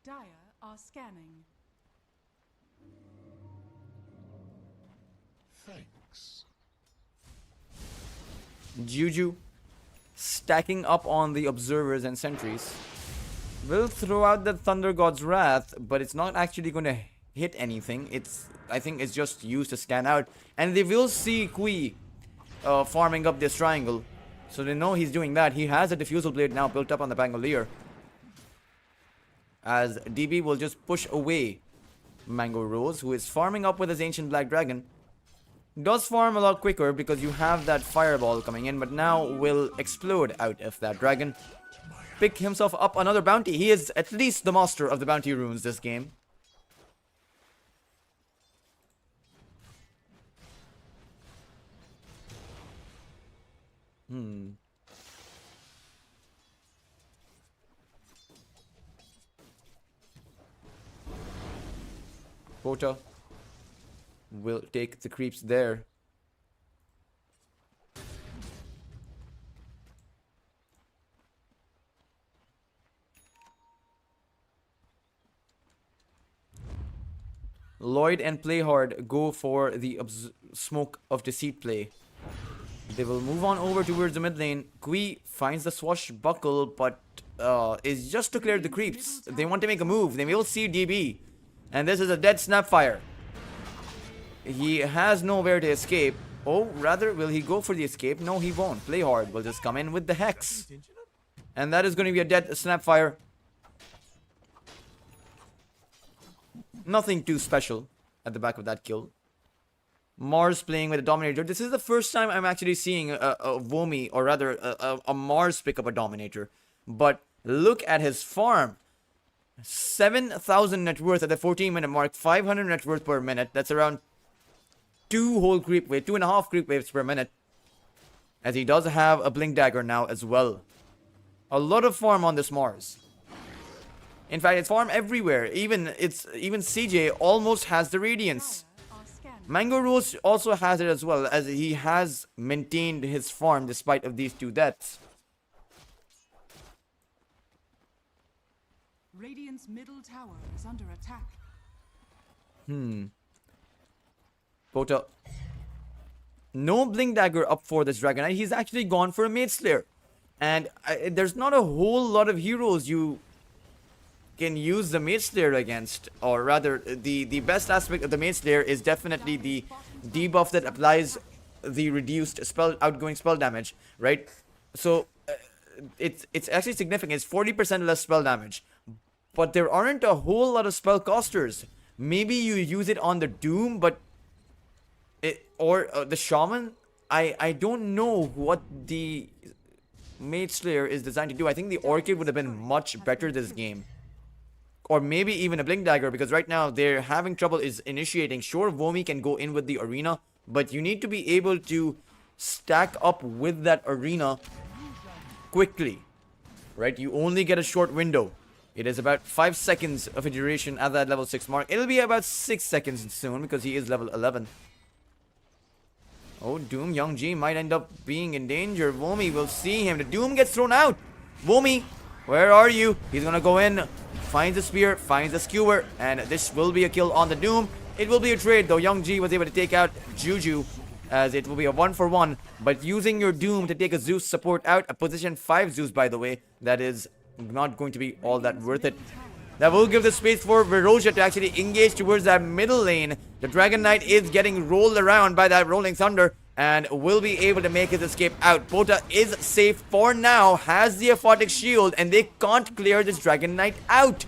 Dire are scanning. Thanks. Juju stacking up on the observers and sentries will throw out the Thunder God's Wrath, but it's not actually going to hit anything. I think it's just used to scan out, and they will see Kui farming up this triangle, so they know he's doing that. He has a Diffusal Blade now built up on the Pangolier, as DB will just push away Mango Rose, who is farming up with his Ancient Black Dragon. Does farm a lot quicker because you have that Fireball coming in, but now will explode out of that dragon. Pick himself up another bounty. He is at least the master of the bounty runes this game. Pota will take the creeps there. Lloyd and Playhard go for the smoke of deceit play. They will move on over towards the mid lane. Kui finds the swashbuckle, but is just to clear the creeps. They want to make a move. They will see DB. And this is a dead Snapfire. He has nowhere to escape. Oh, rather, will he go for the escape? No, he won't. Playhard will just come in with the Hex. And that is going to be a dead Snapfire. Nothing too special at the back of that kill. Mars playing with a Dominator. This is the first time I'm actually seeing a Vomi, or rather a Mars pick up a Dominator. But look at his farm. 7,000 net worth at the 14-minute mark. 500 net worth per minute. That's around 2.5 creep waves per minute. As he does have a Blink Dagger now as well. A lot of farm on this Mars. In fact, it's farm everywhere. Even CJ almost has the Radiance. Mango Rose also has it as well, as he has maintained his farm despite of these two deaths. Radiant's middle tower is under attack. Pota. No Blink Dagger up for this Dragon Knight. He's actually gone for a Mage Slayer. And there's not a whole lot of heroes you can use the Mage Slayer against, or rather the best aspect of the Mage Slayer is definitely the debuff that applies the reduced outgoing spell damage, right? So it's actually significant. It's 40% less spell damage, but there aren't a whole lot of spell casters. Maybe you use it on the Doom, but or the Shaman. I don't know what the Mage Slayer is designed to do. I think the Orchid would have been much better this game. Or maybe even a Blink Dagger, because right now they're having trouble is initiating. Sure, Vomi can go in with the Arena, but you need to be able to stack up with that Arena quickly, right? You only get a short window. It is about 5 seconds of a duration at that level 6 mark. It'll be about 6 seconds soon because he is level 11. Oh, Doom, Young G might end up being in danger. Vomi will see him. The Doom gets thrown out. Vomi, where are you? He's gonna go in. Finds the spear, finds the skewer, and this will be a kill on the Doom. It will be a trade, though. Young G was able to take out Juju, as it will be a 1-for-1. But using your Doom to take a Zeus support out, a position 5 Zeus, by the way, that is not going to be all that worth it. That will give the space for Verosha to actually engage towards that middle lane. The Dragon Knight is getting rolled around by that Rolling Thunder, and will be able to make his escape out. Pota is safe for now, has the Aphotic Shield, and they can't clear this Dragon Knight out.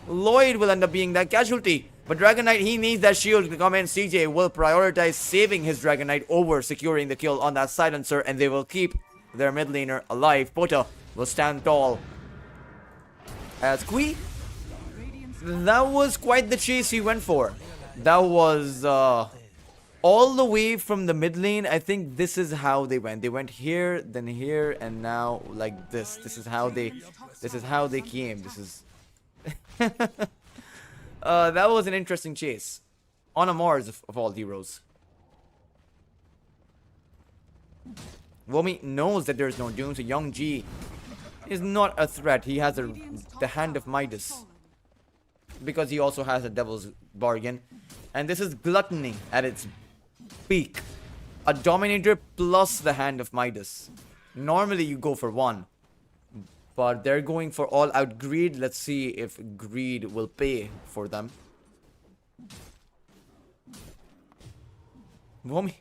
Lloyd will end up being that casualty, but Dragon Knight, he needs that shield to come in. CJ will prioritize saving his Dragon Knight over securing the kill on that Silencer, and they will keep their mid laner alive. Pota will stand tall. As Kui, that was quite the chase he went for. That was all the way from the mid lane. I think this is how they went. They went here, then here, and now like this. This is how they came. This is that was an interesting chase on a Mars of all heroes. Vomi knows that there's no Doom, so Young G is not a threat. He has the Hand of Midas, because he also has a Devil's Bargain, and this is Gluttony at its peak. A Dominator plus the Hand of Midas. Normally you go for one, but they're going for all out greed. Let's see if greed will pay for them. Vomi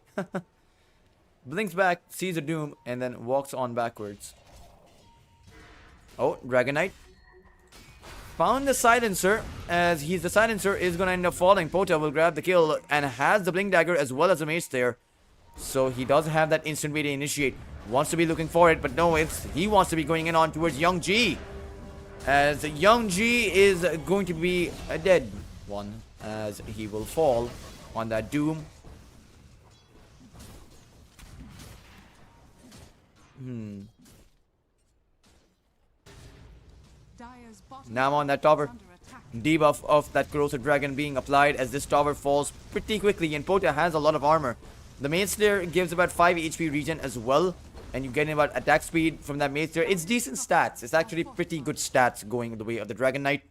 blinks back, sees a Doom, and then walks on backwards. Oh, Dragon Knight found the Silencer, as the Silencer is going to end up falling. Pota will grab the kill and has the Blink Dagger as well as the Mace there. So he does have that instant way to initiate. Wants to be looking for it, but no, he wants to be going in on towards Young G. As Young G is going to be a dead one, as he will fall on that Doom. Dire's bottom Now on that tower. Debuff of that corrosive dragon being applied as this tower falls pretty quickly, and Pota has a lot of armor. The Maid Slayer gives about 5 HP regen as well, and you get about attack speed from that Maid Slayer. It's decent stats. It's actually pretty good stats going the way of the Dragon Knight.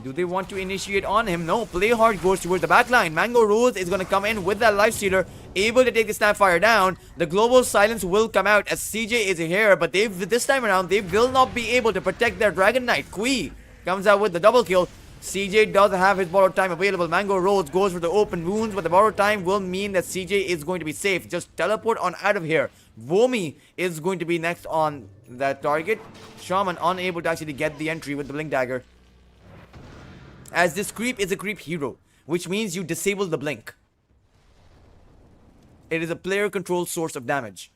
Do they want to initiate on him? No. Play hard goes towards the backline. Mango Rose is going to come in with that Lifestealer, able to take the Snapfire down. The global silence will come out as CJ is here, but this time around, they will not be able to protect their Dragon Knight. Kui comes out with the double kill. CJ does have his borrowed time available. Mango Rose goes for the open wounds, but the borrowed time will mean that CJ is going to be safe. Just teleport on out of here. Vomi is going to be next on that target. Shaman unable to actually get the entry with the Blink Dagger, as this creep is a creep hero, which means you disable the blink. It is a player controlled source of damage.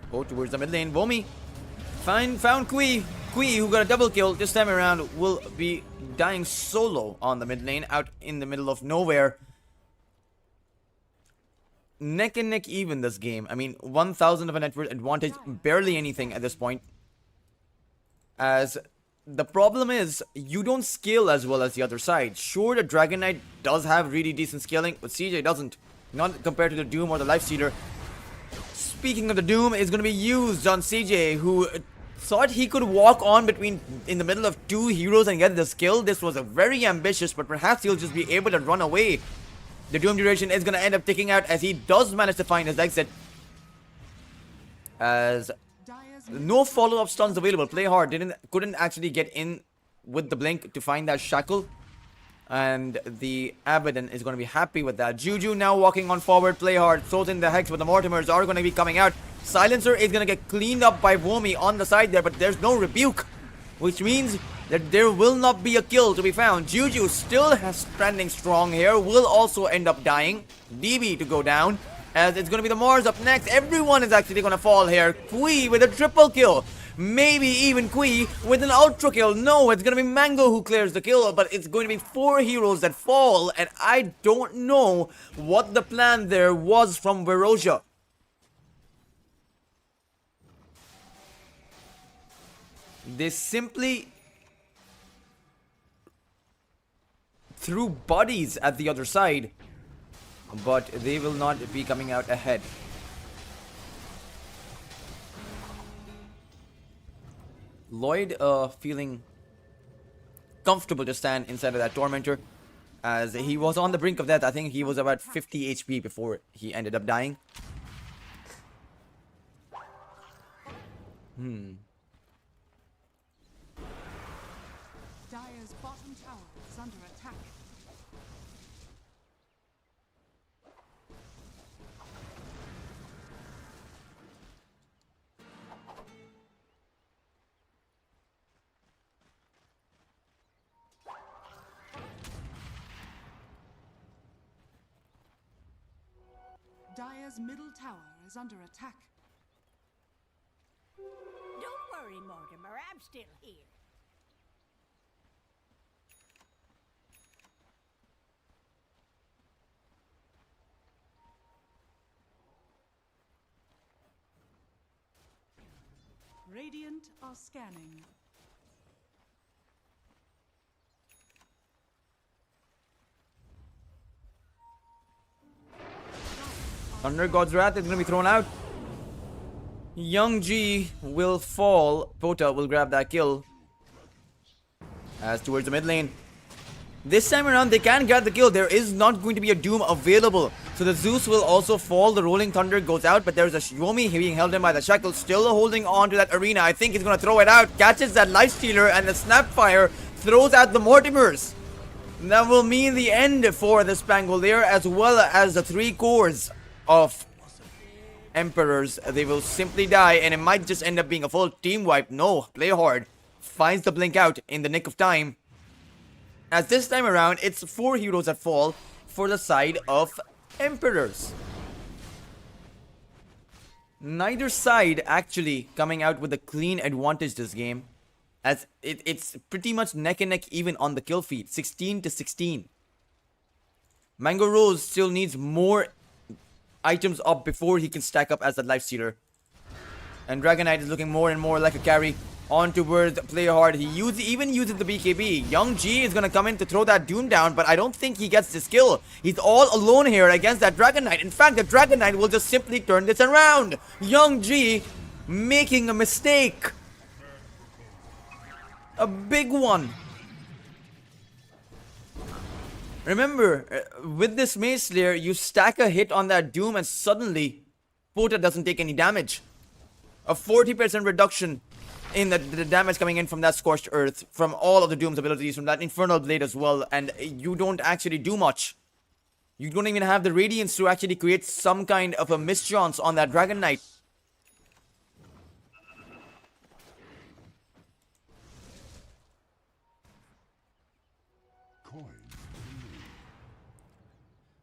Go towards the mid lane. Vomi found Kui. Kui, who got a double kill this time around, will be dying solo on the mid lane, out in the middle of nowhere. Neck and neck even this game. I mean, 1,000 of a net worth advantage, barely anything at this point. As the problem is, you don't scale as well as the other side. Sure, the Dragon Knight does have really decent scaling, but CJ doesn't. Not compared to the Doom or the Lifestealer. Speaking of the Doom, is going to be used on CJ, who thought he could walk on in the middle of 2 heroes and get the skill. This was a very ambitious, but perhaps he'll just be able to run away. The Doom duration is going to end up ticking out as he does manage to find his exit. As no follow-up stuns available. Play hard couldn't actually get in with the blink to find that shackle. And the Abaddon is going to be happy with that. Juju now walking on forward. Play hard. Throws in the Hex, but the Mortimers are going to be coming out. Silencer is going to get cleaned up by Vomi on the side there, but there's no rebuke, which means that there will not be a kill to be found. Juju still standing strong here. Will also end up dying. DB to go down, as it's going to be the Mars up next. Everyone is actually going to fall here. Kui with a triple kill. Maybe even Kui with an ultra kill. No, it's going to be Mango who clears the kill, but it's going to be 4 heroes that fall, and I don't know what the plan there was from Verosia. They simply threw bodies at the other side, but they will not be coming out ahead. Lloyd feeling comfortable to stand inside of that Tormentor, as he was on the brink of death. I think he was about 50 HP before he ended up dying. Dire's bottom tower is under attack. Dire's middle tower is under attack. Don't worry, Mortimer. I'm still here. Radiant are scanning. Thunder God's Wrath is going to be thrown out. Young G will fall. Pota will grab that kill. As towards the mid lane. This time around, they can get the kill. There is not going to be a Doom available. So the Zeus will also fall. The Rolling Thunder goes out, but there's a Xiaomi being held in by the Shackle. Still holding on to that arena. I think he's going to throw it out. Catches that Lifestealer, and the Snapfire throws out the Mortimers. That will mean the end for the Spangolier, as well as the 3 cores of Emperors, they will simply die, and it might just end up being a full team wipe. No, Play Hard finds the blink out in the nick of time. As this time around, it's 4 heroes that fall for the side of Emperors. Neither side actually coming out with a clean advantage this game, as it's pretty much neck and neck even on the kill feed, 16-16. Mango Rose still needs more items up before he can stack up as a lifestealer. And Dragon Knight is looking more and more like a carry. On towards Play Hard. He even uses the BKB. Young G is going to come in to throw that Doom down, but I don't think he gets this kill. He's all alone here against that Dragon Knight. In fact, the Dragon Knight will just simply turn this around. Young G making a mistake. A big one. Remember, with this Maze Slayer, you stack a hit on that Doom and suddenly Pota doesn't take any damage. A 40% reduction in the damage coming in from that Scorched Earth, from all of the Doom's abilities, from that Infernal Blade as well, and you don't actually do much. You don't even have the Radiance to actually create some kind of a mischance on that Dragon Knight.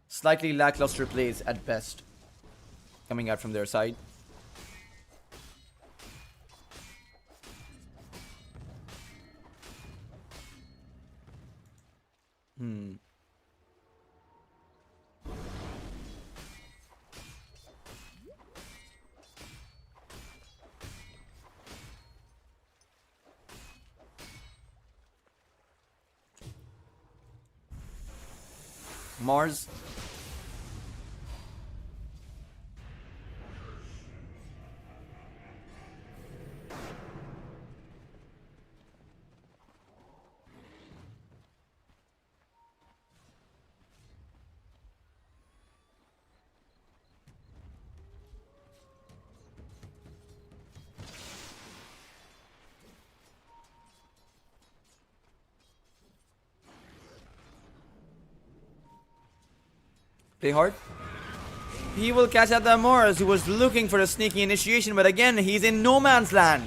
Slightly lackluster plays at best coming out from their side. Mars. Play hard. He will catch out the Mars, who was looking for a sneaky initiation, but again, he's in no man's land.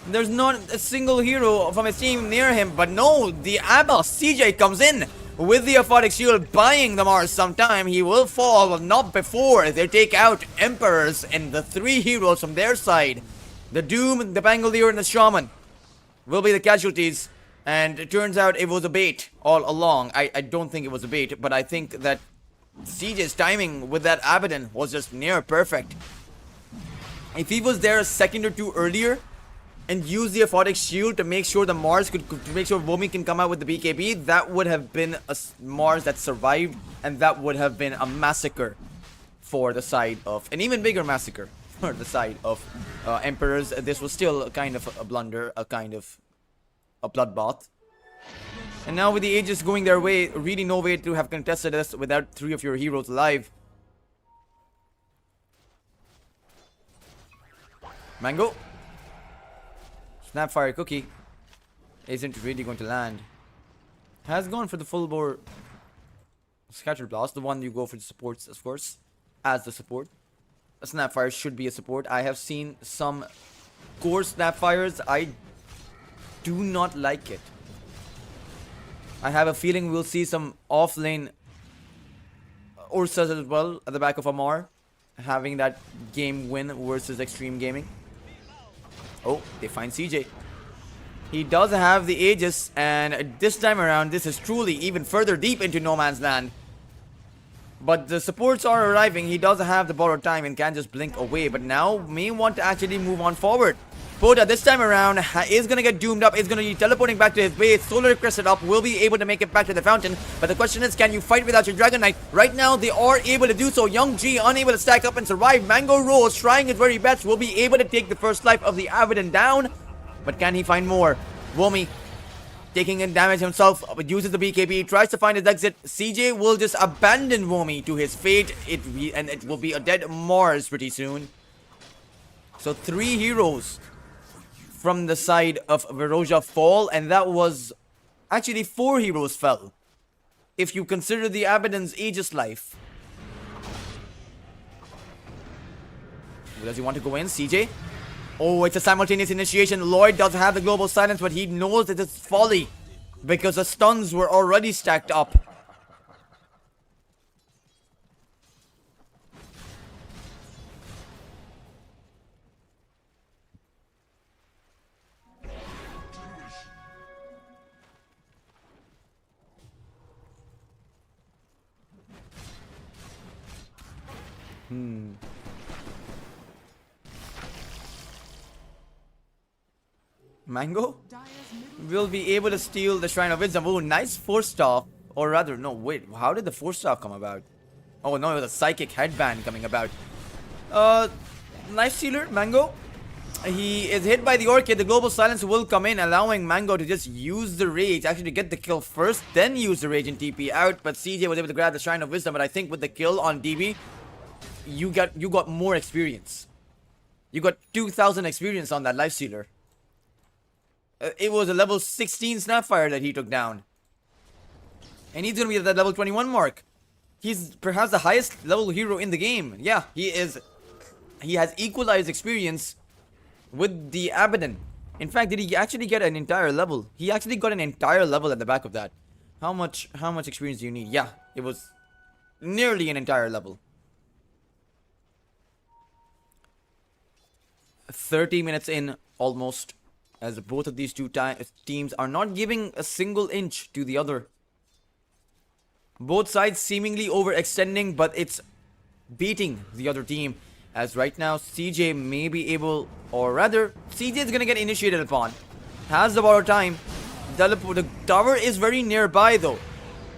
There's not a single hero from his team near him, but no, the Abyss CJ comes in with the Aphotic Shield, buying the Mars some time. He will fall, but not before they take out Emperors and the 3 heroes from their side. The Doom, the Pangolier, and the Shaman will be the casualties. And it turns out it was a bait all along. I don't think it was a bait, but I think that CJ's timing with that Abaddon was just near perfect. If he was there a second or two earlier and used the Aphotic Shield to make sure the Mars to make sure Vomi can come out with the BKB, that would have been a Mars that survived, and that would have been a massacre for the side of, an even bigger massacre for the side of Emperors. This was still kind of a blunder, a kind of a bloodbath. And now with the Aegis going their way, really no way to have contested this without 3 of your heroes alive. Mango. Snapfire Cookie isn't really going to land. Has gone for the full bore Scattered Blast, the one you go for the supports, of course, as the support. A Snapfire should be a support. I have seen some core Snapfires. I do not like it. I have a feeling we'll see some off-lane Ursas as well at the back of Amar, having that game win versus Extreme Gaming. Oh, they find CJ. He does have the Aegis, and this time around, this is truly even further deep into no man's land. But the supports are arriving. He does have the borrowed time and can just blink away, but now may want to actually move on forward. Pota this time around is going to get doomed up, is going to be teleporting back to his base. Solar Crested up, will be able to make it back to the fountain. But the question is, can you fight without your Dragon Knight? Right now, they are able to do so. Young G unable to stack up and survive. Mango Rose trying his very best, will be able to take the first life of the Abaddon down. But can he find more? Womi taking in damage himself, but uses the BKB, tries to find his exit. CJ will just abandon Womi to his fate, and it will be a dead Mars pretty soon. So 3 heroes from the side of Veroja fall, and that was actually 4 heroes fell, if you consider the Abaddon's Aegis life. Does he want to go in? CJ? Oh, it's a simultaneous initiation. Lloyd does have the global silence, but he knows that it's folly because the stuns were already stacked up. Mango will be able to steal the Shrine of Wisdom. Oh, nice Force Staff. Or rather, no, wait. How did the Force Staff come about? Oh, no, it was a Psychic Headband coming about. Nice stealer, Mango. He is hit by the Orchid. The Global Silence will come in, allowing Mango to just use the Rage. Actually, to get the kill first, then use the Rage and TP out. But CJ was able to grab the Shrine of Wisdom. But I think with the kill on DB, you got more experience. You got 2,000 experience on that Life Stealer. It was a level 16 Snapfire that he took down. And he's going to be at that level 21 mark. He's perhaps the highest level hero in the game. Yeah, he is. He has equalized experience with the Abaddon. In fact, did he actually get an entire level? He actually got an entire level at the back of that. How much experience do you need? Yeah, it was nearly an entire level. 30 minutes in, almost. As both of these two teams are not giving a single inch to the other. Both sides seemingly overextending, but it's beating the other team. As right now, CJ may be able, or rather, CJ is going to get initiated upon. Has the borrowed time. The tower is very nearby though.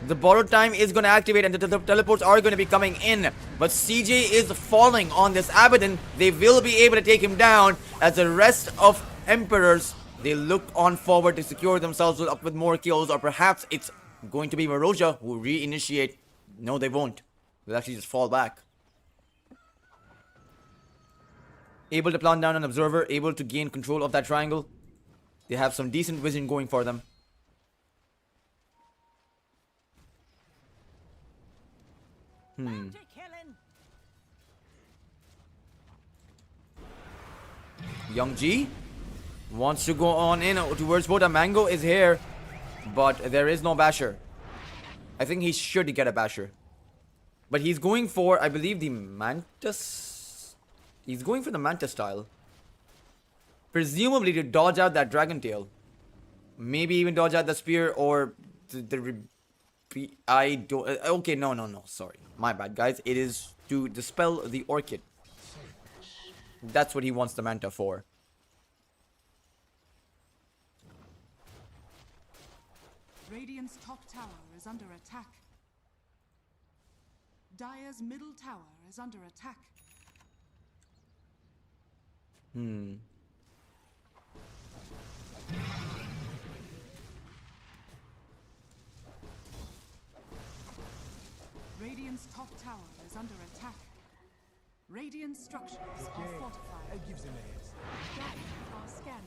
The borrowed time is going to activate and the teleports are going to be coming in. But CJ is falling on this Abaddon. They will be able to take him down as the rest of Emperors, they look on forward to secure themselves up with more kills, or perhaps it's going to be Varoja who reinitiate. No, they won't. They'll actually just fall back. Able to plant down an observer, able to gain control of that triangle. They have some decent vision going for them. Young G wants to go on in towards Boda. Mango is here, but there is no basher. I think he should get a basher. But he's going for, I believe, the Mantis. He's going for the Mantis style. Presumably to dodge out that Dragon Tail. Maybe even dodge out the Spear or I don't... Okay, no. Sorry. My bad, guys. It is to dispel the Orchid. That's what he wants the Manta for. Radiant's top tower is under attack. Dire's middle tower is under attack. Radiant's top tower is under attack. Radiant structures are fortified. It gives him a head. Scanners are scanning.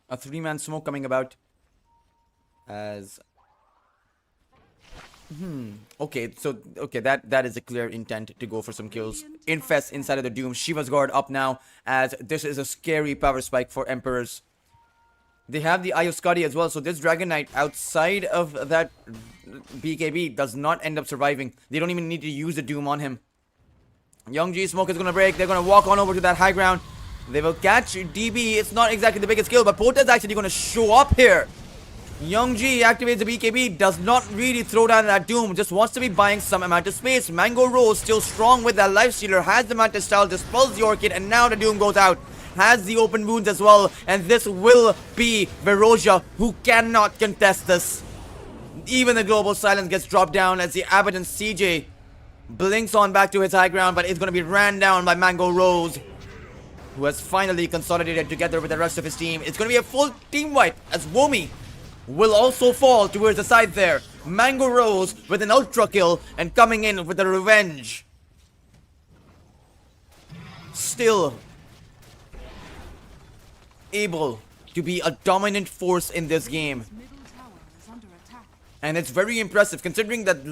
A 3-man smoke coming about. As... Okay, so... Okay, that is a clear intent to go for some kills. Infest inside of the Doom. Shiva's Guard up now. As this is a scary power spike for Emperors. They have the Ioscadi as well. So this Dragon Knight outside of that BKB does not end up surviving. They don't even need to use the Doom on him. Young G smoke is going to break. They're going to walk on over to that high ground. They will catch DB. It's not exactly the biggest kill, but Pota is actually going to show up here. Young G activates the BKB. Does not really throw down that Doom. Just wants to be buying some amount of space. Mango Rose still strong with that Life Stealer. Has the Mantis style. Dispels the Orchid. And now the Doom goes out. Has the open wounds as well. And this will be Varoja, who cannot contest this. Even the Global Silence gets dropped down as the Abaddon CJ blinks on back to his high ground. But it's going to be ran down by Mango Rose. who has finally consolidated together with the rest of his team. It's going to be a full team wipe as Womi will also fall towards the side there. Mango Rose with an ultra kill and coming in with the revenge. Still able to be a dominant force in this game. And it's very impressive considering that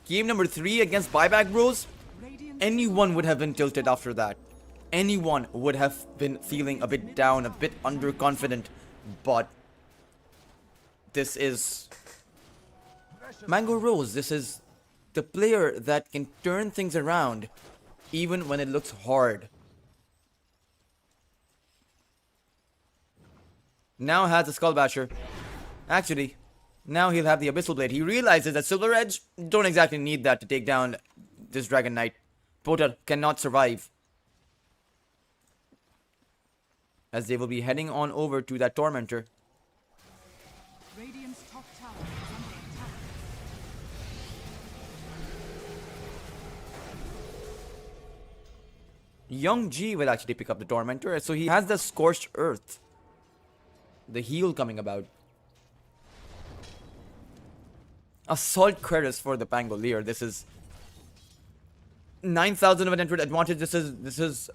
game number 3 against Buyback Bros. Anyone would have been tilted after that. Anyone would have been feeling a bit down, a bit underconfident. But this is Mango Rose. This is the player that can turn things around even when it looks hard. Now has a Skull Basher. Actually, now he'll have the Abyssal Blade. He realizes that Silver Edge don't exactly need that to take down this Dragon Knight. Porter cannot survive, as they will be heading on over to that Tormentor. Radiant's top tower is under attack. Young G will actually pick up the Tormentor, so he has the Scorched Earth. The heal coming about. Assault credits for the Pangolier. This is 9,000 of an entered advantage. This is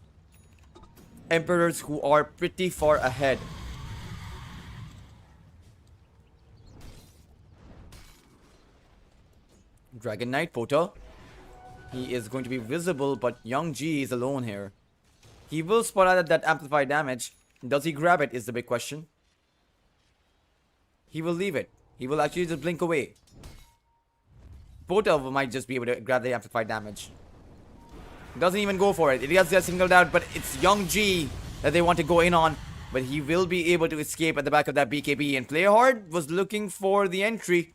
Emperors who are pretty far ahead. Dragon Knight Pota. He is going to be visible, but Young G is alone here. He will spot out that amplified damage. Does he grab it is the big question. He will leave it. He will actually just blink away. Pota might just be able to grab the amplified damage. Doesn't even go for it. It gets singled out, but it's Young G that they want to go in on. But he will be able to escape at the back of that BKB. And Play Hard was looking for the entry.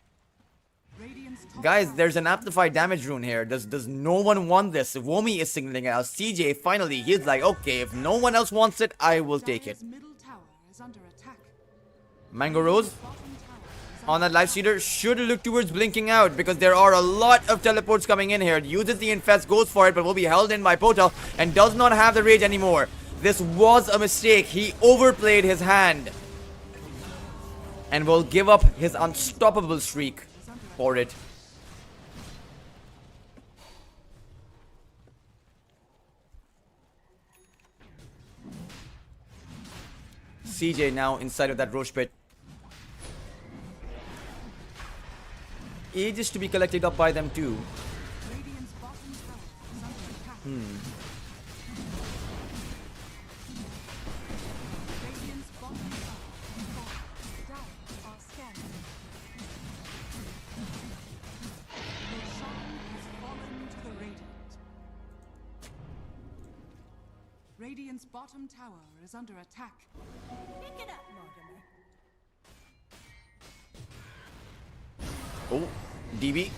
Guys, there's an amplified damage rune here. Does no one want this? Womi is signaling out. CJ finally, he's like, okay, if no one else wants it, I will take it. Mango Rose on that life stealer should look towards blinking out because there are a lot of teleports coming in here. Uses the infest, goes for it, but will be held in by Pota and does not have the rage anymore. This was a mistake. He overplayed his hand and will give up his unstoppable streak for it. CJ now inside of that Roche pit. Ages to be collected up by them too. Radiant's bottom tower is under attack. Pick it up, Mortimer. Oh, DB.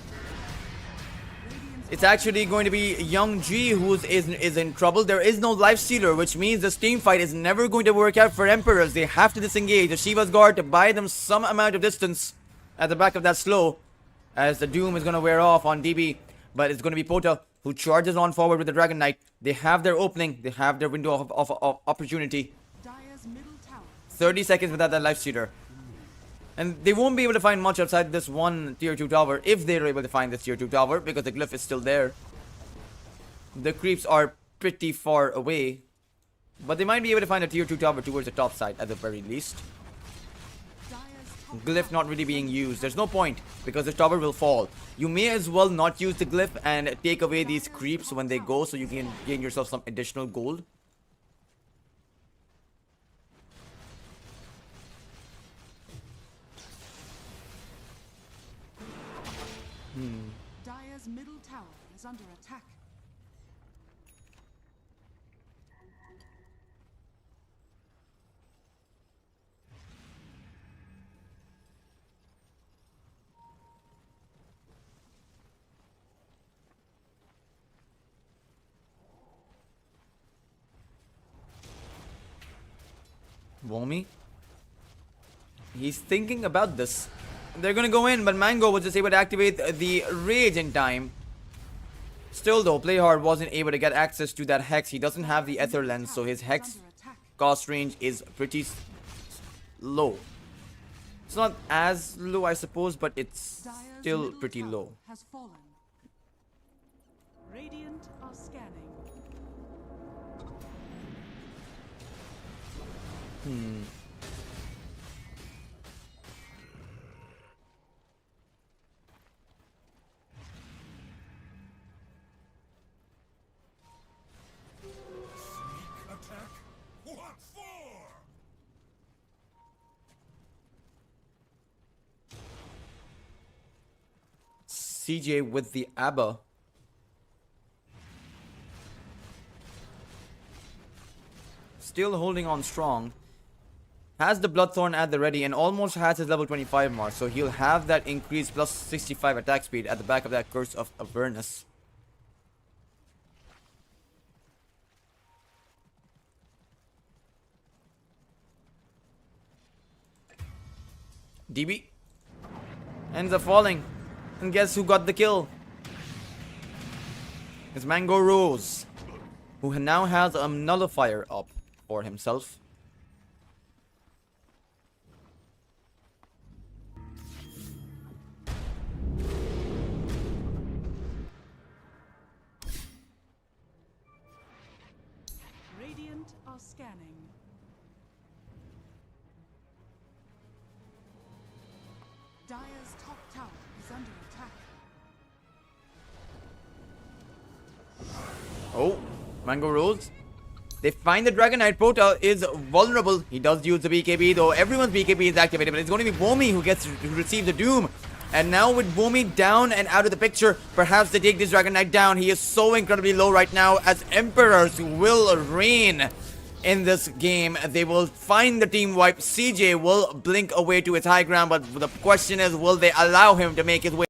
It's actually going to be Young G who is in trouble. There is no life stealer, which means this team fight is never going to work out for Emperors. They have to disengage the Shiva's Guard to buy them some amount of distance at the back of that slow, as the Doom is going to wear off on DB. But it's going to be Pota who charges on forward with the Dragon Knight. They have their opening. They have their window of opportunity. 30 seconds without that life stealer. And they won't be able to find much outside this one tier 2 tower if they're able to find this tier 2 tower because the glyph is still there. The creeps are pretty far away. But they might be able to find a tier 2 tower towards the top side at the very least. Glyph not really being used. There's no point because the tower will fall. You may as well not use the glyph and take away these creeps when they go so you can gain yourself some additional gold. Dire's middle tower is under attack. Womi. He's thinking about this. They're gonna go in, but Mango was just able to activate the rage in time. Still though, Playhard wasn't able to get access to that Hex. He doesn't have the Ether Lens, so his Hex cost range is pretty low. It's not as low, I suppose, but it's still pretty low. Has fallen. Radiant are scanning. Attack? What for? CJ with the ABBA. Still holding on strong. Has the Bloodthorn at the ready and almost has his level 25 mark. So he'll have that increased plus 65 attack speed at the back of that Curse of Avernus. DB ends up falling. And guess who got the kill? It's Mango Rose, who now has a nullifier up for himself. Radiant are scanning. Dire's top tower is under attack. Oh, Mango Rose. They find the Dragon Knight. Prota is vulnerable. He does use the BKB though. Everyone's BKB is activated, but it's going to be Bomi who gets to receive the Doom. And now with Bomi down and out of the picture, perhaps they take this Dragon Knight down. He is so incredibly low right now as Emperors will reign in this game. They will find the team wipe. CJ will blink away to its high ground, but the question is, will they allow him to make his way?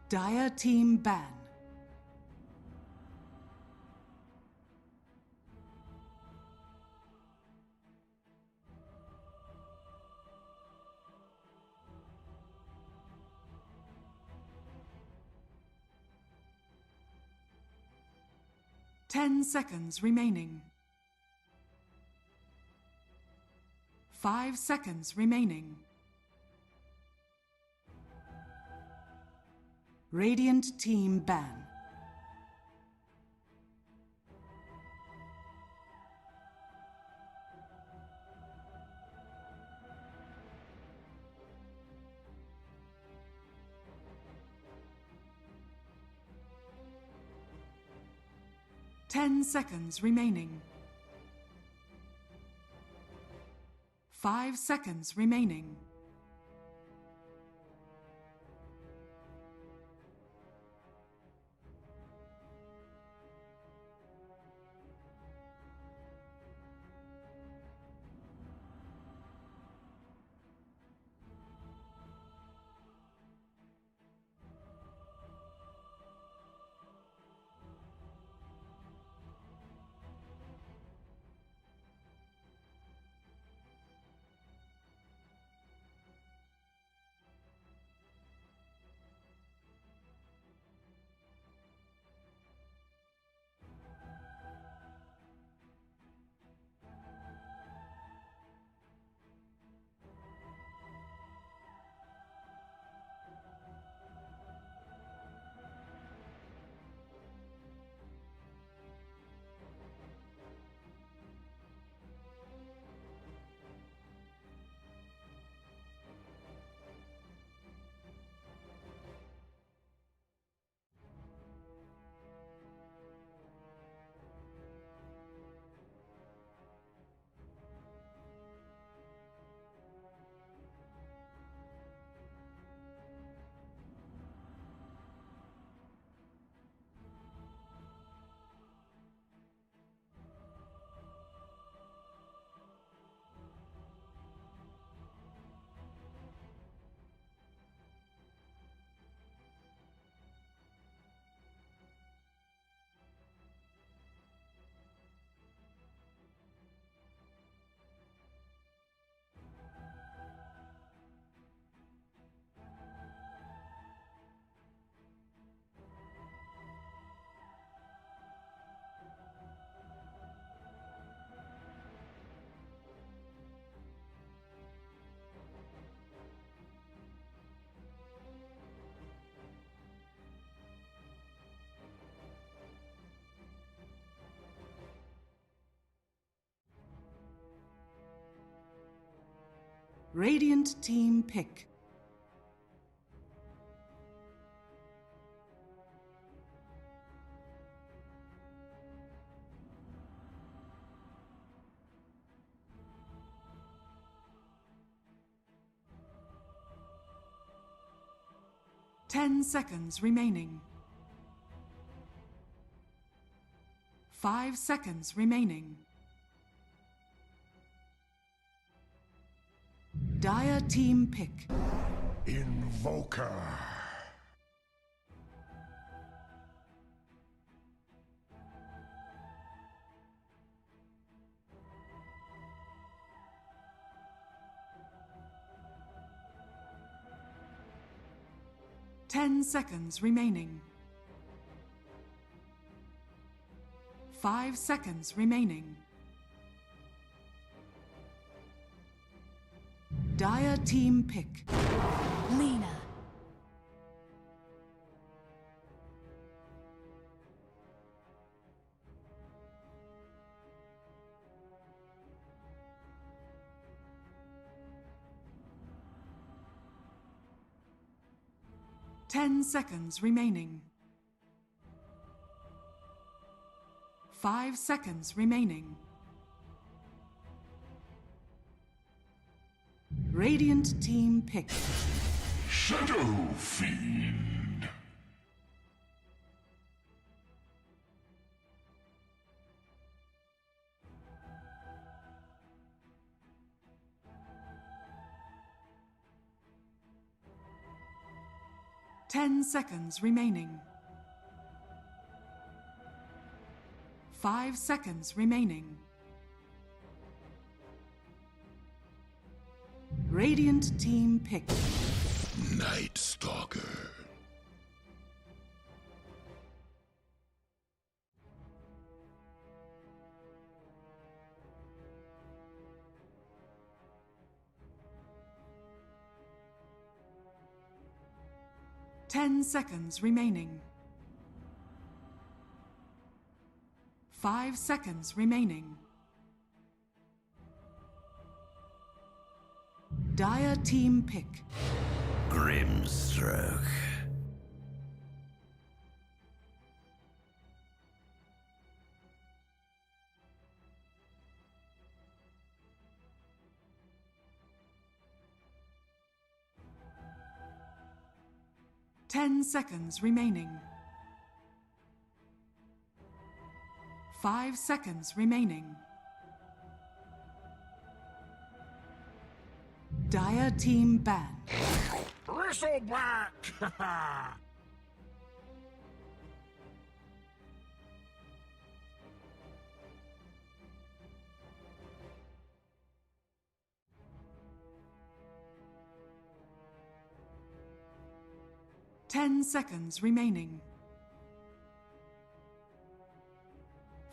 Dire team ban. Ten seconds remaining. 5 seconds remaining. Radiant team ban. Ten seconds remaining. 5 seconds remaining. Radiant team pick. Ten seconds remaining. 5 seconds remaining. Dire team pick. Invoker. Ten seconds remaining. 5 seconds remaining. Dire team pick. Lena. Ten seconds remaining. 5 seconds remaining. Radiant team pick. Shadow Fiend. 10 seconds remaining. 5 seconds remaining. Radiant team pick. Night Stalker. Ten seconds remaining. 5 seconds remaining. Dire team pick. Grimstroke. Ten seconds remaining. 5 seconds remaining. Dire team ban. Bristleback! 10 seconds remaining.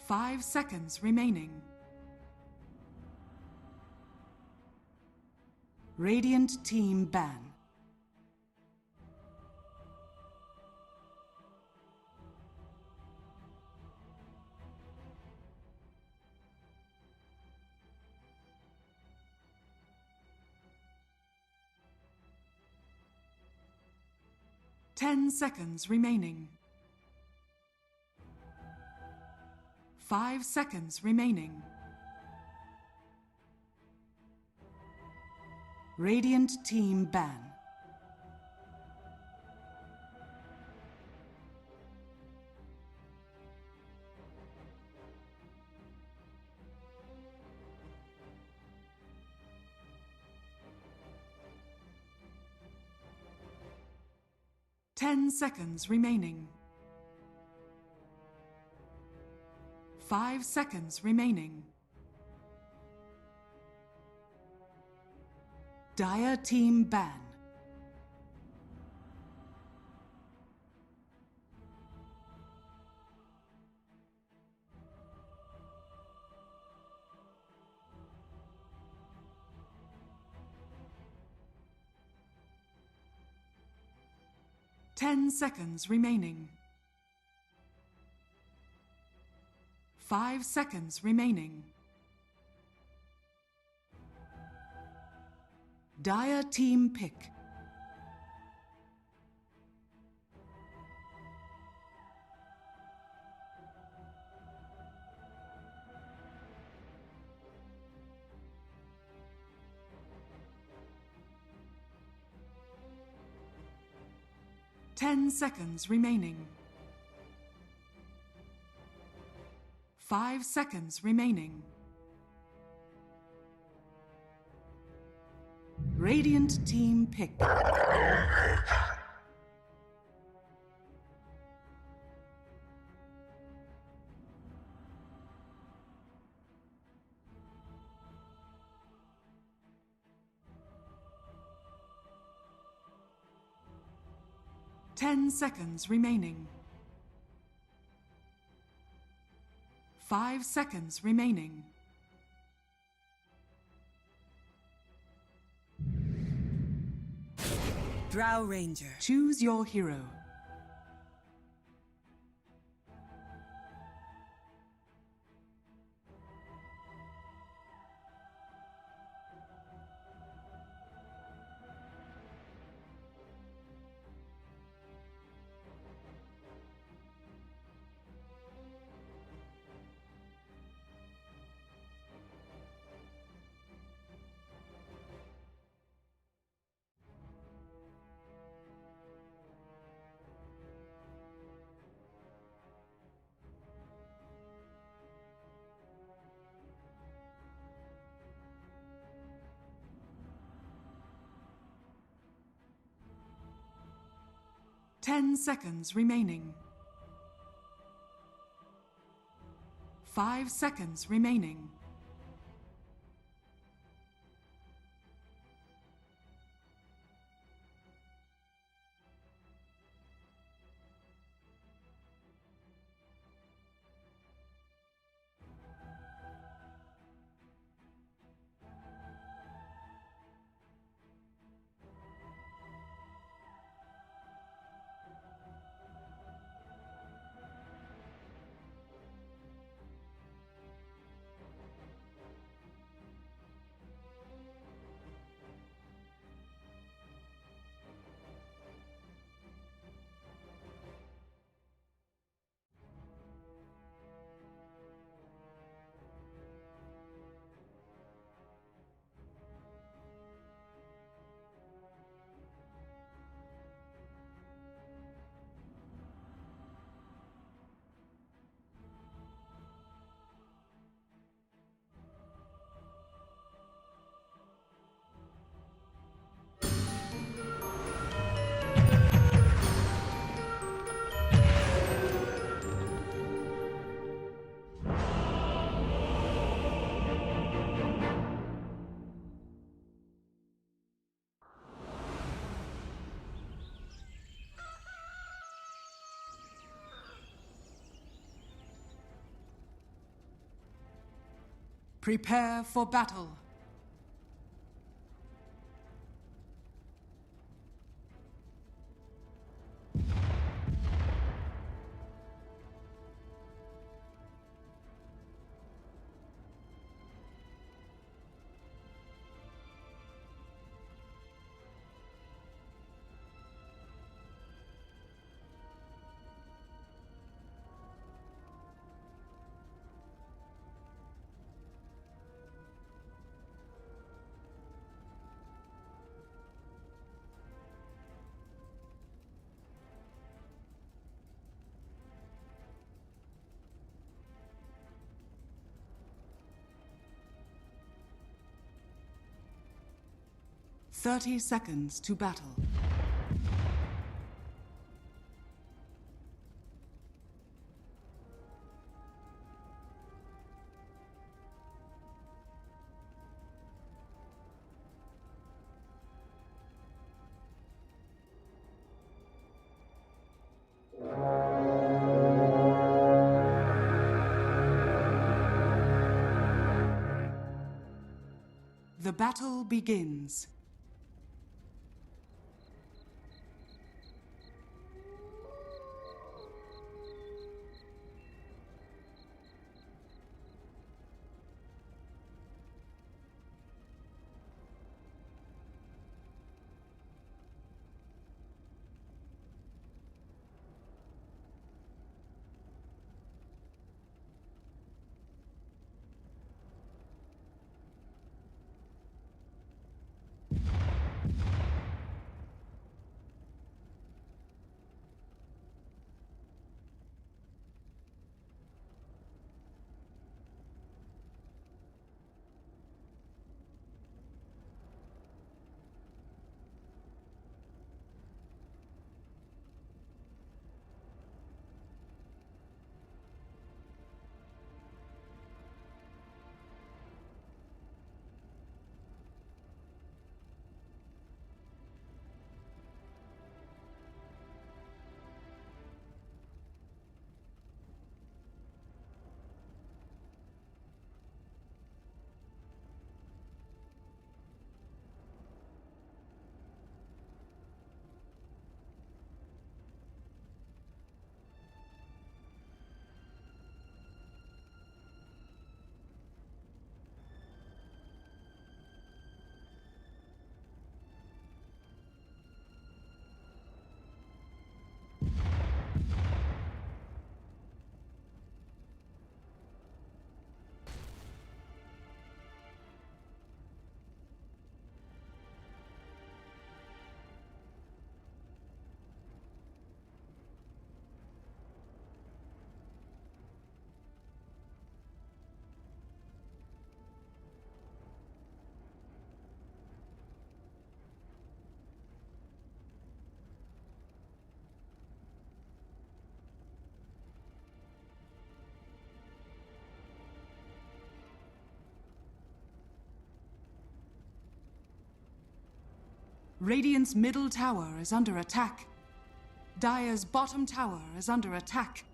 5 seconds remaining. Radiant team ban. Ten seconds remaining. 5 seconds remaining. Radiant team ban. Ten seconds remaining. 5 seconds remaining. Dire team ban. Ten seconds remaining. 5 seconds remaining. Dire team pick. Ten seconds remaining. 5 seconds remaining. Radiant team pick. Ten seconds remaining. 5 seconds remaining. Drow Ranger. Choose your hero. 10 seconds remaining. 5 seconds remaining. Prepare for battle. "30 seconds to battle. The battle begins. Radiant's middle tower is under attack. Dire's bottom tower is under attack.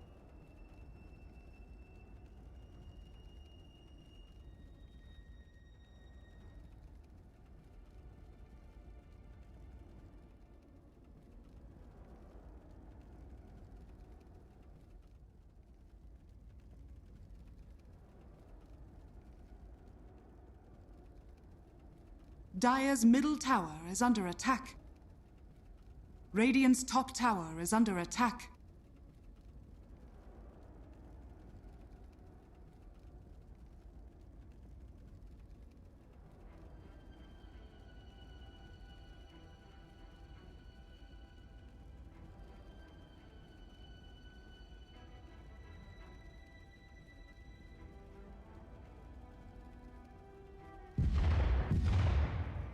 Dire's middle tower is under attack. Radiant's top tower is under attack.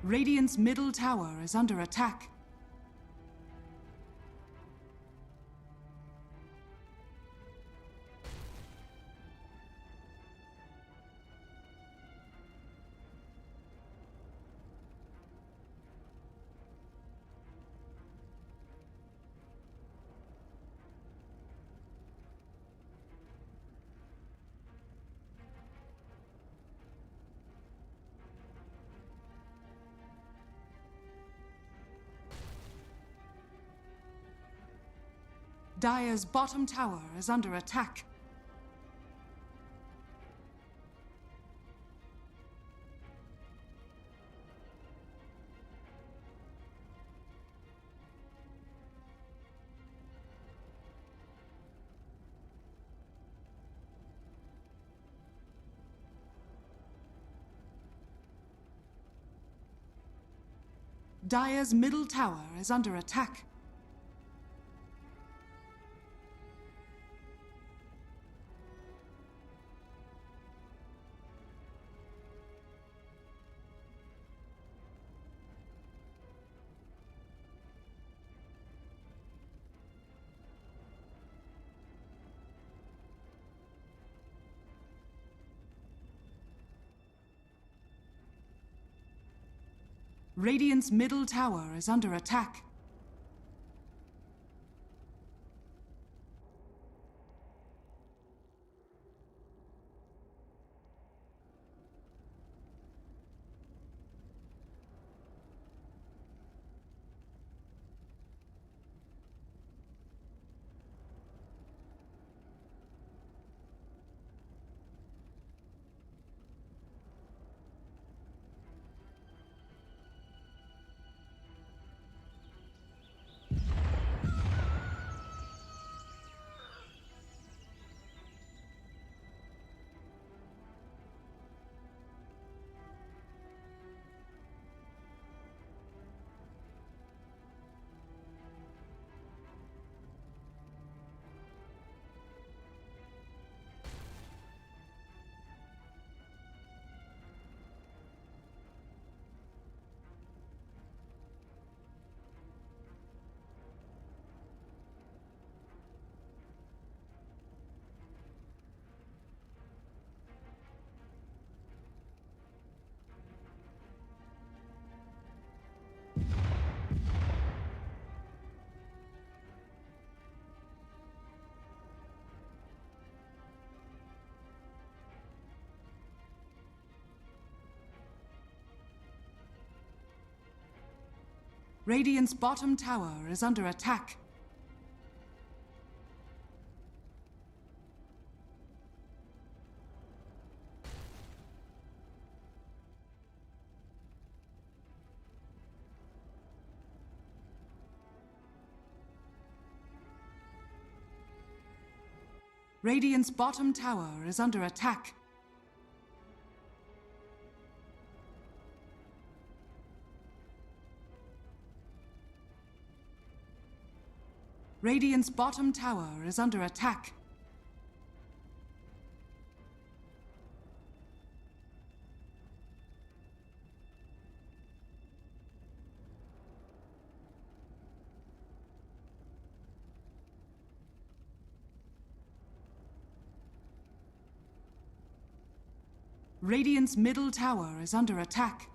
Radiant's middle tower is under attack. Dire's bottom tower is under attack. Dire's middle tower is under attack. Radiant's middle tower is under attack. Radiant's bottom tower is under attack. Radiant's bottom tower is under attack. Radiant's bottom tower is under attack. Radiant's middle tower is under attack.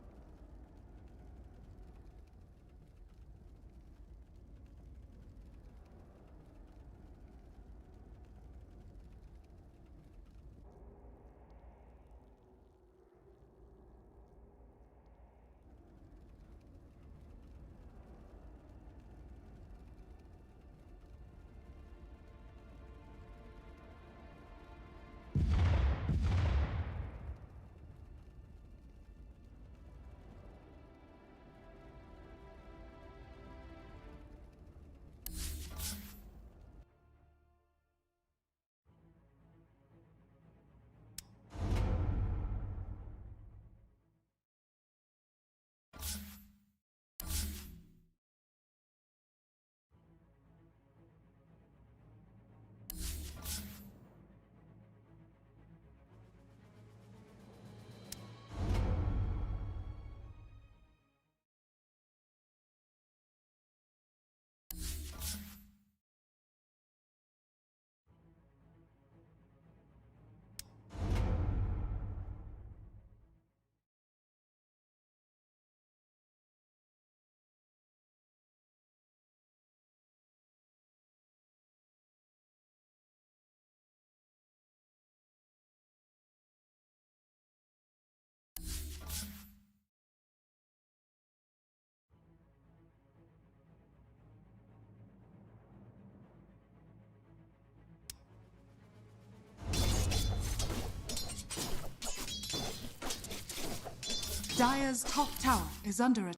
Dire's top tower is under attack.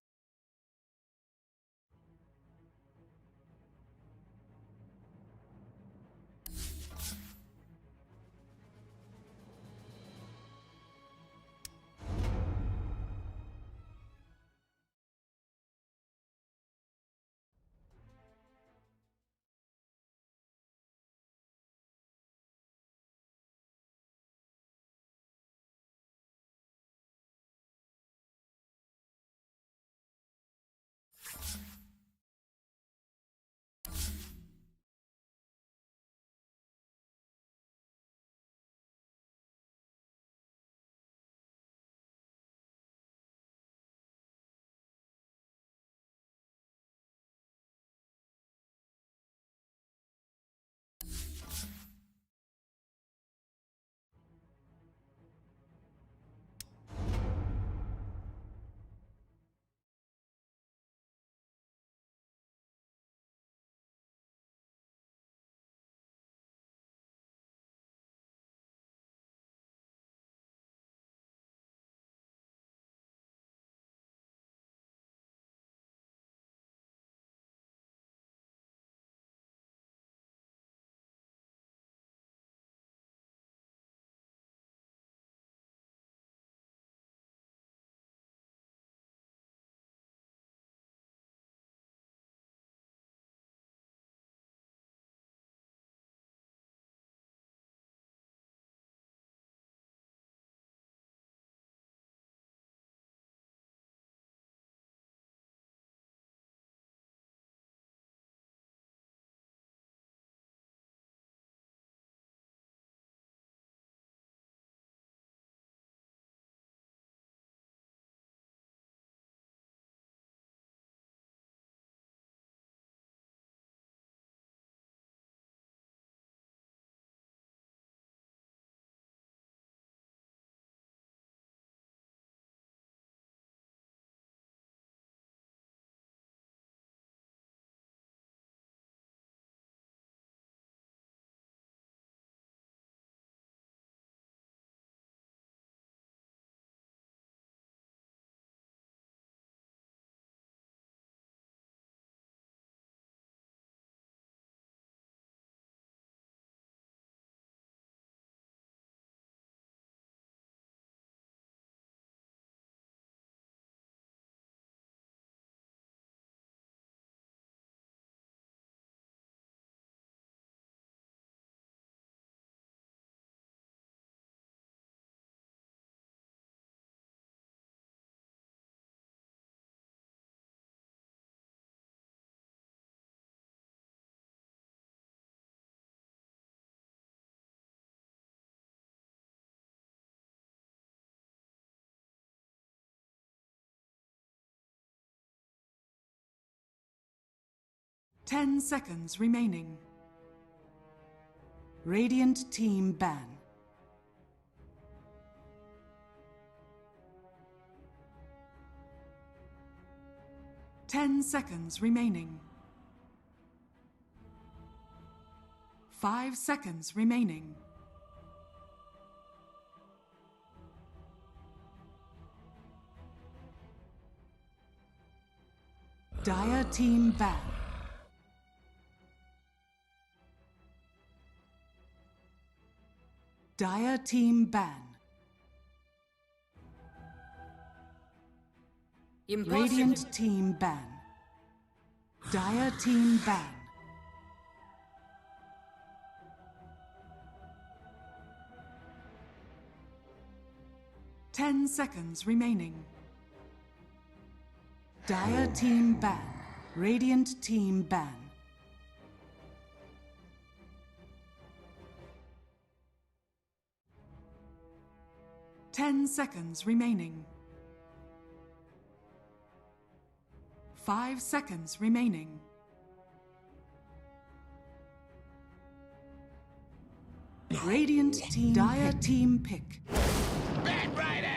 Ten seconds remaining. Radiant team ban. Ten seconds remaining. 5 seconds remaining. Dire team ban. Dire team ban. Radiant team ban. Dire team ban. Ten seconds remaining. Dire team ban. Radiant team ban. Ten seconds remaining. 5 seconds remaining. Radiant team Dire team pick. Bad Rider!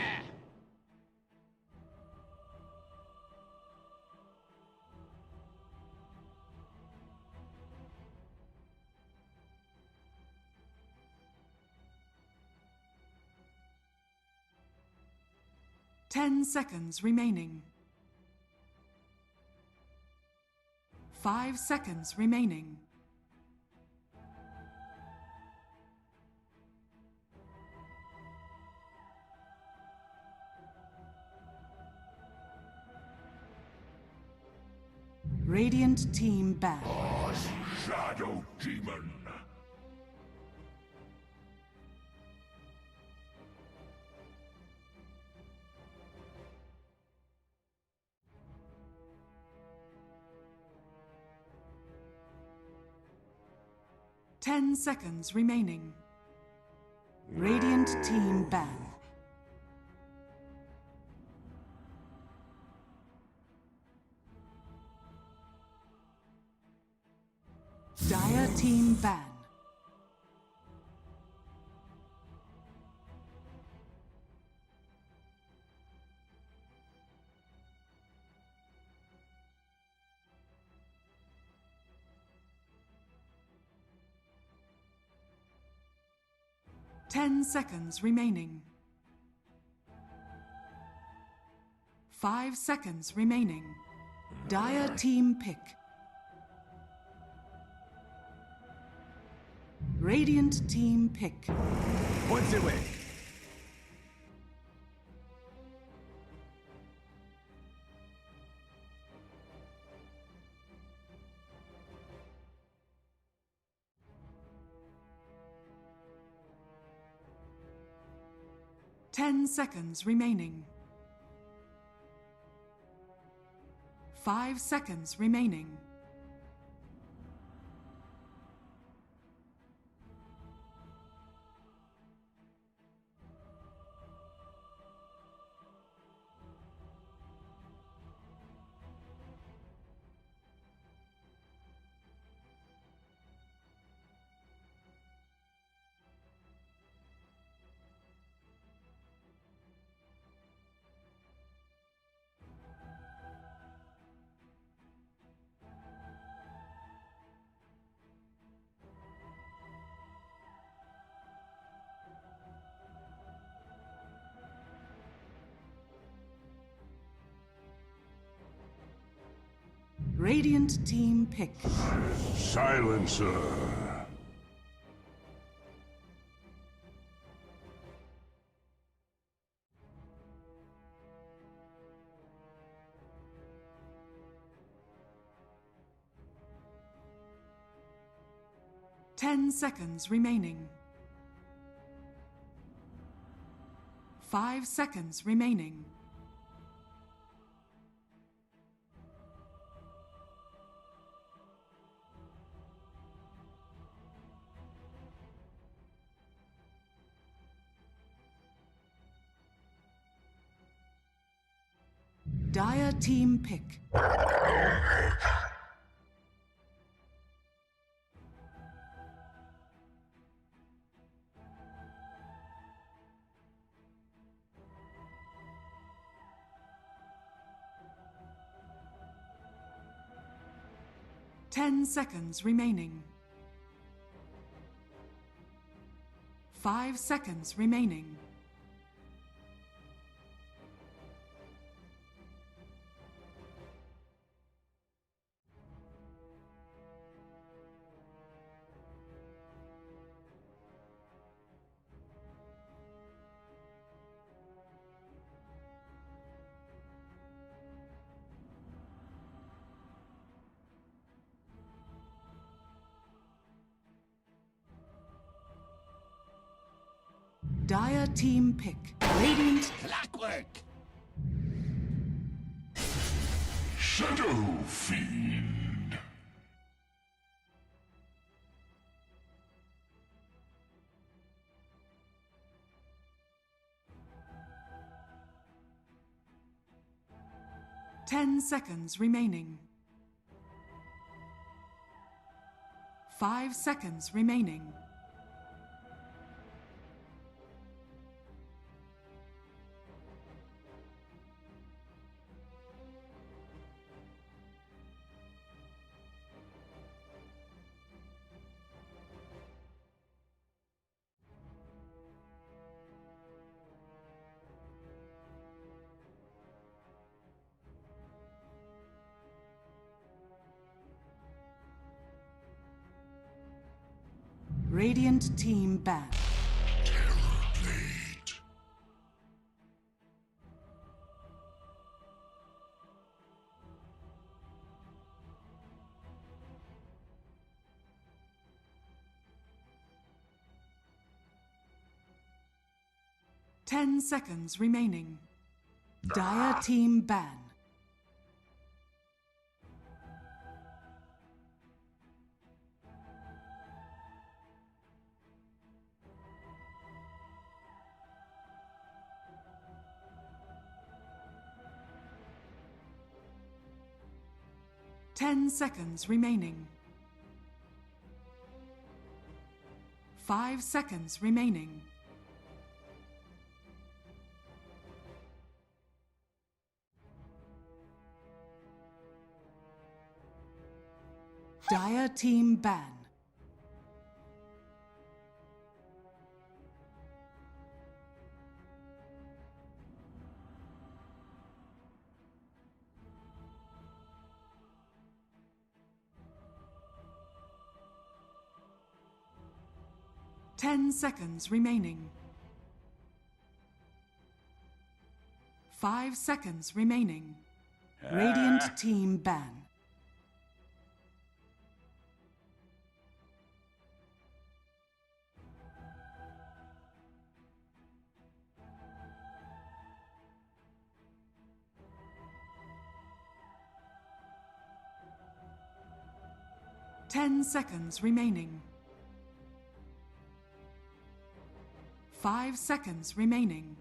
10 seconds remaining. 5 seconds remaining. Radiant team back. Shadow Demon. Ten seconds remaining. Radiant team ban. Dire team ban. Ten seconds remaining. 5 seconds remaining. Dire team pick. Radiant team pick. Points away. Ten seconds remaining. 5 seconds remaining. Radiant team pick. Silencer. Ten seconds remaining. 5 seconds remaining. Dire team pick. Ten seconds remaining. 5 seconds remaining. Dire team pick. Radiant. Clockwork. Shadow Fiend. Ten seconds remaining. 5 seconds remaining. Radiant team ban. 10 seconds remaining. Dire team ban. Ten seconds remaining. 5 seconds remaining. Dire team ban. Ten seconds remaining. 5 seconds remaining. Radiant team ban. Ten seconds remaining. 5 seconds remaining.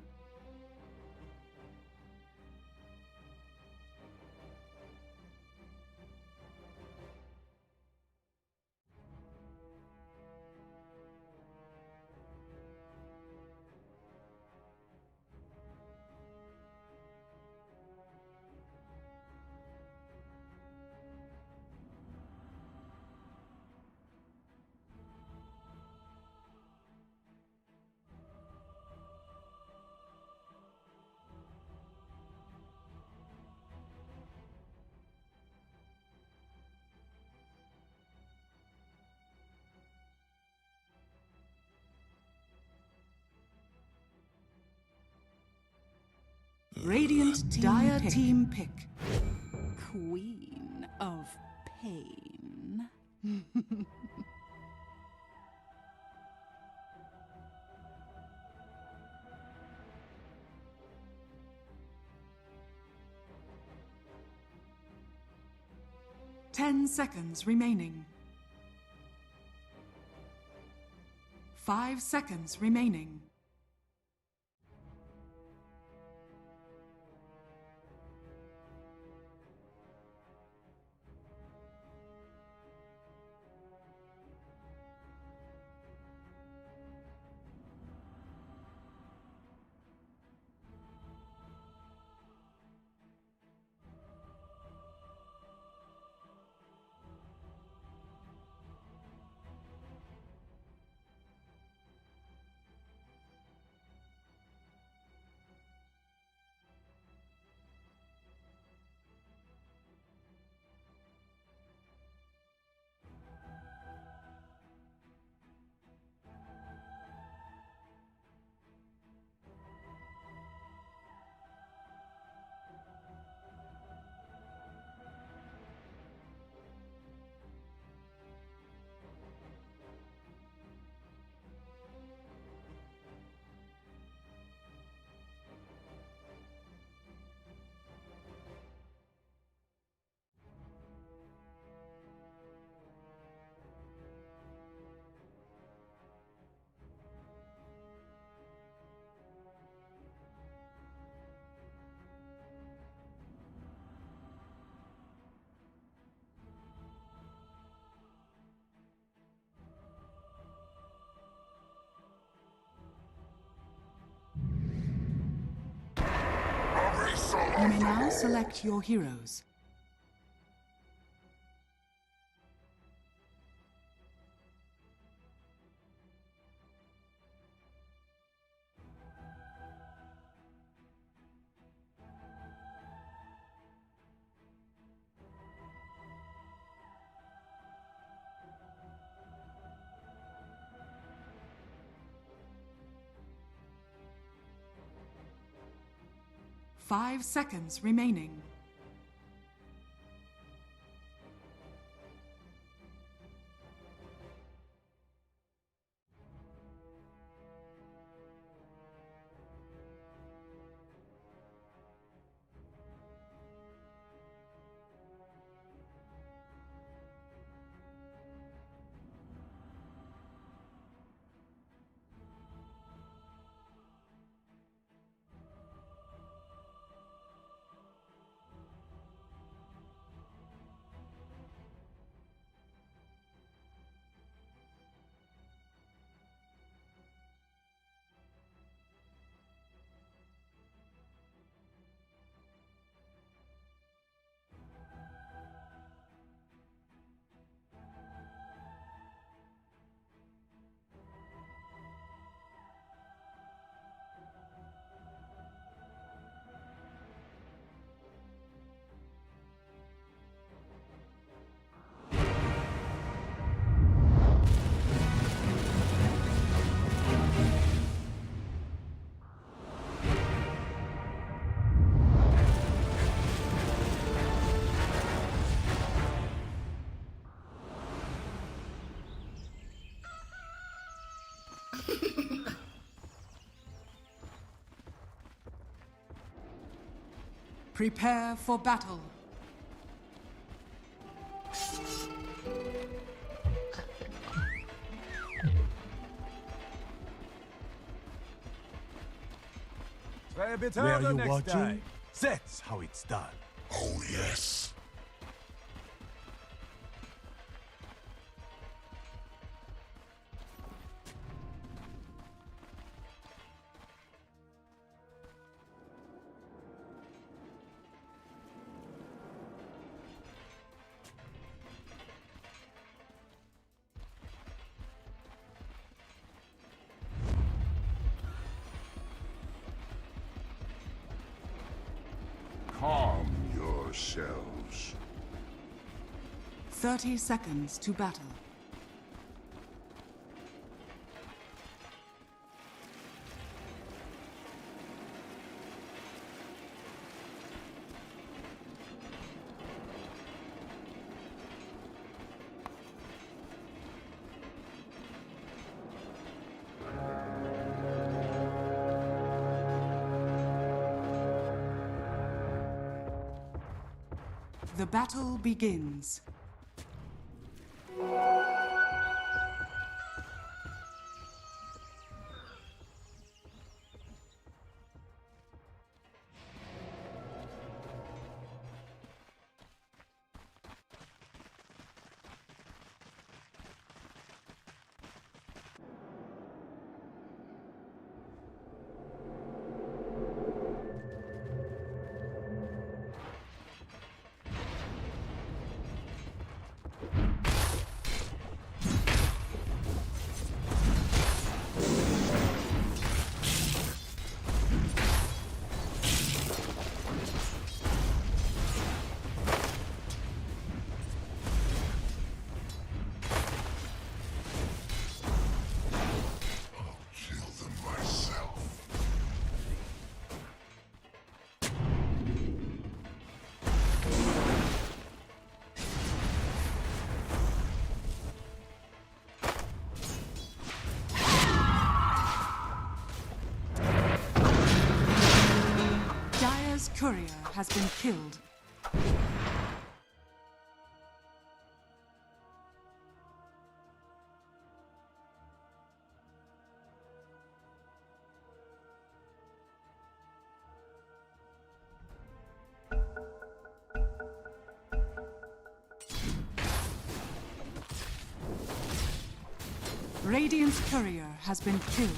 Radiant Dire team pick. Queen of pain. 10 seconds remaining. 5 seconds remaining. You may now select your heroes. 5 seconds remaining. Prepare for battle. Try a bit harder next time. That's how it's done. Oh, yes. Calm yourselves. 30 seconds to battle. The battle begins. Courier has been killed. Radiant's courier has been killed.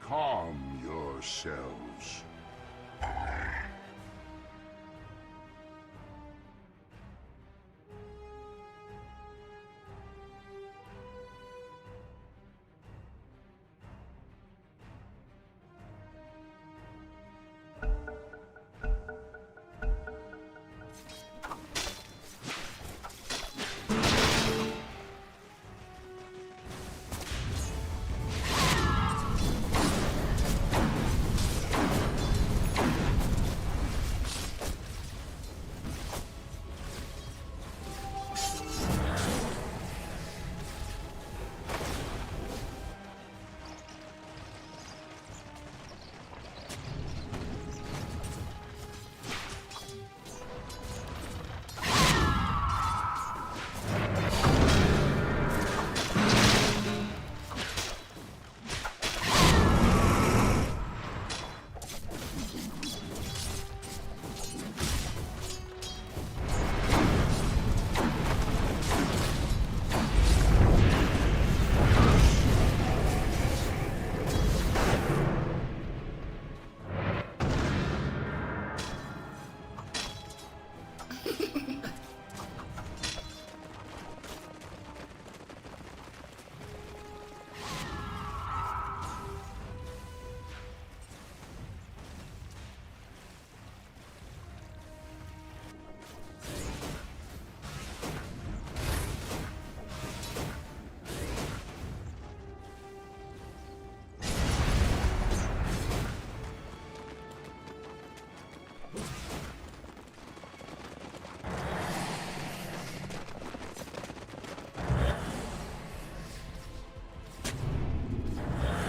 Calm yourselves.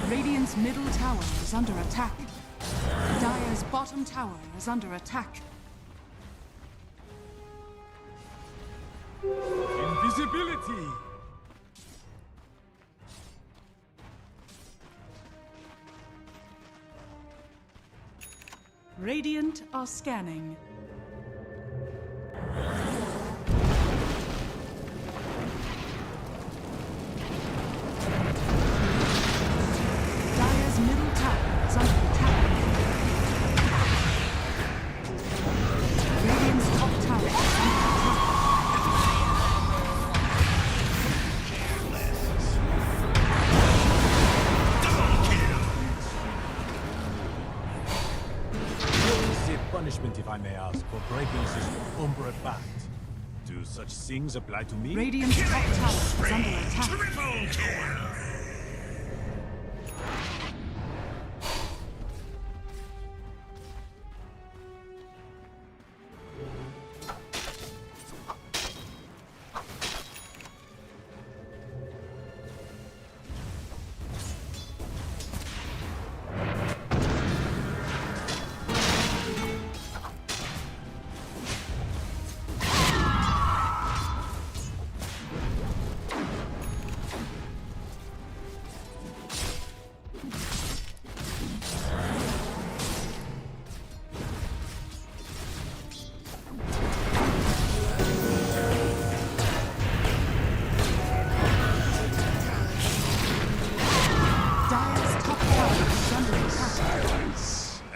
Radiant's middle tower is under attack. Dire's bottom tower is under attack. Invisibility! Radiant are scanning. punishment, if I may ask, for breaking this Umbra pact? Do such things apply to me? Radiant's top tower is under attack.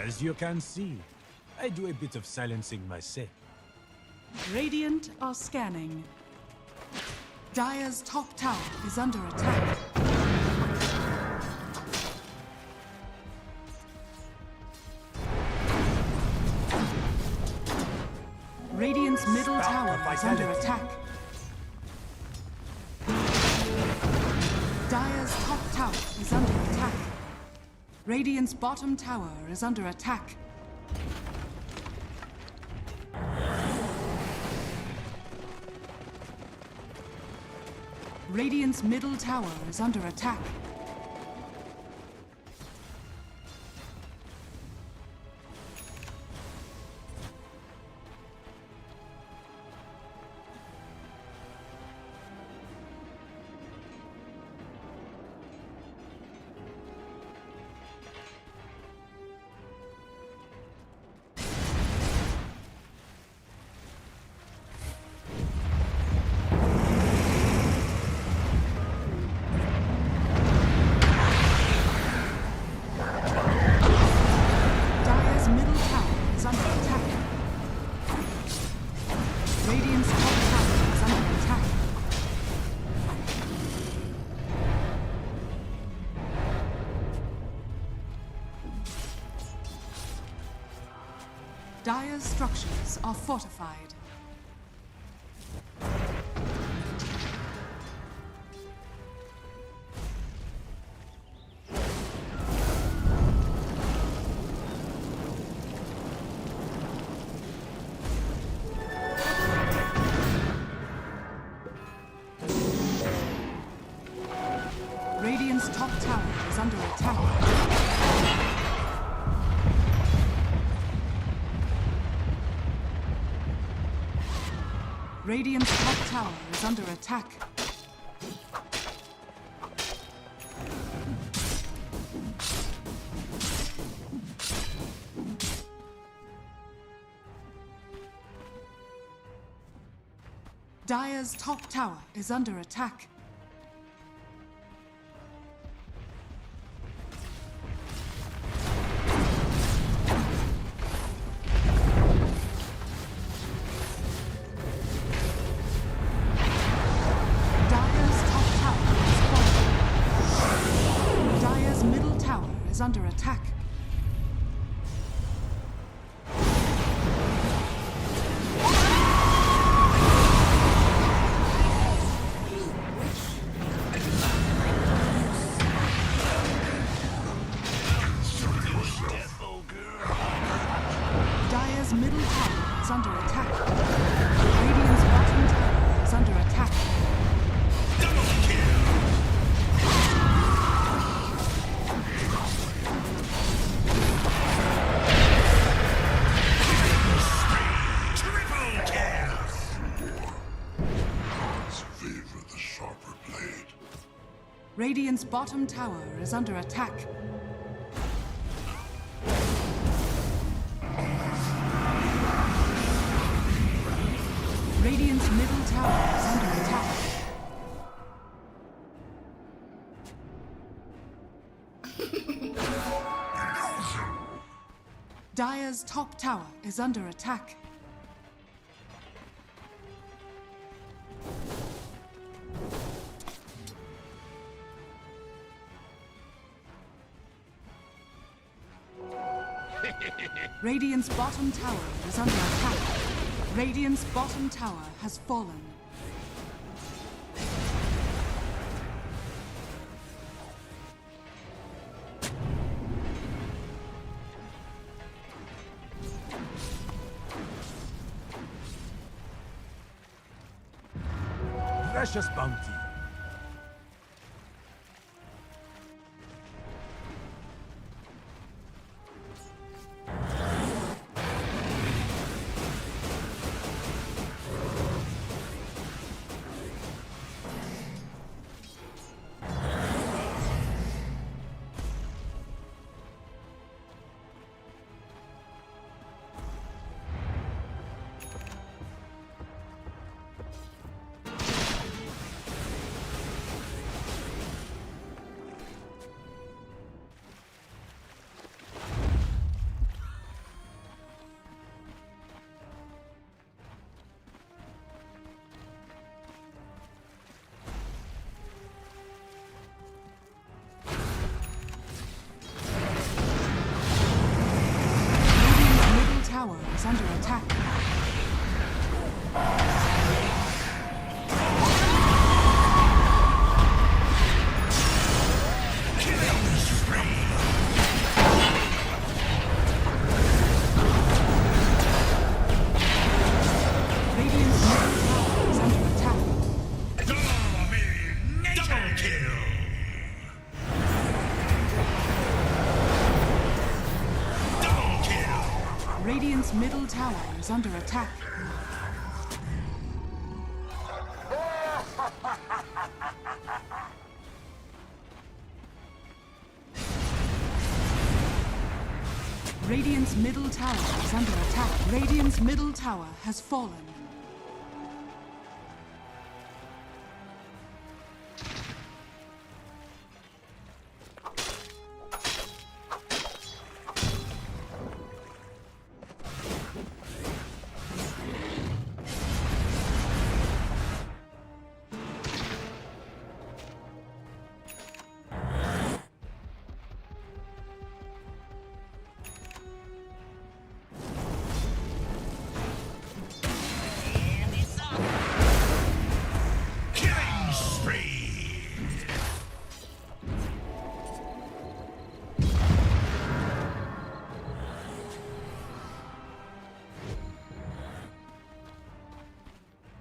As you can see, I do a bit of silencing myself. Radiant are scanning. Dire's top tower is under attack. Radiant's middle tower is under attack. Dire's top tower is under attack. Radiant's bottom tower is under attack. Radiant's middle tower is under attack. Dire's structures are fortified. Radiant's top tower is under attack. Radiant's top tower is under attack. Dire's top tower is under attack. Under attack. Dire's middle tower is under attack. Radiant's bottom tower is under attack. Radiant's bottom tower is under attack. Radiant's middle tower is under attack. Dire's top tower is under attack. Radiant's bottom tower is under attack. Radiant's bottom tower has fallen. Precious bounty. Tower is under attack. Radiant's middle tower is under attack. Double kill. Radiant's middle tower is under attack. Radiant's middle tower is under attack. Radiant's middle tower has fallen.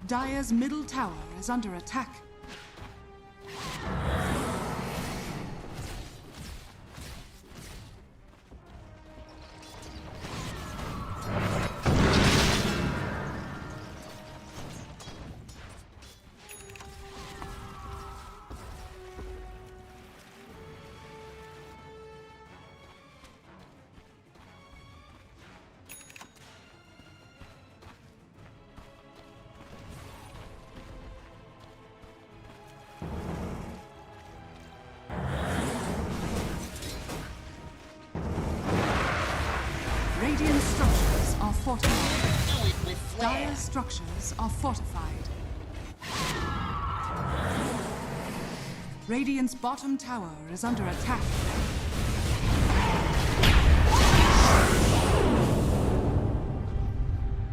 Dire's middle tower is under attack. Radiant structures are fortified. Dire structures are fortified. Radiant's bottom tower is under attack.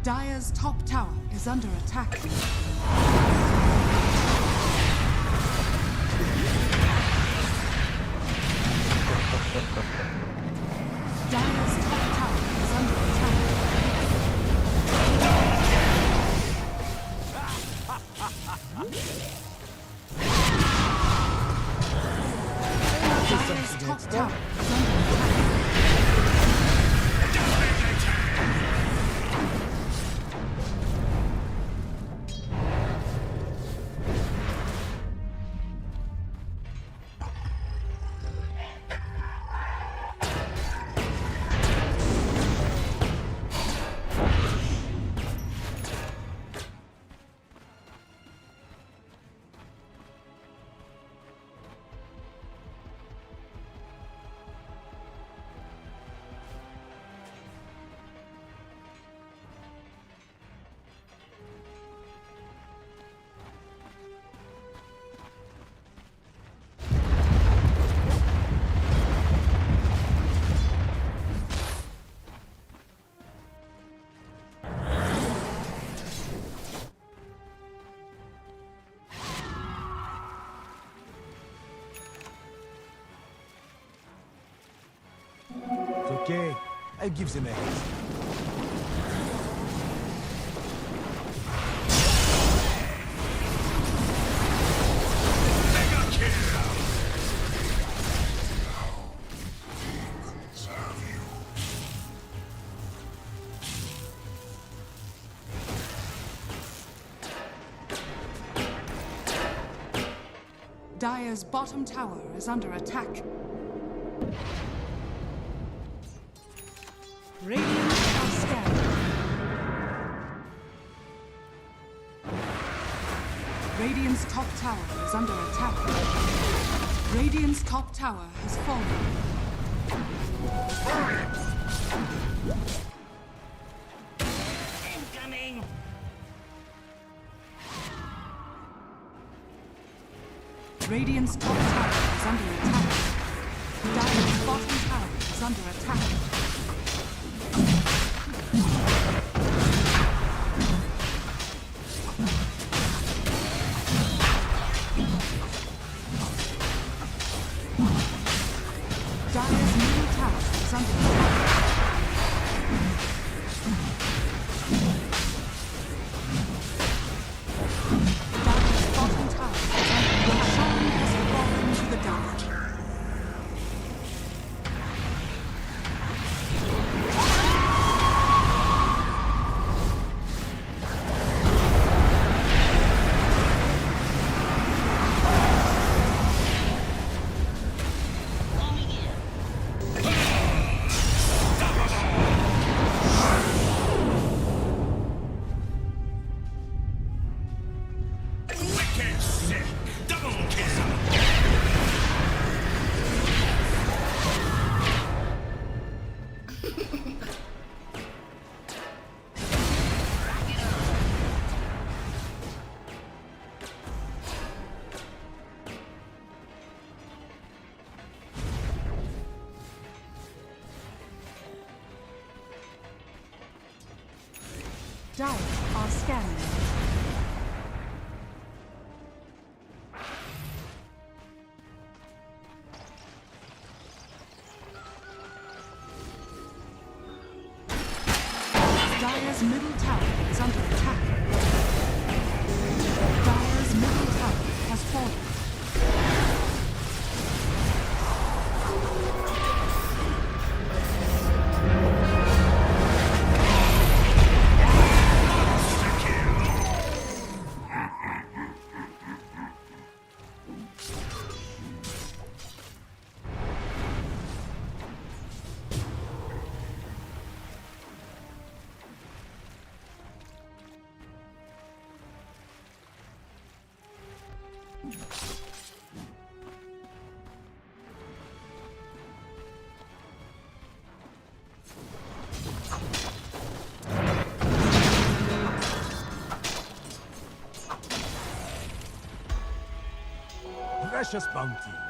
Dire's top tower is under attack. Dire's top tower is under attack. Dire's top tower is under attack. Okay, I'll give them a hit. Dire's bottom tower is under attack. Radiant are scanning. Radiant's top tower is under attack. Radiant's top tower has fallen. Incoming! Radiant's top tower is under attack. Dire's bottom tower is under attack. Dire's middle tower is under attack. Dire's bottom tower is under attack. Sean has fallen to the dark. Dire are scanning. Dire's middle tower is under attack. Dire's middle tower has fallen. Precious bounty.